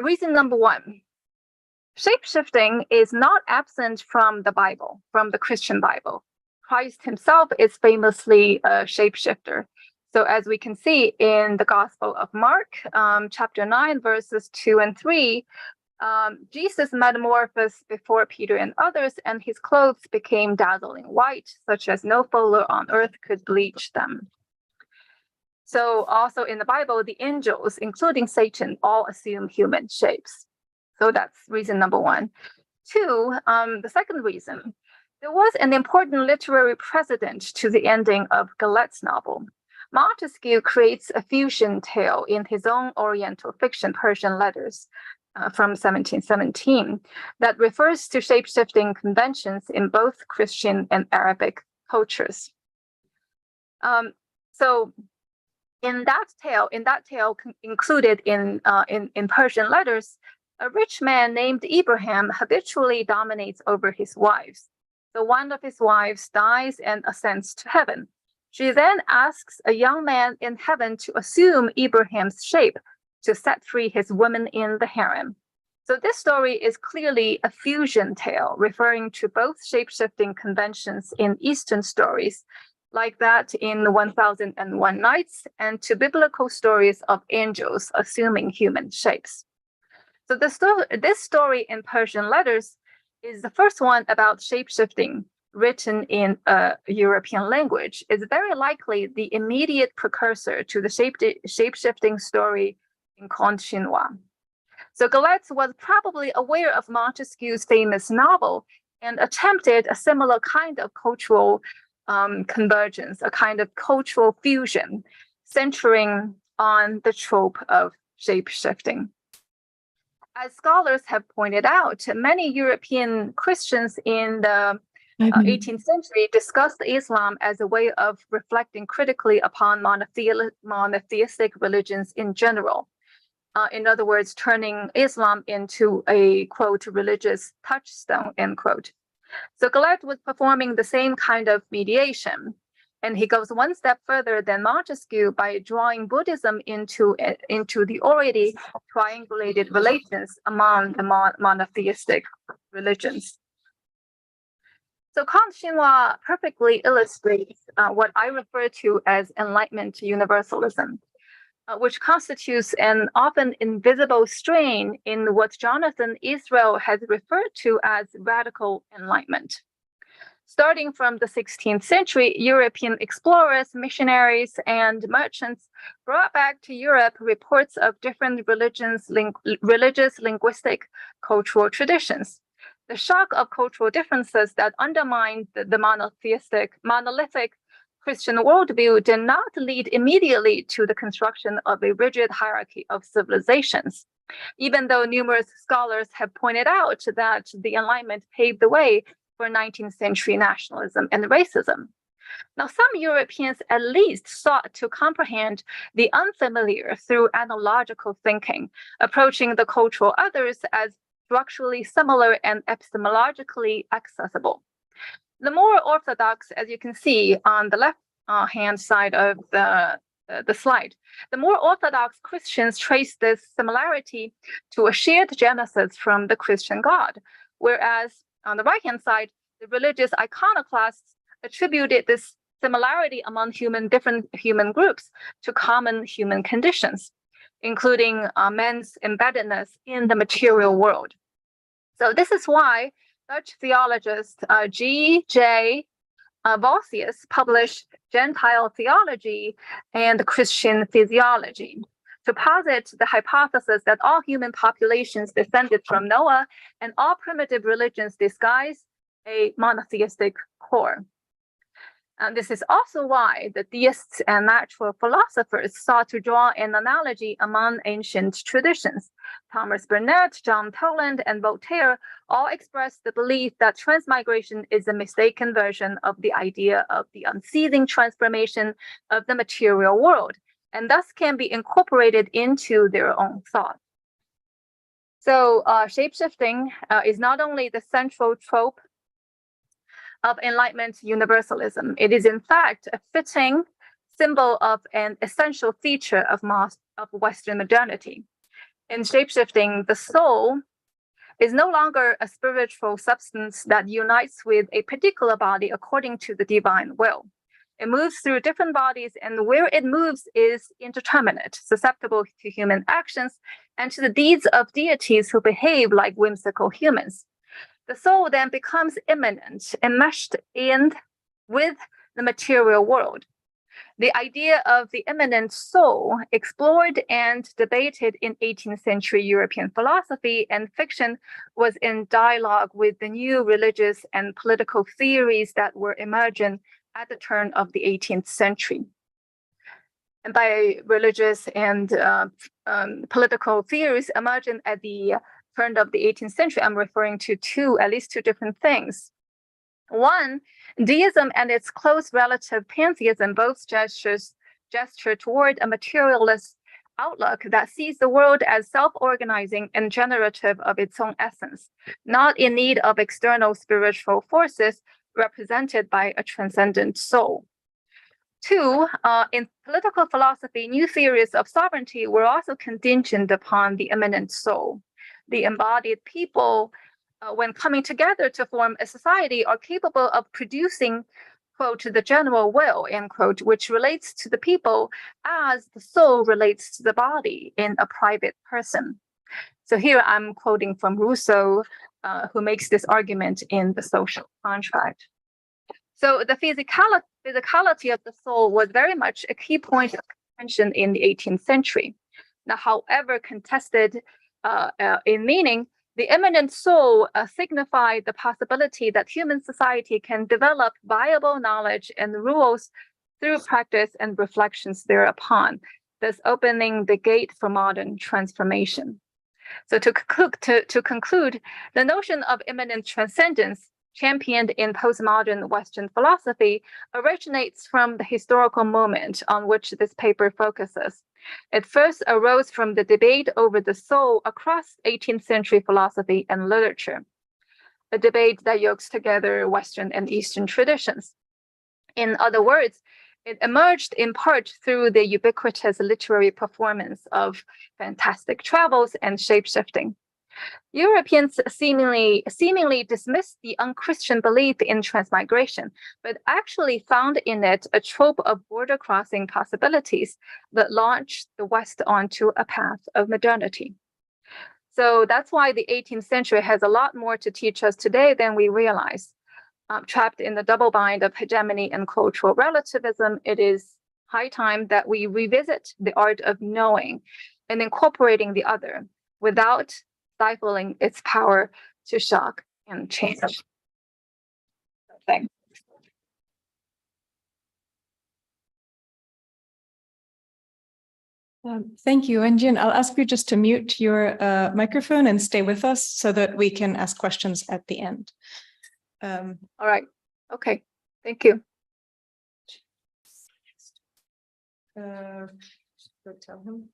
Reason number one, shapeshifting is not absent from the Bible, from the Christian Bible. Christ himself is famously a shapeshifter. So as we can see in the Gospel of Mark, chapter 9, verses 2 and 3, Jesus metamorphosed before Peter and others, and his clothes became dazzling white, such as no fuller on earth could bleach them. So also in the Bible, the angels, including Satan, all assume human shapes. So that's reason number one. Two, the second reason, there was an important literary precedent to the ending of Galet's novel. Montesquieu creates a fusion tale in his own Oriental fiction, Persian Letters, from 1717, that refers to shape-shifting conventions in both Christian and Arabic cultures. So in that tale included in Persian Letters, a rich man named Ibrahim habitually dominates over his wives. So one of his wives dies and ascends to heaven. She then asks a young man in heaven to assume Ibrahim's shape to set free his women in the harem. So this story is clearly a fusion tale, referring to both shape-shifting conventions in Eastern stories, like that in 1001 Nights, and to biblical stories of angels assuming human shapes. So this story in Persian Letters is the first one about shape-shifting written in a European language. Is very likely the immediate precursor to the shape-shifting story in Conte Chinois. So Galet was probably aware of Montesquieu's famous novel and attempted a similar kind of cultural convergence, a kind of cultural fusion, centering on the trope of shape-shifting. As scholars have pointed out, many European Christians in the 18th century discussed Islam as a way of reflecting critically upon monotheistic religions in general. In other words, turning Islam into a, quote, religious touchstone, end quote. So Galet was performing the same kind of mediation, and he goes one step further than Montesquieu by drawing Buddhism into the already triangulated relations among the monotheistic religions. So Conte Chinois perfectly illustrates what I refer to as Enlightenment universalism, which constitutes an often invisible strain in what Jonathan Israel has referred to as radical enlightenment. Starting from the 16th century, European explorers, missionaries, and merchants brought back to Europe reports of different religious, linguistic, cultural traditions. The shock of cultural differences that undermined the monolithic Christian worldview did not lead immediately to the construction of a rigid hierarchy of civilizations, even though numerous scholars have pointed out that the Enlightenment paved the way for 19th century nationalism and racism. Now, some Europeans at least sought to comprehend the unfamiliar through analogical thinking, approaching the cultural others as structurally similar and epistemologically accessible. The more orthodox, as you can see on the left-hand side of the slide, the more orthodox Christians trace this similarity to a shared genesis from the Christian God, whereas on the right-hand side, the religious iconoclasts attributed this similarity among different human groups to common human conditions, including man's embeddedness in the material world. So this is why Dutch theologist G.J. Vossius published Gentile theology and Christian physiology to posit the hypothesis that all human populations descended from Noah and all primitive religions disguise a monotheistic core. And this is also why the deists and natural philosophers sought to draw an analogy among ancient traditions. Thomas Burnet, John Toland, and Voltaire all expressed the belief that transmigration is a mistaken version of the idea of the unceasing transformation of the material world, and thus can be incorporated into their own thought. So shapeshifting is not only the central trope of Enlightenment universalism, it is in fact a fitting symbol of an essential feature of Western modernity. In shapeshifting, the soul is no longer a spiritual substance that unites with a particular body according to the divine will. It moves through different bodies, and where it moves is indeterminate, susceptible to human actions and to the deeds of deities who behave like whimsical humans. The soul then becomes immanent, enmeshed in with the material world. The idea of the immanent soul, explored and debated in 18th century European philosophy and fiction, was in dialogue with the new religious and political theories that were emerging at the turn of the 18th century. And by religious and political theories emerging at the turn of the 18th century, I'm referring to at least two different things. One, deism and its close relative pantheism both gesture toward a materialist outlook that sees the world as self-organizing and generative of its own essence, not in need of external spiritual forces represented by a transcendent soul. Two, in political philosophy, new theories of sovereignty were also contingent upon the immanent soul. The embodied people, when coming together to form a society, are capable of producing, quote, the general will, end quote, which relates to the people as the soul relates to the body in a private person. So here I'm quoting from Rousseau, who makes this argument in The Social Contract. So the physicality of the soul was very much a key point of contention in the 18th century. Now, however contested in meaning, the immanent soul signified the possibility that human society can develop viable knowledge and rules through practice and reflections thereupon, thus opening the gate for modern transformation. So to conclude, the notion of immanent transcendence championed in postmodern Western philosophy originates from the historical moment on which this paper focuses. It first arose from the debate over the soul across 18th century philosophy and literature, a debate that yokes together Western and Eastern traditions. In other words, it emerged in part through the ubiquitous literary performance of fantastic travels and shapeshifting. Europeans seemingly dismissed the unchristian belief in transmigration, but actually found in it a trope of border-crossing possibilities that launched the West onto a path of modernity. So that's why the 18th century has a lot more to teach us today than we realize. Trapped in the double bind of hegemony and cultural relativism, it is high time that we revisit the art of knowing and incorporating the other without stifling its power to shock and change. Thanks.
Thank you. And Jin, I'll ask you just to mute your microphone and stay with us so that we can ask questions at the end.
All right. Okay. Thank you.
Go tell him.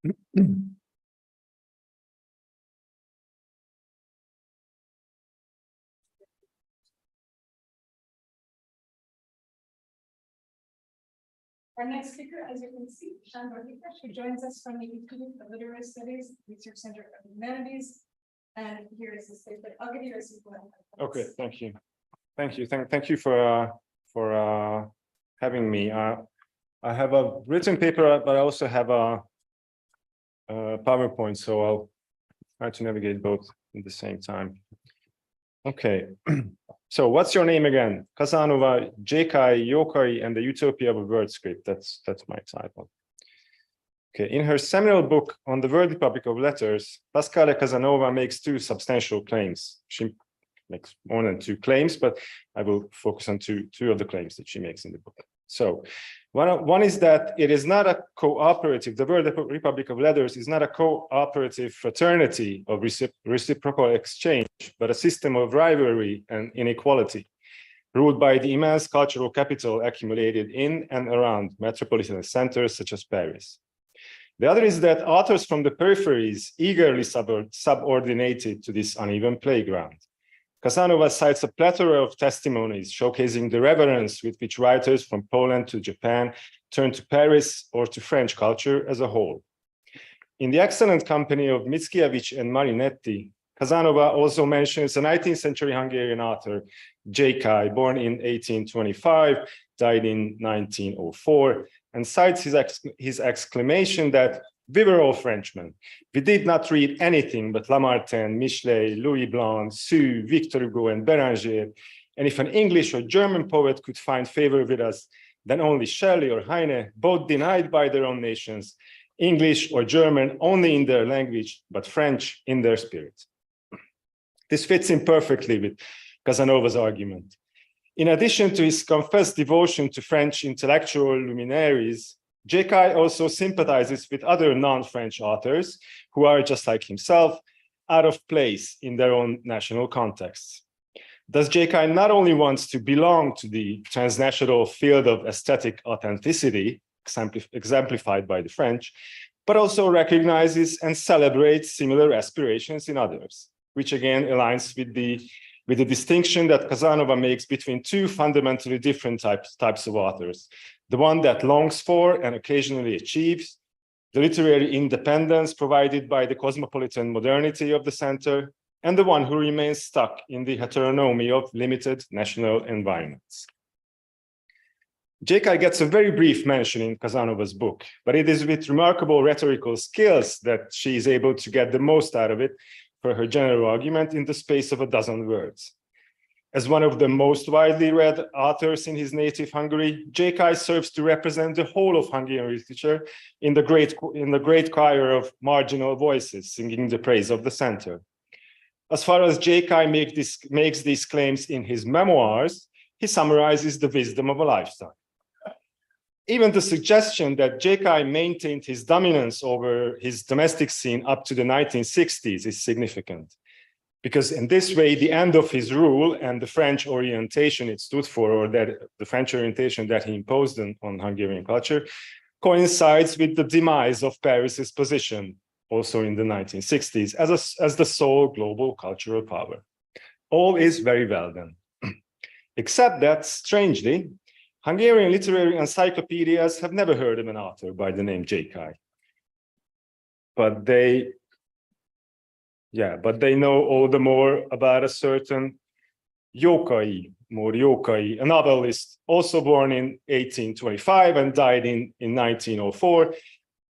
Our next speaker, as you can see, Shandor Hikash, who joins us from the Institute of Literary Studies Research Center of Humanities. And here is the statement. I'll give you a sequence.
Okay, thank you. Thank you for having me. I have a written paper, but I also have a PowerPoint, so I'll try to navigate both at the same time. Okay, so what's your name again? Casanova, J.K. Yokai, and the Utopia of a Word Script. That's my title. Okay, in her seminal book on the World Republic of Letters, Pascale Casanova makes two substantial claims. She makes more than two claims, but I will focus on two of the claims that she makes in the book. So one is that it is not a cooperative, the World Republic of Letters is not a cooperative fraternity of reciprocal exchange, but a system of rivalry and inequality, ruled by the immense cultural capital accumulated in and around metropolitan centers such as Paris. The other is that authors from the peripheries eagerly subordinated to this uneven playground. Casanova cites a plethora of testimonies showcasing the reverence with which writers from Poland to Japan turn to Paris or to French culture as a whole. In the excellent company of Mickiewicz and Marinetti, Casanova also mentions a 19th century Hungarian author, J.K., born in 1825, died in 1904, and cites his exclamation that we were all Frenchmen. We did not read anything but Lamartine, Michelet, Louis Blanc, Sue, Victor Hugo, and Béranger. And if an English or German poet could find favor with us, then only Shelley or Heine, both denied by their own nations, English or German only in their language, but French in their spirit. This fits in perfectly with Casanova's argument. In addition to his confessed devotion to French intellectual luminaries, J.K. also sympathizes with other non-French authors who are, just like himself, out of place in their own national contexts. Thus, J.K. not only wants to belong to the transnational field of aesthetic authenticity, exemplified by the French, but also recognizes and celebrates similar aspirations in others, which again aligns with the distinction that Casanova makes between two fundamentally different types of authors. The one that longs for and occasionally achieves the literary independence provided by the cosmopolitan modernity of the center, and the one who remains stuck in the heteronomy of limited national environments. J.K. gets a very brief mention in Casanova's book, but it is with remarkable rhetorical skills that she is able to get the most out of it for her general argument in the space of a dozen words. As one of the most widely read authors in his native Hungary, J.K. serves to represent the whole of Hungarian literature in the great choir of marginal voices singing the praise of the center. As far as J.K. makes these claims in his memoirs, he summarizes the wisdom of a lifetime. Even the suggestion that J.K. maintained his dominance over his domestic scene up to the 1960s is significant, because in this way, the end of his rule and the French orientation it stood for, or that the French orientation that he imposed on Hungarian culture, coincides with the demise of Paris's position, also in the 1960s, as the sole global cultural power. All is very well then. Except that, strangely, Hungarian literary encyclopedias have never heard of an author by the name J.K. But they know all the more about a certain Yokai, a novelist, also born in 1825 and died in 1904,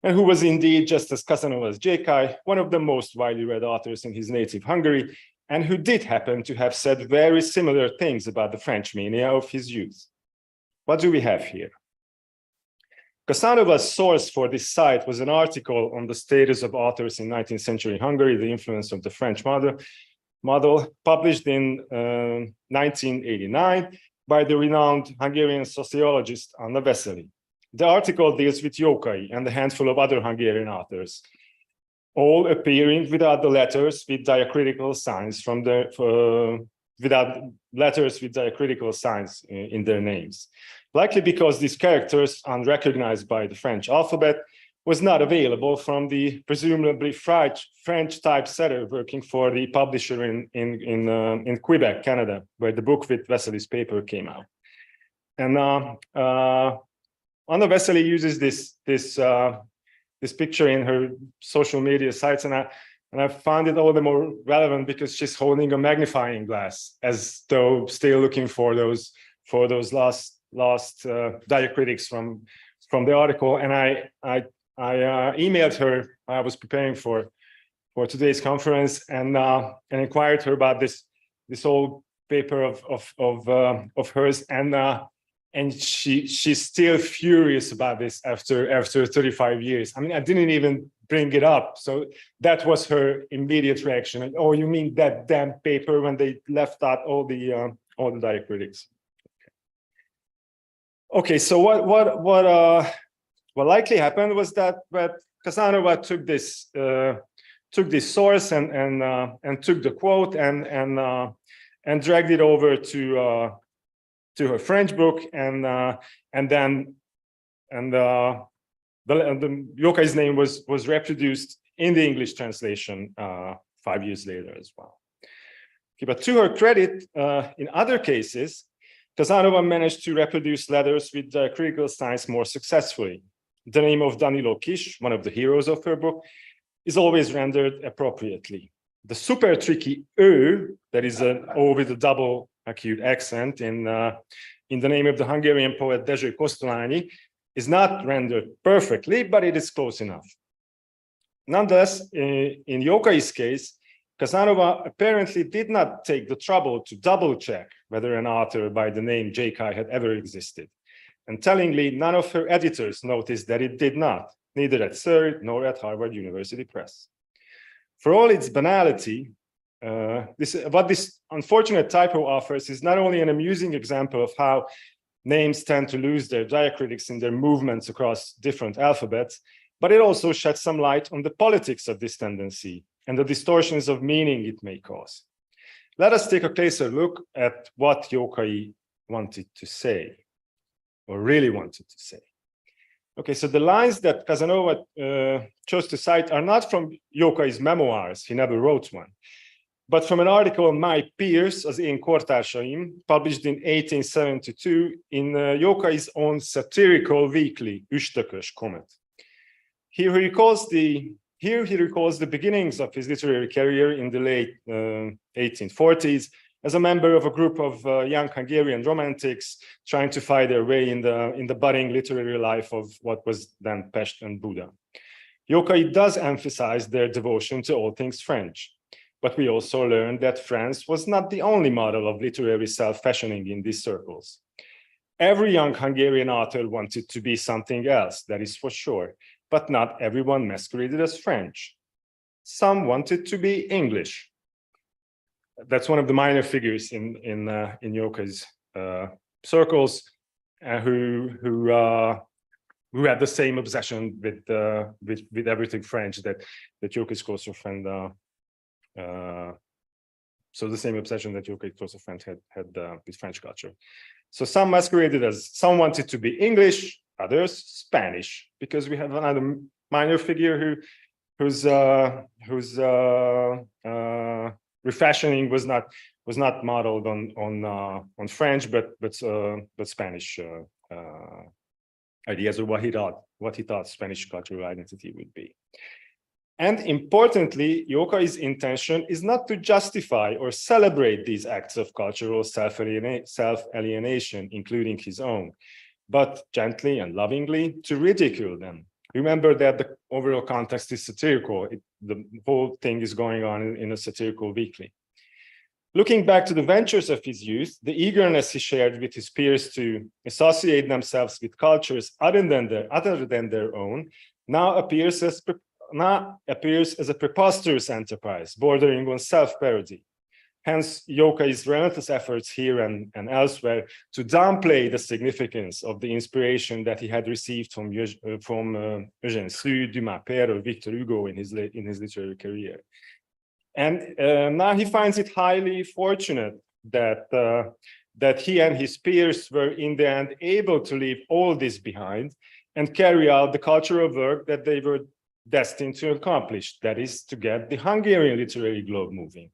and who was indeed, just as Casanova's J.K., one of the most widely read authors in his native Hungary, and who did happen to have said very similar things about the French mania of his youth. What do we have here? Casanova's source for this site was an article on the status of authors in 19th century Hungary, the influence of the French model published in 1989 by the renowned Hungarian sociologist Anna Vesely. The article deals with Yokai and a handful of other Hungarian authors, all appearing without the letters with diacritical signs in their names. Likely because these characters, unrecognized by the French alphabet, was not available from the presumably French typesetter working for the publisher in Quebec, Canada, where the book with Vesely's paper came out. And Anna Vesely uses this picture in her social media sites, and I found it all the more relevant because she's holding a magnifying glass, as though still looking for those lost diacritics from the article. And I emailed her. I was preparing for today's conference, and inquired her about this old paper of hers, and she's still furious about this after 35 years. I mean, I didn't even bring it up, so that was her immediate reaction. Oh, you mean that damn paper when they left out all the diacritics? Okay, so what likely happened was that Casanova took this source and took the quote and dragged it over to her French book, and the Yokai's name was reproduced in the English translation 5 years later as well. Okay, but to her credit, in other cases, Casanova managed to reproduce letters with critical signs more successfully. The name of Danilo Kish, one of the heroes of her book, is always rendered appropriately. The super tricky Ö, that is an O with a double acute accent in the name of the Hungarian poet Dezső Kosztolányi, is not rendered perfectly, but it is close enough. Nonetheless, in Yokai's case, Casanova apparently did not take the trouble to double-check whether an author by the name J.K. had ever existed. And tellingly, none of her editors noticed that it did not, neither at Surrey nor at Harvard University Press. For all its banality, what this unfortunate typo offers is not only an amusing example of how names tend to lose their diacritics in their movements across different alphabets, but it also sheds some light on the politics of this tendency and the distortions of meaning it may cause. Let us take a closer look at what Yokai wanted to say, or really wanted to say. Okay, so the lines that Casanova chose to cite are not from Yokai's memoirs, he never wrote one, but from an article on My Peers, az én kortársaim, published in 1872 in Yokai's own satirical weekly, Üstökös Comet. Here he recalls the beginnings of his literary career in the late 1840s as a member of a group of young Hungarian romantics trying to find their way in the budding literary life of what was then Pest and Buda. Yokai does emphasize their devotion to all things French, but we also learned that France was not the only model of literary self-fashioning in these circles. Every young Hungarian author wanted to be something else, that is for sure, but not everyone masqueraded as French. Some wanted to be English. That's one of the minor figures in Yokai's circles, who had the same obsession with everything French that Yokai's closer friend. So the same obsession that Yokai's closer friend had with French culture. So some masqueraded as, some wanted to be English, others Spanish, because we have another minor figure whose refashioning was not modeled on French, but Spanish ideas, or what he thought Spanish cultural identity would be. And importantly, Yokai's intention is not to justify or celebrate these acts of cultural self-alienation, including his own, but gently and lovingly to ridicule them. Remember that the overall context is satirical. The whole thing is going on in a satirical weekly. Looking back to the ventures of his youth, the eagerness he shared with his peers to associate themselves with cultures other than their own now appears as a preposterous enterprise bordering on self-parody. Hence, Yokai's relentless efforts here and elsewhere to downplay the significance of the inspiration that he had received from Eugène Sue, Dumas Père, or Victor Hugo in his literary career. And now he finds it highly fortunate that he and his peers were in the end able to leave all this behind and carry out the cultural work that they were destined to accomplish, that is, to get the Hungarian literary globe moving.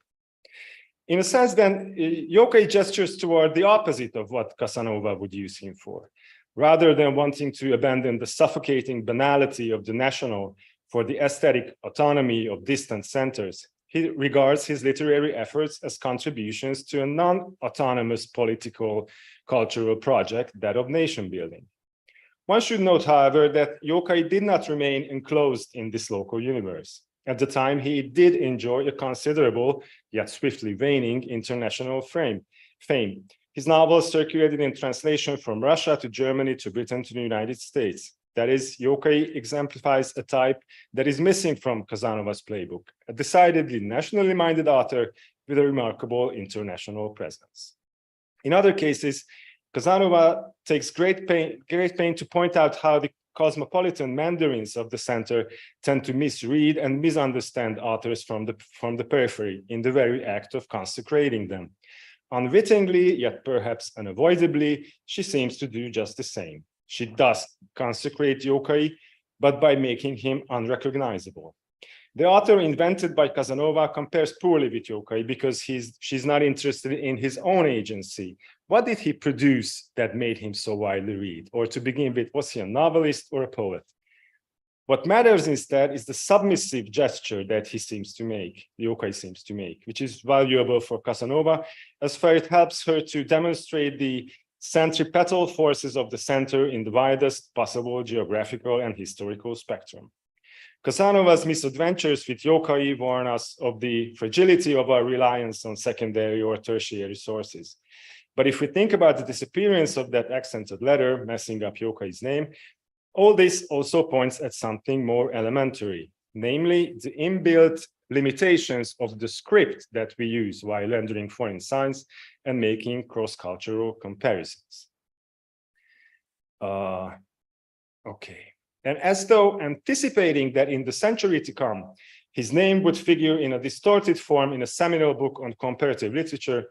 In a sense, then, Yokai gestures toward the opposite of what Casanova would use him for. Rather than wanting to abandon the suffocating banality of the national for the aesthetic autonomy of distant centers, he regards his literary efforts as contributions to a non-autonomous political cultural project, that of nation building. One should note, however, that Yokai did not remain enclosed in this local universe. At the time, he did enjoy a considerable, yet swiftly waning, international fame. His novels circulated in translation from Russia to Germany to Britain to the United States. That is, Yokai exemplifies a type that is missing from Casanova's playbook, a decidedly nationally minded author with a remarkable international presence. In other cases, Casanova takes great pain to point out how the cosmopolitan mandarins of the center tend to misread and misunderstand authors from the periphery in the very act of consecrating them. Unwittingly, yet perhaps unavoidably, she seems to do just the same. She does consecrate Yokai, but by making him unrecognizable. The author invented by Casanova compares poorly with Yokai because she's not interested in his own agency. What did he produce that made him so widely read? Or to begin with, was he a novelist or a poet? What matters instead is the submissive gesture that he seems to make, Yokai seems to make, which is valuable for Casanova, as far it helps her to demonstrate the centripetal forces of the center in the widest possible geographical and historical spectrum. Casanova's misadventures with Yokai warn us of the fragility of our reliance on secondary or tertiary sources. But if we think about the disappearance of that accented letter, messing up Yokai's name, all this also points at something more elementary, namely the inbuilt limitations of the script that we use while rendering foreign signs and making cross-cultural comparisons. Okay. And as though anticipating that in the century to come, his name would figure in a distorted form in a seminal book on comparative literature,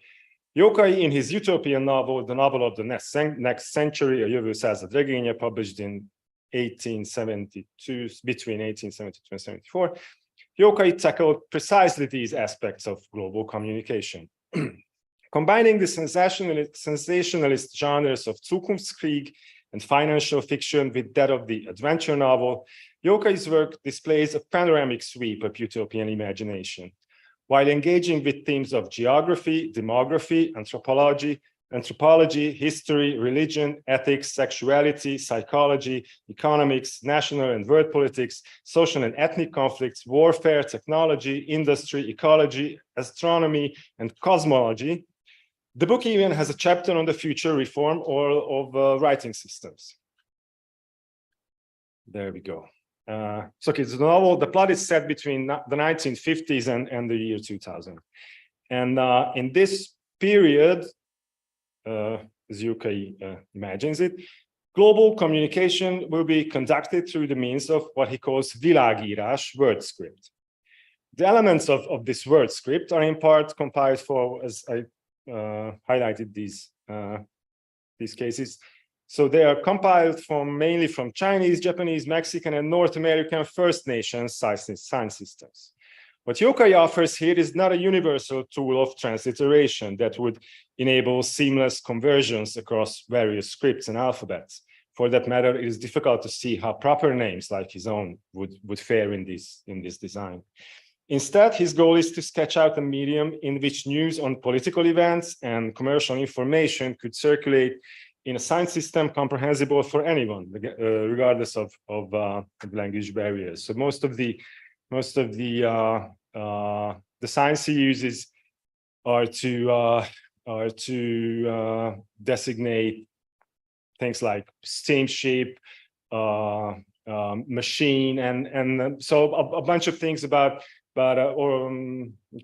Yokai, in his utopian novel, The Novel of the Next Century, A Jövő Század Regénye, published in 1872, between 1872 and 74, Yokai tackled precisely these aspects of global communication. Combining the sensationalist genres of Zukunftskrieg and financial fiction with that of the adventure novel, Yokai's work displays a panoramic sweep of utopian imagination. While engaging with themes of geography, demography, anthropology, history, religion, ethics, sexuality, psychology, economics, national and world politics, social and ethnic conflicts, warfare, technology, industry, ecology, astronomy, and cosmology, the book even has a chapter on the future reform of writing systems. There we go. So okay, the novel, the plot is set between the 1950s and the year 2000. And in this period, as Yokai imagines it, global communication will be conducted through the means of what he calls világírás, word script. The elements of this word script are in part compiled for, as I highlighted these cases. So they are compiled mainly from Chinese, Japanese, Mexican, and North American First Nations sign systems. What Yokai offers here is not a universal tool of transliteration that would enable seamless conversions across various scripts and alphabets. For that matter, it is difficult to see how proper names like his own would fare in this design. Instead, his goal is to sketch out a medium in which news on political events and commercial information could circulate in a sign system comprehensible for anyone, regardless of language barriers. So most of the signs he uses are to designate things like steamship, machine, and so a bunch of things about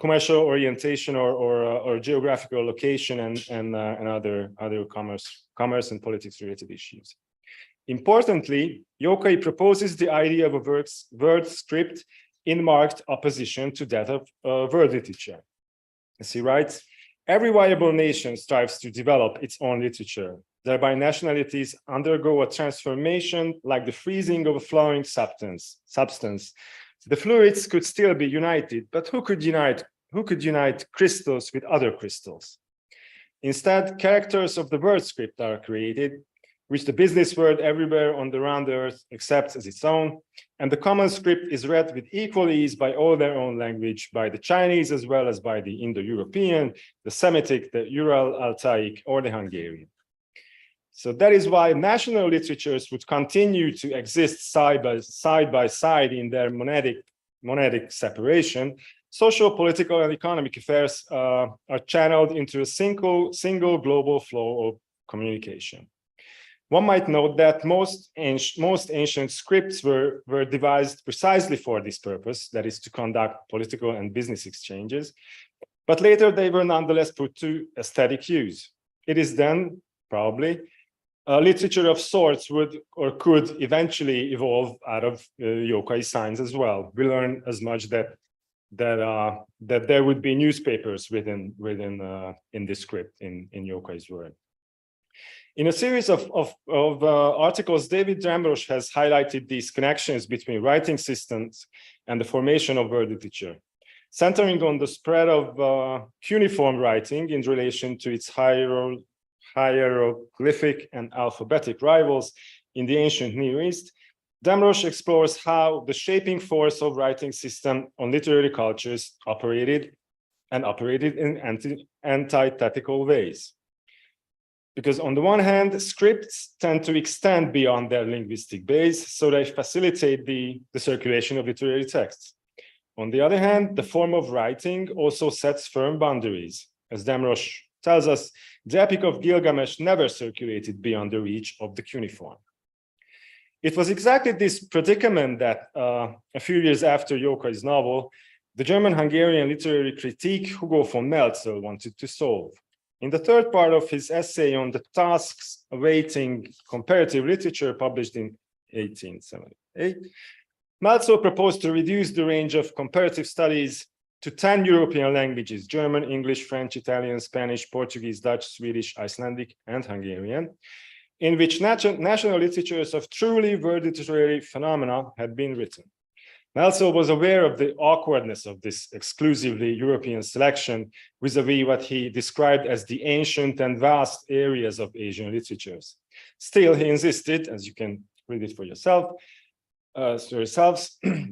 commercial orientation or geographical location and other commerce and politics related issues. Importantly, Yokai proposes the idea of a word script in marked opposition to that of word literature. As he writes, every viable nation strives to develop its own literature. thereby nationalities undergo a transformation like the freezing of a flowing substance. The fluids could still be united, but who could unite crystals with other crystals? Instead, characters of the word script are created, which the business world everywhere on the round earth accepts as its own, and the common script is read with equal ease by all their own language, by the Chinese as well as by the Indo-European, the Semitic, the Ural-Altaic, or the Hungarian. So that is why national literatures would continue to exist side by side in their monadic separation. Social, political, and economic affairs are channeled into a single global flow of communication. One might note that most ancient scripts were devised precisely for this purpose, that is to conduct political and business exchanges, but later they were nonetheless put to aesthetic use. It is then, probably, a literature of sorts would or could eventually evolve out of yokai signs as well. We learn as much that there would be newspapers in this script in yokai's word. In a series of articles, David Damrosch has highlighted these connections between writing systems and the formation of word literature, centering on the spread of cuneiform writing in relation to its hieroglyphic and alphabetic rivals in the ancient Near East. Damrosch explores how the shaping force of writing system on literary cultures operated in antithetical ways. Because on the one hand, scripts tend to extend beyond their linguistic base, so they facilitate the circulation of literary texts. On the other hand, the form of writing also sets firm boundaries. As Damrosch tells us, the Epic of Gilgamesh never circulated beyond the reach of the cuneiform. It was exactly this predicament that a few years after Yokai's novel, the German-Hungarian literary critic Hugo von Meltzer wanted to solve. In the third part of his essay on the tasks awaiting comparative literature, published in 1878, Meltzer proposed to reduce the range of comparative studies to 10 European languages: German, English, French, Italian, Spanish, Portuguese, Dutch, Swedish, Icelandic, and Hungarian, in which national literatures of truly word literary phenomena had been written. Meltzer was aware of the awkwardness of this exclusively European selection vis-a-vis what he described as the ancient and vast areas of Asian literatures. Still, he insisted, as you can read it for yourselves,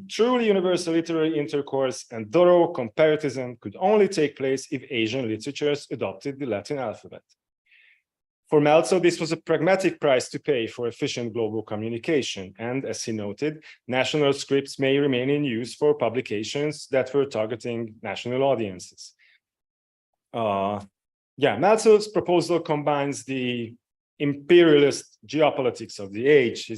truly universal literary intercourse and thorough comparison could only take place if Asian literatures adopted the Latin alphabet. For Meltzer, this was a pragmatic price to pay for efficient global communication, and as he noted, national scripts may remain in use for publications that were targeting national audiences. Meltzer's proposal combines the imperialist geopolitics of the age.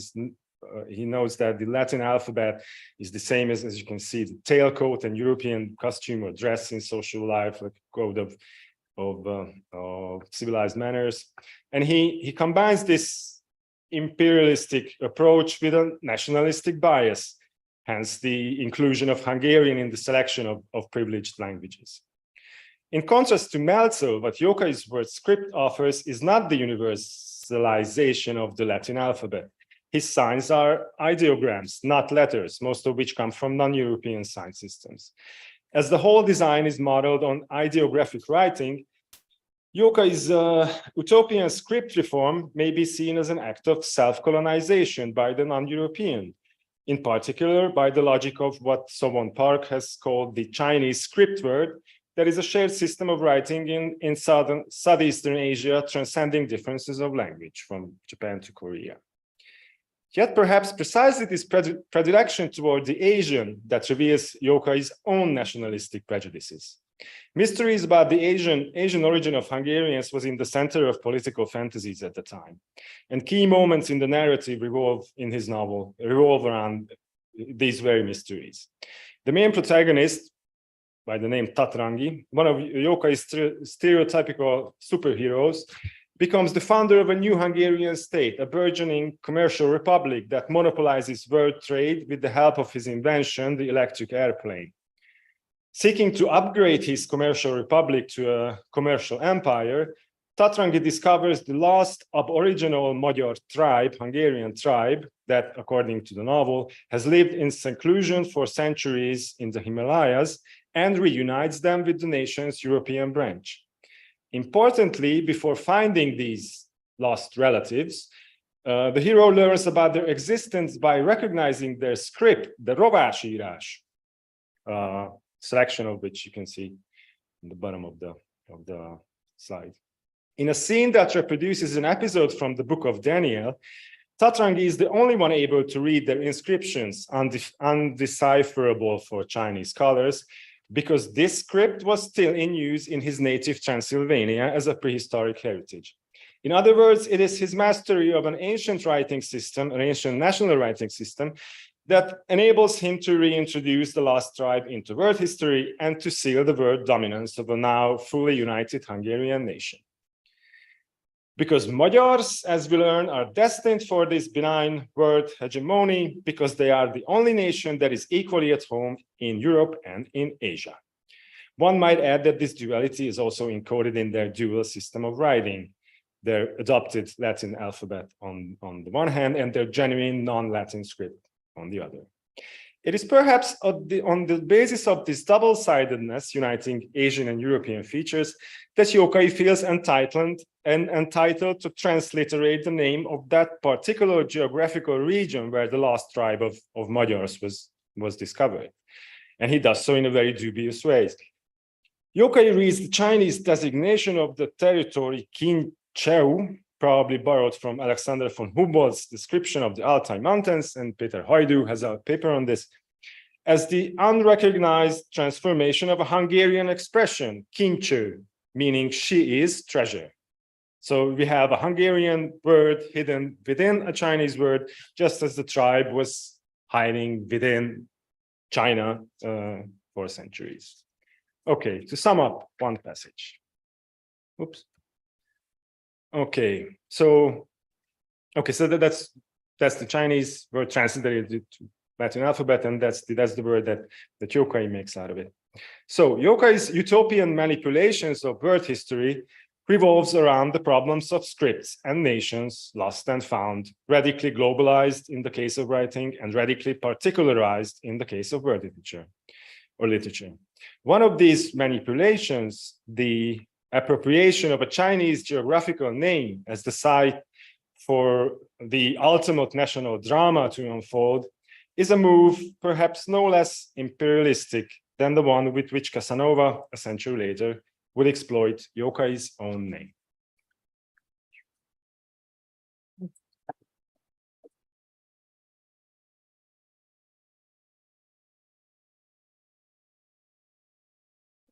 He notes that the Latin alphabet is the same as you can see, the tailcoat and European costume or dress in social life, like a code of civilized manners. And he combines this imperialistic approach with a nationalistic bias, hence the inclusion of Hungarian in the selection of privileged languages. In contrast to Meltzer, what Yokai's word script offers is not the universalization of the Latin alphabet. His signs are ideograms, not letters, most of which come from non-European sign systems. As the whole design is modeled on ideographic writing, Yokai's utopian script reform may be seen as an act of self-colonization by the non-European, in particular by the logic of what So-Won Park has called the Chinese script word, that is a shared system of writing in Southeastern Asia, transcending differences of language from Japan to Korea. Yet perhaps precisely this predilection toward the Asian that reveals Yokai's own nationalistic prejudices. Mysteries about the Asian origin of Hungarians was in the center of political fantasies at the time. And key moments in the narrative in his novel revolve around these very mysteries. The main protagonist, by the name Tatrangi, one of Yokai's stereotypical superheroes, becomes the founder of a new Hungarian state, a burgeoning commercial republic that monopolizes world trade with the help of his invention, the electric airplane. Seeking to upgrade his commercial republic to a commercial empire, Tatrangi discovers the last aboriginal Magyar tribe, Hungarian tribe, that, according to the novel, has lived in seclusion for centuries in the Himalayas and reunites them with the nation's European branch. Importantly, before finding these lost relatives, the hero learns about their existence by recognizing their script, the rovásírás, selection of which you can see in the bottom of the slide. In a scene that reproduces an episode from the book of Daniel, Tatrangi is the only one able to read their inscriptions, undecipherable for Chinese scholars, because this script was still in use in his native Transylvania as a prehistoric heritage. In other words, it is his mastery of an ancient writing system, an ancient national writing system, that enables him to reintroduce the lost tribe into world history and to seal the world dominance of a now fully united Hungarian nation. Because Magyars, as we learn, are destined for this benign world hegemony, because they are the only nation that is equally at home in Europe and in Asia. One might add that this duality is also encoded in their dual system of writing, their adopted Latin alphabet on the one hand, and their genuine non-Latin script on the other. It is perhaps on the basis of this double-sidedness, uniting Asian and European features, that Jókai feels entitled to transliterate the name of that particular geographical region where the lost tribe of Magyars was discovered. And he does so in a very dubious way. Jókai reads the Chinese designation of the territory Kincheu, probably borrowed from Alexander von Humboldt's description of the Altai Mountains, and Peter Hajdú has a paper on this, as the unrecognized transformation of a Hungarian expression, Kincső, meaning she is treasure. So we have a Hungarian word hidden within a Chinese word, just as the tribe was hiding within China for centuries. Okay, to sum up one passage. Oops. Okay, so that's the Chinese word translated to Latin alphabet, and that's the word that Jókai makes out of it. So Jókai's utopian manipulations of word history revolves around the problems of scripts and nations lost and found, radically globalized in the case of writing and radically particularized in the case of word literature. One of these manipulations, the appropriation of a Chinese geographical name as the site for the ultimate national drama to unfold, is a move perhaps no less imperialistic than the one with which Casanova, a century later, would exploit Jókai's own name.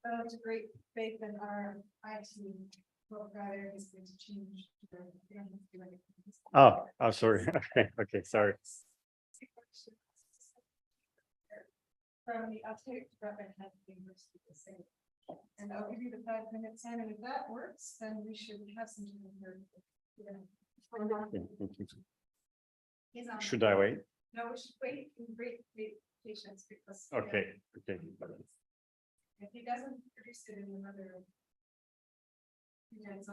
Well, it's a great faith in our IT provider is going to change.
Oh, sorry. Okay, sorry.
From the Altai Department at the University of the State. And I'll give you the 5 minutes, and if that works, then we should have some time here. Yeah.
Should I wait?
No, we should wait in great patience because.
Okay.
If he doesn't produce it in another. Minutes,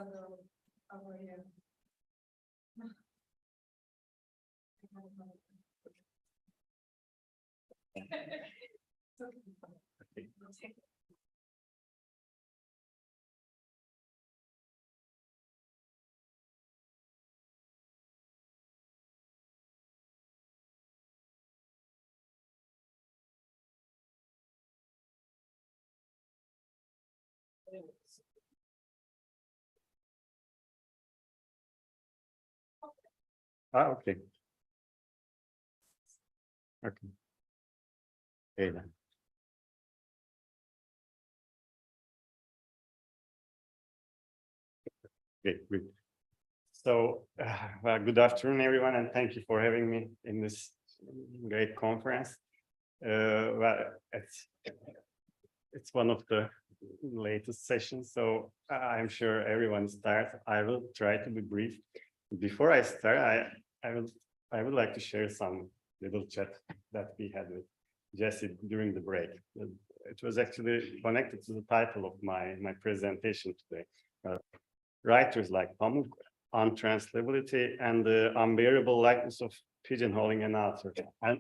Okay. Okay. Okay then. Okay, good. So, well, good afternoon, everyone, and thank you for having me in this great conference. Well, it's one of the latest sessions, so I'm sure everyone's tired. I will try to be brief. Before I start, I would like to share some little chat that we had with Jesse during the break. It was actually connected to the title of my presentation today. writers like Pamuk, untranslatability, and the unbearable likeness of pigeonholing an author. And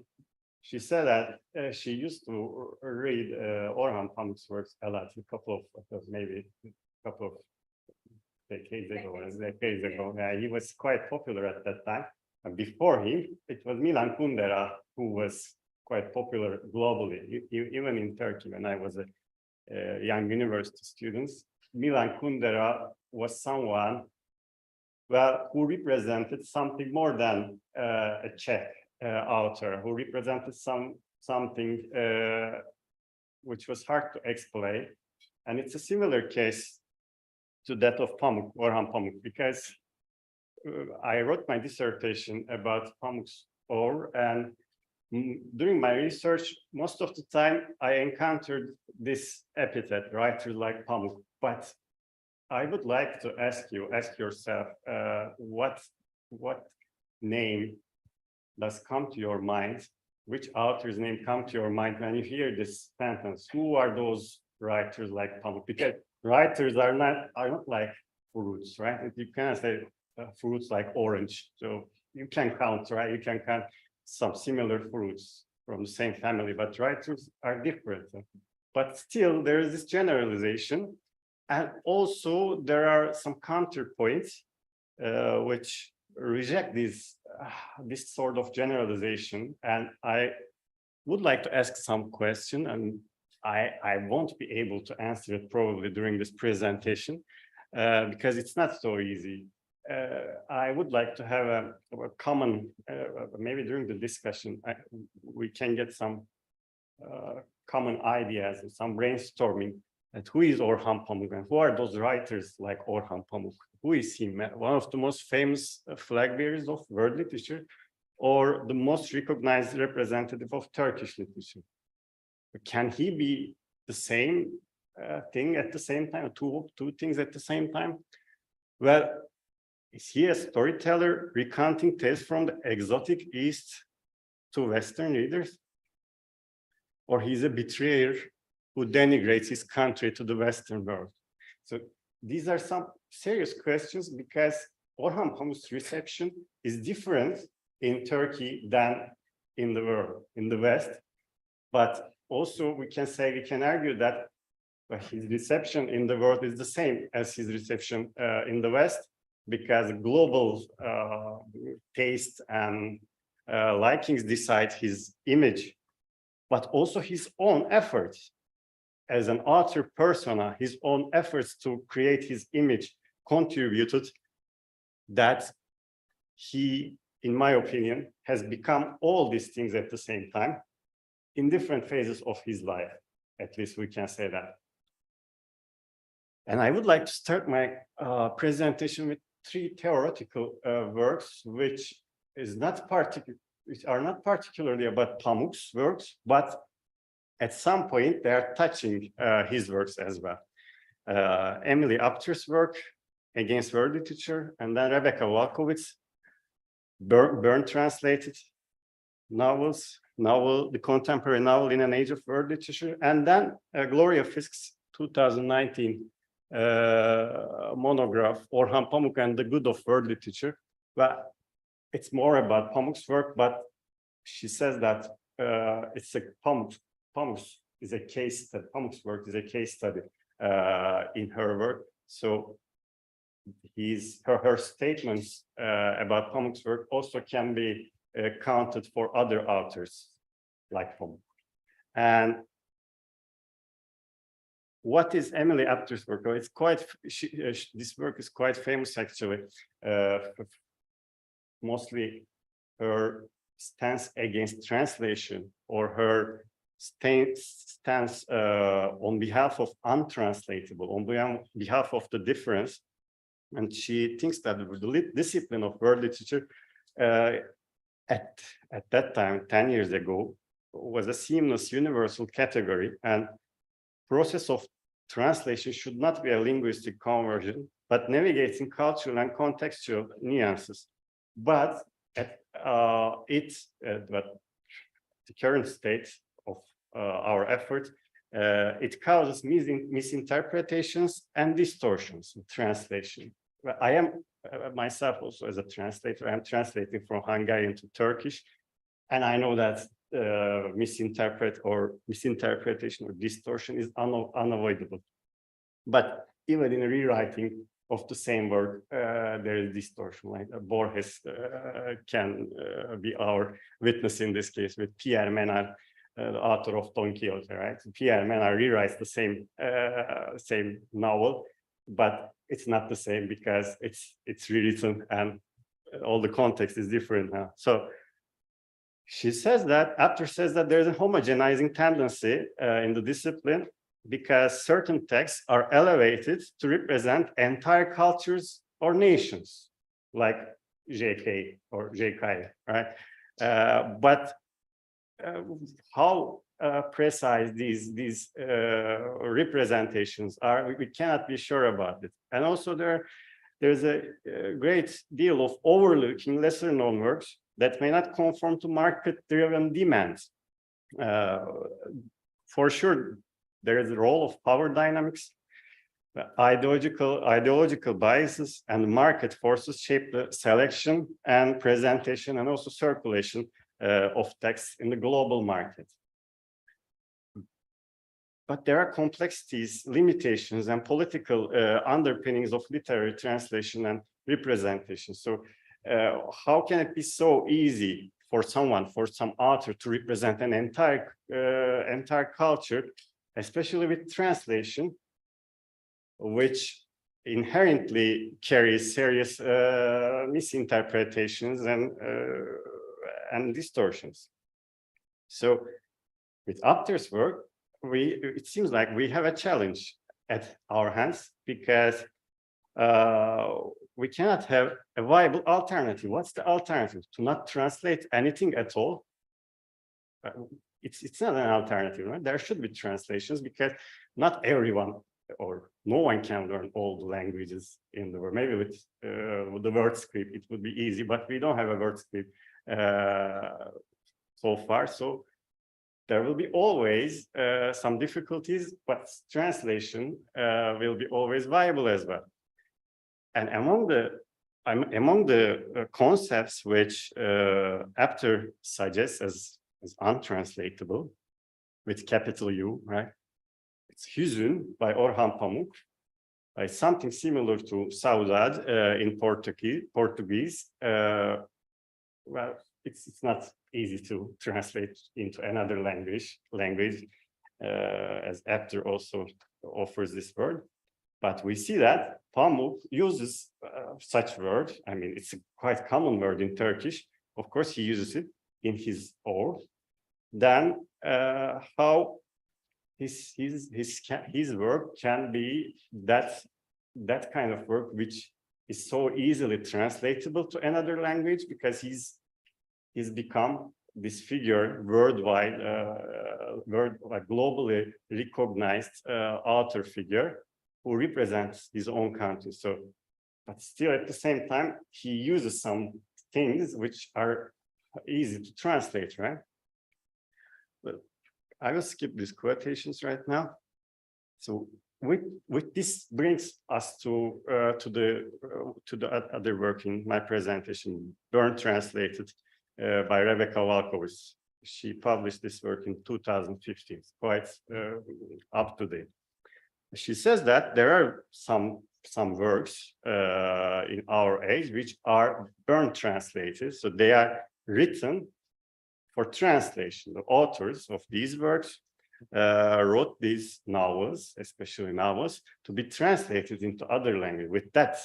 she said that she used to read Orhan Pamuk's works a lot, maybe a couple of decades ago. He was quite popular at that time. And before him, it was Milan Kundera who was quite popular globally, even in Turkey. When I was a young university student, Milan Kundera was someone, well, who represented something more than a Czech author, who represented something which was hard to explain. And it's a similar case to that of Pamuk, Orhan Pamuk, because I wrote my dissertation about Pamuk's Or, and during my research, most of the time I encountered this epithet, writers like Pamuk. But I would like to ask yourself, what name does come to your mind? Which author's name come to your mind when you hear this sentence? Who are those writers like Pamuk? Because writers are not like fruits, right? You cannot say fruits like orange. So you can count, right? You can count some similar fruits from the same family, but writers are different. But still, there is this generalization. And also, there are some counterpoints which reject this sort of generalization. And I would like to ask some question, and I won't be able to answer it probably during this presentation because it's not so easy. I would like to have a common, maybe during the discussion, we can get some common ideas and some brainstorming at who is Orhan Pamuk and who are those writers like Orhan Pamuk? Who is he? One of the most famous flag bearers of world literature, or the most recognized representative of Turkish literature? Can he be the same thing at the same time, two things at the same time? Well, is he a storyteller recounting tales from the exotic East to Western readers? Or he's a betrayer who denigrates his country to the Western world? So these are some serious questions because Orhan Pamuk's reception is different in Turkey than in the world, in the West. But also we can argue that his reception in the world is the same as his reception in the West, because global taste and likings decide his image, but also his own efforts as an author persona, his own efforts to create his image contributed that he, in my opinion, has become all these things at the same time in different phases of his life. At least we can say that. And I would like to start my presentation with three theoretical works, which are not particularly about Pamuk's works, but at some point they are touching his works as well. Emily Apter's work, Against World Literature, and then Rebecca Walkowitz's Byrne translated novel, the contemporary novel in an age of world literature, and then Gloria Fisk's 2019 monograph, Orhan Pamuk and the Good of World Literature. Well, it's more about Pamuk's work, but she says that Pamuk's is a case study. Pamuk's work is a case study in her work. So her statements about Pamuk's work also can be counted for other authors like Pamuk. And what is Emily Apter's work? It's this work is quite famous actually. Mostly her stance against translation, or her stance on behalf of untranslatable, on behalf of the difference. And she thinks that the discipline of world literature at that time, 10 years ago, was a seamless universal category, and process of translation should not be a linguistic conversion, but navigating cultural and contextual nuances. But but the current state of our effort, it causes misinterpretations and distortions in translation. I am myself also as a translator, I'm translating from Hungarian to Turkish, and I know that misinterpretation or distortion is unavoidable. But even in rewriting of the same word, there is distortion. Like Borges can be our witness in this case with Pierre Menard, the author of Don Quixote, right? Pierre Menard rewrites the same novel, but it's not the same because it's rewritten and all the context is different now. So she says that, Apter says that there's a homogenizing tendency in the discipline because certain texts are elevated to represent entire cultures or nations, like JK or JK, right? But how precise these representations are, we cannot be sure about it. And also there's a great deal of overlooking lesser known works that may not conform to market-driven demands. For sure, there is a role of power dynamics, ideological biases, and market forces shape the selection and presentation and also circulation of texts in the global market. But there are complexities, limitations, and political underpinnings of literary translation and representation. So how can it be so easy for some author to represent an entire culture, especially with translation, which inherently carries serious misinterpretations and distortions? So with Apter's work, it seems like we have a challenge at our hands because we cannot have a viable alternative. What's the alternative? To not translate anything at all? It's not an alternative, right? There should be translations because not everyone or no one can learn all the languages in the world. Maybe with the word script, it would be easy, but we don't have a word script so far. So there will be always some difficulties, but translation will be always viable as well. And among the concepts which Apter suggests as untranslatable, with capital U, right? It's Hüzün by Orhan Pamuk, by something similar to saudade in Portuguese. Well, it's not easy to translate into another language, as Apter also offers this word. But we see that Pamuk uses such word. I mean, it's a quite common word in Turkish. Of course, he uses it in his own. Then how his work can be that kind of work which is so easily translatable to another language because he's become this figure worldwide, globally recognized author figure who represents his own country. So, but still at the same time, he uses some things which are easy to translate, right? But I will skip these quotations right now. So with this brings us to the other work in my presentation, Bern Translated by Rebecca Walkowicz. She published this work in 2015, quite up to date. She says that there are some works in our age which are Bern translated, so they are written for translation. The authors of these works wrote these novels, especially novels, to be translated into other language with that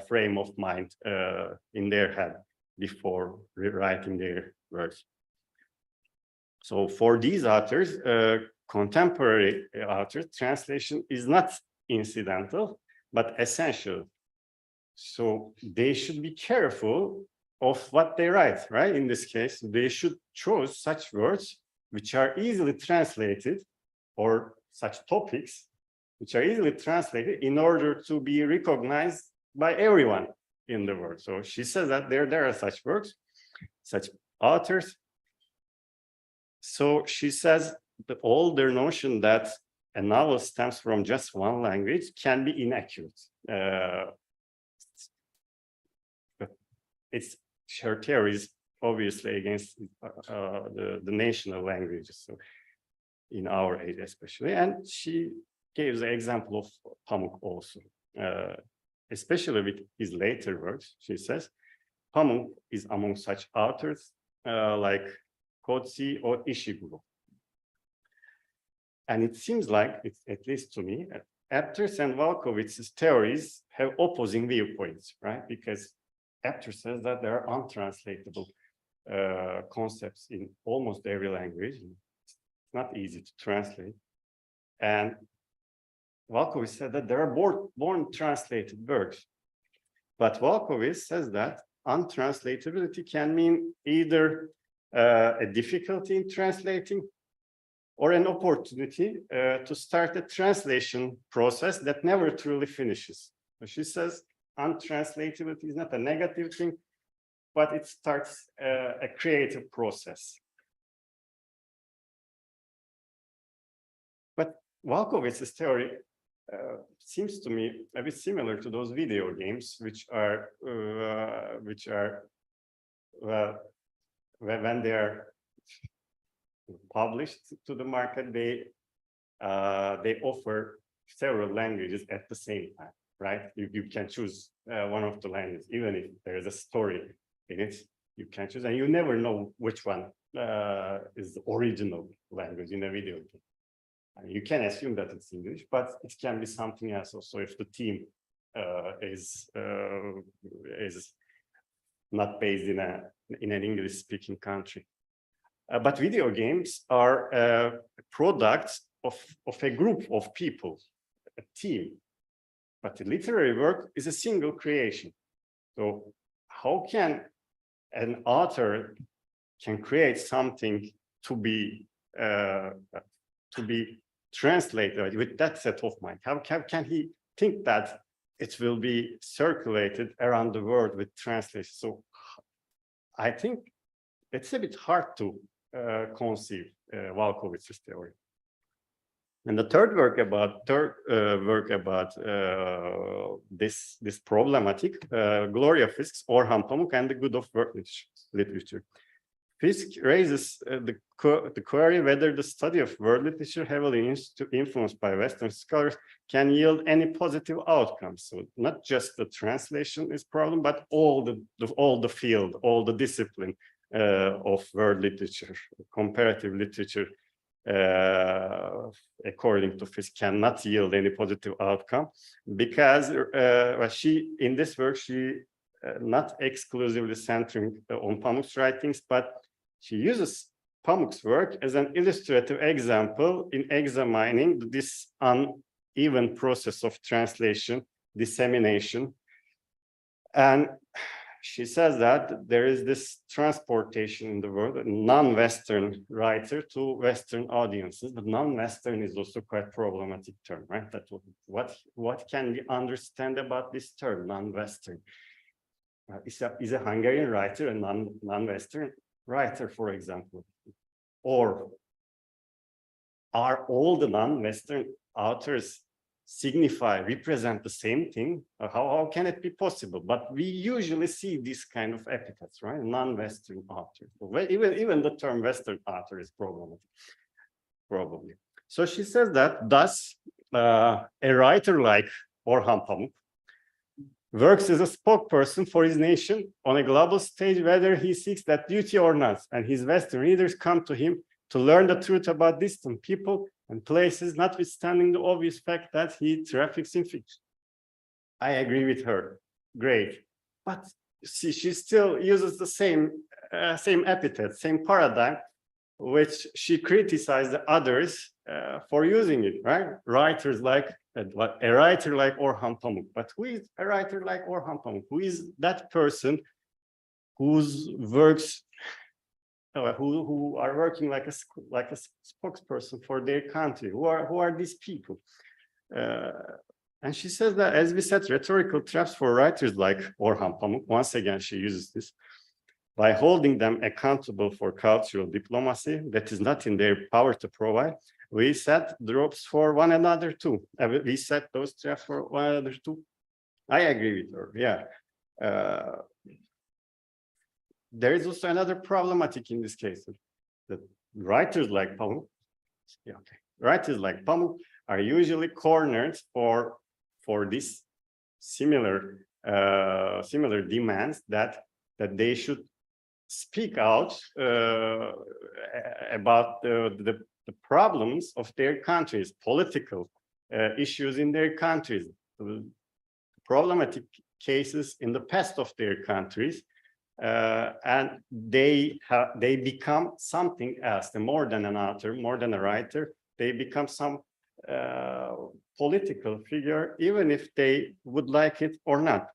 frame of mind in their head before rewriting their works. So for these authors, contemporary authors, translation is not incidental, but essential. So they should be careful of what they write, right? In this case, they should choose such words which are easily translated, or such topics which are easily translated in order to be recognized by everyone in the world. So she says that there are such works, such authors. So she says the older notion that a novel stems from just one language can be inaccurate. But her theory is obviously against the national languages, so in our age especially. And she gave the example of Pamuk also, especially with his later works. She says, Pamuk is among such authors like Kotsi or Ishiguro. And it seems like, at least to me, Apter's and Walkowitz's theories have opposing viewpoints, right? Because Apter says that there are untranslatable concepts in almost every language. It's not easy to translate. And Walkowicz said that there are born translated works. But Walkowicz says that untranslatability can mean either a difficulty in translating or an opportunity to start a translation process that never truly finishes. So she says untranslatability is not a negative thing, but it starts a creative process. But Walkowitz's theory seems to me a bit similar to those video games, which are when they are published to the market, they offer several languages at the same time, right? You can choose one of the languages, even if there is a story in it, you can choose, and you never know which one is the original language in a video game. You can assume that it's English, but it can be something else also if the team is not based in an English-speaking country. But video games are products of a group of people, a team. But the literary work is a single creation. So how can an author can create something to be translated with that set of mind? How can he think that it will be circulated around the world with translation? So I think it's a bit hard to conceive Walkowitz's theory. And the third work about this problematic, Gloria Fiske's Orhan Pamuk and the Good of World Literature. Fiske raises the query whether the study of world literature heavily influenced by Western scholars can yield any positive outcomes. So not just the translation is problem, but all the field, all the discipline of world literature, comparative literature, according to Fiske, cannot yield any positive outcome because in this work she not exclusively centering on Pamuk's writings, but she uses Pamuk's work as an illustrative example in examining this uneven process of translation, dissemination. And she says that there is this transportation in the world, a non-Western writer to Western audiences, but non-Western is also quite problematic term, right? That what can we understand about this term, non-Western? Is a Hungarian writer a non-Western writer, for example? Or are all the non-Western authors represent the same thing? How can it be possible? But we usually see this kind of epithets, right? Non-Western author. Even the term Western author is problematic, probably. So she says that thus a writer like Orhan Pamuk works as a spokesperson for his nation on a global stage, whether he seeks that duty or not. And his Western readers come to him to learn the truth about distant people and places, notwithstanding the obvious fact that he traffics in fiction. I agree with her. Great. But see, she still uses the same epithet, same paradigm, which she criticized the others for using it, right? Writers like a writer like Orhan Pamuk. But who is a writer like Orhan Pamuk? Who is that person whose works, who are working like a spokesperson for their country? Who are these people? And she says that, as we said, rhetorical traps for writers like Orhan Pamuk. Once again, she uses this. By holding them accountable for cultural diplomacy that is not in their power to provide, we set traps for one another too. We set those traps for one another too. I agree with her. Yeah. There is also another problematic in this case that writers like Pamuk, writers like Pamuk are usually cornered for this similar demands that they should speak out about the problems of their countries, political issues in their countries, problematic cases in the past of their countries, and they become something else, more than an author, more than a writer. They become some political figure, even if they would like it or not.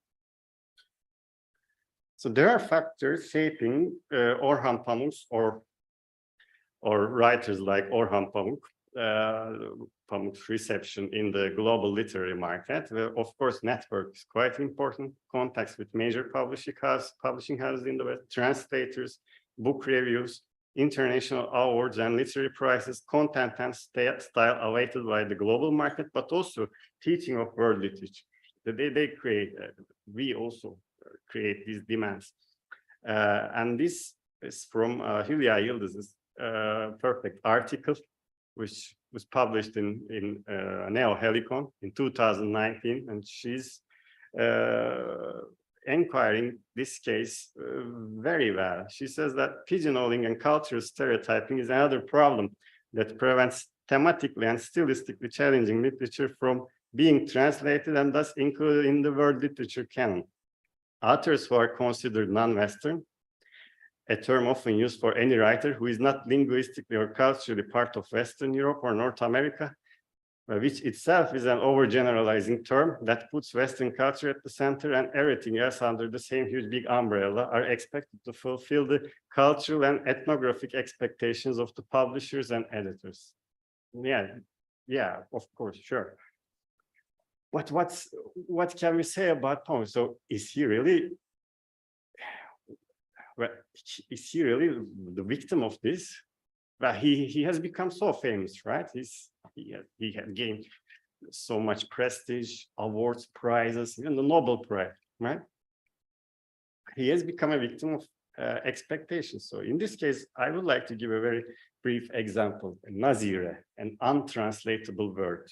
So there are factors shaping Orhan Pamuk's or writers like Orhan Pamuk, Pamuk's reception in the global literary market. Of course, network is quite important. Contacts with major publishing houses in the West, translators, book reviews, international awards and literary prizes, content and style awaited by the global market, but also teaching of world literature. They create, we also create these demands. And this is from Hülya Yıldız's perfect article, which was published in Neohelicon in 2019, and she's inquiring this case very well. She says that pigeonholing and cultural stereotyping is another problem that prevents thematically and stylistically challenging literature from being translated and thus included in the world literature canon. Authors who are considered non-Western, a term often used for any writer who is not linguistically or culturally part of Western Europe or North America, which itself is an overgeneralizing term that puts Western culture at the center and everything else under the same huge big umbrella, are expected to fulfill the cultural and ethnographic expectations of the publishers and editors. Yeah, of course, sure. But what can we say about Pamuk? So is he really the victim of this? Well, he has become so famous, right? He had gained so much prestige, awards, prizes, even the Nobel Prize, right? He has become a victim of expectations. So in this case, I would like to give a very brief example. Nazire, an untranslatable word.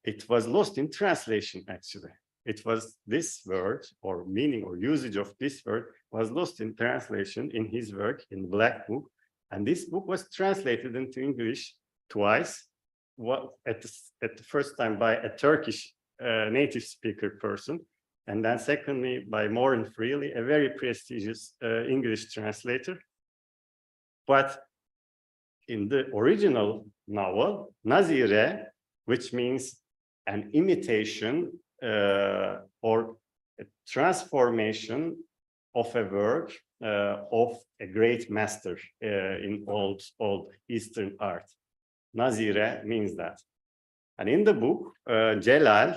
It was lost in translation, actually. It was this word, or meaning or usage of this word, was lost in translation in his work in Black Book. And this book was translated into English twice. At the first time by a Turkish native speaker person, and then secondly by Maureen Freely, a very prestigious English translator. But in the original novel, Nazire, which means an imitation or a transformation of a work of a great master in old Eastern art. Nazire means that. And in the book, Celal,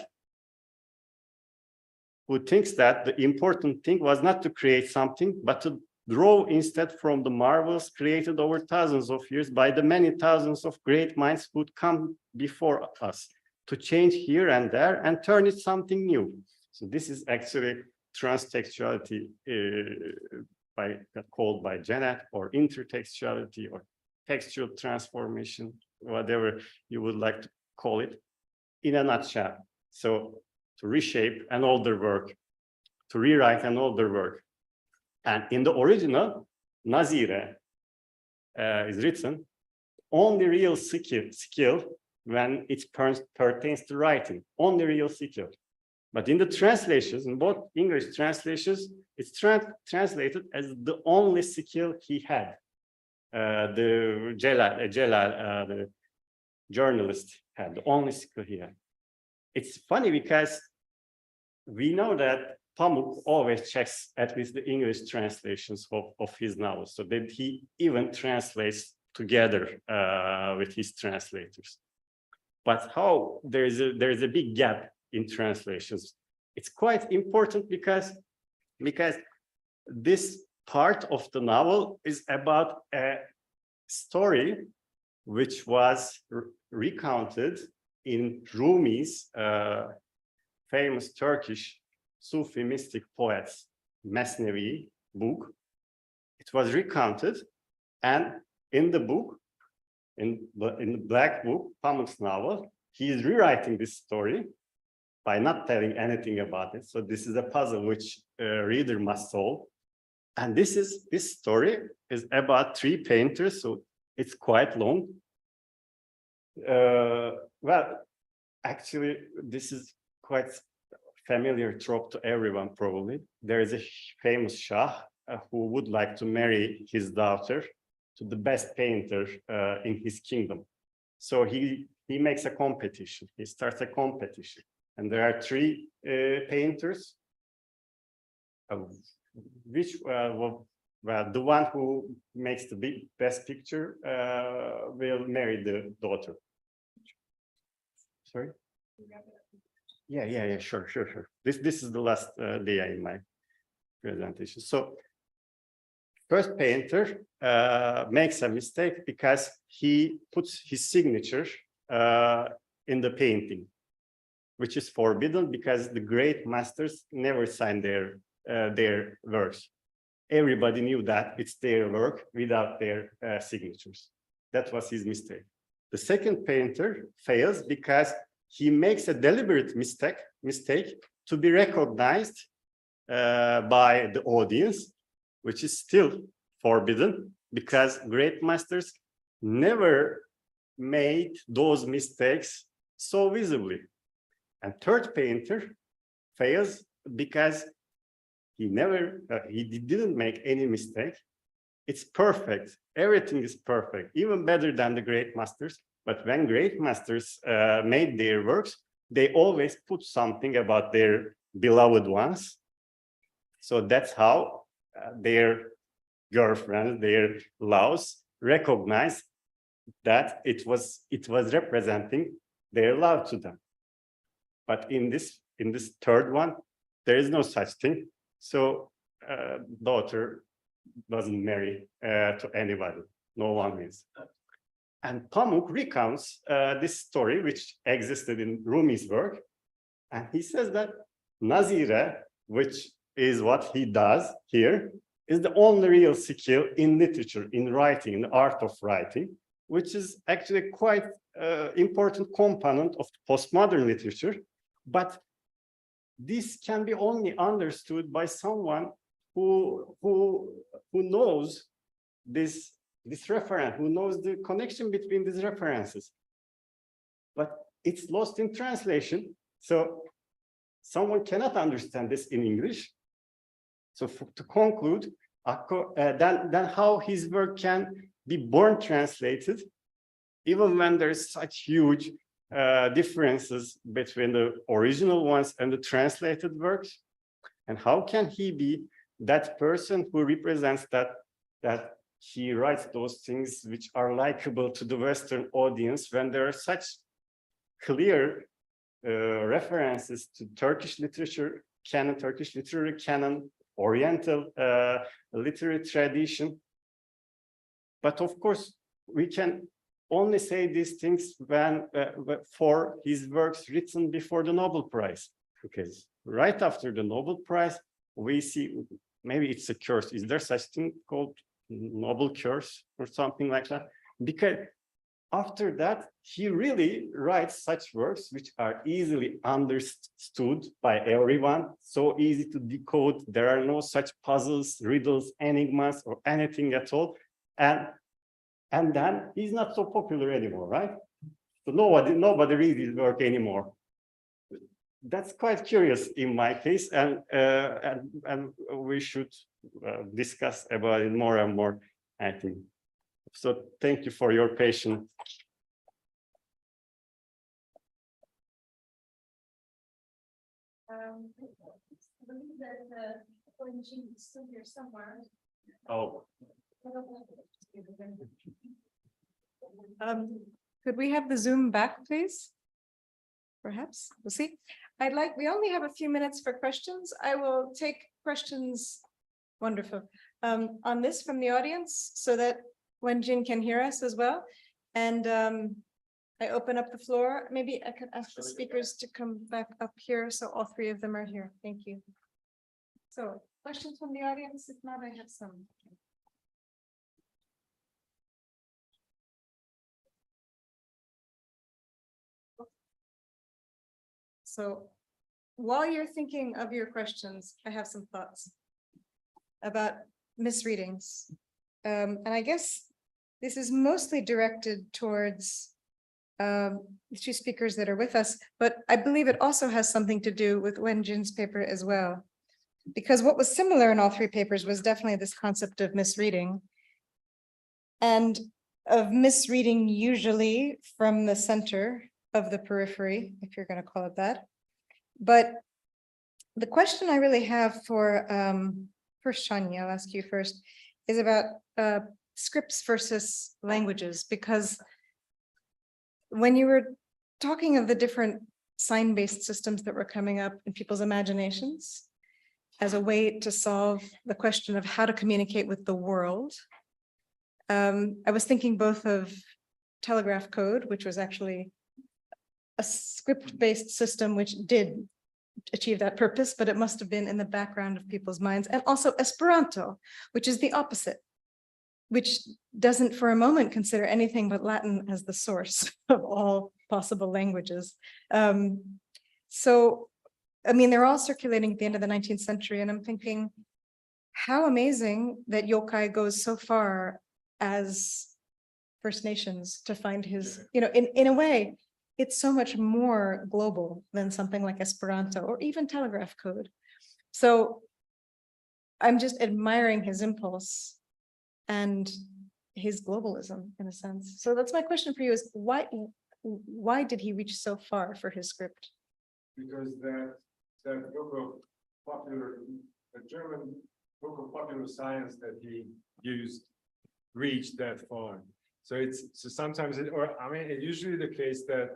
who thinks that the important thing was not to create something, but to draw instead from the marvels created over thousands of years by the many thousands of great minds who'd come before us, to change here and there and turn it something new. So this is actually transtextuality called by Janet, or intertextuality, or textual transformation, whatever you would like to call it, in a nutshell. So to reshape an older work, to rewrite an older work. And in the original, Nazire is written, only real skill when it pertains to writing, only real skill. But in the translations, in both English translations, it's translated as the only skill he had. The Celal, the journalist, had the only skill he had. It's funny because we know that Pamuk always checks at least the English translations of his novels, so that he even translates together with his translators. But how there is a big gap in translations. It's quite important because this part of the novel is about a story which was recounted in Rumi's famous Turkish Sufi mystic poet's Mesnevi book. It was recounted, and in the book, in the Black Book, Pamuk's novel, he is rewriting this story by not telling anything about it. So this is a puzzle which a reader must solve. And this story is about 3 painters, so it's quite long. Well, actually, this is quite familiar trope to everyone, probably. There is a famous Shah who would like to marry his daughter to the best painter in his kingdom. So he makes a competition. He starts a competition. And there are 3 painters, which, well, the one who makes the best picture will marry the daughter. Sorry? Yeah, sure. This is the last day in my presentation. So first painter makes a mistake because he puts his signature in the painting, which is forbidden because the great masters never sign their works. Everybody knew that it's their work without their signatures. That was his mistake. The second painter fails because he makes a deliberate mistake to be recognized by the audience, which is still forbidden because great masters never made those mistakes so visibly. And third painter fails because he didn't make any mistake. It's perfect. Everything is perfect, even better than the great masters. But when great masters made their works, they always put something about their beloved ones. So that's how their girlfriends, their loves recognize that it was representing their love to them. But in this third one, there is no such thing. So daughter doesn't marry to anybody. No one wins. And Pamuk recounts this story, which existed in Rumi's work. And he says that Nazire, which is what he does here, is the only real skill in literature, in writing, in the art of writing, which is actually quite important component of postmodern literature. But this can be only understood by someone who knows this reference, who knows the connection between these references. But it's lost in translation, so someone cannot understand this in English. So to conclude, then how his work can be born translated, even when there's such huge differences between the original ones and the translated works? And how can he be that person who represents that he writes those things which are likable to the Western audience when there are such clear references to Turkish literature canon, Turkish literary canon, Oriental literary tradition? But of course, we can only say these things when for his works written before the Nobel Prize. Okay, right after the Nobel Prize, we see maybe it's a curse. Is there such thing called Nobel curse or something like that? Because after that, he really writes such works which are easily understood by everyone, so easy to decode. There are no such puzzles, riddles, enigmas, or anything at all. And then he's not so popular anymore, right? So nobody reads his work anymore. That's quite curious in my case, and we should discuss about it more and more, I think. So thank you for your patience.
I believe that ONG is still here somewhere.
Oh.
Could we have the Zoom back, please? Perhaps, we'll see. We only have a few minutes for questions. I will take questions, wonderful, on this from the audience so that Wenjin can hear us as well. And I open up the floor. Maybe I could ask the speakers to come back up here, so all three of them are here. Thank you. So, questions from the audience? If not, I have some. So, while you're thinking of your questions, I have some thoughts about misreadings. And I guess this is mostly directed towards the two speakers that are with us, but I believe it also has something to do with Wenjin's paper as well. Because what was similar in all three papers was definitely this concept of misreading. And of misreading usually from the center of the periphery, if you're going to call it that. But the question I really have for first, Shania, I'll ask you first, is about scripts versus languages, because when you were talking of the different sign-based systems that were coming up in people's imaginations as a way to solve the question of how to communicate with the world, I was thinking both of telegraph code, which was actually a script-based system which did achieve that purpose, but it must have been in the background of people's minds, and also Esperanto, which is the opposite, which doesn't for a moment consider anything but Latin as the source of all possible languages. So, I mean, they're all circulating at the end of the 19th century, and I'm thinking, how amazing that yokai goes so far as First Nations to find his, you know, in a way, it's so much more global than something like Esperanto or even telegraph code. So I'm just admiring his impulse and his globalism in a sense. So that's my question for you is why did he reach so far for his script?
Because that book of popular, the German book of popular science that he used reached that far. So sometimes it's usually the case that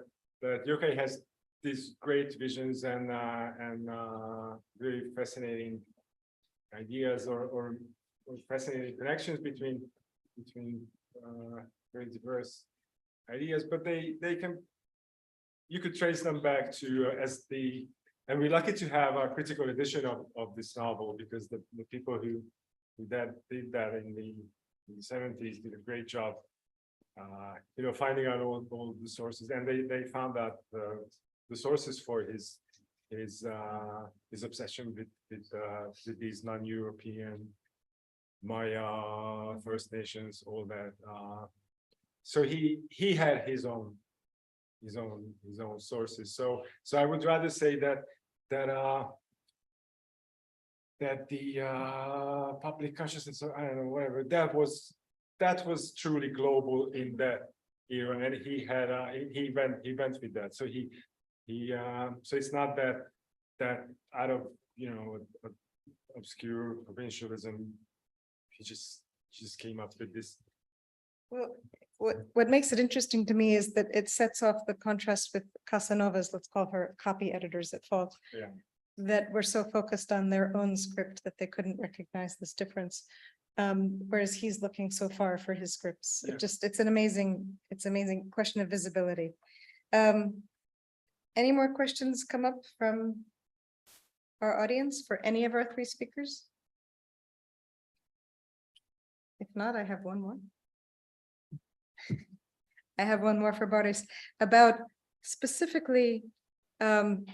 yokai has these great visions and very fascinating ideas or fascinating connections between very diverse ideas, but you could trace them back to and we're lucky to have a critical edition of this novel, because the people who did that in the 70s did a great job finding out all the sources, and they found out the sources for his obsession with these non-European Maya, First Nations, all that. So he had his own sources. So I would rather say that the public consciousness, or I don't know, whatever, that was truly global in that era, and he went with that. So so it's not that out of obscure provincialism, he just came up with this.
Well, what makes it interesting to me is that it sets off the contrast with Casanova's, let's call her copy editors at fault, that were so focused on their own script that they couldn't recognize this difference. Whereas he's looking so far for his scripts. It's an amazing question of visibility. Any more questions come up from our audience for any of our three speakers? If not, I have one more. I have one more for Boris about specifically the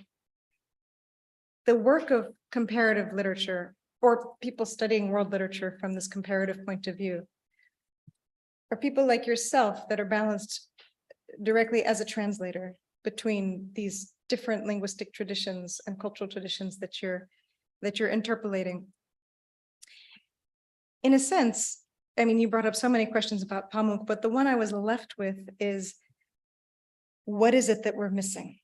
work of comparative literature, or people studying world literature from this comparative point of view, or people like yourself that are balanced directly as a translator between these different linguistic traditions and cultural traditions that you're interpolating. In a sense, I mean, you brought up so many questions about Pamuk, but the one I was left with is, what is it that we're missing?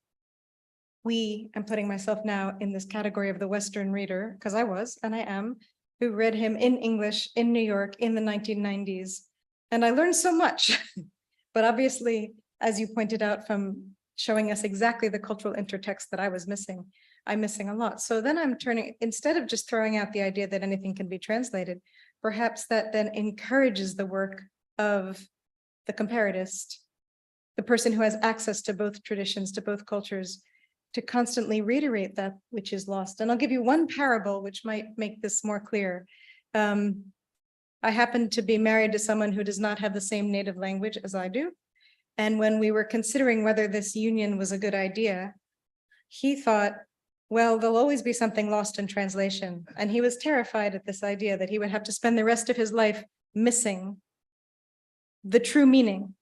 I'm putting myself now in this category of the Western reader, because I was, and I am, who read him in English in New York in the 1990s. And I learned so much, but obviously, as you pointed out from showing us exactly the cultural intertext that I was missing, I'm missing a lot. So then I'm turning, instead of just throwing out the idea that anything can be translated, perhaps that then encourages the work of the comparatist the person who has access to both traditions, to both cultures, to constantly reiterate that which is lost. And I'll give you one parable which might make this more clear. I happen to be married to someone who does not have the same native language as I do. And when we were considering whether this union was a good idea, he thought, well, there'll always be something lost in translation. And he was terrified at this idea that he would have to spend the rest of his life missing the true meaning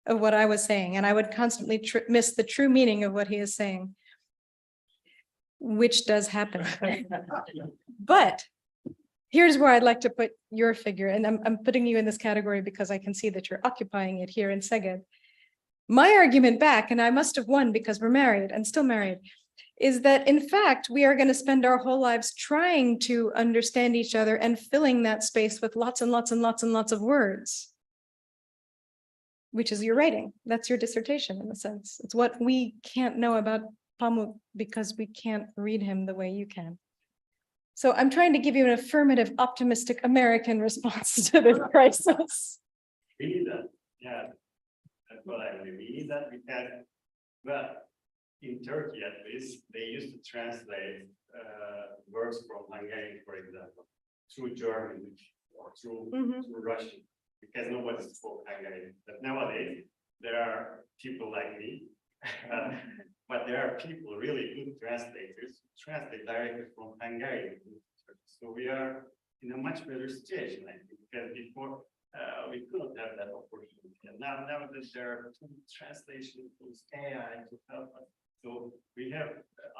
of what I was saying. And I would constantly miss the true meaning of what he is saying, which does happen. But here's where I'd like to put your figure. And I'm putting you in this category because I can see that you're occupying it here in Szeged. My argument back, and I must have won because we're married and still married, is that in fact, we are going to spend our whole lives trying to understand each other and filling that space with lots and lots and lots and lots of words, which is your writing. That's your dissertation in a sense. It's what we can't know about Pamuk because we can't read him the way you can. So I'm trying to give you an affirmative, optimistic American response to this crisis.
We need that, yeah. That's what I mean. We need that because, well, in Turkey at least, they used to translate words from Hungarian, for example, through German or through Russian, because nobody spoke Hungarian. But nowadays, there are people like me, but there are people, really good translators, who translate directly from Hungarian. So we are in a much better situation, I think, because before we couldn't have that opportunity. And now that there are translation tools, AI to help us. So we have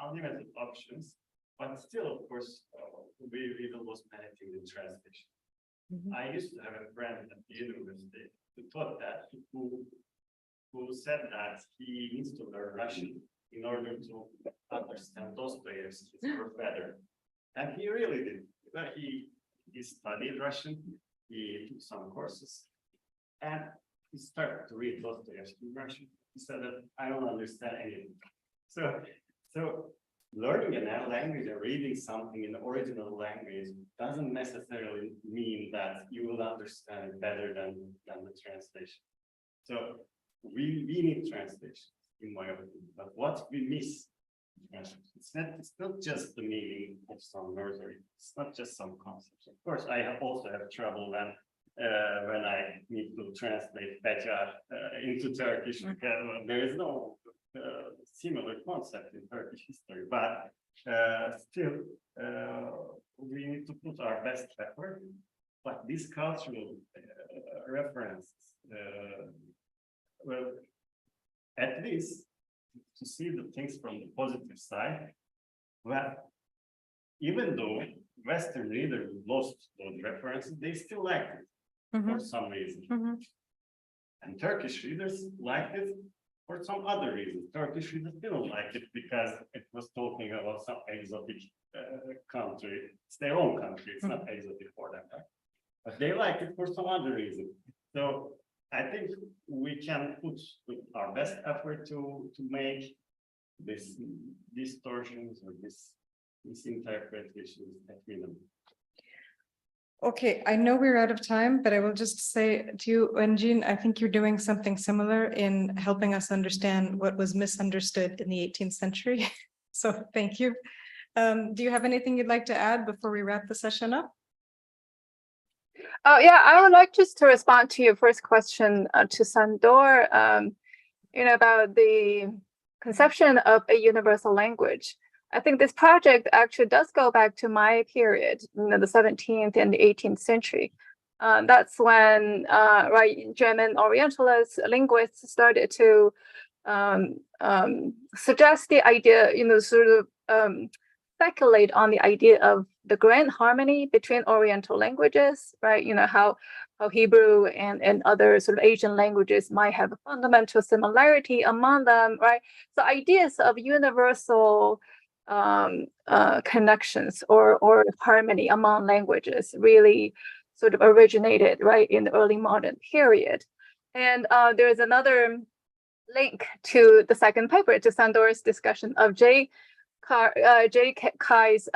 unlimited options, but still, of course, we was managing the translation. I used to have a friend at the university who taught that, who said that he needs to learn Russian in order to understand Dostoevsky's work better. And he really did. He studied Russian, he took some courses, and he started to read Dostoevsky in Russian. He said that I don't understand anything. So learning a language and reading something in the original language doesn't necessarily mean that you will understand it better than the translation. So we need translation, in my opinion. But what we miss, it's not just the meaning of some nursery. It's not just some concepts. Of course, I also have trouble when I need to translate Bejar into Turkish because there is no similar concept in Turkish history, but still we need to put our best effort. But these cultural references, well, at least to see the things from the positive side, well, even though Western readers lost those references, they still liked it for some reason. And Turkish readers liked it for some other reason. Turkish readers didn't like it because it was talking about some exotic country. It's their own country, it's not exotic for them. Right? But they liked it for some other reason. So I think we can put our best effort to make this distortions or misinterpretations at minimum.
Okay, I know we're out of time, but I will just say to you, Wenjin, I think you're doing something similar in helping us understand what was misunderstood in the 18th century. So thank you. Do you have anything you'd like to add before we wrap the session up?
Oh, yeah, I would like just to respond to your first question to Sandor, about the conception of a universal language. I think this project actually does go back to my period, the 17th and the 18th century. That's when German Orientalists, linguists started to suggest the idea, speculate on the idea of the grand harmony between Oriental languages, right? How Hebrew and other sort of Asian languages might have a fundamental similarity among them, right? So ideas of universal connections or harmony among languages really sort of originated right in the early modern period. And there's another link to the second paper, to Sandor's discussion of Joe Kai's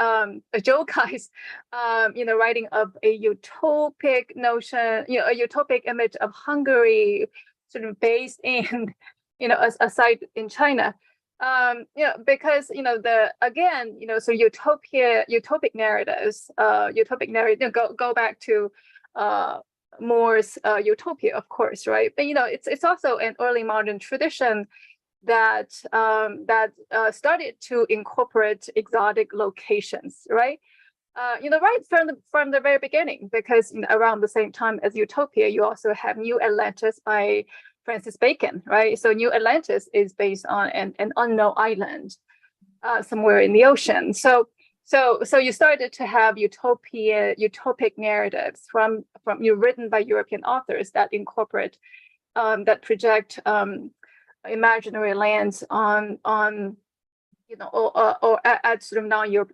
writing of a utopic notion, a utopic image of Hungary, sort of based in a site in China. Because so utopic narratives, go back to More's Utopia, of course, right? But it's also an early modern tradition that started to incorporate exotic locations, right? Right from the very beginning, because around the same time as Utopia, you also have New Atlantis by Francis Bacon, right? So New Atlantis is based on an unknown island somewhere in the ocean. So you started to have utopic narratives from written by European authors that incorporate that project imaginary lands on or at sort of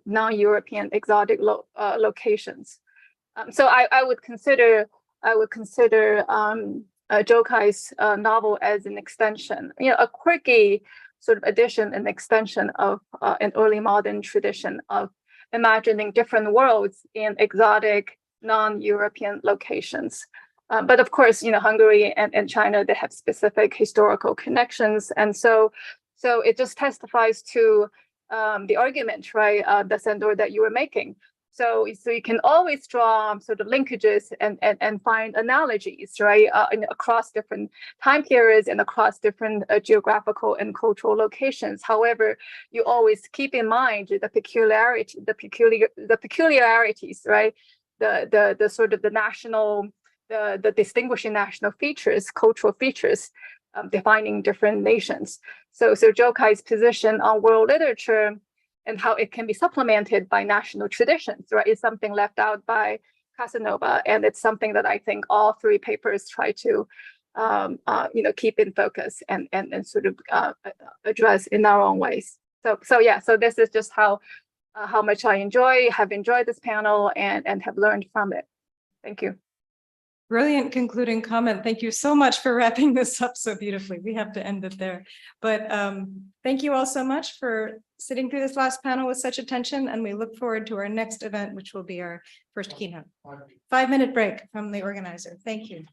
non-European exotic locations. So I would consider Jokai's novel as an extension, a quirky sort of addition and extension of an early modern tradition of imagining different worlds in exotic non-European locations. But of course, Hungary and China, they have specific historical connections, and so it just testifies to the argument, right, the Sandor, that you were making. So you can always draw sort of linkages and find analogies, right, across different time periods and across different geographical and cultural locations. However, you always keep in mind the peculiarities, right, the sort of the national, the distinguishing national features, cultural features, defining different nations. So Jokai's position on world literature and how it can be supplemented by national traditions, right, is something left out by Casanova, and it's something that I think all three papers try to, keep in focus and sort of address in our own ways. So this is just how much I have enjoyed this panel and have learned from it. Thank you.
Brilliant concluding comment. Thank you so much for wrapping this up so beautifully. We have to end it there. But thank you all so much for sitting through this last panel with such attention. And we look forward to our next event, which will be our first keynote. 5-minute break from the organizer. Thank you.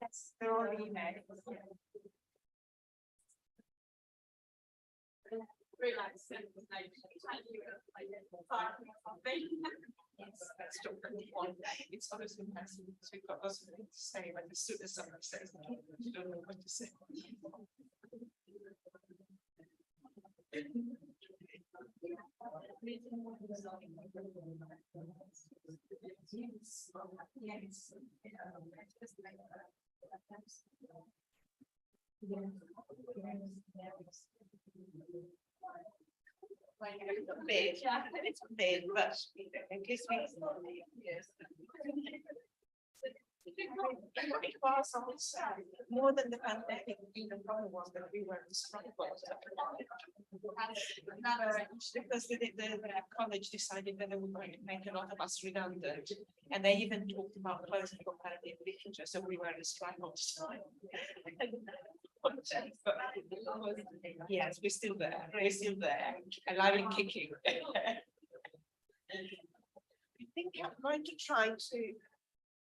That's really nice. Realize that it's obviously massive because we've got lots of things to say, but as soon as somebody says you don't know what to say. It's big, but in case we, yes. It was almost more than the pandemic, the problem was that we were struggled. Because the college decided that they were going to make a lot of us redundant. And they even talked about closing comparative literature, so we were in a struggle. Yes, we're still there. We're still there, alive and kicking. I think I'm going to try to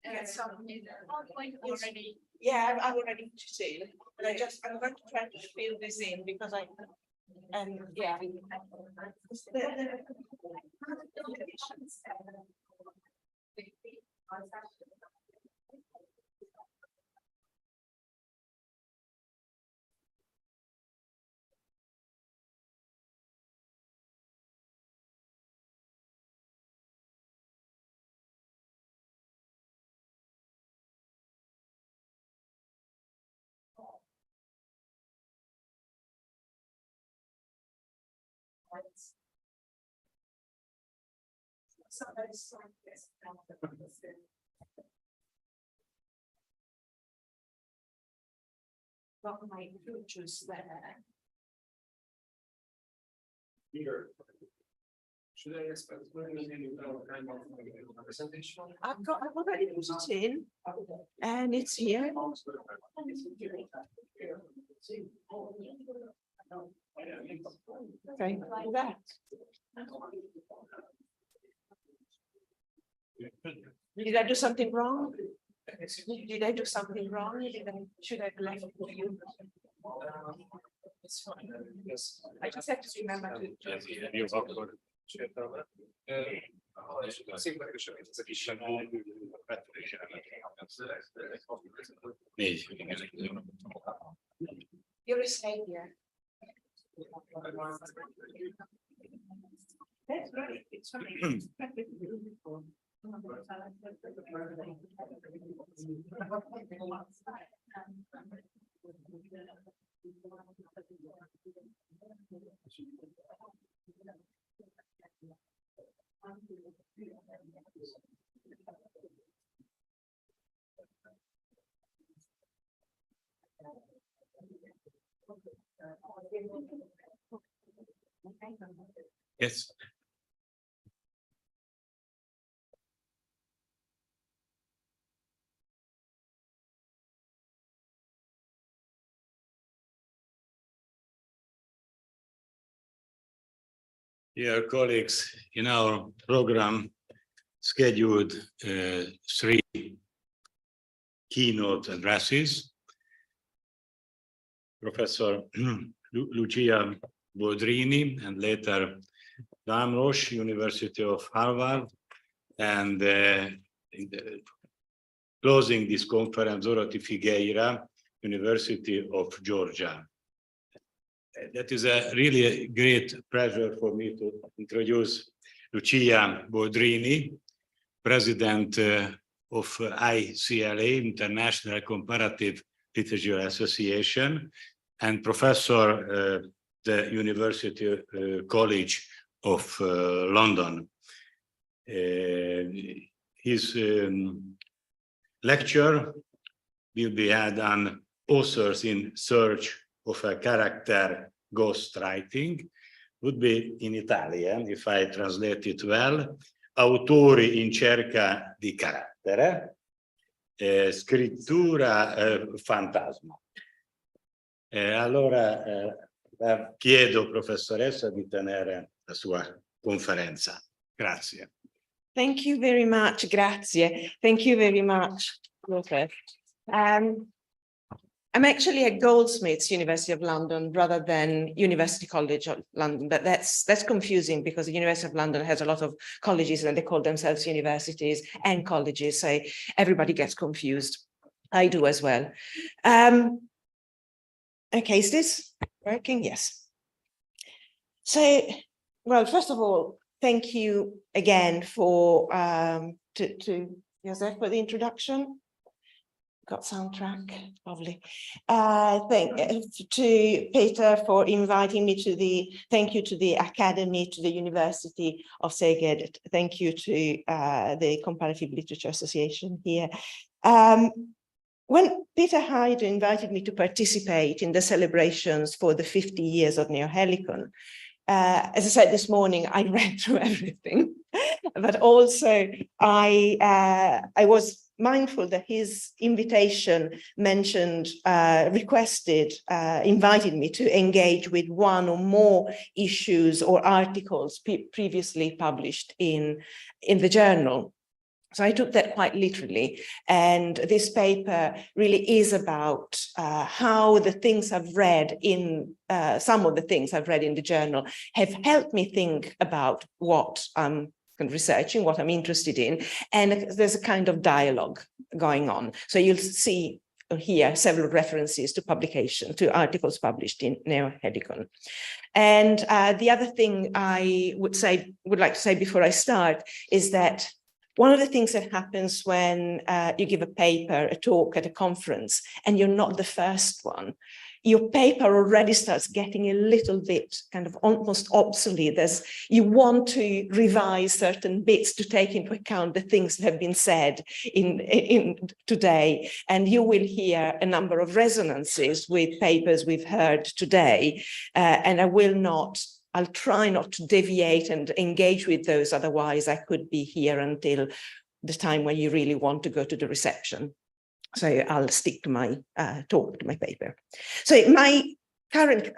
get some already. Yeah, I've already seen, but I'm going to try to fill this in because yeah. Got my futures there.
Should I expect kind of presentation?
I've already put it in, and it's here. Okay, like that. Did I do something wrong? Did I do something wrong? Should I have left it to you? It's fine. Yes. I just have to remember to. You're a savior. That's right. It's fine.
Yes. Dear colleagues, in our program scheduled 3 keynote addresses. Professor Lucia Boldrini and later
Noam Roche, University of Harvard, and closing this conference, Dorothy Figueira, University of Georgia. That is really a great pleasure for me to introduce Lucia Boldrini, President of ICLA, International Comparative Literature Association, and Professor at the University College of London. His lecture will be had on authors in search of a character ghostwriting, would be in Italian, if I translate it well, autori in cerca di carattere, scrittura fantasma. Allora chiedo, professoressa, di tenere la sua conferenza. Grazie.
Thank you very much. Grazie. Thank you very much, Robert. I'm actually at Goldsmiths, University of London, rather than University College of London, but that's confusing because the University of London has a lot of colleges and they call themselves universities and colleges, so everybody gets confused. I do as well. Okay, is this working? Yes. So, well, first of all, thank you again for to Joseph for the introduction. Got soundtrack, lovely. Thank to Peter for inviting me to thank you to the Academy, to the University of Szeged. Thank you to the Comparative Literature Association here. When Peter Hyde invited me to participate in the celebrations for the 50 years of Neohelicon, as I said this morning, I read through everything, but also I was mindful that his invitation mentioned, invited me to engage with one or more issues or articles previously published in the journal. So I took that quite literally. And this paper really is about how the things I've read in, some of the things I've read in the journal have helped me think about what I'm researching, what I'm interested in. And there's a kind of dialogue going on. So you'll see here several references to publication, to articles published in Neohelicon. And the other thing I would like to say before I start is that one of the things that happens when you give a paper, a talk at a conference, and you're not the first one, your paper already starts getting a little bit kind of almost obsolete. You want to revise certain bits to take into account the things that have been said in today. And you will hear a number of resonances with papers we've heard today. And I'll try not to deviate and engage with those, otherwise I could be here until the time when you really want to go to the reception. So I'll stick to my talk, to my paper. So my current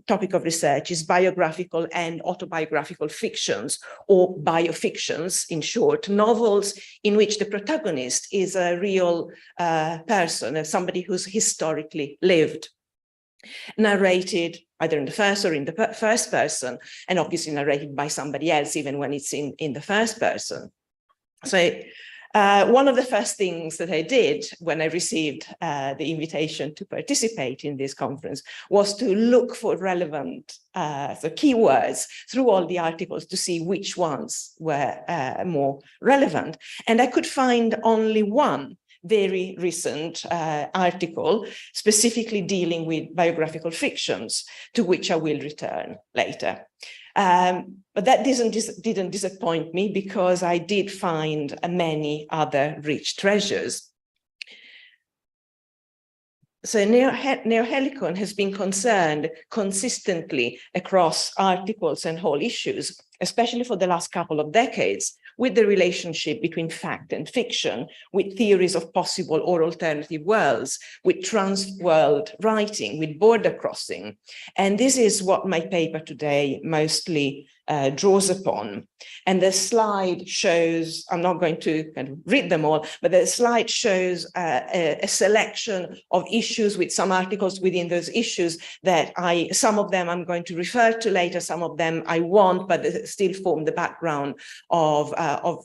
topic of research is biographical and autobiographical fictions, or biofictions in short, novels in which the protagonist is a real person, somebody who's historically lived, narrated either in the first or in the first person, and obviously narrated by somebody else, even when it's in the first person. So one of the first things that I did when I received the invitation to participate in this conference was to look for relevant keywords through all the articles to see which ones were more relevant. And I could find only one very recent article specifically dealing with biographical fictions, to which I will return later. But that didn't disappoint me, because I did find many other rich treasures. So Neohelicon has been concerned consistently across articles and whole issues, especially for the last couple of decades, with the relationship between fact and fiction, with theories of possible or alternative worlds, with trans-world writing, with border crossing. And this is what my paper today mostly draws upon. And the slide shows, I'm not going to kind of read them all, but the slide shows a selection of issues with some articles within those issues that some of them I'm going to refer to later, some of them I won't, but they still form the background of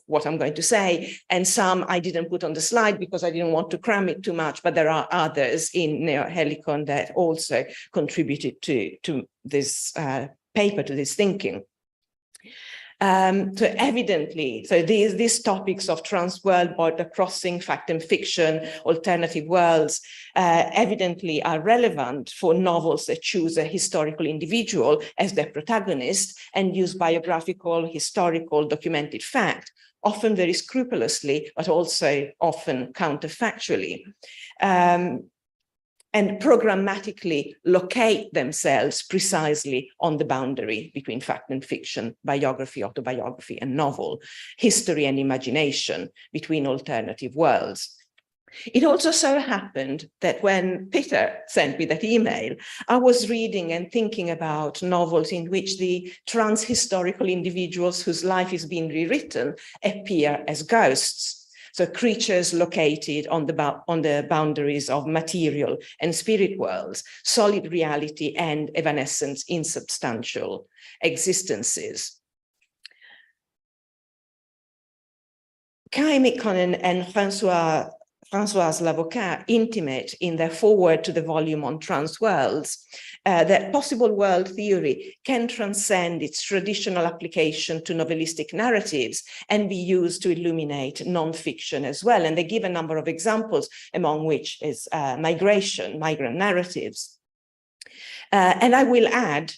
what I'm going to say. And some I didn't put on the slide because I didn't want to cram it too much, but there are others in Neohelicon that also contributed to this paper, to this thinking. So these topics of trans-world, border crossing, fact and fiction, alternative worlds, evidently are relevant for novels that choose a historical individual as their protagonist and use biographical, historical, documented fact, often very scrupulously, but also often counterfactually. And programmatically locate themselves precisely on the boundary between fact and fiction, biography, autobiography, and novel, history and imagination, between alternative worlds. It also so happened that when Peter sent me that email, I was reading and thinking about novels in which the trans-historical individuals whose life is being rewritten appear as ghosts. So creatures located on the boundaries of material and spirit worlds, solid reality and evanescence, insubstantial existences. Kai Mikkonen and Françoise Lavocat intimate in their foreword to the volume on trans worlds that possible world theory can transcend its traditional application to novelistic narratives and be used to illuminate non-fiction as well. And they give a number of examples, among which is migrant narratives. And I will add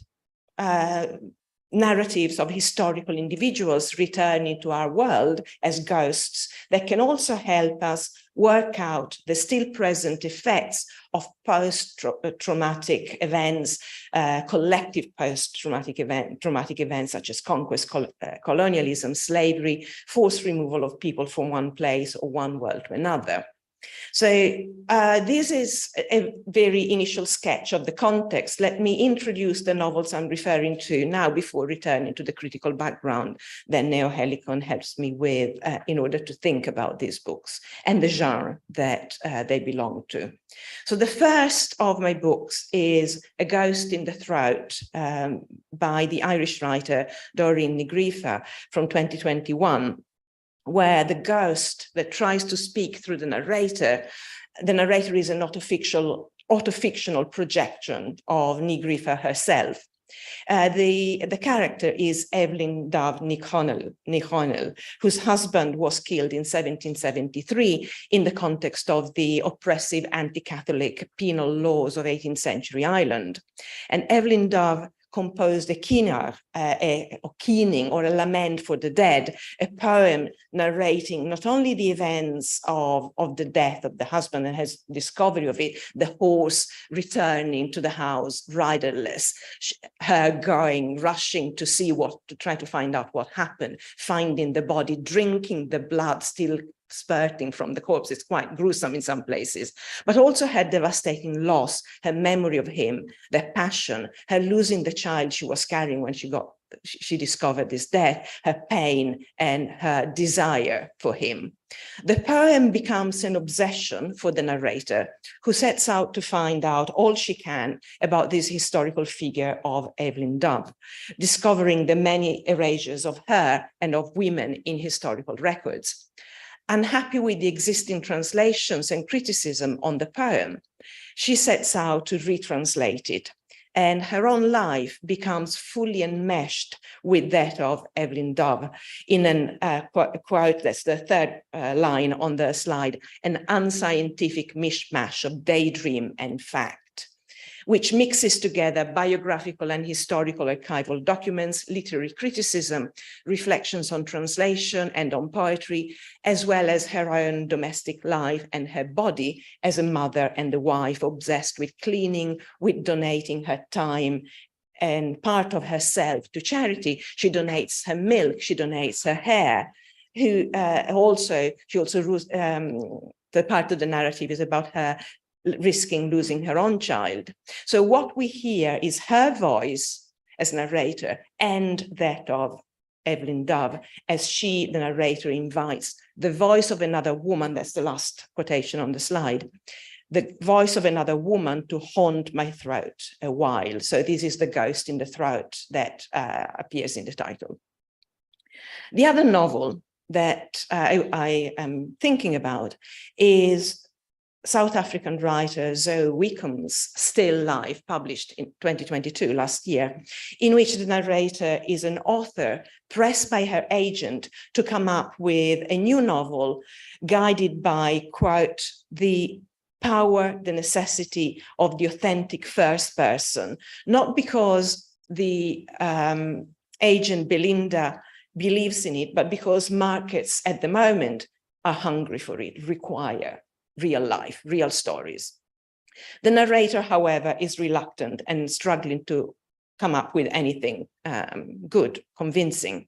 narratives of historical individuals returning to our world as ghosts that can also help us work out the still present effects of post-traumatic events, collective post-traumatic traumatic events such as conquest, colonialism, slavery, forced removal of people from one place or one world to another. So this is a very initial sketch of the context. Let me introduce the novels I'm referring to now before returning to the critical background that Neohelicon helps me with in order to think about these books and the genre that they belong to. So the first of my books is A Ghost in the Throat by the Irish writer Doreen Nigrifa from 2021. Where the ghost that tries to speak through the narrator is an autofictional projection of Nigrifa herself. The character is Evelyn Dove Nichonel, whose husband was killed in 1773 in the context of the oppressive anti-Catholic penal laws of 18th century Ireland. And Evelyn Dove composed a keening or a lament for the dead, a poem narrating not only the events of the death of the husband and his discovery of it, the horse returning to the house riderless, her rushing to see to try to find out what happened, finding the body, drinking the blood still spurting from the corpse. It's quite gruesome in some places, but also her devastating loss, her memory of him, their passion, her losing the child she was carrying when she discovered his death, her pain and her desire for him. The poem becomes an obsession for the narrator, who sets out to find out all she can about this historical figure of Evelyn Dove, discovering the many erasures of her and of women in historical records. Unhappy with the existing translations and criticism on the poem, she sets out to retranslate it, and her own life becomes fully enmeshed with that of Evelyn Dove in a quote, that's the third line on the slide, an unscientific mishmash of daydream and fact, which mixes together biographical and historical archival documents, literary criticism, reflections on translation and on poetry, as well as her own domestic life and her body as a mother and a wife obsessed with cleaning, with donating her time and part of herself to charity. She donates her milk, she donates her hair, the part of the narrative is about her risking losing her own child. So what we hear is her voice as narrator and that of Evelyn Dove, as she, the narrator, invites the voice of another woman, that's the last quotation on the slide, the voice of another woman to haunt my throat a while. So this is the ghost in the throat that appears in the title. The other novel that I am thinking about is South African writer Zoe Wickham's Still Life, published in 2022, last year, in which the narrator is an author pressed by her agent to come up with a new novel guided by, quote, the power, the necessity of the authentic first person, not because the agent Belinda believes in it, but because markets at the moment are hungry for it, require real life, real stories. The narrator, however, is reluctant and struggling to come up with anything good, convincing.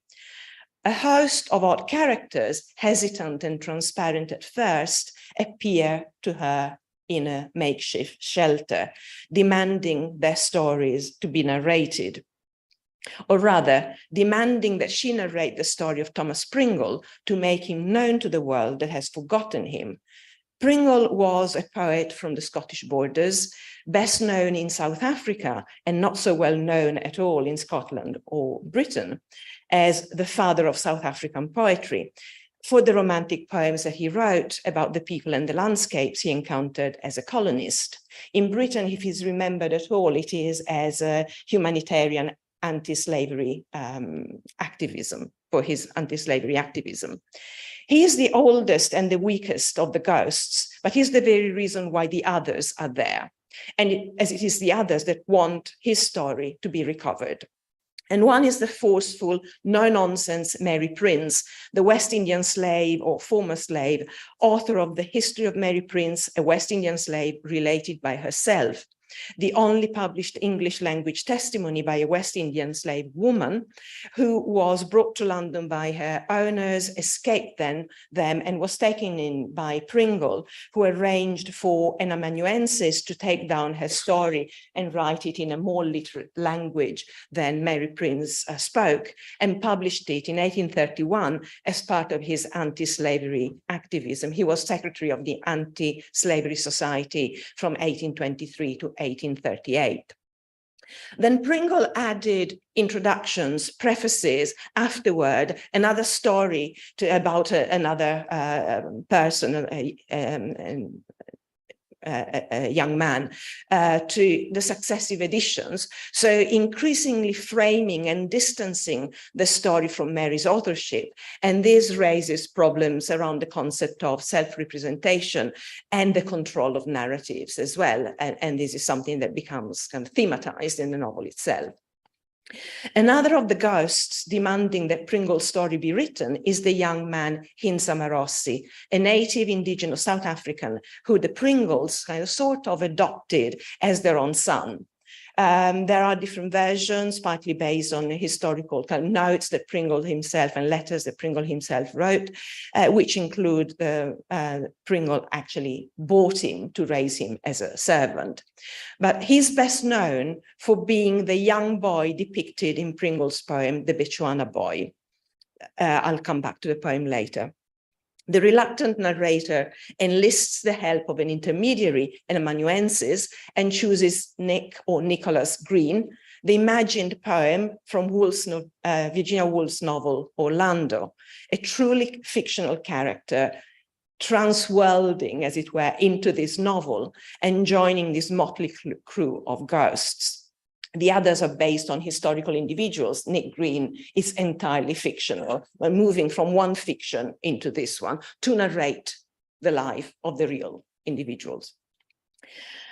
A host of odd characters, hesitant and transparent at first, appear to her in a makeshift shelter, demanding their stories to be narrated. Or rather, demanding that she narrate the story of Thomas Pringle to make him known to the world that has forgotten him. Pringle was a poet from the Scottish borders, best known in South Africa and not so well known at all in Scotland or Britain, as the father of South African poetry, for the romantic poems that he wrote about the people and the landscapes he encountered as a colonist. In Britain, if he's remembered at all, it is as a humanitarian anti-slavery activism, for his anti-slavery activism. He is the oldest and the weakest of the ghosts, but he's the very reason why the others are there. And as it is the others that want his story to be recovered. And one is the forceful, no-nonsense Mary Prince, the West Indian slave or former slave, author of The History of Mary Prince, a West Indian slave related by herself, the only published English language testimony by a West Indian slave woman who was brought to London by her owners, escaped them, and was taken in by Pringle, who arranged for an amanuensis to take down her story and write it in a more literate language than Mary Prince spoke, and published it in 1831 as part of his anti-slavery activism. He was secretary of the Anti-Slavery Society from 1823 to 1838. Then Pringle added introductions, prefaces, afterward, another story about another person, a young man, to the successive editions. So increasingly framing and distancing the story from Mary's authorship. And this raises problems around the concept of self-representation and the control of narratives as well. And this is something that becomes kind of thematized in the novel itself. Another of the ghosts demanding that Pringle's story be written is the young man Hinsa Marossi, a native indigenous South African who the Pringles kind of sort of adopted as their own son. There are different versions, partly based on historical kind of notes that Pringle himself and letters that Pringle himself wrote, which include Pringle actually bought him to raise him as a servant. But he's best known for being the young boy depicted in Pringle's poem, The Bechuana Boy. I'll come back to the poem later. The reluctant narrator enlists the help of an intermediary, an amanuensis, and chooses Nick or Nicholas Green, the imagined poem from Virginia Woolf's novel, Orlando, a truly fictional character transworlding, as it were, into this novel and joining this motley crew of ghosts. The others are based on historical individuals. Nick Green is entirely fictional, but moving from one fiction into this one to narrate the life of the real individuals.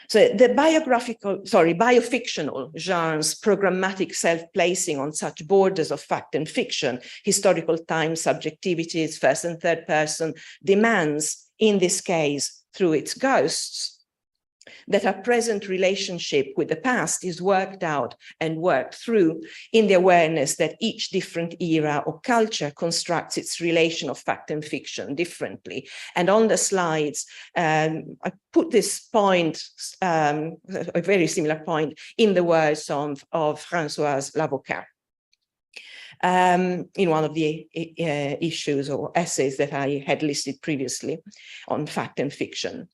So the biofictional genre's programmatic self-placing on such borders of fact and fiction, historical time subjectivities, first and third person, demands, in this case, through its ghosts, that our present relationship with the past is worked out and worked through in the awareness that each different era or culture constructs its relation of fact and fiction differently. And on the slides, I put this point, a very similar point, in the words of Françoise Lavocat. In one of the issues or essays that I had listed previously on fact and fiction.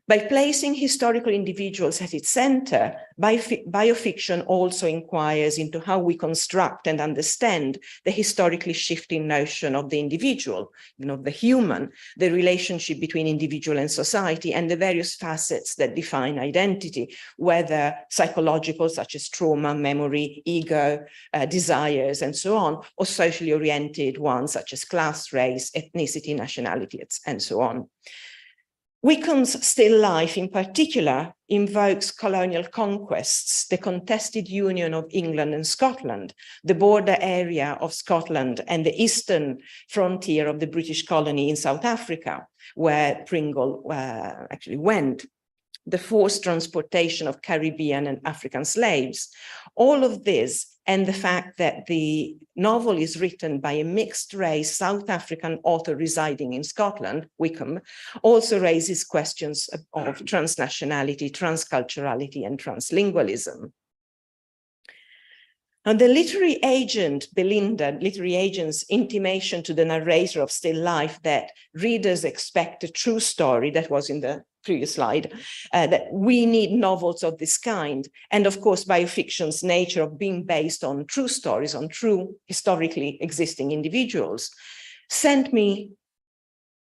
By placing historical individuals at its center, biofiction also inquires into how we construct and understand the historically shifting notion of the individual, of the human, the relationship between individual and society, and the various facets that define identity, whether psychological, such as trauma, memory, ego, desires, and so on, or socially oriented ones, such as class, race, ethnicity, nationality, and so on. Wickham's still life in particular invokes colonial conquests, the contested union of England and Scotland, the border area of Scotland and the eastern frontier of the British colony in South Africa, where Pringle actually went, the forced transportation of Caribbean and African slaves. All of this and the fact that the novel is written by a mixed race South African author residing in Scotland, Wickham, also raises questions of transnationality, transculturality, and translingualism. And the literary agent, Belinda, literary agent's intimation to the narrator of Still Life that readers expect a true story, that was in the previous slide, that we need novels of this kind. And of course, biofiction's nature of being based on true stories, on true historically existing individuals, sent me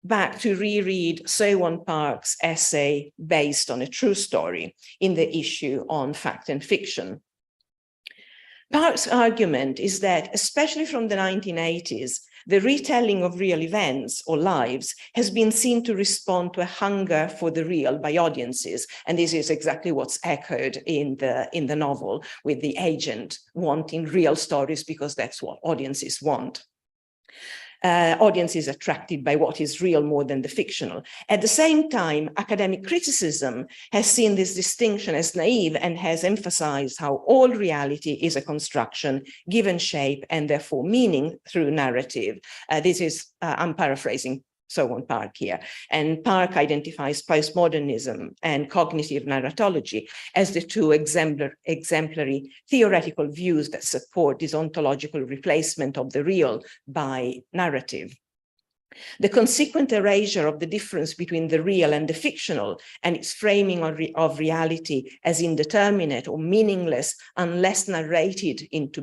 back to reread So-Won Park's essay based on a true story in the issue on fact and fiction. Park's argument is that, especially from the 1980s, the retelling of real events or lives has been seen to respond to a hunger for the real by audiences. And this is exactly what's echoed in the novel, with the agent wanting real stories because that's what audiences want. Audiences attracted by what is real more than the fictional. At the same time, academic criticism has seen this distinction as naive and has emphasized how all reality is a construction given shape and therefore meaning through narrative. This is, I'm paraphrasing So-Won Park here. And Park identifies postmodernism and cognitive narratology as the two exemplary theoretical views that support this ontological replacement of the real by narrative. The consequent erasure of the difference between the real and the fictional and its framing of reality as indeterminate or meaningless unless narrated into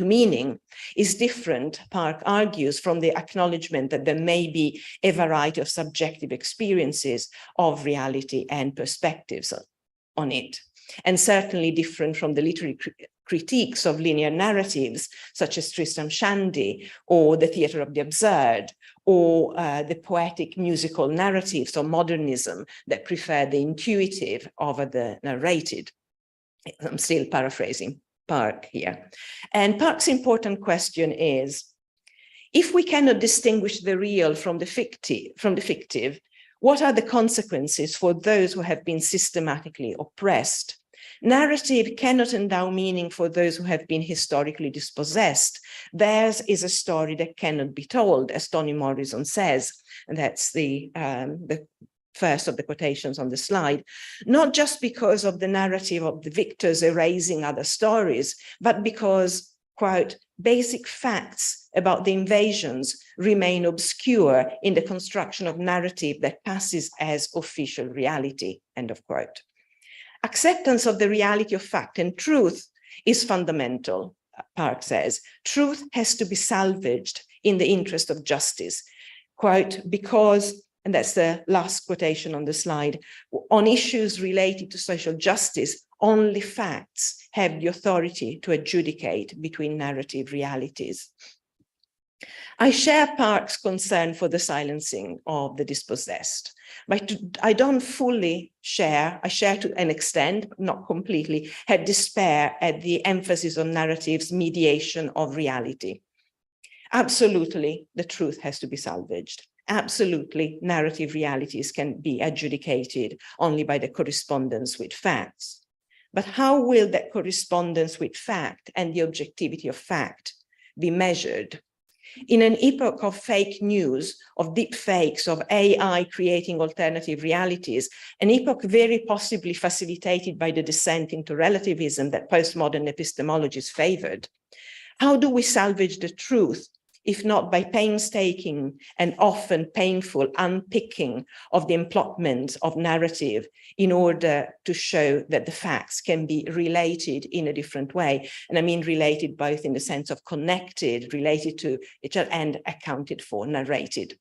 meaning is different, Park argues, from the acknowledgement that there may be a variety of subjective experiences of reality and perspectives on it, and certainly different from the literary critiques of linear narratives such as Tristram Shandy or the theatre of the absurd, or the poetic musical narratives or modernism that prefer the intuitive over the narrated. I'm still paraphrasing Park here. And Park's important question is, if we cannot distinguish the real from the fictive, what are the consequences for those who have been systematically oppressed? Narrative cannot endow meaning for those who have been historically dispossessed. Theirs is a story that cannot be told, as Toni Morrison says, and that's the first of the quotations on the slide, not just because of the narrative of the victors erasing other stories, but because, quote, basic facts about the invasions remain obscure in the construction of narrative that passes as official reality, end of quote. Acceptance of the reality of fact and truth is fundamental, Park says. Truth has to be salvaged in the interest of justice, quote, because, and that's the last quotation on the slide, on issues related to social justice, only facts have the authority to adjudicate between narrative realities. I share Park's concern for the silencing of the dispossessed, but I don't fully share, I share to an extent, not completely, had despair at the emphasis on narrative's mediation of reality. Absolutely, the truth has to be salvaged. Absolutely, narrative realities can be adjudicated only by the correspondence with facts. But how will that correspondence with fact and the objectivity of fact be measured? In an epoch of fake news, of deep fakes, of AI creating alternative realities, an epoch very possibly facilitated by the descent into relativism that postmodern epistemologies favored, how do we salvage the truth if not by painstaking and often painful unpicking of the emplotment of narrative in order to show that the facts can be related in a different way? And I mean related both in the sense of connected, related to each other, and accounted for, narrated.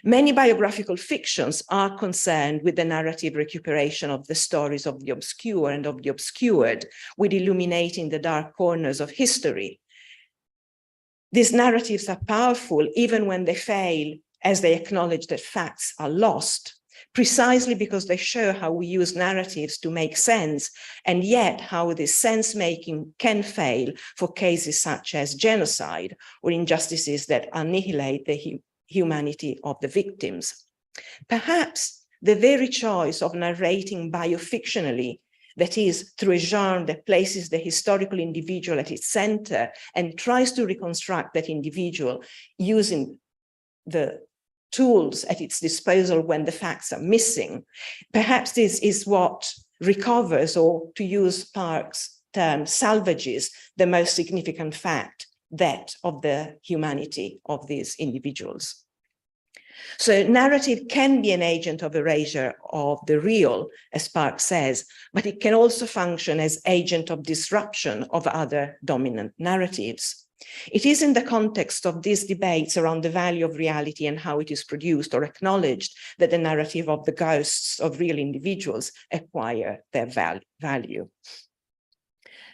Many biographical fictions are concerned with the narrative recuperation of the stories of the obscure and of the obscured, with illuminating the dark corners of history. These narratives are powerful even when they fail, as they acknowledge that facts are lost, precisely because they show how we use narratives to make sense, and yet how this sense-making can fail for cases such as genocide or injustices that annihilate the humanity of the victims. Perhaps the very choice of narrating biofictionally, that is, through a genre that places the historical individual at its center and tries to reconstruct that individual using the tools at its disposal when the facts are missing, perhaps this is what recovers, or to use Park's term, salvages the most significant fact, that of the humanity of these individuals. So narrative can be an agent of erasure of the real, as Park says, but it can also function as agent of disruption of other dominant narratives. It is in the context of these debates around the value of reality and how it is produced or acknowledged that the narrative of the ghosts of real individuals acquire their value.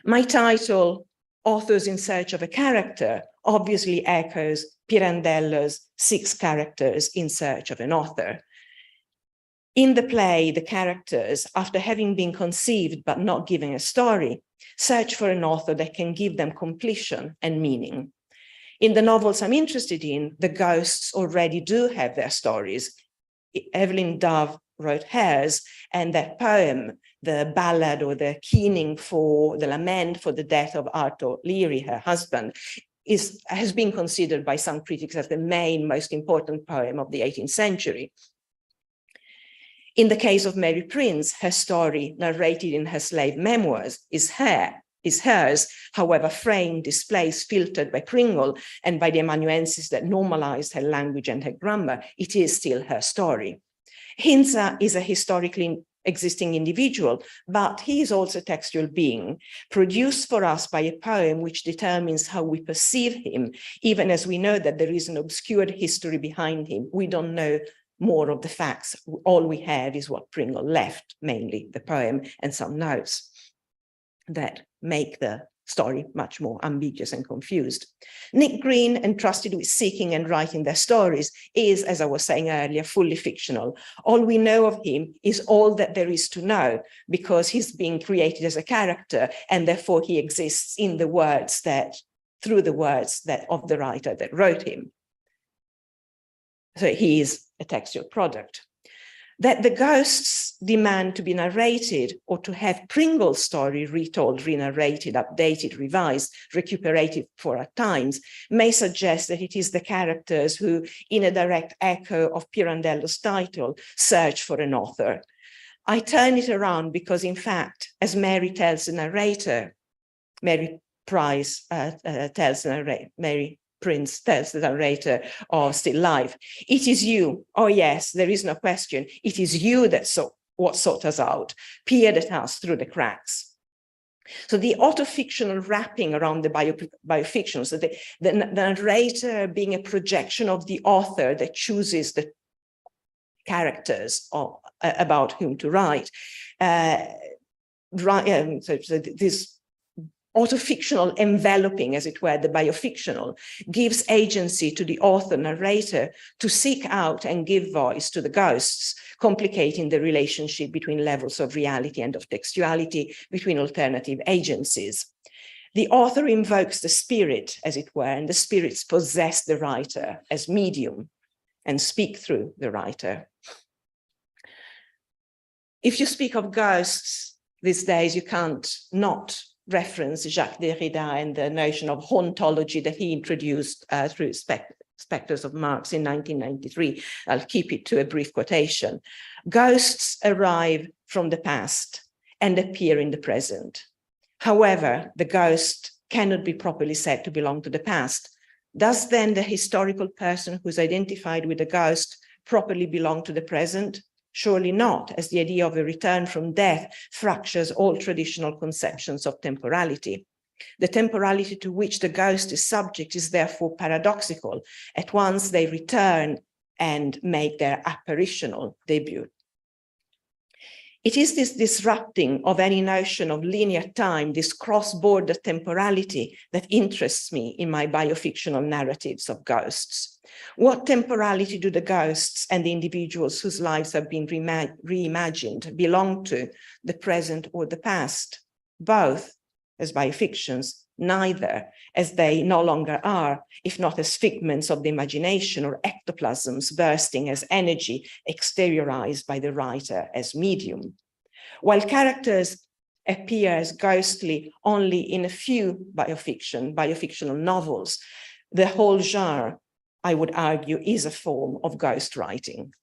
My title, Authors in Search of a Character, obviously echoes Pirandello's 6 characters in search of an author. In the play, the characters, after having been conceived but not given a story, search for an author that can give them completion and meaning. In the novels I'm interested in, the ghosts already do have their stories. Evelyn Dove wrote hers, and that poem, the ballad or the keening for the lament for the death of Arthur Leary, her husband, has been considered by some critics as the main, most important poem of the 18th century. In the case of Mary Prince, her story, narrated in her slave memoirs, is hers, however framed, displaced, filtered by Pringle and by the amanuensis that normalized her language and her grammar. It is still her story. Hinza is a historically existing individual, but he is also a textual being, produced for us by a poem which determines how we perceive him, even as we know that there is an obscured history behind him. We don't know more of the facts. All we have is what Pringle left, mainly the poem and some notes that make the story much more ambiguous and confused. Nick Green, entrusted with seeking and writing their stories, is, as I was saying earlier, fully fictional. All we know of him is all that there is to know, because he's being created as a character, and therefore he exists in the words that, through the words that of the writer that wrote him. So he is a textual product. That the ghosts demand to be narrated, or to have Pringle's story retold, re-narrated, updated, revised, recuperated for at times, may suggest that it is the characters who, in a direct echo of Pirandello's title, search for an author. I turn it around because, in fact, as Mary tells the narrator, Mary Price tells the narrator, Mary Prince tells the narrator of Still Life, it is you. Oh yes, there is no question. It is you that what sought us out, peered at us through the cracks. So the autofictional wrapping around the biofiction, so the narrator being a projection of the author that chooses the characters about whom to write. So this autofictional enveloping, as it were, the biofictional, gives agency to the author narrator to seek out and give voice to the ghosts, complicating the relationship between levels of reality and of textuality, between alternative agencies. The author invokes the spirit, as it were, and the spirits possess the writer as medium. and speak through the writer. If you speak of ghosts these days, you can't not reference Jacques Derrida and the notion of hauntology that he introduced through Spectres of Marx in 1993. I'll keep it to a brief quotation. Ghosts arrive from the past and appear in the present. However, the ghost cannot be properly said to belong to the past. Does then the historical person who's identified with a ghost properly belong to the present? Surely not, as the idea of a return from death fractures all traditional conceptions of temporality. The temporality to which the ghost is subject is therefore paradoxical. At once they return and make their apparitional debut. It is this disrupting of any notion of linear time, this cross-border temporality, that interests me in my biofictional narratives of ghosts. What temporality do the ghosts and the individuals whose lives have been reimagined belong to, the present or the past? Both as biofictions, neither, as they no longer are, if not as figments of the imagination or ectoplasms bursting as energy exteriorized by the writer as medium. While characters appear as ghostly only in a few biofictional novels, the whole genre, I would argue, is a form of ghost writing.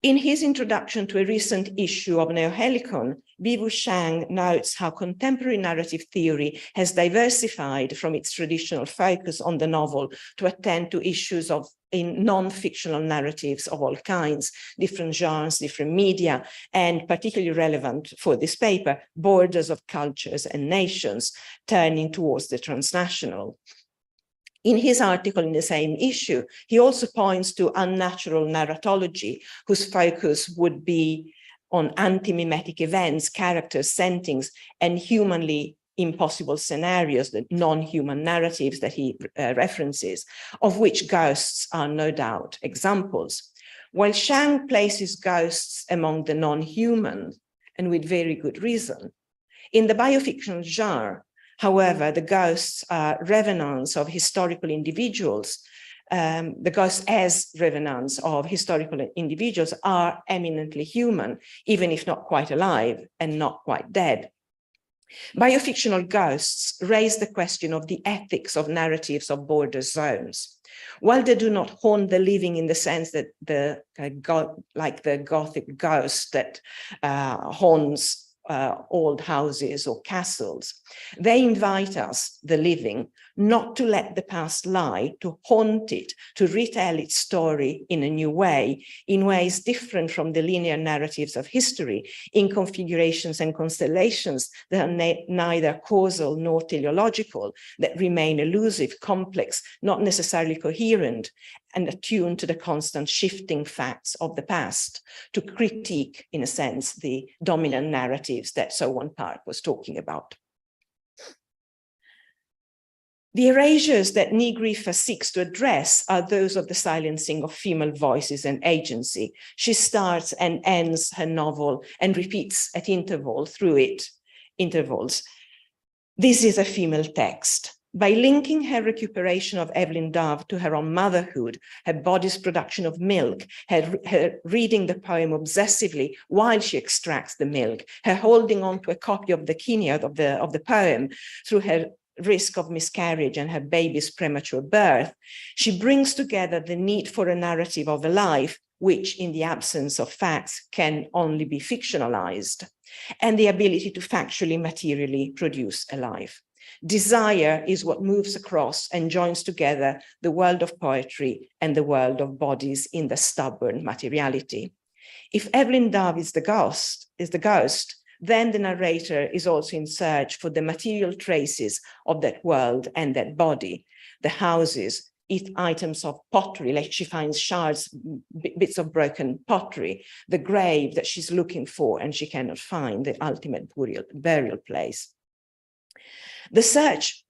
In his introduction to a recent issue of Neohelicon, Bibu Shang notes how contemporary narrative theory has diversified from its traditional focus on the novel to attend to issues in non-fictional narratives of all kinds, different genres, different media, and particularly relevant for this paper, borders of cultures and nations, turning towards the transnational. In his article in the same issue, he also points to unnatural narratology, whose focus would be on anti-mimetic events, characters, settings, and humanly impossible scenarios, the non-human narratives that he references, of which ghosts are no doubt examples. While Shang places ghosts among the non-human, and with very good reason, in the biofiction genre, however, the ghosts are revenants of historical individuals. The ghosts as revenants of historical individuals are eminently human, even if not quite alive and not quite dead. Biofictional ghosts raise the question of the ethics of narratives of border zones. While they do not haunt the living in the sense that like the Gothic ghost that haunts old houses or castles, they invite us, the living, not to let the past lie, to haunt it, to retell its story in a new way, in ways different from the linear narratives of history, in configurations and constellations that are neither causal nor teleological, that remain elusive, complex, not necessarily coherent, and attuned to the constant shifting facts of the past, to critique, in a sense, the dominant narratives that So Won Park was talking about. The erasures that Nigriffa seeks to address are those of the silencing of female voices and agency. She starts and ends her novel and repeats at intervals. This is a female text. By linking her recuperation of Evelyn Dove to her own motherhood, her body's production of milk, her reading the poem obsessively while she extracts the milk, her holding on to a copy of the keynote of the poem through her risk of miscarriage and her baby's premature birth, she brings together the need for a narrative of a life which, in the absence of facts, can only be fictionalized, and the ability to factually, materially produce a life. Desire is what moves across and joins together the world of poetry and the world of bodies in the stubborn materiality. If Evelyn Dove is the ghost, then the narrator is also in search for the material traces of that world and that body, the houses, items of pottery, like she finds shards, bits of broken pottery, the grave that she's looking for and she cannot find, the ultimate burial place. This search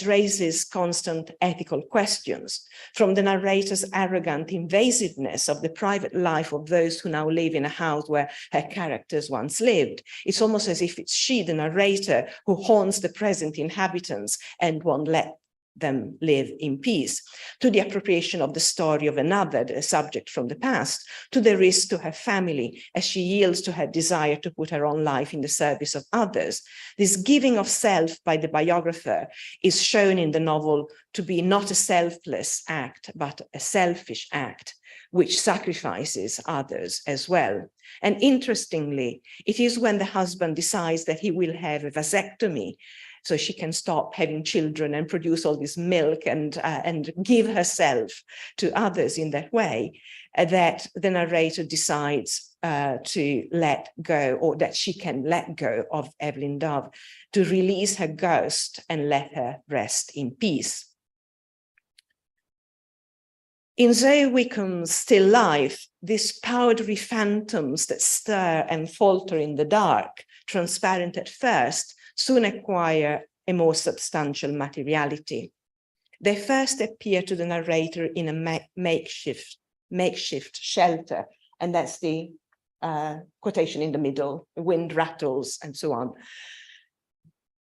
raises constant ethical questions, from the narrator's arrogant invasiveness of the private life of those who now live in a house where her characters once lived. It's almost as if it's she, the narrator, who haunts the present inhabitants and won't let them live in peace, to the appropriation of the story of another, the subject from the past, to the risk to her family as she yields to her desire to put her own life in the service of others. This giving of self by the biographer is shown in the novel to be not a selfless act, but a selfish act, which sacrifices others as well. And interestingly, it is when the husband decides that he will have a vasectomy so she can stop having children and produce all this milk and give herself to others in that way, that the narrator decides to let go, or that she can let go of Evelyn Dove, to release her ghost and let her rest in peace. In Zoe Wickham's still life, these powdery phantoms that stir and falter in the dark, transparent at first, soon acquire a more substantial materiality. They first appear to the narrator in a makeshift shelter, and that's the quotation in the middle, the wind rattles and so on.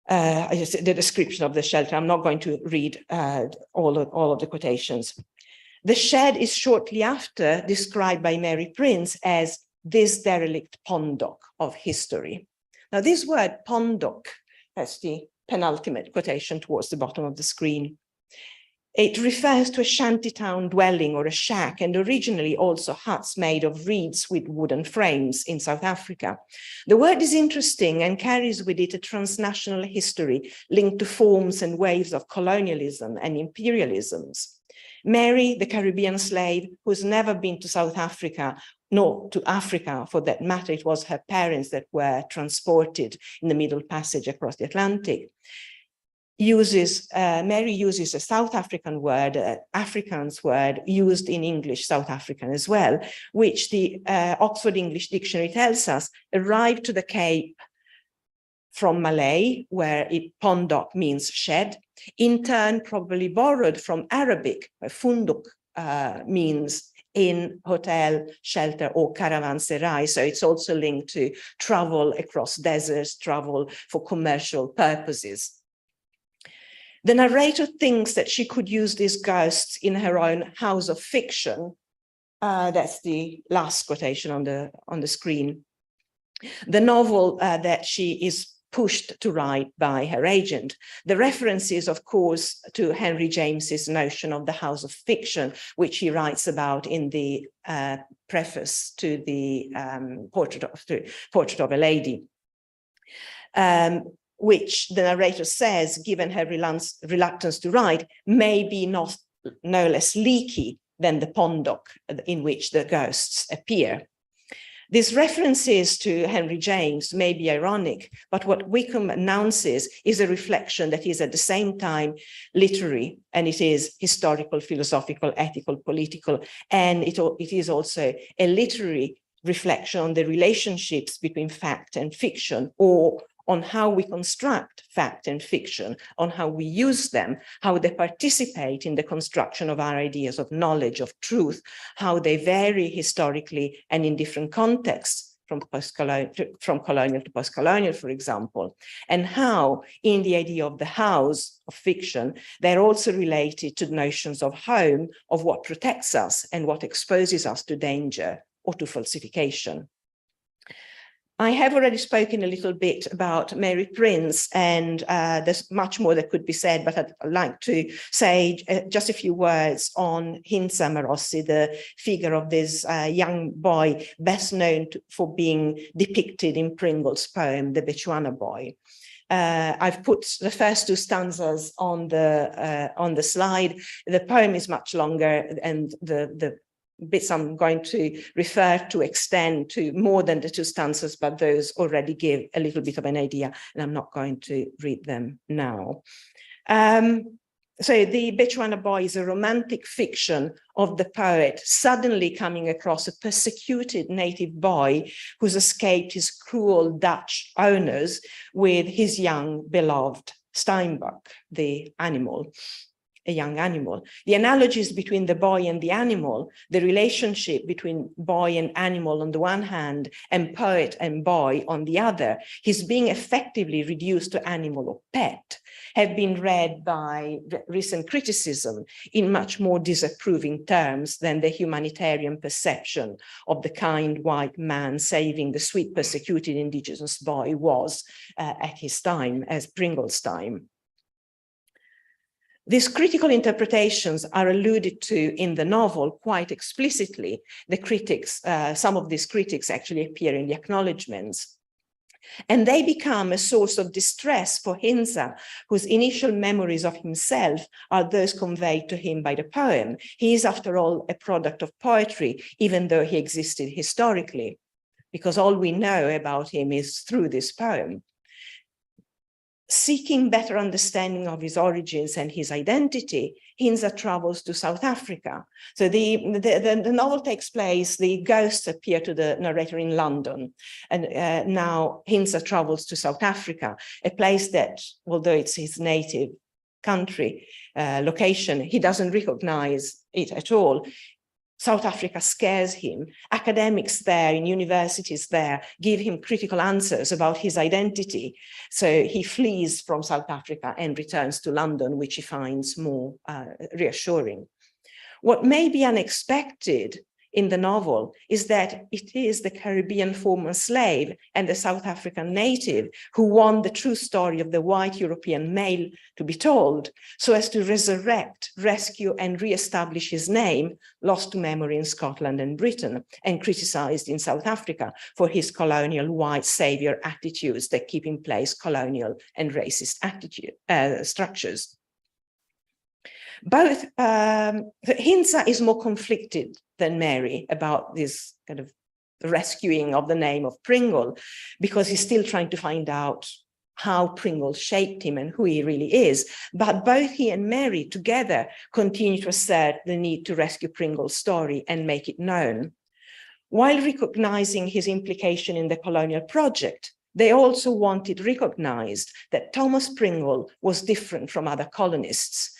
The description of the shelter. I'm not going to read all of the quotations. The shed is shortly after described by Mary Prince as this derelict pondock of history. Now, this word pondock, that's the penultimate quotation towards the bottom of the screen. It refers to a shantytown dwelling or a shack, and originally also huts made of reeds with wooden frames in South Africa. The word is interesting and carries with it a transnational history linked to forms and waves of colonialism and imperialisms. Mary, the Caribbean slave, who's never been to South Africa, nor to Africa for that matter, it was her parents that were transported in the Middle Passage across the Atlantic, Mary uses a South African word, Afrikaans word, used in English South African as well, which the Oxford English Dictionary tells us arrived to the Cape from Malay, where pondock means shed, in turn probably borrowed from Arabic, where funduk means inn, hotel, shelter, or caravanserai. So it's also linked to travel across deserts, travel for commercial purposes. The narrator thinks that she could use these ghosts in her own house of fiction. That's the last quotation on the screen. The novel that she is pushed to write by her agent. The references, of course, to Henry James's notion of the house of fiction, which he writes about in the preface to the Portrait of a Lady, which the narrator says, given her reluctance to write, may be no less leaky than the pondock in which the ghosts appear. These references to Henry James may be ironic, but what Wickham announces is a reflection that is at the same time literary, and it is historical, philosophical, ethical, political, and it is also a literary reflection on the relationships between fact and fiction, or on how we construct fact and fiction, on how we use them, how they participate in the construction of our ideas of knowledge, of truth, how they vary historically and in different contexts, from colonial to post-colonial, for example, and how in the idea of the house of fiction, they're also related to notions of home, of what protects us and what exposes us to danger or to falsification. I have already spoken a little bit about Mary Prince, and there's much more that could be said, but I'd like to say just a few words on Hintsa Marossi, the figure of this young boy, best known for being depicted in Pringle's poem, The Bechuana Boy. I've put the first two stanzas on the slide. The poem is much longer, and the bits I'm going to refer to extend to more than the two stanzas, but those already give a little bit of an idea, and I'm not going to read them now. So the Bechuana Boy is a romantic fiction of the poet suddenly coming across a persecuted native boy who's escaped his cruel Dutch owners with his young beloved Steinbok, the animal. a young animal. The analogies between the boy and the animal, the relationship between boy and animal on the one hand, and poet and boy on the other, his being effectively reduced to animal or pet, have been read by recent criticism in much more disapproving terms than the humanitarian perception of the kind white man saving the sweet persecuted indigenous boy was at his time, as Pringle's time. These critical interpretations are alluded to in the novel quite explicitly. The critics, some of these critics actually appear in the acknowledgements. And they become a source of distress for Hinze, whose initial memories of himself are those conveyed to him by the poem. He is, after all, a product of poetry, even though he existed historically, because all we know about him is through this poem. Seeking better understanding of his origins and his identity, Hinze travels to South Africa. So the novel takes place, the ghosts appear to the narrator in London. And now Hinze travels to South Africa, a place that, although it's his native country, location, he doesn't recognize it at all. South Africa scares him. Academics there in universities there give him critical answers about his identity. So he flees from South Africa and returns to London, which he finds more reassuring. What may be unexpected in the novel is that it is the Caribbean former slave and the South African native who want the true story of the white European male to be told, so as to resurrect, rescue, and re-establish his name, lost to memory in Scotland and Britain, and criticized in South Africa for his colonial white savior attitudes that keep in place colonial and racist structures. Both Hinze is more conflicted than Mary about this kind of rescuing of the name of Pringle, because he's still trying to find out how Pringle shaped him and who he really is. But both he and Mary together continue to assert the need to rescue Pringle's story and make it known. While recognizing his implication in the colonial project, they also wanted recognized that Thomas Pringle was different from other colonists,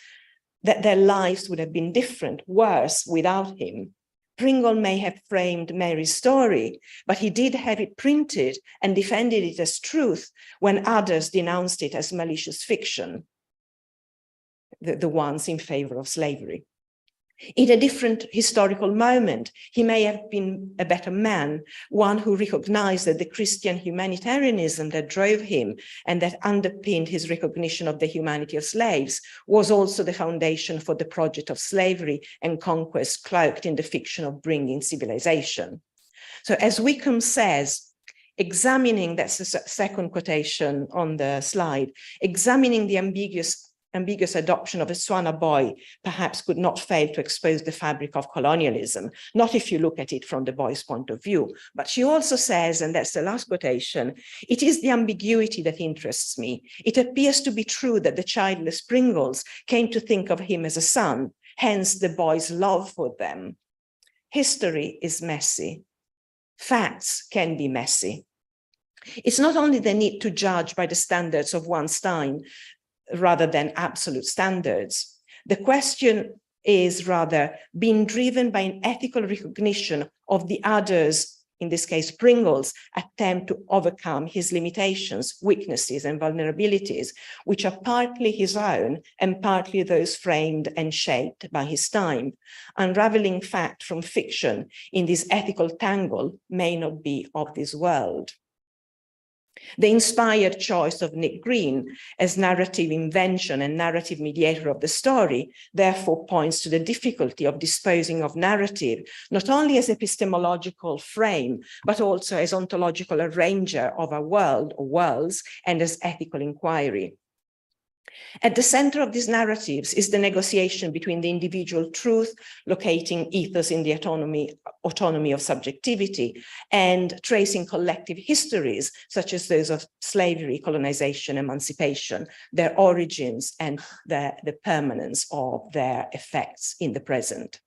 that their lives would have been different, worse, without him. Pringle may have framed Mary's story, but he did have it printed and defended it as truth when others denounced it as malicious fiction, the ones in favor of slavery. In a different historical moment, he may have been a better man, one who recognized that the Christian humanitarianism that drove him and that underpinned his recognition of the humanity of slaves was also the foundation for the project of slavery and conquest cloaked in the fiction of bringing civilization. So as Wickham says, examining, that's the second quotation on the slide, examining the ambiguous adoption of a Swana boy perhaps could not fail to expose the fabric of colonialism, not if you look at it from the boy's point of view. But she also says, and that's the last quotation, it is the ambiguity that interests me. It appears to be true that the childless Pringles came to think of him as a son, hence the boy's love for them. History is messy. Facts can be messy. It's not only the need to judge by the standards of one's time, rather than absolute standards. The question is rather being driven by an ethical recognition of the others, in this case, Pringle's attempt to overcome his limitations, weaknesses, and vulnerabilities, which are partly his own and partly those framed and shaped by his time. Unraveling fact from fiction in this ethical tangle may not be of this world. The inspired choice of Nick Green as narrative invention and narrative mediator of the story therefore points to the difficulty of disposing of narrative, not only as epistemological frame, but also as ontological arranger of a world or worlds and as ethical inquiry. At the center of these narratives is the negotiation between the individual truth, locating ethos in the autonomy of subjectivity, and tracing collective histories, such as those of slavery, colonization, emancipation, their origins, and the permanence of their effects in the present.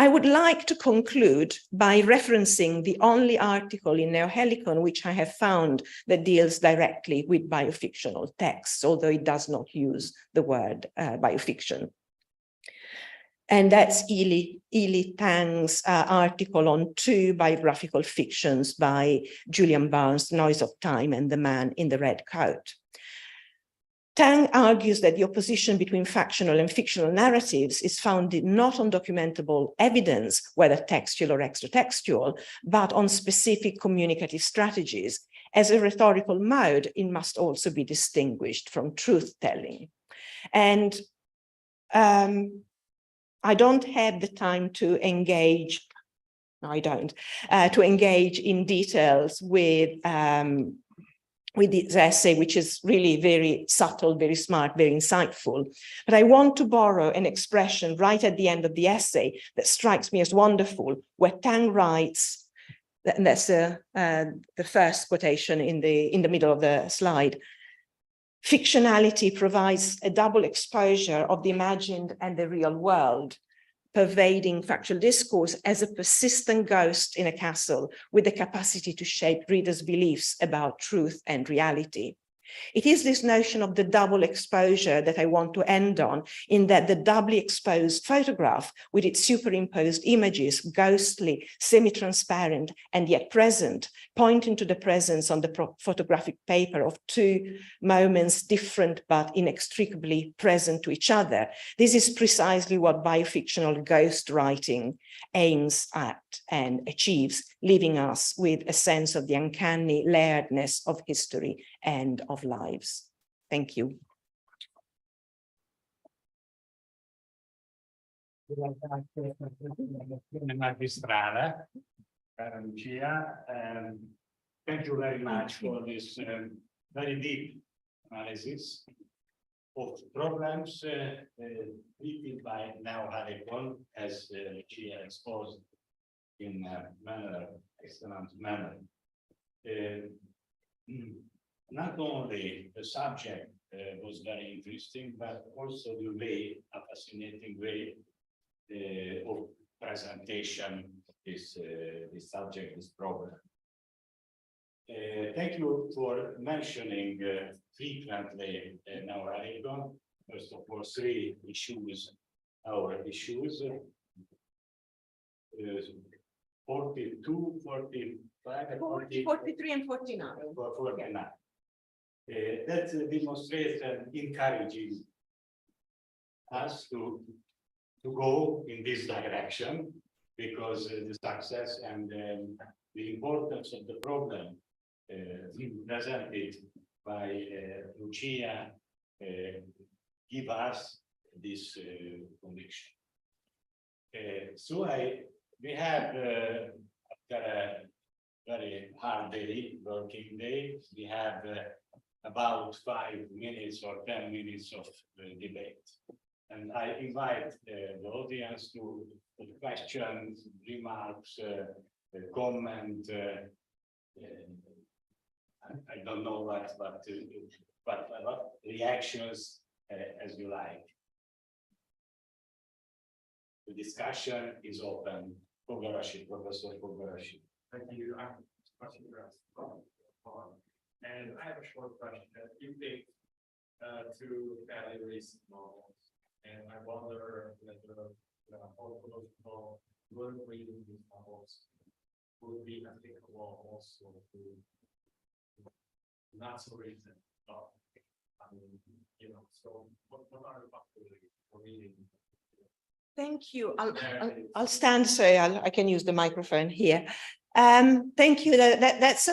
I would like to conclude by referencing the only article in Neohelicon which I have found that deals directly with biofictional texts, although it does not use the word biofiction. And that's Ely Tang's article on 2 biographical fictions by Julian Barnes, Noise of Time and The Man in the Red Coat. Tang argues that the opposition between factional and fictional narratives is founded not on documentable evidence, whether textual or extra-textual, but on specific communicative strategies. As a rhetorical mode, it must also be distinguished from truth-telling. And I don't have the time to engage, no, I don't, to engage in details with this essay, which is really very subtle, very smart, very insightful. But I want to borrow an expression right at the end of the essay that strikes me as wonderful, where Tang writes, and that's the first quotation in the middle of the slide, "Fictionality provides a double exposure of the imagined and the real world, pervading factual discourse as a persistent ghost in a castle with the capacity to shape readers' beliefs about truth and reality." It is this notion of the double exposure that I want to end on, in that the doubly exposed photograph with its superimposed images, ghostly, semi-transparent, and yet present, pointing to the presence on the photographic paper of 2 moments different but inextricably present to each other. This is precisely what biofictional ghost writing aims at and achieves, leaving us with a sense of the uncanny layeredness of history and of lives. Thank you.
Magistrale, cara Lucia, thank you very much for this very deep analysis of problems treated by Neohelicon, as Lucia exposed in a excellent manner. Not only the subject was very interesting, but also the way, a fascinating way of presentation of this subject, this problem. Thank you for mentioning frequently Neohelicon. First of all, 3 issues, our issues. 42, 45,
43 and 49.
49. That demonstrates and encourages us to go in this direction, because the success and the importance of the problem presented by Lucia give us this conviction. So we have, after a very hard day, working day, we have about 5 minutes or 10 minutes of debate. And I invite the audience to questions, remarks, comment. I don't know what, but reactions as you like. The discussion is open. Professor Kogarashi.
Thank you. And I have a short question. You think 2 fairly recent novels, and I wonder whether all those people who are reading these novels would be applicable also to not so recent stuff. I mean, so what are the possibilities for reading?
Thank you. I'll stand so I can use the microphone here. Thank you. That's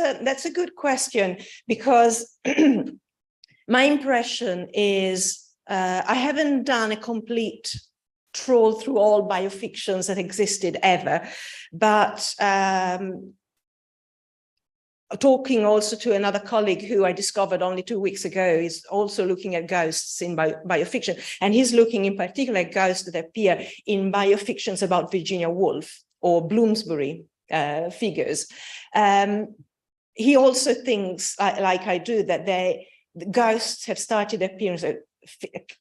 a good question, because my impression is I haven't done a complete trawl through all biofictions that existed ever, but talking also to another colleague who I discovered only 2 weeks ago is also looking at ghosts in biofiction, and he's looking in particular at ghosts that appear in biofictions about Virginia Woolf or Bloomsbury figures. He also thinks, like I do, that the ghosts have started appearing, so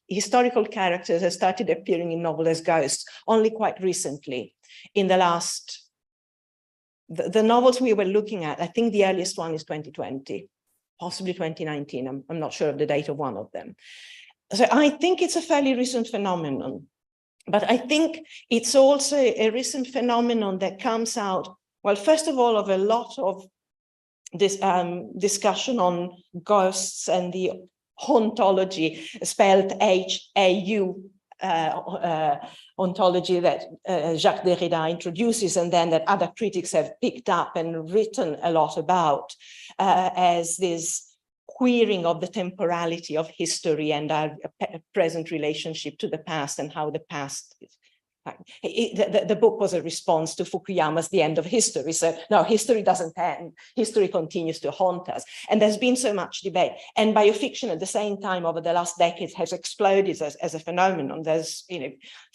historical characters have started appearing in novels as ghosts only quite recently. in the last, the novels we were looking at, I think the earliest one is 2020, possibly 2019. I'm not sure of the date of one of them. So I think it's a fairly recent phenomenon, but I think it's also a recent phenomenon that comes out, well, first of all, of a lot of this discussion on ghosts and the hauntology, spelled H-A-U, ontology that Jacques Derrida introduces, and then that other critics have picked up and written a lot about as this queering of the temporality of history and our present relationship to the past and how the past is. The book was a response to Fukuyama's The End of History. So no, history doesn't end. History continues to haunt us. And there's been so much debate. And biofiction at the same time over the last decades has exploded as a phenomenon. There's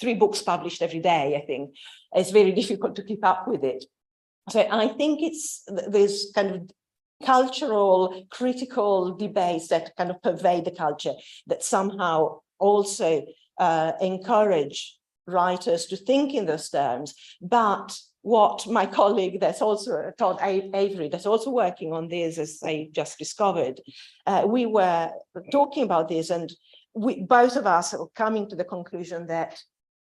3 books published every day, I think. It's very difficult to keep up with it. So I think there's kind of cultural, critical debates that kind of pervade the culture that somehow also encourage writers to think in those terms. But what my colleague that's also Todd Avery, that's also working on this, as I just discovered, we were talking about this, and both of us are coming to the conclusion that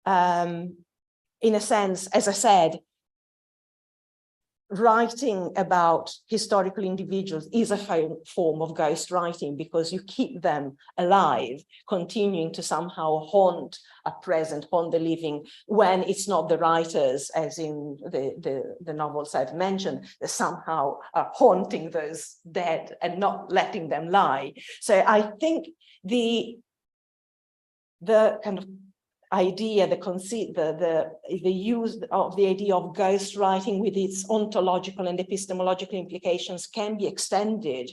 in a sense, as I said, writing about historical individuals is a form of ghost writing, because you keep them alive, continuing to somehow haunt a present, haunt the living, when it's not the writers, as in the novels I've mentioned, that somehow are haunting those dead and not letting them lie. So I think the kind of idea, the conceit, the use of the idea of ghost writing with its ontological and epistemological implications can be extended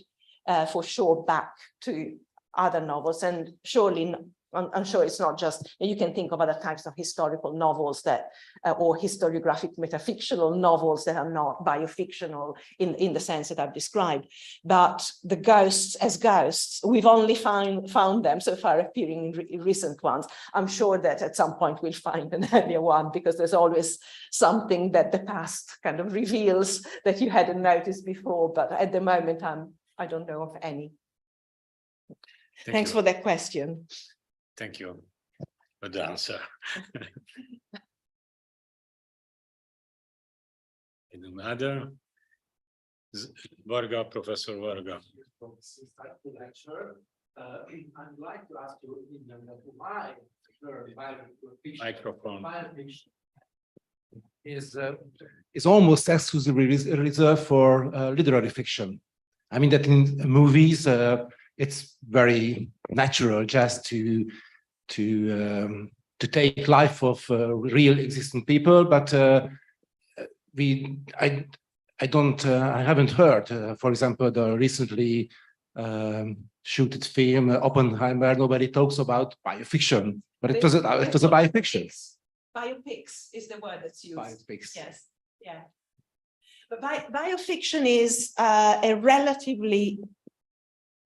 for sure back to other novels. And surely, I'm sure it's not just, you can think of other types of historical novels that, or historiographic metafictional novels that are not biofictional in the sense that I've described. But the ghosts as ghosts, we've only found them so far appearing in recent ones. I'm sure that at some point we'll find an earlier one, because there's always something that the past kind of reveals that you hadn't noticed before. But at the moment, I don't know of any. Thanks for that question.
Thank you for the answer. Any other? Varga, Professor Varga.
I'd like to ask your opinion that why
Microphone
is almost exclusively reserved for literary fiction. I mean that in movies, it's very natural just to take life of real existing people, but I haven't heard, for example, the recently shooted film Oppenheimer. Nobody talks about biofiction, but it was a biofiction.
Biopics is the word that's used.
Biopics.
Yes, yeah. But biofiction is a relatively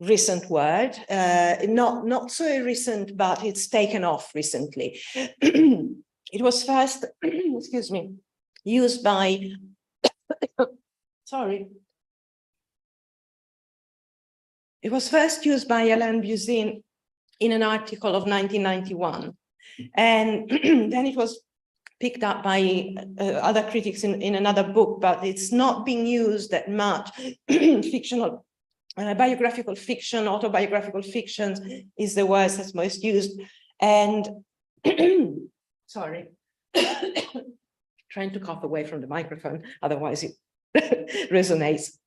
recent word, not so recent, but it's taken off recently. It was first, excuse me, used by, sorry. It was first used by Alain Buzyn in an article of 1991. And then it was picked up by other critics in another book, but it's not being used that much. Fictional biographical fiction, autobiographical fiction is the word that's most used. And sorry, trying to cough away from the microphone, otherwise it resonates.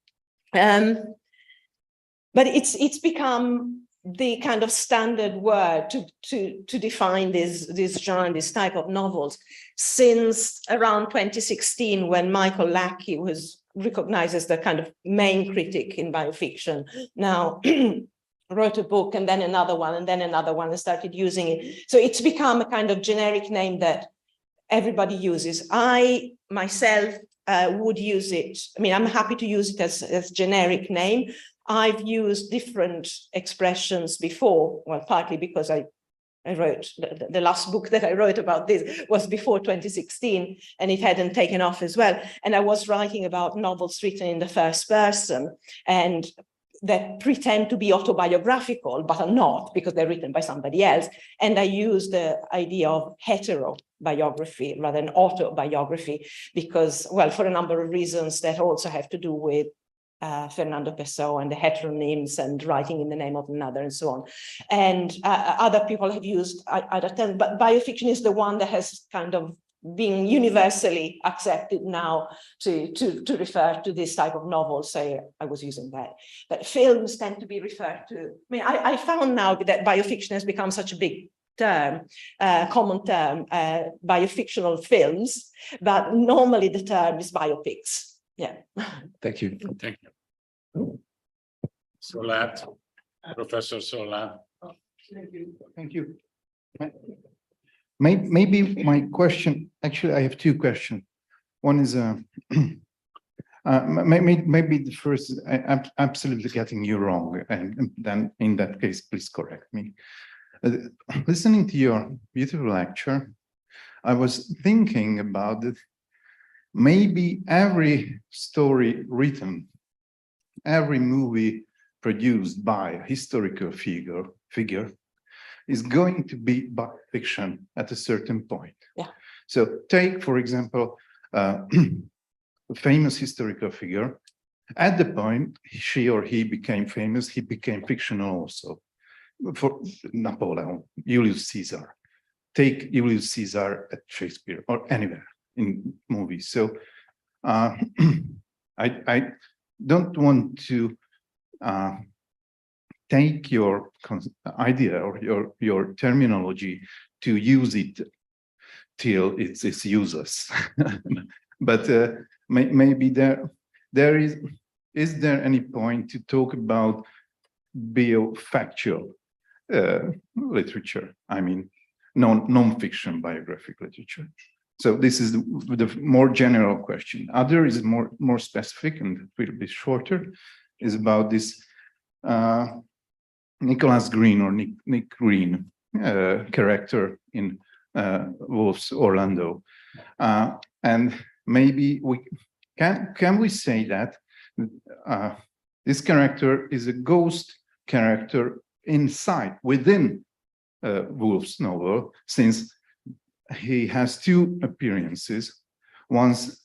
But it's become the kind of standard word to define this genre, this type of novels, since around 2016, when Michael Lackey was recognized as the kind of main critic in biofiction, now wrote a book and then another one and started using it. So it's become a kind of generic name that everybody uses. I myself would use it. I mean, I'm happy to use it as generic name. I've used different expressions before, well, partly because I I wrote, the last book that I wrote about this was before 2016, and it hadn't taken off as well. And I was writing about novels written in the first person and that pretend to be autobiographical, but are not because they're written by somebody else. And I use the idea of heterobiography rather than autobiography because, well, for a number of reasons that also have to do with Fernando Pessoa and the heteronyms and writing in the name of another and so on. And other people have used other terms, but biofiction is the one that has kind of been universally accepted now to refer to this type of novel. So I was using that. But films tend to be referred to. I mean, I found now that biofiction has become such a big term, common term, biofictional films, but normally the term is biopics. Yeah.
Thank you.
Thank you. Solat, Professor Solat.
Thank you. Maybe my question, actually, I have two questions. One is, maybe the first, I'm absolutely getting you wrong. And then in that case, please correct me. Listening to your beautiful lecture, I was thinking about it. Maybe every story written, every movie produced by a historical figure is going to be fiction at a certain point.
Yeah.
So take, for example, a famous historical figure. At the point she or he became famous, he became fictional also. For Napoleon, Julius Caesar. Take Julius Caesar at Shakespeare or anywhere in movies. So I don't want to take your idea or your terminology to use it till it's useless. But maybe there is there any point to talk about biofactual literature? I mean, non-fiction biographic literature. So this is the more general question. Other is more specific and it will be shorter, is about this Nicholas Green or Nick Green character in Wolf's Orlando. And maybe we can we say that this character is a ghost character within Wolf's novel, since he has two appearances, once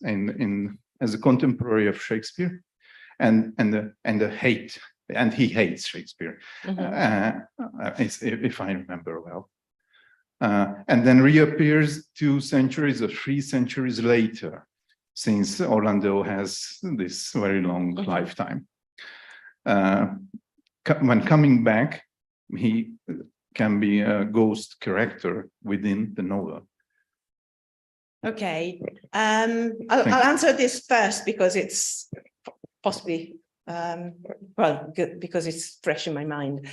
as a contemporary of Shakespeare, and he hates Shakespeare, if I remember well, and then reappears 2 centuries or 3 centuries later, since Orlando has this very long lifetime. When coming back, he can be a ghost character within the novel.
Okay, I'll answer this first because it's possibly, well, good, because it's fresh in my mind.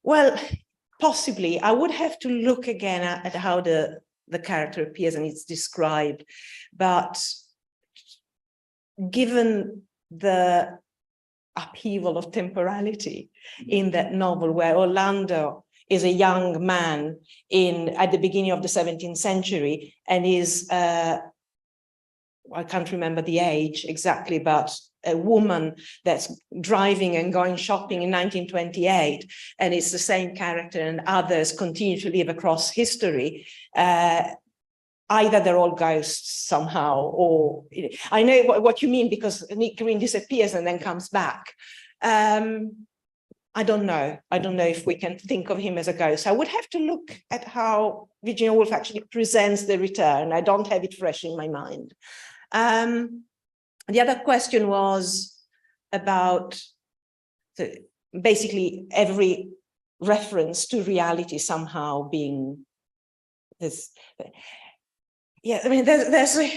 Well, possibly, I would have to look again at how the character appears and it's described, but given the upheaval of temporality in that novel, where Orlando is a young man at the beginning of the 17th century and is, I can't remember the age exactly, but a woman that's driving and going shopping in 1928, and it's the same character and others continue to live across history. Either they're all ghosts somehow, or I know what you mean, because Nick Green disappears and then comes back. I don't know. I don't know if we can think of him as a ghost. I would have to look at how Virginia Woolf actually presents the return. I don't have it fresh in my mind. The other question was about basically every reference to reality somehow being this. Yeah, I mean, there's a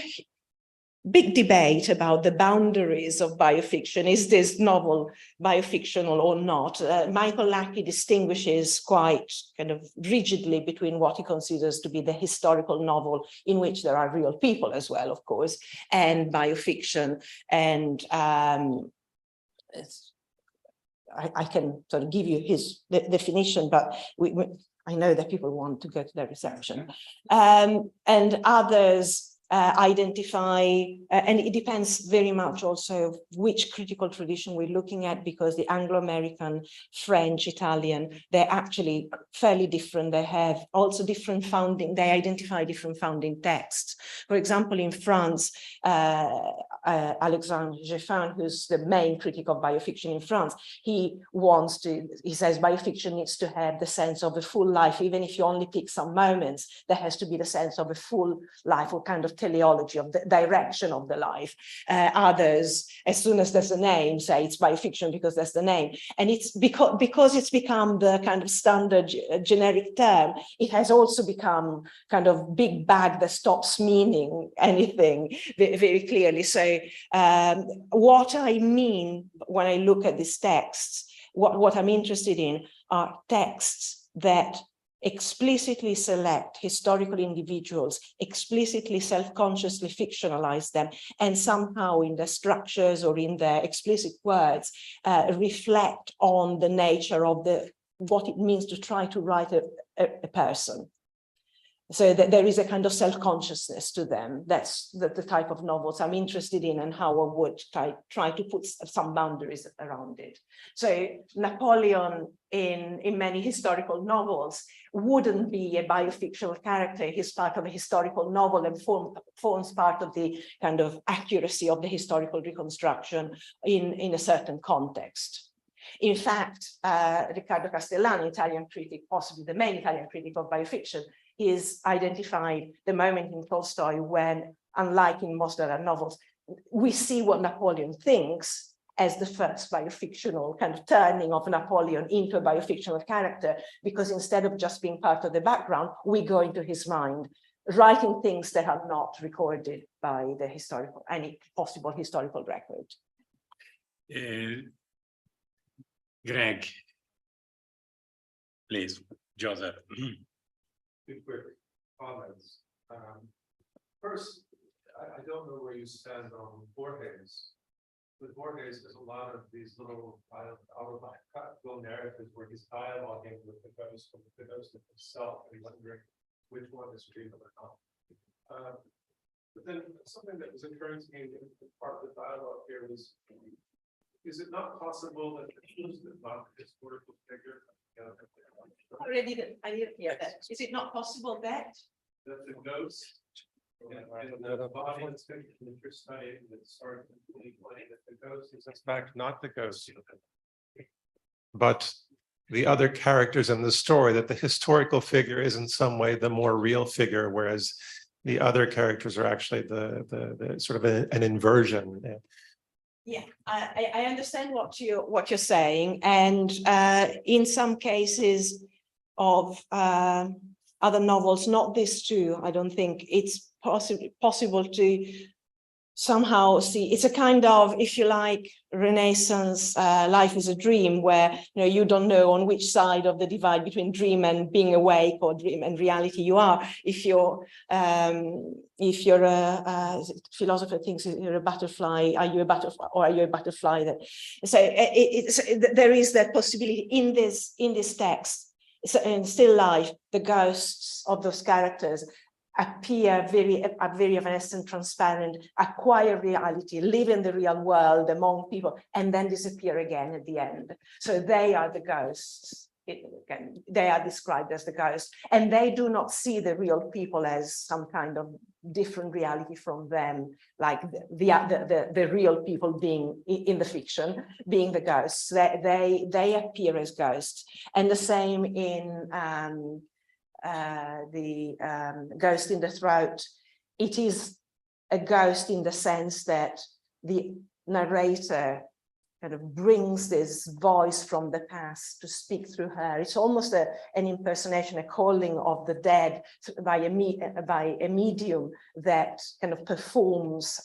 big debate about the boundaries of biofiction. Is this novel biofictional or not? Michael Lackey distinguishes quite kind of rigidly between what he considers to be the historical novel, in which there are real people as well, of course, and biofiction. And I can sort of give you his definition, but I know that people want to go to their reception. And others identify, and it depends very much also which critical tradition we're looking at, because the Anglo-American, French, Italian, they're actually fairly different. They have also different founding, they identify different founding texts. For example, in France, Alexandre Geffin, who's the main critic of biofiction in France, he says biofiction needs to have the sense of a full life. Even if you only pick some moments, there has to be the sense of a full life, or kind of teleology of the direction of the life. Others, as soon as there's a name, say it's biofiction because that's the name. And it's because it's become the kind of standard generic term, it has also become kind of big bag that stops meaning anything very, very clearly. So what I mean when I look at these texts, what I'm interested in are texts that explicitly select historical individuals, explicitly self-consciously fictionalize them, and somehow in their structures or in their explicit words reflect on the nature of what it means to try to write a person. So that there is a kind of self-consciousness to them. That's the type of novels I'm interested in, and how I would try to put some boundaries around it. So Napoleon in many historical novels wouldn't be a biofictional character. He's part of a historical novel and forms part of the kind of accuracy of the historical reconstruction in a certain context. In fact, Riccardo Castellani, Italian critic, possibly the main Italian critic of biofiction, is identified the moment in Tolstoy when, unlike in most other novels, we see what Napoleon thinks as the first biofictional kind of turning of Napoleon into a biofictional character, because instead of just being part of the background, we go into his mind, writing things that are not recorded by the any possible historical record.
Greg, please, Joseph.
Two quick comments. First, I don't know where you stand on Borges. With Borges, there's a lot of these little autobiographical narratives where he's dialoguing with the ghost of himself, and wondering which one is real or not. But then something that was occurring to me in part of the dialogue here was, is it not possible that the ghost is not a historical figure?
I didn't hear that. Is it not possible that
the ghost in the body that's been studied that started in 2020, that the ghost is in fact not the ghost, but the other characters in the story, that the historical figure is in some way the more real figure, whereas the other characters are actually the sort of an inversion.
Yeah, I understand what you're saying, and in some cases of other novels, not this too, I don't think it's possible to somehow see. It's a kind of, if you like, Renaissance life is a dream, where you don't know on which side of the divide between dream and being awake, or dream and reality you are. If you're a philosopher thinks you're a butterfly, are you a butterfly or are you a butterfly? So there is that possibility in this text. So in still life, the ghosts of those characters appear very evanescent, transparent, acquire reality, live in the real world among people, and then disappear again at the end. So they are the ghosts. They are described as the ghosts, and they do not see the real people as some kind of different reality from them, like the real people being in the fiction, being the ghosts. They appear as ghosts, and the same in the Ghost in the Throat. It is a ghost in the sense that the narrator kind of brings this voice from the past to speak through her. It's almost an impersonation, a calling of the dead by a medium that kind of performs,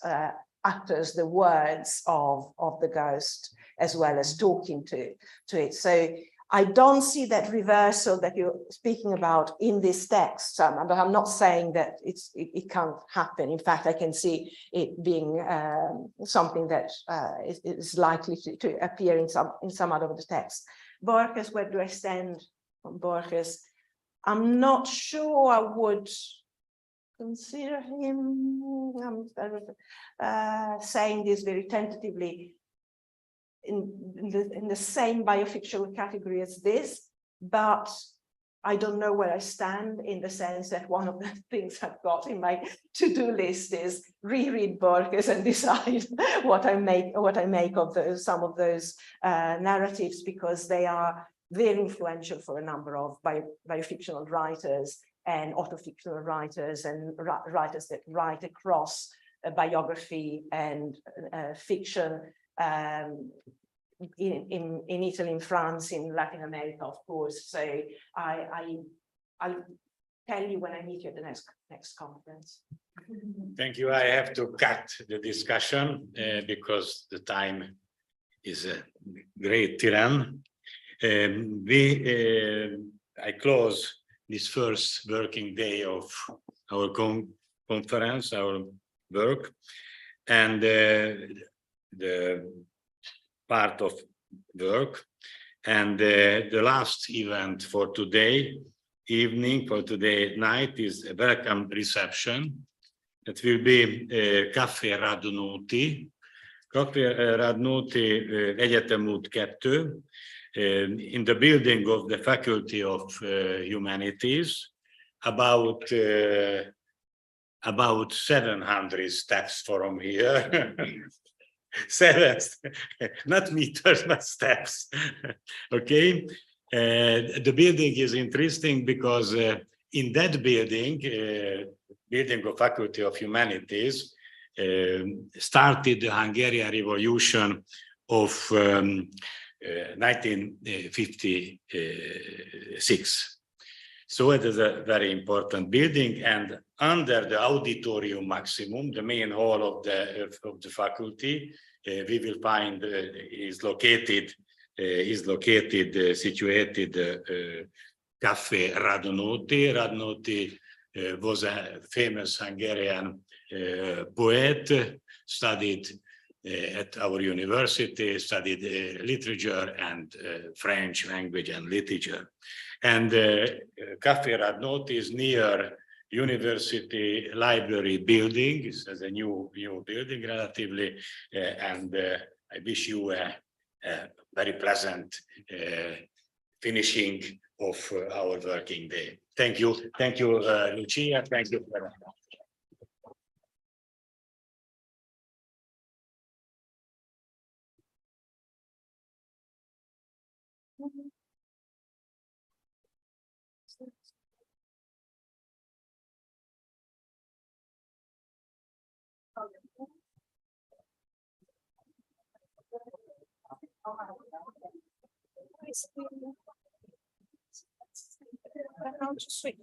utters the words of the ghost, as well as talking to it. So I don't see that reversal that you're speaking about in this text, but I'm not saying that it can't happen. In fact, I can see it being something that is likely to appear in some other of the texts. Borges, where do I stand on Borges? I'm not sure I would consider him, saying this very tentatively, in the same biofictional category as this, but I don't know where I stand, in the sense that one of the things I've got in my to-do list is reread Borges and decide what I make of some of those narratives, because they are very influential for a number of biofictional writers and autofictional writers and writers that write across biography and fiction, in Italy, in France, in Latin America, of course. So I'll tell you when I meet you at the next conference.
Thank you. I have to cut the discussion because the time is a great tyrann. I close this first working day of our conference, our work, and the part of work, and the last event for today evening, for today night, is a welcome reception. It will be Café Radnóti, Egyetem út 2, in the building of the Faculty of Humanities, about 700 steps from here. Not meters, but steps. Okay. The building is interesting because in that building, building of Faculty of Humanities, started the Hungarian Revolution of 1956. So it is a very important building, and under the Auditorium Maximum, the main hall of the faculty, we will find situated Café Radnóti. Radnóti was a famous Hungarian poet, studied at our university, studied literature and French language and literature. And Café Radnóti is near University Library building. It's a new building relatively, and I wish you a very pleasant finishing of our working day. Thank you, Lucia. Thank you very much.
Sweet.